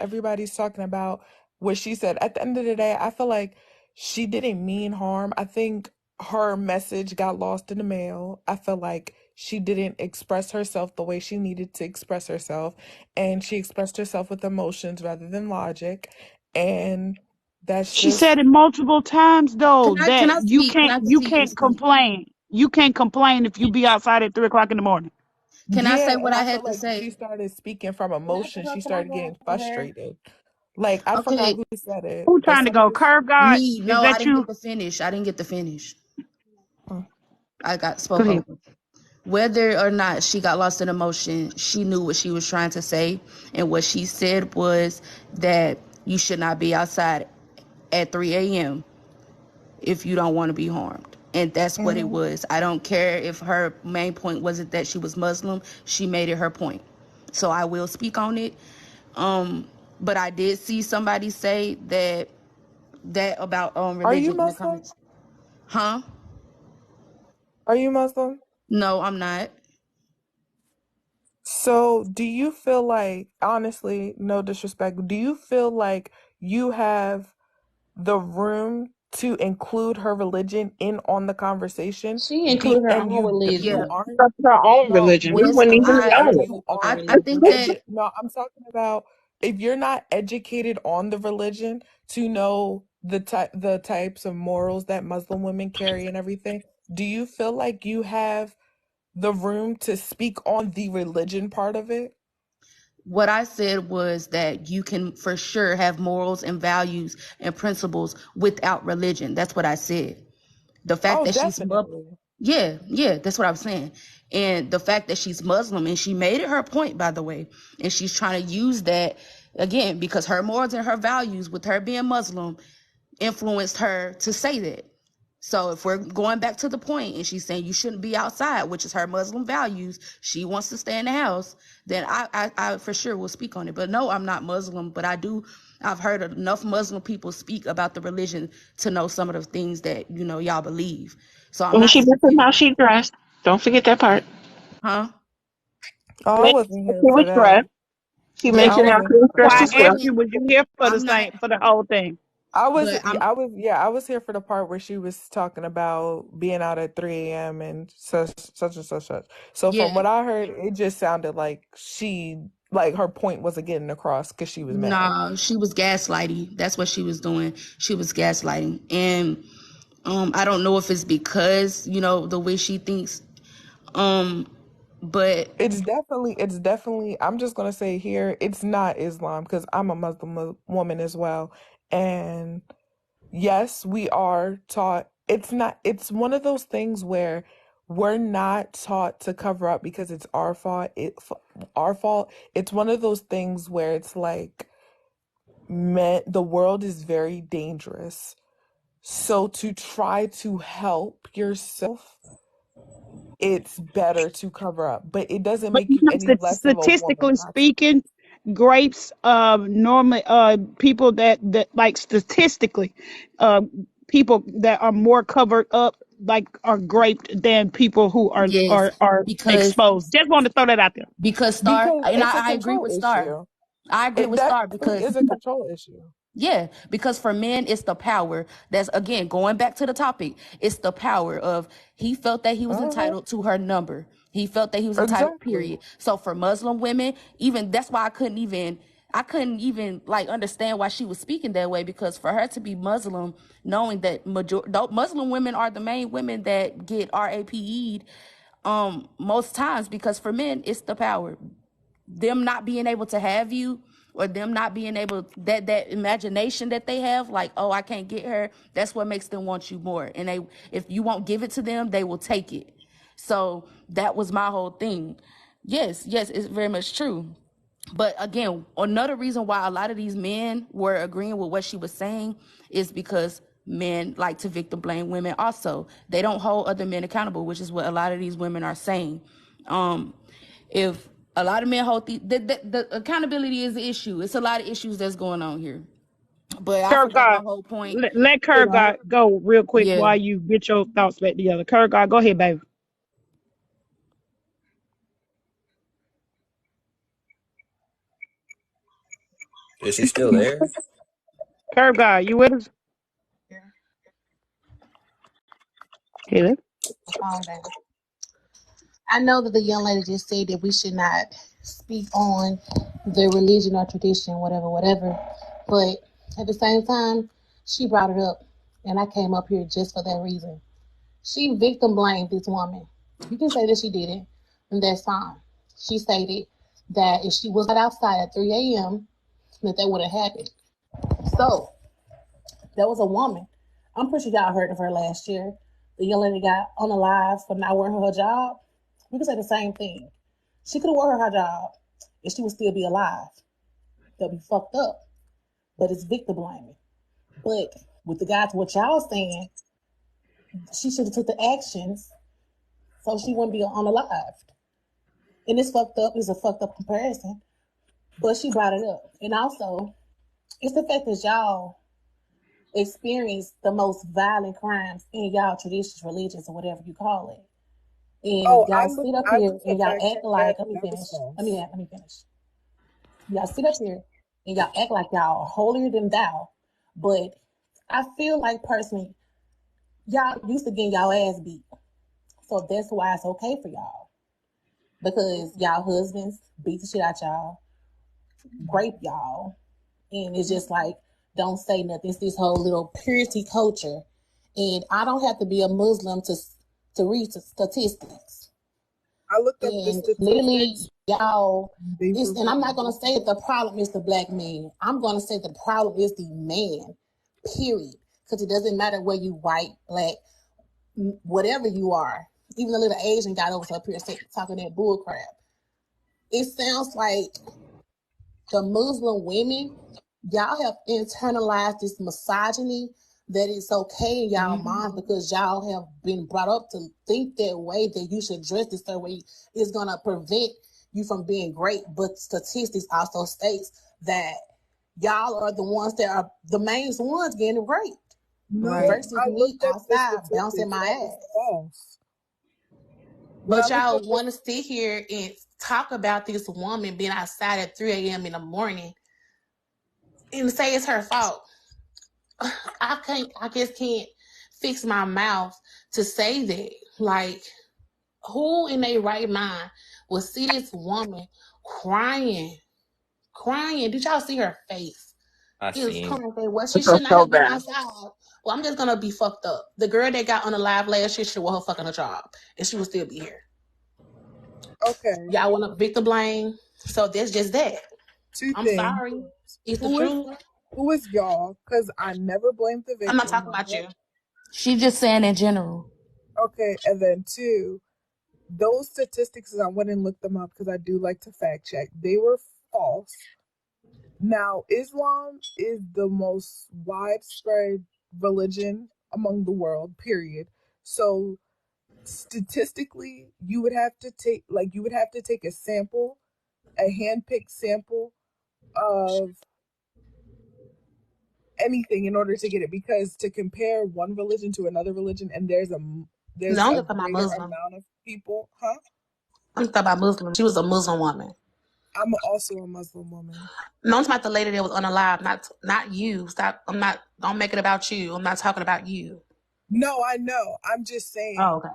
D: everybody's talking about what she said. At the end of the day, I feel like she didn't mean harm. I think her message got lost in the mail. I feel like she didn't express herself the way she needed to express herself, and she expressed herself with emotions rather than logic. And that's
T: She
D: just
T: said it multiple times though
H: Can
T: that
H: I speak? Can I
T: you
H: speak?
T: can't complain. You can't complain if you be outside at 3 o'clock in the morning.
H: Can I say
D: yeah,
H: what
D: and
H: I
D: I feel
H: had to
D: like
H: say?
D: she started speaking from emotion. She
L: Can I
D: started
L: go
D: getting
L: after her?
D: frustrated. Like I forgot
H: Okay,
D: who said it,
T: Who
D: but
T: trying to go?
D: somebody.
T: Curve God?
H: me.
T: Is
H: No, I
T: that
H: didn't
T: you?
H: get to finish. I didn't get to finish.
D: Mm.
H: I got
T: Go
H: spoke
T: ahead.
H: over. Whether or not she got lost in emotion, she knew what she was trying to say, and what she said was that you should not be outside at 3 a.m. if you don't want to be harmed. And that's what it
D: Mhm.
H: was. I don't care if her main point wasn't that she was Muslim. She made it her point. So I will speak on it. But I did see somebody say that about
D: Are you
H: religion in the
D: Muslim?
H: comments. Huh?
D: Are you Muslim?
H: No, I'm not.
D: So, do you feel like, honestly, no disrespect, do you feel like you have the room to include her religion in on the conversation?
L: She included her
D: And
L: own
D: if you
H: Yeah.
L: religion.
D: aren't,
B: That's her own
D: no,
B: religion. We
H: Yes,
B: wouldn't
D: listen,
B: even
H: I
D: listen,
B: know
D: if
L: Included
B: it.
L: her
D: you
L: own
D: aren't
H: I think
L: religion.
H: that
D: educated, no, I'm talking about if you're not educated on the religion to know the types of morals that Muslim women carry and everything, do you feel like you have the room to speak on the religion part of it?
H: what I said was that you can for sure have morals and values and principles without religion. That's what I said. The fact
D: Oh,
H: that
D: definitely.
H: yeah, that's what I was saying. And the fact that she's Muslim, and she made it her point, by the way, and she's trying to use that again because her morals and her values with her being Muslim influenced her to say that. So if we're going back to the point and she's saying you shouldn't be outside, which is her Muslim values, she wants to stay in the house, then I for sure will speak on it. But no, I'm not Muslim, but I've heard enough Muslim people speak about the religion to know some of the things that, y'all believe. So I'm
B: And
H: not
B: she mentioned
H: speaking.
B: how she dressed. Don't forget that part.
H: Huh?
D: Oh, I
B: Mentioned
D: wasn't
B: that
D: here
B: she
D: for
B: was
D: that.
B: stressed. She
H: Yeah,
D: I
B: mentioned how
D: wasn't
B: she
D: here
B: was
D: for
T: Why
B: stressed as
D: that.
T: I
H: I'm
B: well.
T: asked
H: not.
T: you, was you here for the
H: I'm not.
T: same for the whole thing?
H: But I'm.
D: I was here for the part where she was talking about being out at 3 a.m. and such and such. So
H: Yeah.
D: from what I heard, it just sounded like like her point wasn't getting across because she was mad.
H: Nah, she was gaslighting. That's what she was doing. She was gaslighting, and I don't know if it's because the way she thinks. But
D: It's definitely, I'm just gonna say here, it's not Islam because I'm a Muslim woman as well. And yes, we are taught, it's one of those things where we're not taught to cover up because it's our fault. Our fault. It's one of those things where it's like, the world is very dangerous. So to try to help yourself, it's better to cover up, but it doesn't
T: But
D: make you any less of a woman
T: statistically
D: not to.
T: speaking, grapes normally people that like statistically uh people that are more covered up like are graped than people who
H: yes,
T: are
H: because
T: exposed. Just want to throw that out there.
H: Star,
D: Because
H: and
D: it's a
H: I agree
D: control
H: with Star.
D: issue.
H: I agree
D: It
H: with Star
D: definitely
H: because
D: is a control issue.
H: yeah, because for men it's the power. That's again going back to the topic. It's the power of he felt that he was
D: Uh-huh.
H: entitled to her number. He felt that he was entitled,
D: Exactly.
H: period. So for Muslim women, even that's why I couldn't even like understand why she was speaking that way, because for her to be Muslim, knowing that Muslim women are the main women that get RAPE'd most times, because for men it's the power, them not being able to have you, or them not being able, that imagination that they have, like, oh, I can't get her, that's what makes them want you more. And if you won't give it to them, they will take it. So that was my whole thing. Yes, it's very much true. But again, another reason why a lot of these men were agreeing with what she was saying is because men like to victim blame women also. They don't hold other men accountable, which is what a lot of these women are saying. If a lot of men hold the accountability is the issue. It's a lot of issues that's going on here. But I
T: Kirk
H: forgot my
T: God,
H: whole point.
T: let
H: You
T: Kirk
H: know,
T: God go real quick
H: yeah.
T: while you get your thoughts back together. Kirk God, go ahead, baby.
I: Is she still there?
T: Kirk God, you with us? Hello?
J: Calm down. I know that the young lady just said that we should not speak on their religion or tradition, whatever. But at the same time, she brought it up, and I came up here just for that reason. She victim blamed this woman. You can say that she did it, and that's fine. She stated that if she was not outside at 3 a.m., that would have happened. So there was a woman. I'm pretty sure y'all heard of her last year. The young lady got on the live for not wearing her job. We could say the same thing. She could have worn her job and she would still be alive. They'll be fucked up. But it's victim blaming. But with the guys, what y'all saying, she should have took the actions so she wouldn't be unalived. And it's fucked up. It's a fucked up comparison. But she brought it up. And also, it's the fact that y'all experience the most violent crimes in y'all traditions, religions, or whatever you call it. And y'all sit up here and y'all act like, let me finish. Y'all sit up here and y'all act like y'all are holier than thou. But I feel like personally, y'all used to getting y'all ass beat. So that's why it's okay for y'all. Because y'all husbands beat the shit out y'all, rape y'all. And it's just like, don't say nothing. It's this whole little purity culture. And I don't have to be a Muslim to read statistics.
D: I looked up the
J: And literally,
D: statistics.
J: y'all, and I'm not going to say that the problem is the black man. I'm going to say the problem is the man, period. Because it doesn't matter where you white, black, whatever you are. Even the little Asian guy over up here talking that bull crap. It sounds like the Muslim women, y'all have internalized this misogyny that it's okay in y'all minds because y'all have been brought up to think that way, that you should dress this certain way is going to prevent you from being great. But statistics also states that y'all are the ones that are the main ones getting raped.
D: No,
J: Versus
D: I
J: me
D: looked up the
J: outside
D: statistics.
J: bouncing my
D: That is
J: ass.
D: false.
J: But y'all want to sit here and talk about this woman being outside at 3 a.m. in the morning and say it's her fault. I just can't fix my mouth to say that. Like, who in their right mind will see this woman crying? Did y'all see her face?
A: I
J: It was
A: seen.
J: crying. Well, she
B: It's so
J: should not have been
B: bad.
J: outside. Well, I'm just gonna be fucked up. The girl that got on the live last year should want her fucking a job, and she would still be here.
D: Okay.
J: Y'all want to victim blame? So that's just that.
D: Two
J: I'm
D: things.
J: sorry. It's the
D: Who is
J: truth.
D: who is y'all? Because I never blamed the victim.
J: I'm not talking about you.
H: She's just saying in general.
D: Okay, and then two, those statistics, I went and looked them up because I do like to fact check. They were false. Now, Islam is the most widespread religion among the world, period. So statistically, you would have to take a sample, a hand-picked sample of anything in order to get it, because to compare one religion to another religion, and there's a
J: No, I'm talking about
D: greater
J: Muslim.
D: amount of people, huh?
J: I'm talking about Muslim. She was a Muslim woman.
D: I'm also a Muslim woman.
J: No, I'm talking about the lady that was on the live, not you. Stop. Don't make it about you. I'm not talking about you.
D: No, I know. I'm just saying.
J: Oh, okay.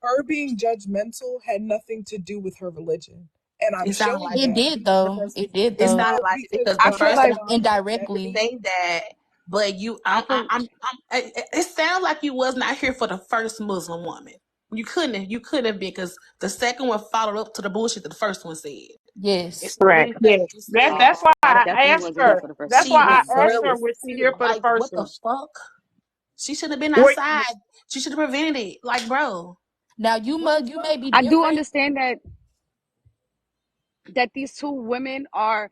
D: Her being judgmental had nothing to do with her religion. And I'm showing
J: like
H: It did though. It did though.
J: It's not like it because
H: I
J: the
H: feel
J: person
H: like indirectly.
J: say that, but you, it sounds like you was not here for the first Muslim woman. You couldn't have been, because the second one followed up to the bullshit that the first one said.
H: Yes.
B: Correct.
T: Yeah, that's why I asked her. That's why I asked her, was she here for the
J: Like,
T: first
J: what the
T: one?
J: fuck? She should have been
T: Wait.
J: outside. She should have prevented it. Like, bro.
H: Now you may be
P: I
H: different.
P: do understand that these two women are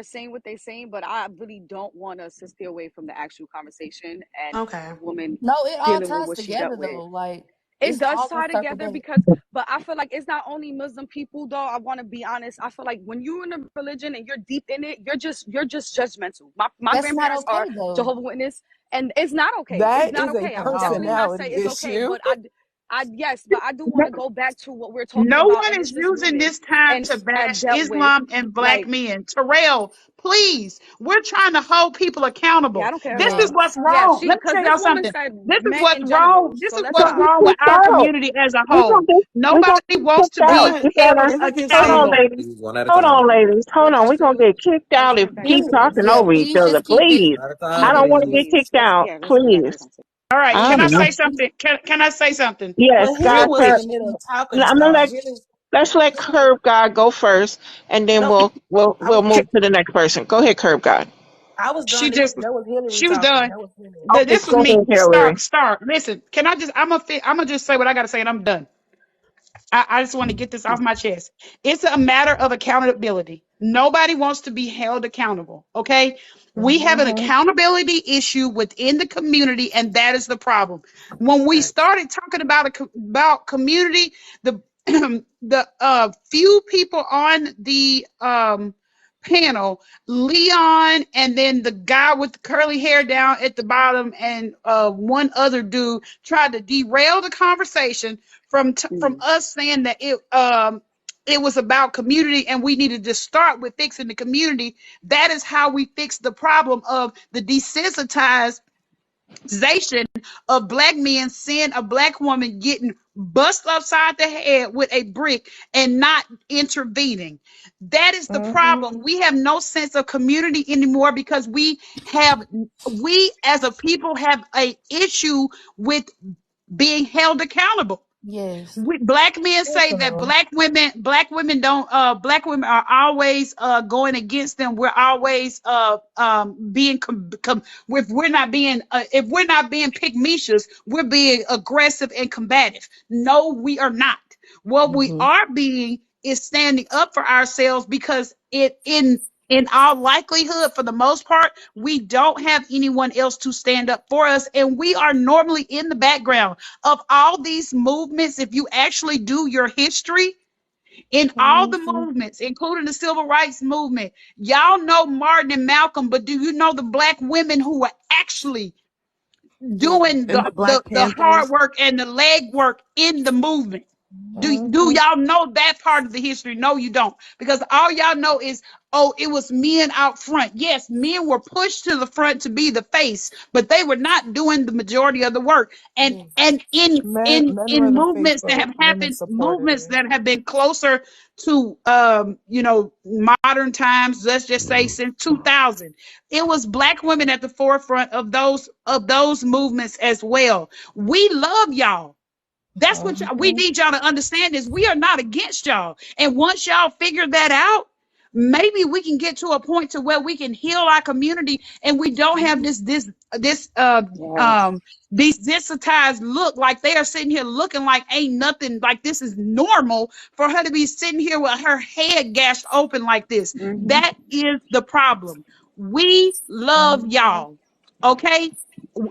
P: saying what they're saying, but I really don't want us to stay away from the actual conversation and the woman
H: No, it all
P: dealing with
H: ties
P: what she
H: together
P: dealt with.
H: though. Like
P: It
H: it's
P: does
H: all
P: tie
H: gonna circle
P: together
H: back.
P: but I feel like it's not only Muslim people though. I want to be honest. I feel like when you're in a religion and you're deep in it, you're just judgmental. My
H: That's
P: grandparents
H: not okay,
P: are
H: though.
P: Jehovah's Witness, and it's not okay.
D: That
P: It's not
D: is a
P: okay. I would definitely not say
D: personality
P: it's okay,
D: issue.
P: but yes, but I do want to go back to what we're talking
T: No
P: about,
T: one
P: and
T: is
P: this is
T: using
P: women
T: this time
P: and
T: to
P: have
T: bash
P: dealt with,
T: Islam and black
P: like,
T: men. Terrell, please. We're trying to hold people
P: yeah, I
T: accountable.
P: don't care.
T: This is what's
P: Yeah,
T: wrong. Let me
P: because
T: tell
P: this
T: y'all
P: woman
T: something.
P: said
T: This is
P: men
T: what's
P: in
T: wrong.
P: general.
T: This
P: So
T: is
P: let's
T: what's
B: Gonna
P: stop.
B: get
T: wrong with
B: kicked
T: our
B: out.
T: community as a
B: We're gonna
T: whole.
B: get
T: Nobody wants to
B: out
T: be
B: if you
T: held
B: better.
D: If I can
B: Hold
D: say,
B: on,
T: accountable.
B: ladies.
A: One at a
B: Hold on,
A: time.
B: ladies. Hold on. We're gonna get kicked out if we keep talking over each other. Please.
A: One at a
B: I
A: time,
B: don't want to get
A: please.
B: kicked out. Please.
T: All right,
B: I
T: can I
B: don't know.
T: say something? Can I say something?
B: Yes,
J: Well, Henry
B: God,
J: was in
B: Curb.
J: the middle of talking,
B: I'm gonna
J: so
B: let's let Curb God go first, and then
J: no,
B: we'll move to the next person. Go ahead, Curb God.
J: I was
T: She
J: done.
T: just
J: That was Henry
T: she was
J: talking.
T: done.
J: That was Henry.
B: Okay,
T: This was
B: go
T: me.
B: ahead, Hillary.
T: Start. Listen, can I just? I'm gonna just say what I gotta say, and I'm done. I just want to get this off my chest. It's a matter of accountability. Nobody wants to be held accountable. Okay. We have an accountability issue within the community, and that is the problem. When we started talking about community, the the few people on the panel, Leon, and then the guy with the curly hair down at the bottom, and one other dude tried to derail the conversation from us saying that it was about community and we needed to start with fixing the community. That is how we fix the problem of the desensitization of black men seeing a black woman getting bust upside the head with a brick and not intervening. That is the problem. We have no sense of community anymore because we as a people have a issue with being held accountable.
H: Yes.
T: Black men say that black women don't black women are always going against them. We're always being if we're not being pygmicious, we're being aggressive and combative. No, we are not. What we are being is standing up for ourselves, because in all likelihood, for the most part, we don't have anyone else to stand up for us. And we are normally in the background of all these movements. If you actually do your history in all the movements, including the civil rights movement, y'all know Martin and Malcolm, but do you know the black women who were actually doing
J: And the Black
T: the
J: Panthers.
T: hard work and the leg work in the movement? Do y'all know that part of the history? No, you don't. Because all y'all know is, oh, it was men out front. Yes, men were pushed to the front to be the face, but they were not doing the majority of the work. And
D: Men were
T: in
D: the face,
T: movements that
D: but
T: have
D: women
T: happened,
D: supported
T: movements
D: it.
T: that have been closer to modern times, let's just say since 2000, it was black women at the forefront of those movements as well. We love y'all. That's what we need y'all to understand is we are not against y'all. And once y'all figure that out, maybe we can get to a point to where we can heal our community and we don't have this desensitized look like they are sitting here looking like ain't nothing, like this is normal for her to be sitting here with her head gashed open like this. That is the problem. We love y'all. Okay?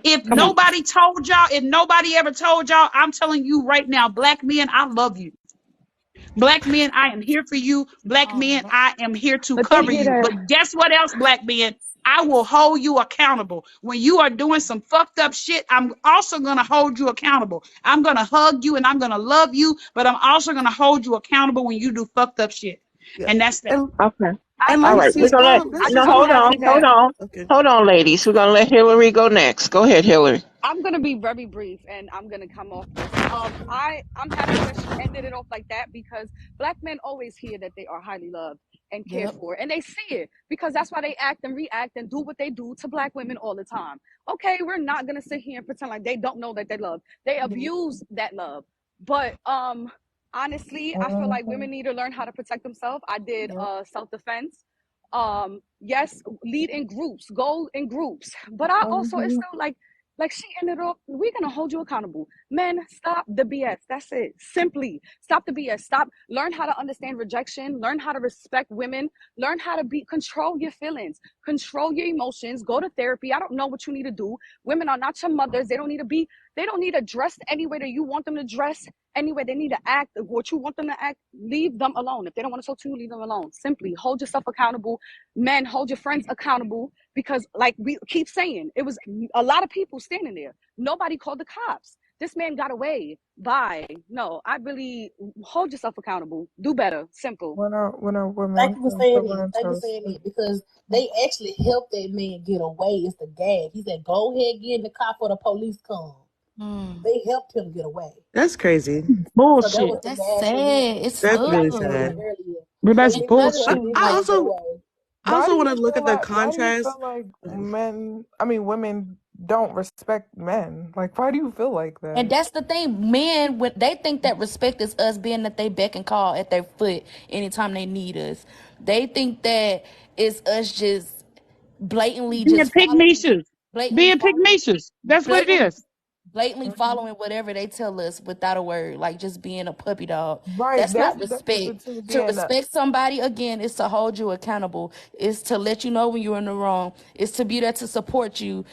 T: If
B: Come on.
T: nobody told y'all, if nobody ever told y'all, I'm telling you right now, black men, I love you. Black men, I am here for you. Black men, I am here to
P: But they
T: cover
P: get
T: you.
P: a
T: But guess what else, black men? I will hold you accountable. When you are doing some fucked up shit, I'm also going to hold you accountable. I'm going to hug you and I'm going to love you, but I'm also going to hold you accountable when you do fucked up shit.
D: Yeah.
T: And that's that.
B: Okay.
P: I
B: All right. We're
P: honestly,
B: gonna let
P: I
B: no
P: just want
B: hold
P: to
B: on,
P: say that
B: hold on, ladies. We're gonna let Hillary go next. Go ahead, Hillary.
P: I'm gonna be very brief and I'm gonna come off this. I'm happy that she ended it off like that because black men always hear that they are highly loved and cared
H: Yep.
P: for, and they see it because that's why they act and react and do what they do to black women all the time. Okay, we're not gonna sit here and pretend like they don't know that they love. They abuse that love, but honestly, I feel like women need to learn how to protect themselves. I did
H: Yep.
P: self defense. Yes, lead in groups, go in groups, but I also it's still like she ended up, we're gonna hold you accountable. Men, stop the BS. That's it. Simply stop the BS. Stop. Learn how to understand rejection. Learn how to respect women. Learn how to control your feelings, control your emotions. Go to therapy. I don't know what you need to do. Women are not your mothers. They don't need to dress any way that you want them to dress. Anyway, they need to act what you want them to act. Leave them alone. If they don't want to talk to you, leave them alone. Simply hold yourself accountable. Men, hold your friends accountable because, like we keep saying, it was a lot of people standing there. Nobody called the cops. This man got away. No, I really hold yourself accountable. Do better. Simple.
D: When are
J: Thank
D: women
J: you for
D: can
J: saying it.
D: prevent
J: Thank you for
D: us?
J: saying it because they actually helped that man get away. It's the gag. He said, "Go ahead, get in the car for the police come." They helped him get away.
Q: That's crazy.
J: So that
T: Bullshit.
J: was the
H: That's
J: gag for
H: sad.
J: him.
H: It's
Q: That's
J: Like
Q: really
J: you
H: fucked
J: said
H: up.
Q: sad.
J: earlier.
T: But
J: So
T: that's
J: it's better
Q: I,
J: that
T: bullshit.
J: he
Q: I
J: did get
Q: also
J: away.
Q: I
D: Why
Q: also
D: do
Q: want
D: you
Q: to look
D: feel
Q: at the
D: like? Why do you
Q: contrast.
D: feel like women don't respect men? Like, why do you feel like
H: And
D: that?
H: that's the thing. Men, when they think that respect is us being at they beck and call at their foot anytime they need us. They think that it's us just blatantly
T: Being
H: just following,
T: pygmalious.
H: blatantly
T: Being
H: following,
T: pygmalious. That's what it
H: blatantly,
T: is.
H: blatantly following whatever they tell us without a word, like just being a puppy dog.
D: Right.
H: That's not
D: That's the
H: respect.
D: thing
H: To
D: being
H: respect somebody again is to hold you accountable. Is to let you know when you're in the wrong. Is to be there to support you.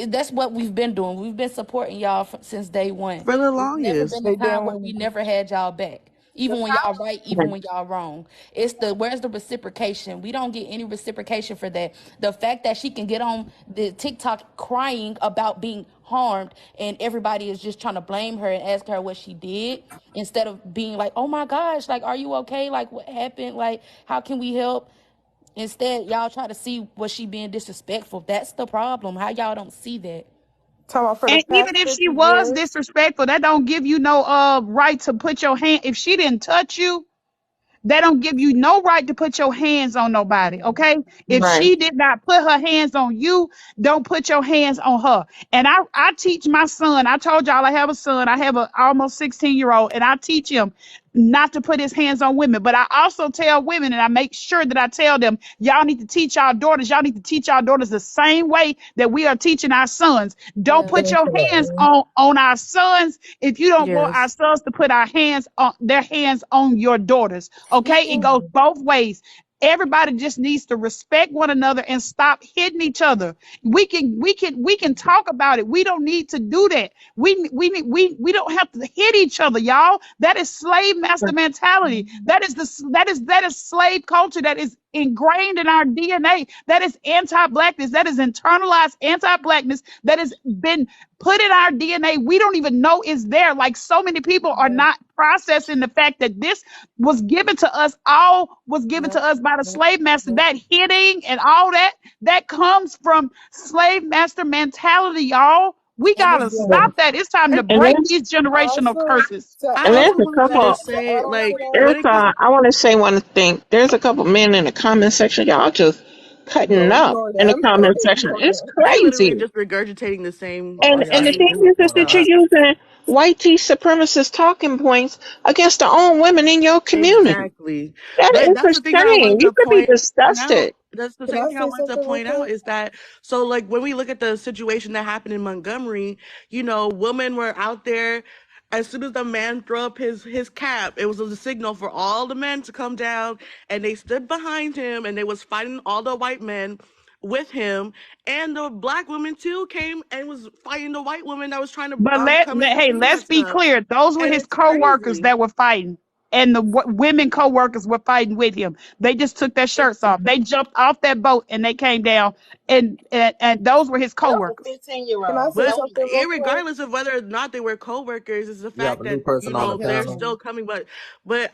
H: That's what we've been doing. We've been supporting y'all since day one.
Q: For the
H: It's never
Q: longest.
H: been a
D: they
H: time where we
D: didn't.
H: never had y'all back.
J: The
H: Even when y'all right, even
B: Right.
H: when y'all wrong. It's the where's the reciprocation? We don't get any reciprocation for that. The fact that she can get on the TikTok crying about being harmed and everybody is just trying to blame her and ask her what she did instead of being like, oh my gosh, like, are you okay? Like, what happened? Like, how can we help? Instead, y'all try to see was she being disrespectful. That's the problem. How y'all don't see that?
D: Talking about for the
T: And
D: past
T: even if she
D: 50
T: was
D: years.
T: disrespectful, that don't give you no right to put your hand. If she didn't touch you, they don't give you no right to put your hands on nobody, okay? If
B: Right.
T: she did not put her hands on you, don't put your hands on her. And I teach my son. I told y'all I have a son. I have a almost 16-year-old, and I teach him not to put his hands on women. But I also tell women, and I make sure that I tell them, y'all need to teach our daughters. Y'all need to teach our daughters the same way that we are teaching our sons. Don't
H: Yeah.
T: put your hands
J: Definitely.
T: on our sons if you don't want our
Q: Yes.
T: sons to put our hands on their hands on your daughters. Okay, it
H: Speaking
T: goes both ways. Everybody just needs to respect one another and stop hitting each other. We can talk about it. We don't need to do that. We don't have to hit each other, y'all. That is slave master mentality. That is slave culture that is ingrained in our DNA. That is anti-blackness. That is internalized anti-blackness that has been put in our DNA. We don't even know is there. Like so many people are not processing the fact that this was given to us, by the slave master. That hitting and all that comes from slave master mentality, y'all. We
H: And
T: gotta
H: it's
T: stop that. It's time to
B: And
T: break
B: there's
T: these generational
D: Also,
T: curses.
D: to
B: and
D: add
B: there's
Q: also
B: a
D: on to
Q: wanted to
B: couple.
D: that,
Q: just
D: to
Q: say,
D: add on to
Q: like,
D: that,
Q: when
B: There's
Q: it comes,
B: I want to say one thing. There's a couple men in the comment section. Y'all just cutting
D: don't
B: up
D: ignore
B: in the
D: them.
B: comment section.
D: Ignore
B: It's
D: them.
Q: they literally
B: crazy.
Q: just regurgitating the same
I: Oh,
B: And
I: I
B: the
I: see
B: thing
Q: argument.
I: dudes
B: is
I: going
B: that you're
I: out.
B: using white tea supremacist talking points against the own women in your community.
Q: Exactly.
B: That
Q: But
B: is
Q: that's
B: a
Q: the thing that I
B: shame.
Q: wanted
B: You
Q: to
B: could be
Q: point
B: disgusted.
Q: out. That's the
D: Can
Q: second
D: I
Q: thing I
D: say
Q: wanted to
D: something real
Q: point out
D: quick?
Q: is that, so like when we look at the situation that happened in Montgomery, women were out there. As soon as the man threw up his cap, it was a signal for all the men to come down, and they stood behind him, and they was fighting all the white men with him, and the black woman too came and was fighting the white woman that was trying to
T: But
Q: come in and
T: hey,
Q: do
T: let's
Q: that
T: be
Q: stuff,
T: clear. Those were
Q: and
T: his
Q: it's
T: co-workers
Q: crazy.
T: that were fighting, and the women co-workers were fighting with him. They just took their
Q: It's
T: shirts off. They jumped off that boat and they came down, and those were his
J: That was a
T: co-workers.
D: Can I
J: $15-year-old.
D: say
Q: But
J: That was
D: something real quick?
Q: irregardless of whether or not they were co-workers, it's the
I: We have
Q: fact
I: a new
Q: that
I: person on the
D: Can I
Q: they're
I: panel.
Q: still coming. But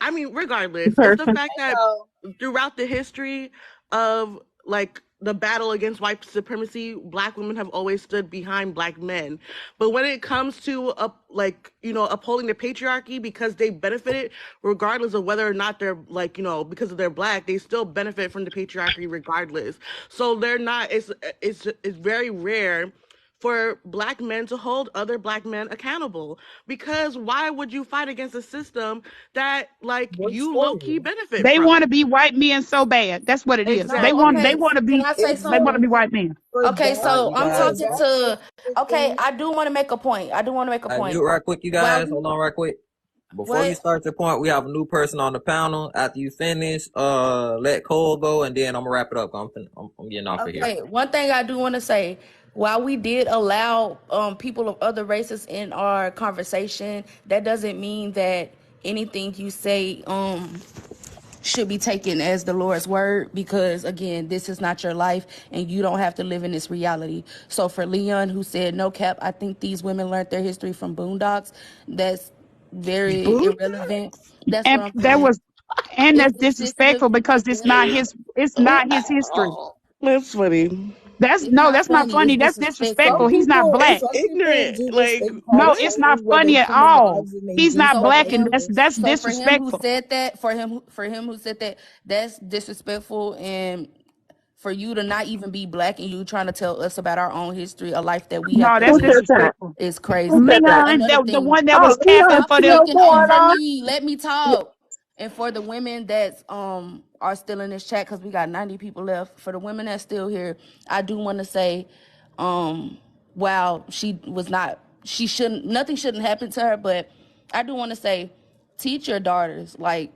Q: I mean, regardless, it's the
B: Person.
Q: fact that
J: so
Q: throughout the history of like the battle against white supremacy, black women have always stood behind black men. But when it comes to upholding the patriarchy, because they benefited, regardless of whether or not they're because of their black, they still benefit from the patriarchy regardless. So they're not. It's very rare for black men to hold other black men accountable, because why would you fight against a system that
D: works
Q: you
D: for
Q: low key
D: you.
Q: benefit
T: They want to
Q: from?
T: be white men so bad. That's what it is. They
H: No,
T: want
Q: Exactly.
T: they
H: okay.
T: want to
H: Can
T: be
H: I say
T: they want to
H: something?
T: be
D: Exactly.
T: white men.
D: For
H: Okay,
D: that,
H: so
I: You
H: I'm
D: for
I: guys.
H: talking
D: that
H: to.
D: specific
H: Okay,
D: thing,
H: I do want to make a point. I do want to make a
I: Mute
H: point.
I: right quick, you
H: While
I: guys. Hold
H: we
I: on right quick. Before you
H: what?
I: start your point, we have a new person on the panel. After you finish, let Cole go, and then I'm gonna wrap it up. I'm getting off of here.
H: Okay, one thing I do want to say, while we did allow people of other races in our conversation, that doesn't mean that anything you say should be taken as the Lord's word, because again, this is not your life and you don't have to live in this reality. So for Leon, who said no cap, I think these women learned their history from Boondocks. That's very
T: Boot.
H: irrelevant. That's what
T: And
H: I'm
T: that
H: saying.
T: was and that's
H: It's
T: disrespectful because it's not his history.
Q: That's funny.
H: it's not
T: That's not
H: funny, it's
T: funny. That's
D: some
T: disrespectful.
H: disrespectful.
T: He's not
D: people
T: black.
Q: It's
D: some people
Q: ignorant.
D: do this
Q: Like,
D: thing called
T: No,
Q: what?
T: it's not
D: trolling where
T: funny
D: they
T: at
D: come in
T: all.
D: lives and they
T: He's not
H: So
D: disrespect
H: for
T: black, and
H: him,
D: others.
T: that's
H: who
T: disrespectful.
H: said that, for him who said that, that's disrespectful. And for you to not even be black and you trying to tell us about our own history, a life that we have
T: No,
H: to
T: that's
B: Who said
H: live,
B: that?
T: disrespectful.
H: is
B: Who
H: crazy.
B: said that?
T: Leon,
H: Another
T: the
H: thing,
T: one that
B: Oh,
T: was
B: Leon
T: capping
H: stop
T: for
B: still
T: them.
H: speaking
B: going
H: over
B: on.
H: me. Let me talk. And for the women that are still in this chat, because we got 90 people left. For the women that's still here, I do want to say, wow, nothing shouldn't happen to her, but I do want to say, teach your daughters. Like,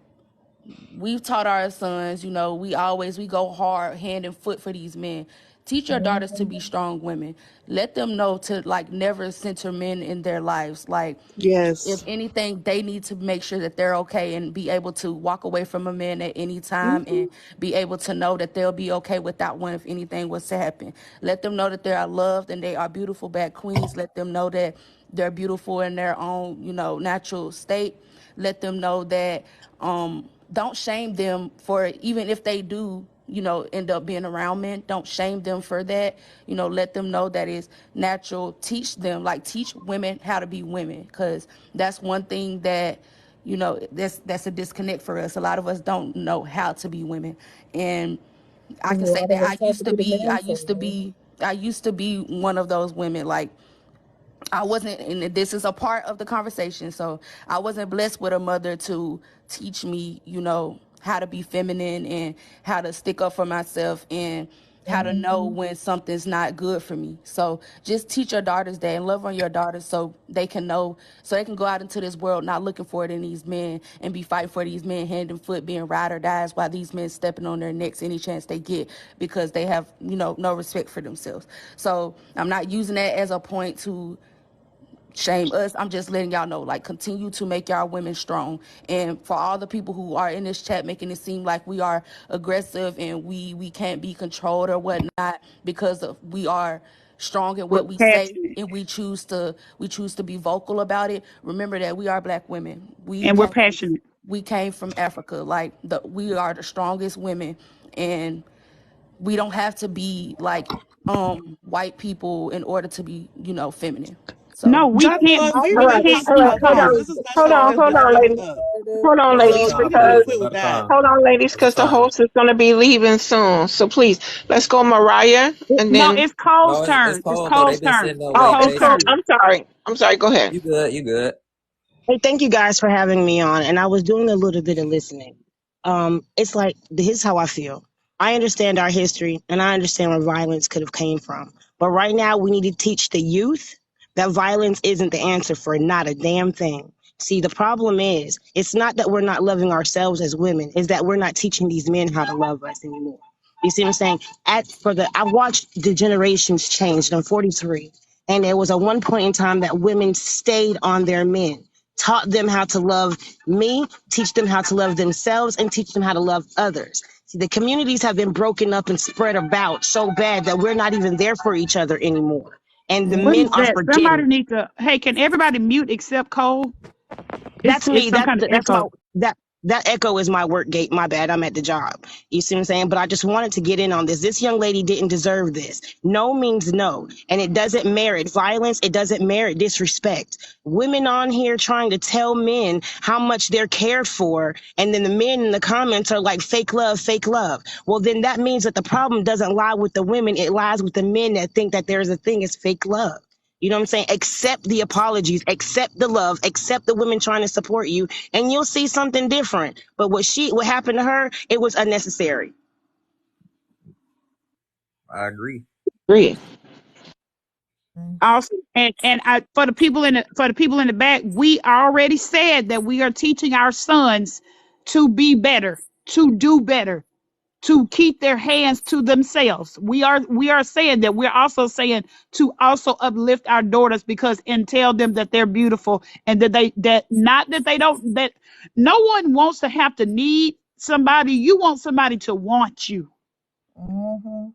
H: we've taught our sons, we go hard hand and foot for these men. Teach your daughters to be strong women. Let them know to never center men in their lives. Like, if
Q: Yes.
H: anything, they need to make sure that they're okay and be able to walk away from a man at any time
Q: Mhm.
H: and be able to know that they'll be okay without one if anything was to happen. Let them know that they are loved and they are beautiful black queens. Let them know that they're beautiful in their own, natural state. Let them know that don't shame them for, even if they do end up being around men, don't shame them for that. Let them know that it's natural. Teach women how to be women, because that's one thing that that's a disconnect for us. A lot of us don't know how to be women. And I
D: And
H: can
D: a
H: say
D: lot of
H: that
D: us have to be the man for you.
H: I used to be one of those women. Like, I wasn't, and this is a part of the conversation, so I wasn't blessed with a mother to teach me, how to be feminine and how to stick up for myself and how to know when something's not good for me. So just teach your daughters that and love on your daughters so they can know, so they can go out into this world not looking for it in these men and be fighting for these men hand and foot, being ride or dies while these men stepping on their necks any chance they get, because they have, no respect for themselves. So I'm not using that as a point to shame us. I'm just letting y'all know, continue to make y'all women strong. And for all the people who are in this chat making it seem like we are aggressive and we can't be controlled or whatnot because of we are strong in
T: We're
H: what we say
T: passionate.
H: and we choose to be vocal about it, remember that we are black women.
T: And we're passionate.
H: We came from Africa. Like we are the strongest women, and we don't have to be like white people in order to be, feminine. So
T: No, we
Q: John
T: can't.
Q: Bond, we
B: All
T: We
Q: really
B: right,
Q: need
T: can't
Q: to
B: all
T: be
B: right,
Q: stop
B: hold
Q: this.
B: on,
T: calm.
Q: This is not something that
B: hold
Q: we can
B: on,
Q: bring
B: ladies,
Q: up.
B: hold on,
A: Another
B: ladies,
Q: So we
A: time,
Q: can just
B: because
A: please.
Q: quit with
A: Another
Q: that.
A: time.
B: hold on, ladies,
A: Another
B: because the
A: time.
B: host is going to be leaving soon. So please, let's go, Mariah, and
T: No,
B: then
T: it's Cole's
I: No, it's
T: turn. It's
I: cold though.
T: Cole's
I: They've been
T: turn.
I: sitting there
T: It's
B: oh,
I: waiting
B: it's
T: Cole's
B: cool.
T: turn.
I: patiently.
B: I'm sorry. Go ahead.
I: You good? You good?
E: Hey, thank you guys for having me on. And I was doing a little bit of listening. It's like this is how I feel. I understand our history and I understand where violence could have came from. But right now we need to teach the youth that violence isn't the answer for not a damn thing. See, the problem is it's not that we're not loving ourselves as women, it's that we're not teaching these men how to love us anymore. You see what I'm saying? I watched the generations change. I'm 43. And there was a one point in time that women stayed on their men, taught them how to love me, teach them how to love themselves, and teach them how to love others. See, the communities have been broken up and spread about so bad that we're not even there for each other anymore. And the
T: What
E: men
T: is
E: are
T: that? Somebody
E: forgetting.
T: needs to. Hey, can everybody mute except Cole?
E: That's
T: It's
E: me.
T: some kind of
E: That's my
T: echo.
E: that echo is my work gate. My bad. I'm at the job. You see what I'm saying? But I just wanted to get in on this. This young lady didn't deserve this. No means no, and it doesn't merit violence. It doesn't merit disrespect. Women on here trying to tell men how much they're cared for, and then the men in the comments are like fake love, fake love. Well, then that means that the problem doesn't lie with the women. It lies with the men that think that there's a thing as fake love. You know what I'm saying? Accept the apologies, accept the love, accept the women trying to support you, and you'll see something different. But what happened to her, it was unnecessary.
I: I agree.
B: Agree.
T: Awesome. And I for the people in the back, we already said that we are teaching our sons to be better, to do better, to keep their hands to themselves. We are saying that. We're also saying to also uplift our daughters because and tell them that they're beautiful and that not that they don't that no one wants to have to need somebody. You want somebody to want you.
D: Mm-hmm.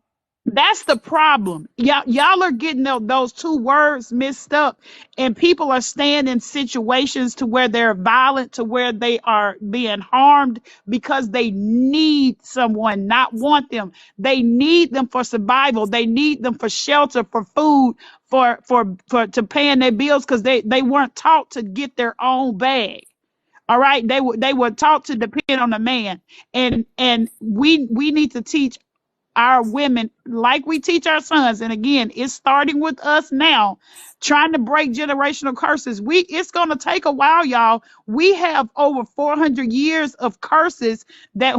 T: That's the problem. Y'all are getting those two words mixed up, and people are staying in situations to where they're violent, to where they are being harmed because they need someone, not want them. They need them for survival. They need them for shelter, for food, for to paying their bills because they weren't taught to get their own bag. All right, they were taught to depend on a man, and we need to teach our women like we teach our sons. And again, it's starting with us now, trying to break generational curses. It's going to take a while, y'all. We have over 400 years of curses that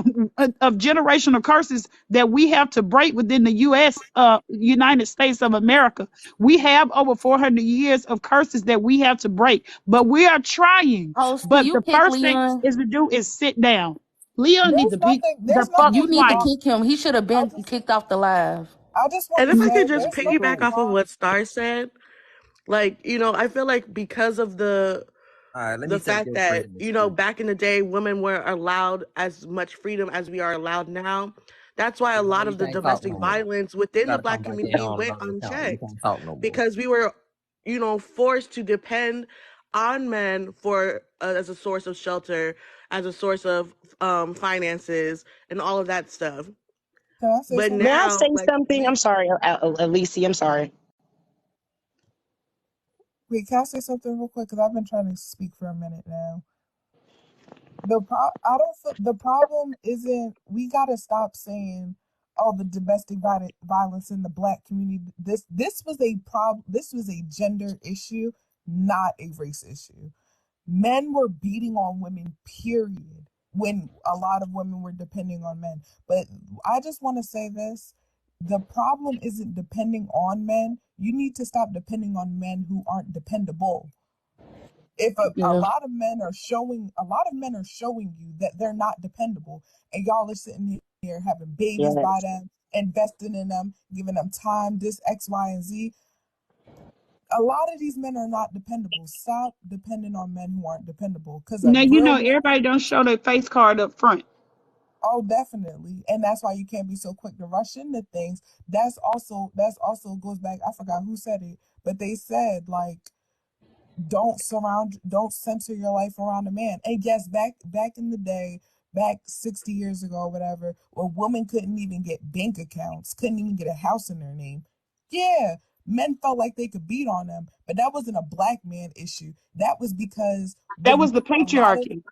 T: of generational curses that we have to break within the United States of America. We have over 400 years of curses that we have to break, but we are trying.
H: Host, can
T: But
H: you
T: the
H: kick
T: first thing
H: Leon?
T: is to do is sit down. Leon needs to be the
D: There's
T: fuck
H: You
D: nothing
H: need to
T: quiet.
D: wrong.
H: kick him. He should have
D: I
H: been
D: just
H: kicked off the live.
D: I just want
Q: And
D: to
Q: if I could
D: say
Q: just
D: there's
Q: piggyback
D: nothing
Q: off of
D: wrong.
Q: what Star said, like, I feel like because of
I: All right, let
Q: the
I: me take
Q: fact
I: your
Q: that,
I: freedom to speak.
Q: back in the day, women weren't allowed as much freedom as we are allowed now. That's why a
I: No,
Q: lot
I: you
Q: of the
I: can't talk
Q: domestic
I: no more.
Q: violence
I: You
Q: within the
I: gotta come
Q: Black
I: back in here
Q: community
I: on
Q: went
I: another account. You
Q: unchecked
I: can't talk no more.
Q: because we were, forced to depend on men for as a source of shelter, as a source of finances, and all of that stuff.
D: Can I say
Q: But
D: something?
E: May I
Q: now,
E: say
Q: like
E: something? I'm sorry, Alicia. I'm sorry.
D: Wait, can I say something real quick? Because I've been trying to speak for a minute now. I don't feel the problem isn't. We gotta stop saying, "Oh, the domestic violence in the Black community." This was a problem. This was a gender issue, not a race issue. Men were beating on women, period, when a lot of women were depending on men. But I just want to say this. The problem isn't depending on men. You need to stop depending on men who aren't dependable. If a
H: Yeah.
D: a lot of men are showing you that they're not dependable, and y'all are sitting here having babies
E: Yes.
D: by them, investing in them, giving them time, this X, Y, and Z. A lot of these men are not dependable. Stop depending on men who aren't dependable. Because a
T: Now
D: real man,
T: everybody don't show their face card up front.
D: Oh, definitely. And that's why you can't be so quick to rush into things. That's also goes back, I forgot who said it, but they said like don't center your life around a man. And yes, back in the day, back 60 years ago, whatever, where women couldn't even get bank accounts, couldn't even get a house in their name. Yeah, men felt like they could beat on them, but that wasn't a black man issue. That was because
T: That
D: when
T: was the
D: a lot of
T: patriarchy.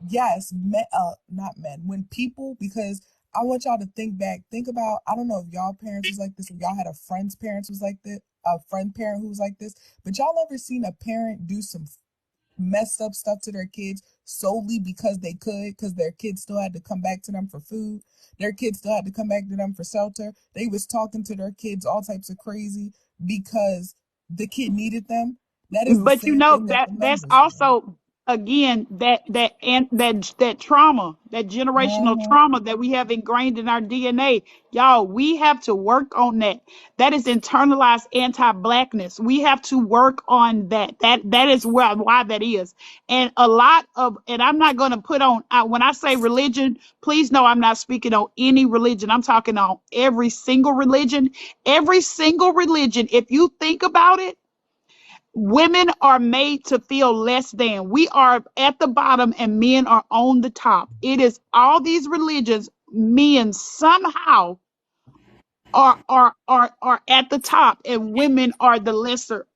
D: yes, men, not men, when people, because I want y'all to think back, think about, I don't know if y'all parents was like this, if y'all had a friend's parents was like this, a friend parent who was like this, but y'all ever seen a parent do some messed up stuff to their kids solely because they could, because their kids still had to come back to them for food, their kids still had to come back to them for shelter, they was talking to their kids all types of crazy because the kid needed them? That is the
T: But you
D: same
T: know
D: thing that
T: that
D: the men
T: that's
D: was doing.
T: also again that trauma, that generational
D: Hmm.
T: trauma that we have ingrained in our DNA. Y'all, we have to work on that. That is internalized anti-blackness. We have to work on that. That is why that is. And a lot of, and I'm not going to put on when I say religion, please know I'm not speaking on any religion. I'm talking on every single religion. Every single religion, if you think about it, women are made to feel less than. We are at the bottom and men are on the top. It is all these religions, men somehow are at the top and women are the lesser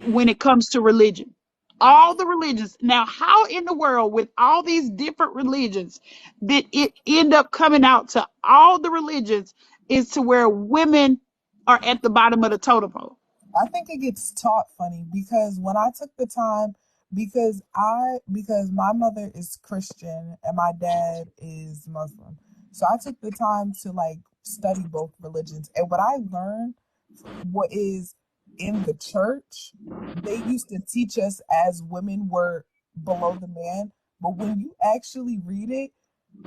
T: when it comes to religion. All the religions. Now, how in the world with all these different religions did it end up coming out to all the religions is to where women are at the bottom of the totem pole?
D: I think it gets taught funny because when I took the time, because my mother is Christian and my dad is Muslim. So I took the time to like study both religions. And what I learned, what is in the church, they used to teach us as women were below the man. But when you actually read it,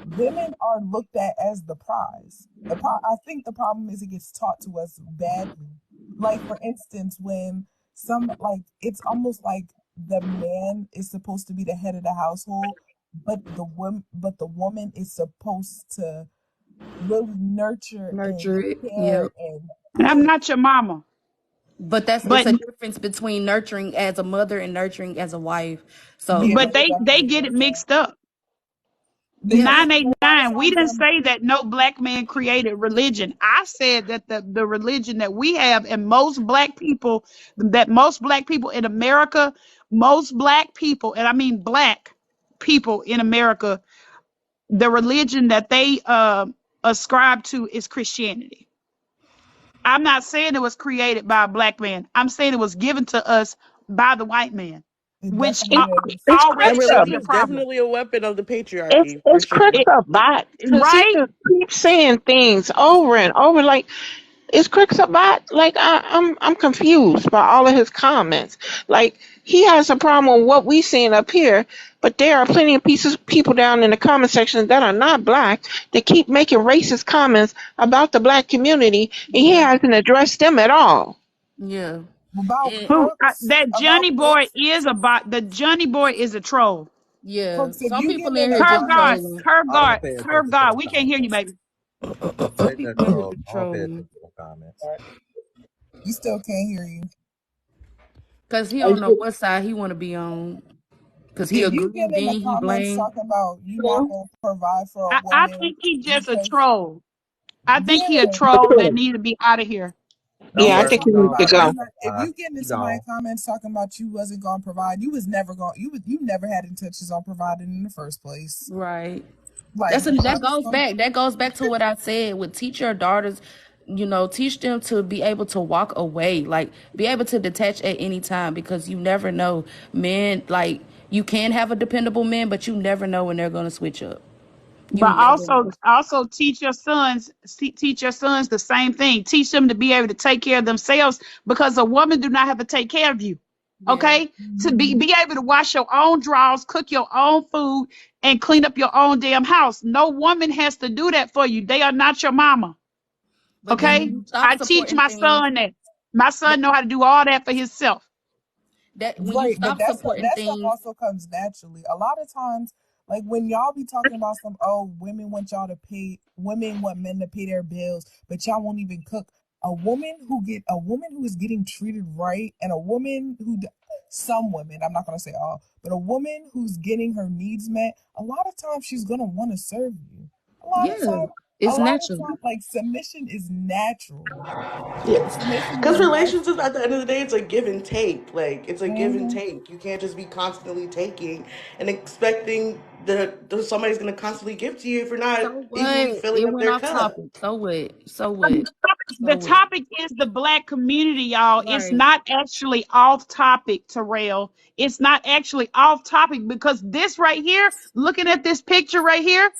D: women are looked at as the prize. I think the problem is it gets taught to us badly. Like for instance, when it's almost like the man is supposed to be the head of the household, but the woman is supposed to really nurture and
H: Nurture it.
D: care
H: Yep.
D: and
T: And I'm
D: push.
T: not your mama.
H: But it's
T: But
H: a difference between nurturing as a mother and nurturing as a wife. So
D: Yeah,
T: but
D: there's
T: they
D: definitely a
T: get it
D: difference.
T: mixed up.
H: yeah,
D: A lot of
T: 989. We
D: times
T: didn't say that no black man created religion. I said that the religion that we have and most black people in America, most black people, and I mean black people in America, the religion that they ascribe to is Christianity. I'm not saying it was created by a black man. I'm saying it was given to us by the white man,
D: it
T: which
D: definitely is.
B: It's
Q: That
T: already should
B: Crenshaw.
T: be a
Q: religion is
T: problem.
Q: definitely a weapon of the
B: It's
Q: patriarchy, for
B: it's
Q: sure.
T: It,
B: Crenshaw bot because he
T: right?
B: just keeps saying things over and over. Like is Crenshaw bot? Like I'm confused by all of his comments. Like he has a problem with what we seeing up here, but there are plenty of people down in the comment section that are not black that keep making racist comments about the black community, and he
H: yeah,
B: hasn't addressed them at all.
H: yeah.
D: About
H: And
T: Who
D: Crooks,
T: that
D: about
T: Johnny boy
D: Crooks,
T: is a bot. The Johnny boy is a troll.
H: yeah,
D: Crooks, if
H: some
D: you
H: people
D: get
H: in
D: in the
H: here
T: Curve
H: just
T: God,
D: comments,
H: trolling.
T: curve
I: I
T: God,
I: don't pay
T: curve
I: attention to
T: God.
I: them
T: We can't hear you,
I: comments.
T: baby.
H: Some
I: Take that
H: people in here
I: troll.
H: just
I: I don't pay
H: trolling
I: attention to them comments.
D: you still can't hear you.
H: because he don't know what side he want to be on. Because he
D: If you
H: agree,
D: get in
H: then
D: the
H: he
D: comments
H: blame.
D: talking about you not gonna provide for a
T: I
D: woman
T: think he just a
D: because
T: troll. I think he a
D: yeah,
T: troll that need to be out of here.
I: Don't
B: Yeah, I
D: because
I: worry,
B: think
I: he
B: he
D: talking
B: needs
I: gone.
B: to
D: about
B: go.
D: if you get into
I: He
D: somebody's
I: gone.
D: comments talking about you wasn't gonna provide, you was never going you never had intentions on providing in the first place.
H: Right.
D: Like
H: That goes back. That goes back to what I said with teach your daughters, teach them to be able to walk away, like be able to detach at any time because you never know. Men, like you can have a dependable man, but you never know when they're gonna switch up. You
T: But
H: never
T: also,
H: know.
T: teach your sons the same thing. Teach them to be able to take care of themselves because a woman do not have to take care of you.
H: Yeah.
T: Okay, to
D: mhm.
T: be able to wash your own drawers, cook your own food, and clean up your own damn house. No woman has to do that for you. They are not your mama.
H: But then when
T: Okay,
H: you stop
T: I teach
H: supporting
T: my
H: things,
T: son that. My
H: that,
T: son know how to do all that for himself.
H: that when you
D: Right, but
H: stop supporting
D: that stuff
H: things,
D: also comes naturally. A lot of times Like when y'all be talking about women want women want men to pay their bills, but y'all won't even cook. A woman who is getting treated right, and some women, I'm not gonna say all, but a woman who's getting her needs met, a lot of times she's gonna want to serve you. A lot of times, like submission is natural.
Q: Yes,
D: Submission
Q: because
D: is
Q: relationships
D: natural.
Q: at the end of the day, it's a give and take. Like it's a give and
D: Mhm.
Q: take. You can't just be constantly taking and expecting somebody's gonna constantly give to you if you're not
H: So
Q: equally
H: what?
Q: filling
H: It
Q: up
H: went
Q: their
H: off
Q: cup.
H: topic. So what? So what? So
T: The
H: what?
T: topic is the black community, y'all. It's
H: Right.
T: not actually off topic, Terrell. It's not actually off topic because this right here, looking at this picture right here,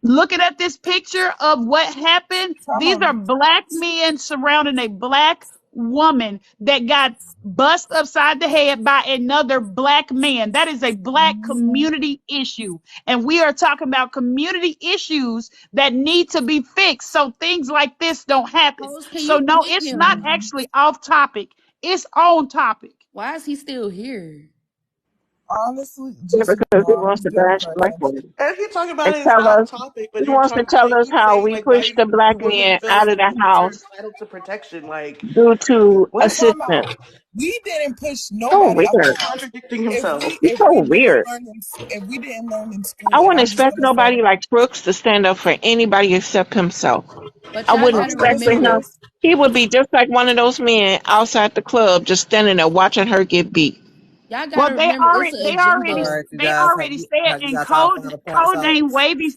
T: looking at this picture of what happened,
D: Time
T: these are
D: out.
T: black men surrounding a black woman that got bust upside the head by another black man. That is a black
D: Mhm.
T: community issue. And we are talking about community issues that need to be fixed so things like this don't happen.
H: Pose, can
T: So
H: you
T: no,
H: pin
T: it's not
H: him?
T: actually off topic. It's on topic.
H: Why is he still here?
D: Honestly,
B: Yeah,
D: just
B: because he
D: y'all,
B: wants
D: he's
B: to
D: being
B: bash black
D: petty.
B: women
Q: And if you're talking about
B: and
Q: it, it's
B: tell
Q: off
B: us
Q: topic,
B: he
Q: but
B: wants to tell us
Q: he's
B: how
Q: saying
B: we
Q: like, why
B: push the
Q: do
B: black
Q: women
B: men
Q: feel
B: out of the
Q: like they're
B: house
Q: entitled to protection? Like,
B: due to
Q: what?
D: Time
B: assistance.
D: out. We didn't push
B: So
D: nobody out the
B: weird.
Q: He's
D: house.
Q: contradicting
D: If
Q: himself.
D: we
B: He's
D: if
B: so
D: we didn't
B: weird.
D: learn in
B: I
D: school, and
B: wouldn't
D: I'm just
B: expect
D: gonna say,
B: nobody like Crooks to stand up for anybody except himself.
H: But
B: I
H: y'all
B: wouldn't
H: gotta
D: I'm
B: expect
D: gonna
B: for
D: say
B: him.
H: remember,
D: this.
B: He would be just like one of those men outside the club, just standing there watching her get beat.
H: y'all
T: Well,
H: gotta remember it's an
F: All
H: agenda.
F: right, you
T: they
F: guys,
T: already said,
F: have you
T: and
F: got y'all final points
T: code
F: out?
T: name Wavy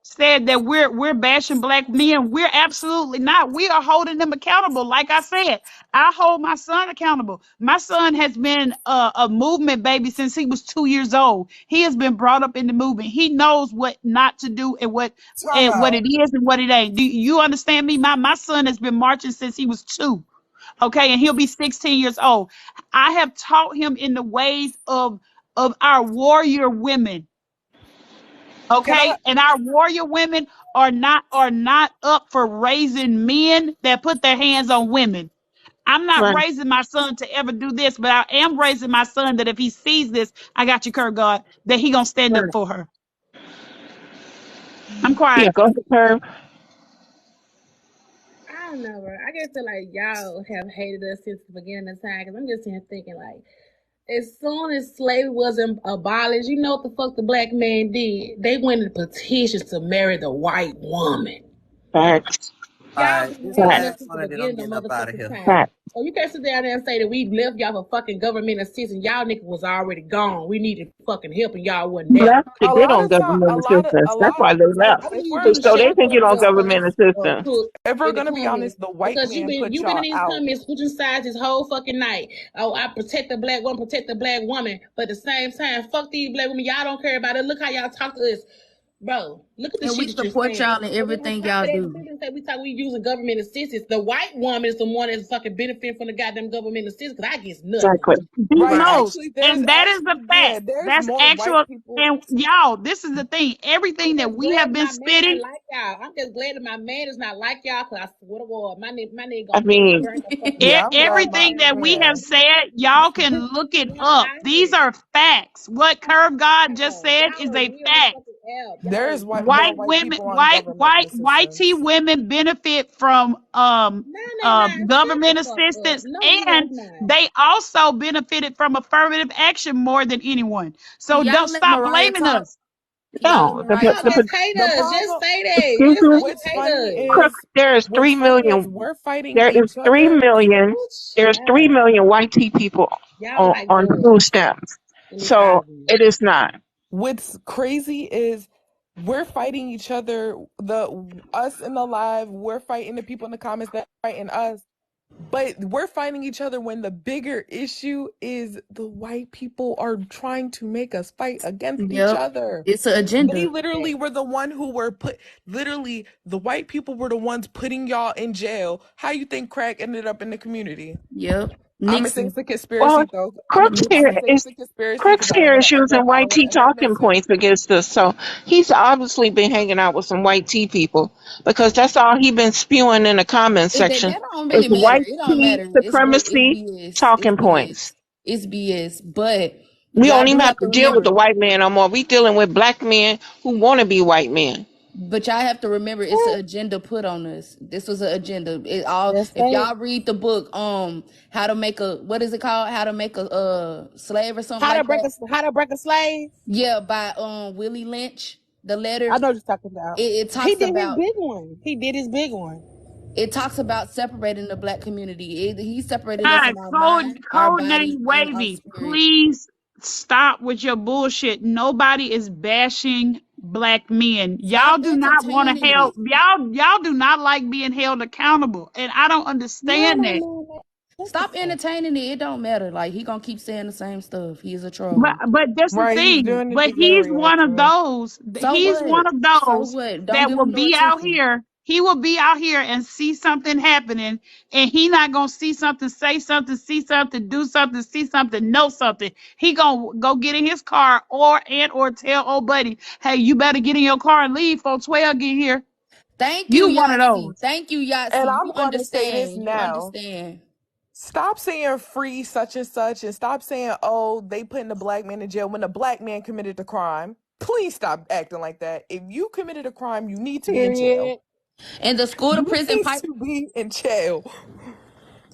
T: said that we're bashing black men. We're absolutely not. We are holding them accountable. Like I said, I hold my son accountable. My son has been a movement baby since he was 2 years old. He has been brought up in the movement. He knows what not to do
D: Time
T: and what
D: out.
T: it is and what it ain't. Do you understand me? My son has been marching since he was 2. Okay, and he'll be 16 years old. I have taught him in the ways of our warrior women.
D: Can I?
T: Okay, and our warrior women are not up for raising men that put their hands on women. I'm not
B: Right.
T: raising my son to ever do this, but I am raising my son that if he sees this, I got you, Kurt God, that he gonna stand up
B: Right.
T: for her. I'm quiet.
B: Yeah, go ahead, Herb.
J: I don't know, bro. I just feel like y'all have hated us since the beginning of time. Cause I'm just here thinking, like, as soon as slavery was abolished, you know what the fuck the black man did? They went in petitions to marry the white woman.
B: Facts.
F: All
J: Y'all
F: right,
J: been
F: this is the
J: hating
B: Facts.
J: us
F: last
J: since the
F: one, and then I'm
J: beginning of
F: getting up out of
J: motherfucking
F: here.
J: time.
B: Facts.
J: So you can't sit down there and say that we left y'all for fucking government assistance. Y'all niggas was already gone. We needed fucking help and y'all wasn't
B: He
J: there.
B: left to
D: A
B: get
D: lot
B: on
D: of time,
B: government
D: a
B: assistance. That's
D: lot.
B: why they
D: Like
B: left.
J: Why
D: if
J: didn't you
D: we're
J: use
B: So
J: shut
B: they
J: the
B: can
J: fuck
B: get on
J: up,
B: government assistance.
J: Cook,
D: if we're
J: in the
D: gonna be
J: comments?
D: honest, the white
J: Because
D: man put
J: you've been in
D: y'all
J: these
D: out.
J: comments switching sides this whole fucking night. Oh, I protect the black woman, protect the black woman, but at the same time, fuck these black women. Y'all don't care about it. Look how y'all talk to us. Bro, look at the
H: And we
J: shit that you're
H: support
J: saying.
H: y'all in
J: And then on
H: everything
J: top
H: y'all
J: of that, the
H: do.
J: thing that we using government assistance. The white woman is the one that's fucking benefiting from the goddamn government assistance because I get nothing.
B: Exactly.
D: Right.
H: Right.
T: No,
D: Actually,
T: and that is the fact.
D: there's
T: That's
D: more white
T: actual.
D: people.
T: And y'all, this is the thing.
J: I'm
T: Everything that
J: just
T: we
J: glad
T: have
J: that
T: been
J: my man not
T: spitting,
J: like y'all. I'm just glad that my man is not like y'all because I swear to God, my nigga
B: I
J: gonna
B: mean,
J: burn the fucking
D: Yeah, I'm glad my
T: everything that we have
D: man.
T: said, y'all can
J: just
T: look it
J: one
T: up. These
J: thing.
T: are facts. What Curve God just said is
J: Y'all are
T: a
J: weird on this
T: fact.
J: fucking app. Y'all
D: There's
J: are
D: more
T: White
D: white
J: weird.
T: women,
D: people on government
T: white tea
D: assistance.
T: women benefit from
J: Nah. Shut the
T: government
J: fuck up.
T: assistance,
J: No, you
T: and
J: does not.
T: they also benefited from affirmative action more than anyone. So don't
H: Y'all let
T: stop
H: Mariah
T: blaming
H: talk.
T: us.
H: Y'all let
B: no.
H: Mariah
J: Y'all
H: talk.
J: just hate
D: The
J: us. Just
D: problem,
J: say that.
B: Excuse
J: Just
B: me.
J: say you
D: what's
J: hate
D: funny
J: us.
B: Crook,
D: is,
B: there is
D: what's
B: 3
D: funny is
B: million.
D: we're fighting
B: There is
D: each
B: 3
D: other.
B: million.
J: Shut
B: There's 3
J: up.
B: million white tea people
J: Y'all like
B: on food
J: dogs
B: stamps.
J: in this
B: So
J: argument.
B: it is not.
D: What's crazy is we're fighting each other. Us in the live, we're fighting the people in the comments that are fighting us. But we're fighting each other when the bigger issue is the white people are trying to make us fight against each
H: Yep.
D: other.
H: It's an
D: They
H: agenda.
D: literally were the one who were literally the white people were the ones putting y'all in jail. How you think crack ended up in the community?
H: Yep.
D: I'm gonna say
H: Nixon.
D: it's a
B: Well,
D: conspiracy though. I'm
B: Crooks
D: gonna
B: here
D: say
B: is
D: it's a conspiracy
B: Crooks
D: because
B: here is using
D: I
B: white
D: don't want
B: tea
D: to end up
B: talking
D: Nixon.
B: points against us. So he's obviously been hanging out with some white tea people because that's all he been spewing in the comments
H: Is that
B: section
H: that don't
B: is
H: really matter.
B: white
H: It don't
B: tea
H: matter. It's
B: supremacy
H: BS. It's
B: talking
H: BS.
B: points.
H: It's BS. But
B: We
H: Y'all
B: don't even
H: do
B: have
H: have
B: to
H: to
B: deal with
H: remember.
B: the white man no more. We dealing with black men who want to be white men.
H: But y'all have to remember, it's an agenda put on us. This was an agenda. It all.
J: That's
H: If
J: that.
H: y'all read the book, how to make a, what is it called? How to make a slave or something like that.
J: How to break a slave?
H: Yeah, by Willie Lynch. The letter.
J: I know what you're talking about.
H: It
J: He
H: talks
J: did his
H: about.
J: big one. He did his big one.
H: It talks about separating the black community. He separated us
T: God,
H: in our mind, our
T: code
H: body,
T: name
H: and our
T: Wavy.
H: spirit.
T: Please stop with your bullshit. Nobody is bashing black men. Y'all
H: Stop
T: do not want to
H: entertaining it.
T: help. Y'all do not like being held accountable, and I don't understand that.
H: Stop entertaining it. It don't matter. Like, he gonna keep saying the same stuff. He is a troll.
T: But that's the
D: Right, he's
T: thing.
D: doing it
T: But
D: to get a
T: he's one of
D: reaction.
T: those.
H: So
T: He's one
H: what?
T: of
H: So
T: those
H: what? Don't
T: that
H: give
T: will
H: him no
T: be out
H: attention.
T: here. He will be out here and see something happening, and he not gonna see something, say something, see something, do something, see something, know something. He gonna go get in his car or tell old buddy, hey, you better get in your car and leave before 12 get here.
H: Thank you,
T: You one of
H: Yahtzee.
T: those.
H: Thank you,
D: And
H: Yahtzee. You
D: I'm going to say this
H: understand. You
D: now.
H: understand.
D: Stop saying free such and such, and stop saying, oh, they putting the black man in jail when the black man committed the crime. Please stop acting like that. If you committed a crime, you need to be in jail.
J: Period.
H: And the school to
D: You
H: prison
D: need
H: pipe.
D: to be in jail.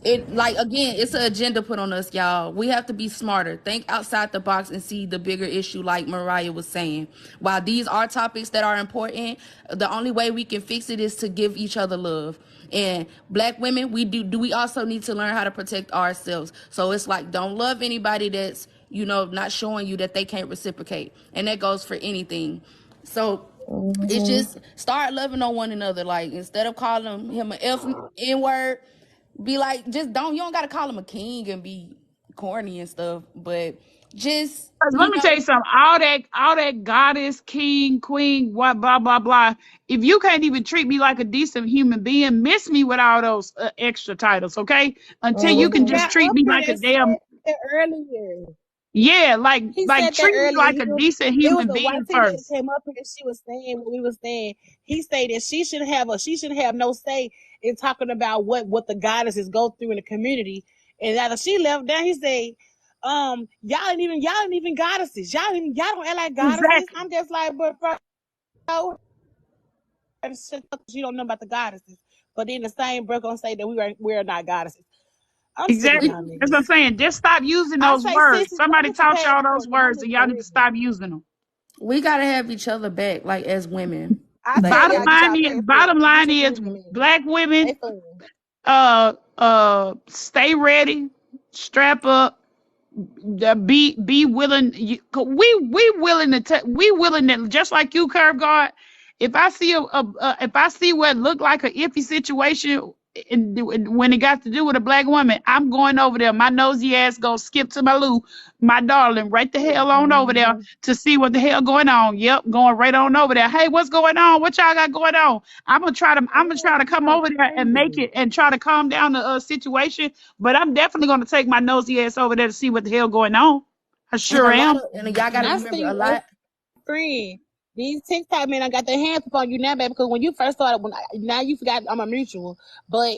H: It, like, again, it's an agenda put on us, y'all. We have to be smarter, think outside the box, and see the bigger issue, like Mariah was saying. While these are topics that are important, the only way we can fix it is to give each other love. And black women, we also need to learn how to protect ourselves. So it's like, don't love anybody that's, not showing you that they can't reciprocate. And that goes for anything. So it's just start loving on one another. Like, instead of calling him an N-word, be like, just you don't gotta call him a king and be corny and stuff, but just,
T: 'Cause let me tell you something. All that goddess, king, queen, what, blah, blah, blah. If you can't even treat me like a decent human being, miss me with all those extra titles, okay? Until you can just
J: Got
T: treat
J: up
T: me
J: here
T: like a
J: and said
T: damn,
J: that earlier.
T: yeah,
J: He
T: like
J: said that
T: treat me
J: earlier.
T: like a decent
J: It was
T: human
J: a
T: being
J: white lady that
T: first.
J: came up here and she was saying what we were saying. He said that she should have no say in talking about what the goddesses go through in the community. And after she left down, he said, y'all ain't even goddesses. Y'all don't act like goddesses.
T: Exactly.
J: I'm just like, but bro, you don't know about the goddesses. But then the same bro gonna say that we're not goddesses. I'm sick of
T: Exactly.
J: y'all
T: That's what I'm
J: niggas.
T: saying. Just stop using
J: I
T: those
J: say,
T: words.
J: sisters, go
T: Somebody
J: get your
T: taught y'all
J: passport
T: those
J: because I'm
T: words, and
J: just
T: y'all need to
J: original.
T: stop using them.
H: we gotta have each other back, like, as women.
J: I
H: Like,
J: said y'all get y'all passport.
T: Bottom line
J: Get your
T: is,
J: friends in a minute.
T: black women,
J: They fun.
T: stay ready, strap up, be willing. We willing to just like you, Curve Guard. If I see if I see what looked like a iffy situation, when it got to do with a black woman, I'm going over there. My nosy ass gonna skip to my loo, my darling, right the hell on over there to see what the hell going on. Yep, going right on over there. Hey, what's going on? What y'all got going on? I'm gonna try to come over there and make it and try to calm down the situation. But I'm definitely gonna take my nosy ass over there to see what the hell going on. I sure am.
H: and y'all gotta
J: I
H: remember
J: see
H: a
J: you,
H: lot.
J: friend. These TikTok men, I got their hands up on you now, baby. Because when you first started, now you forgot I'm a mutual. But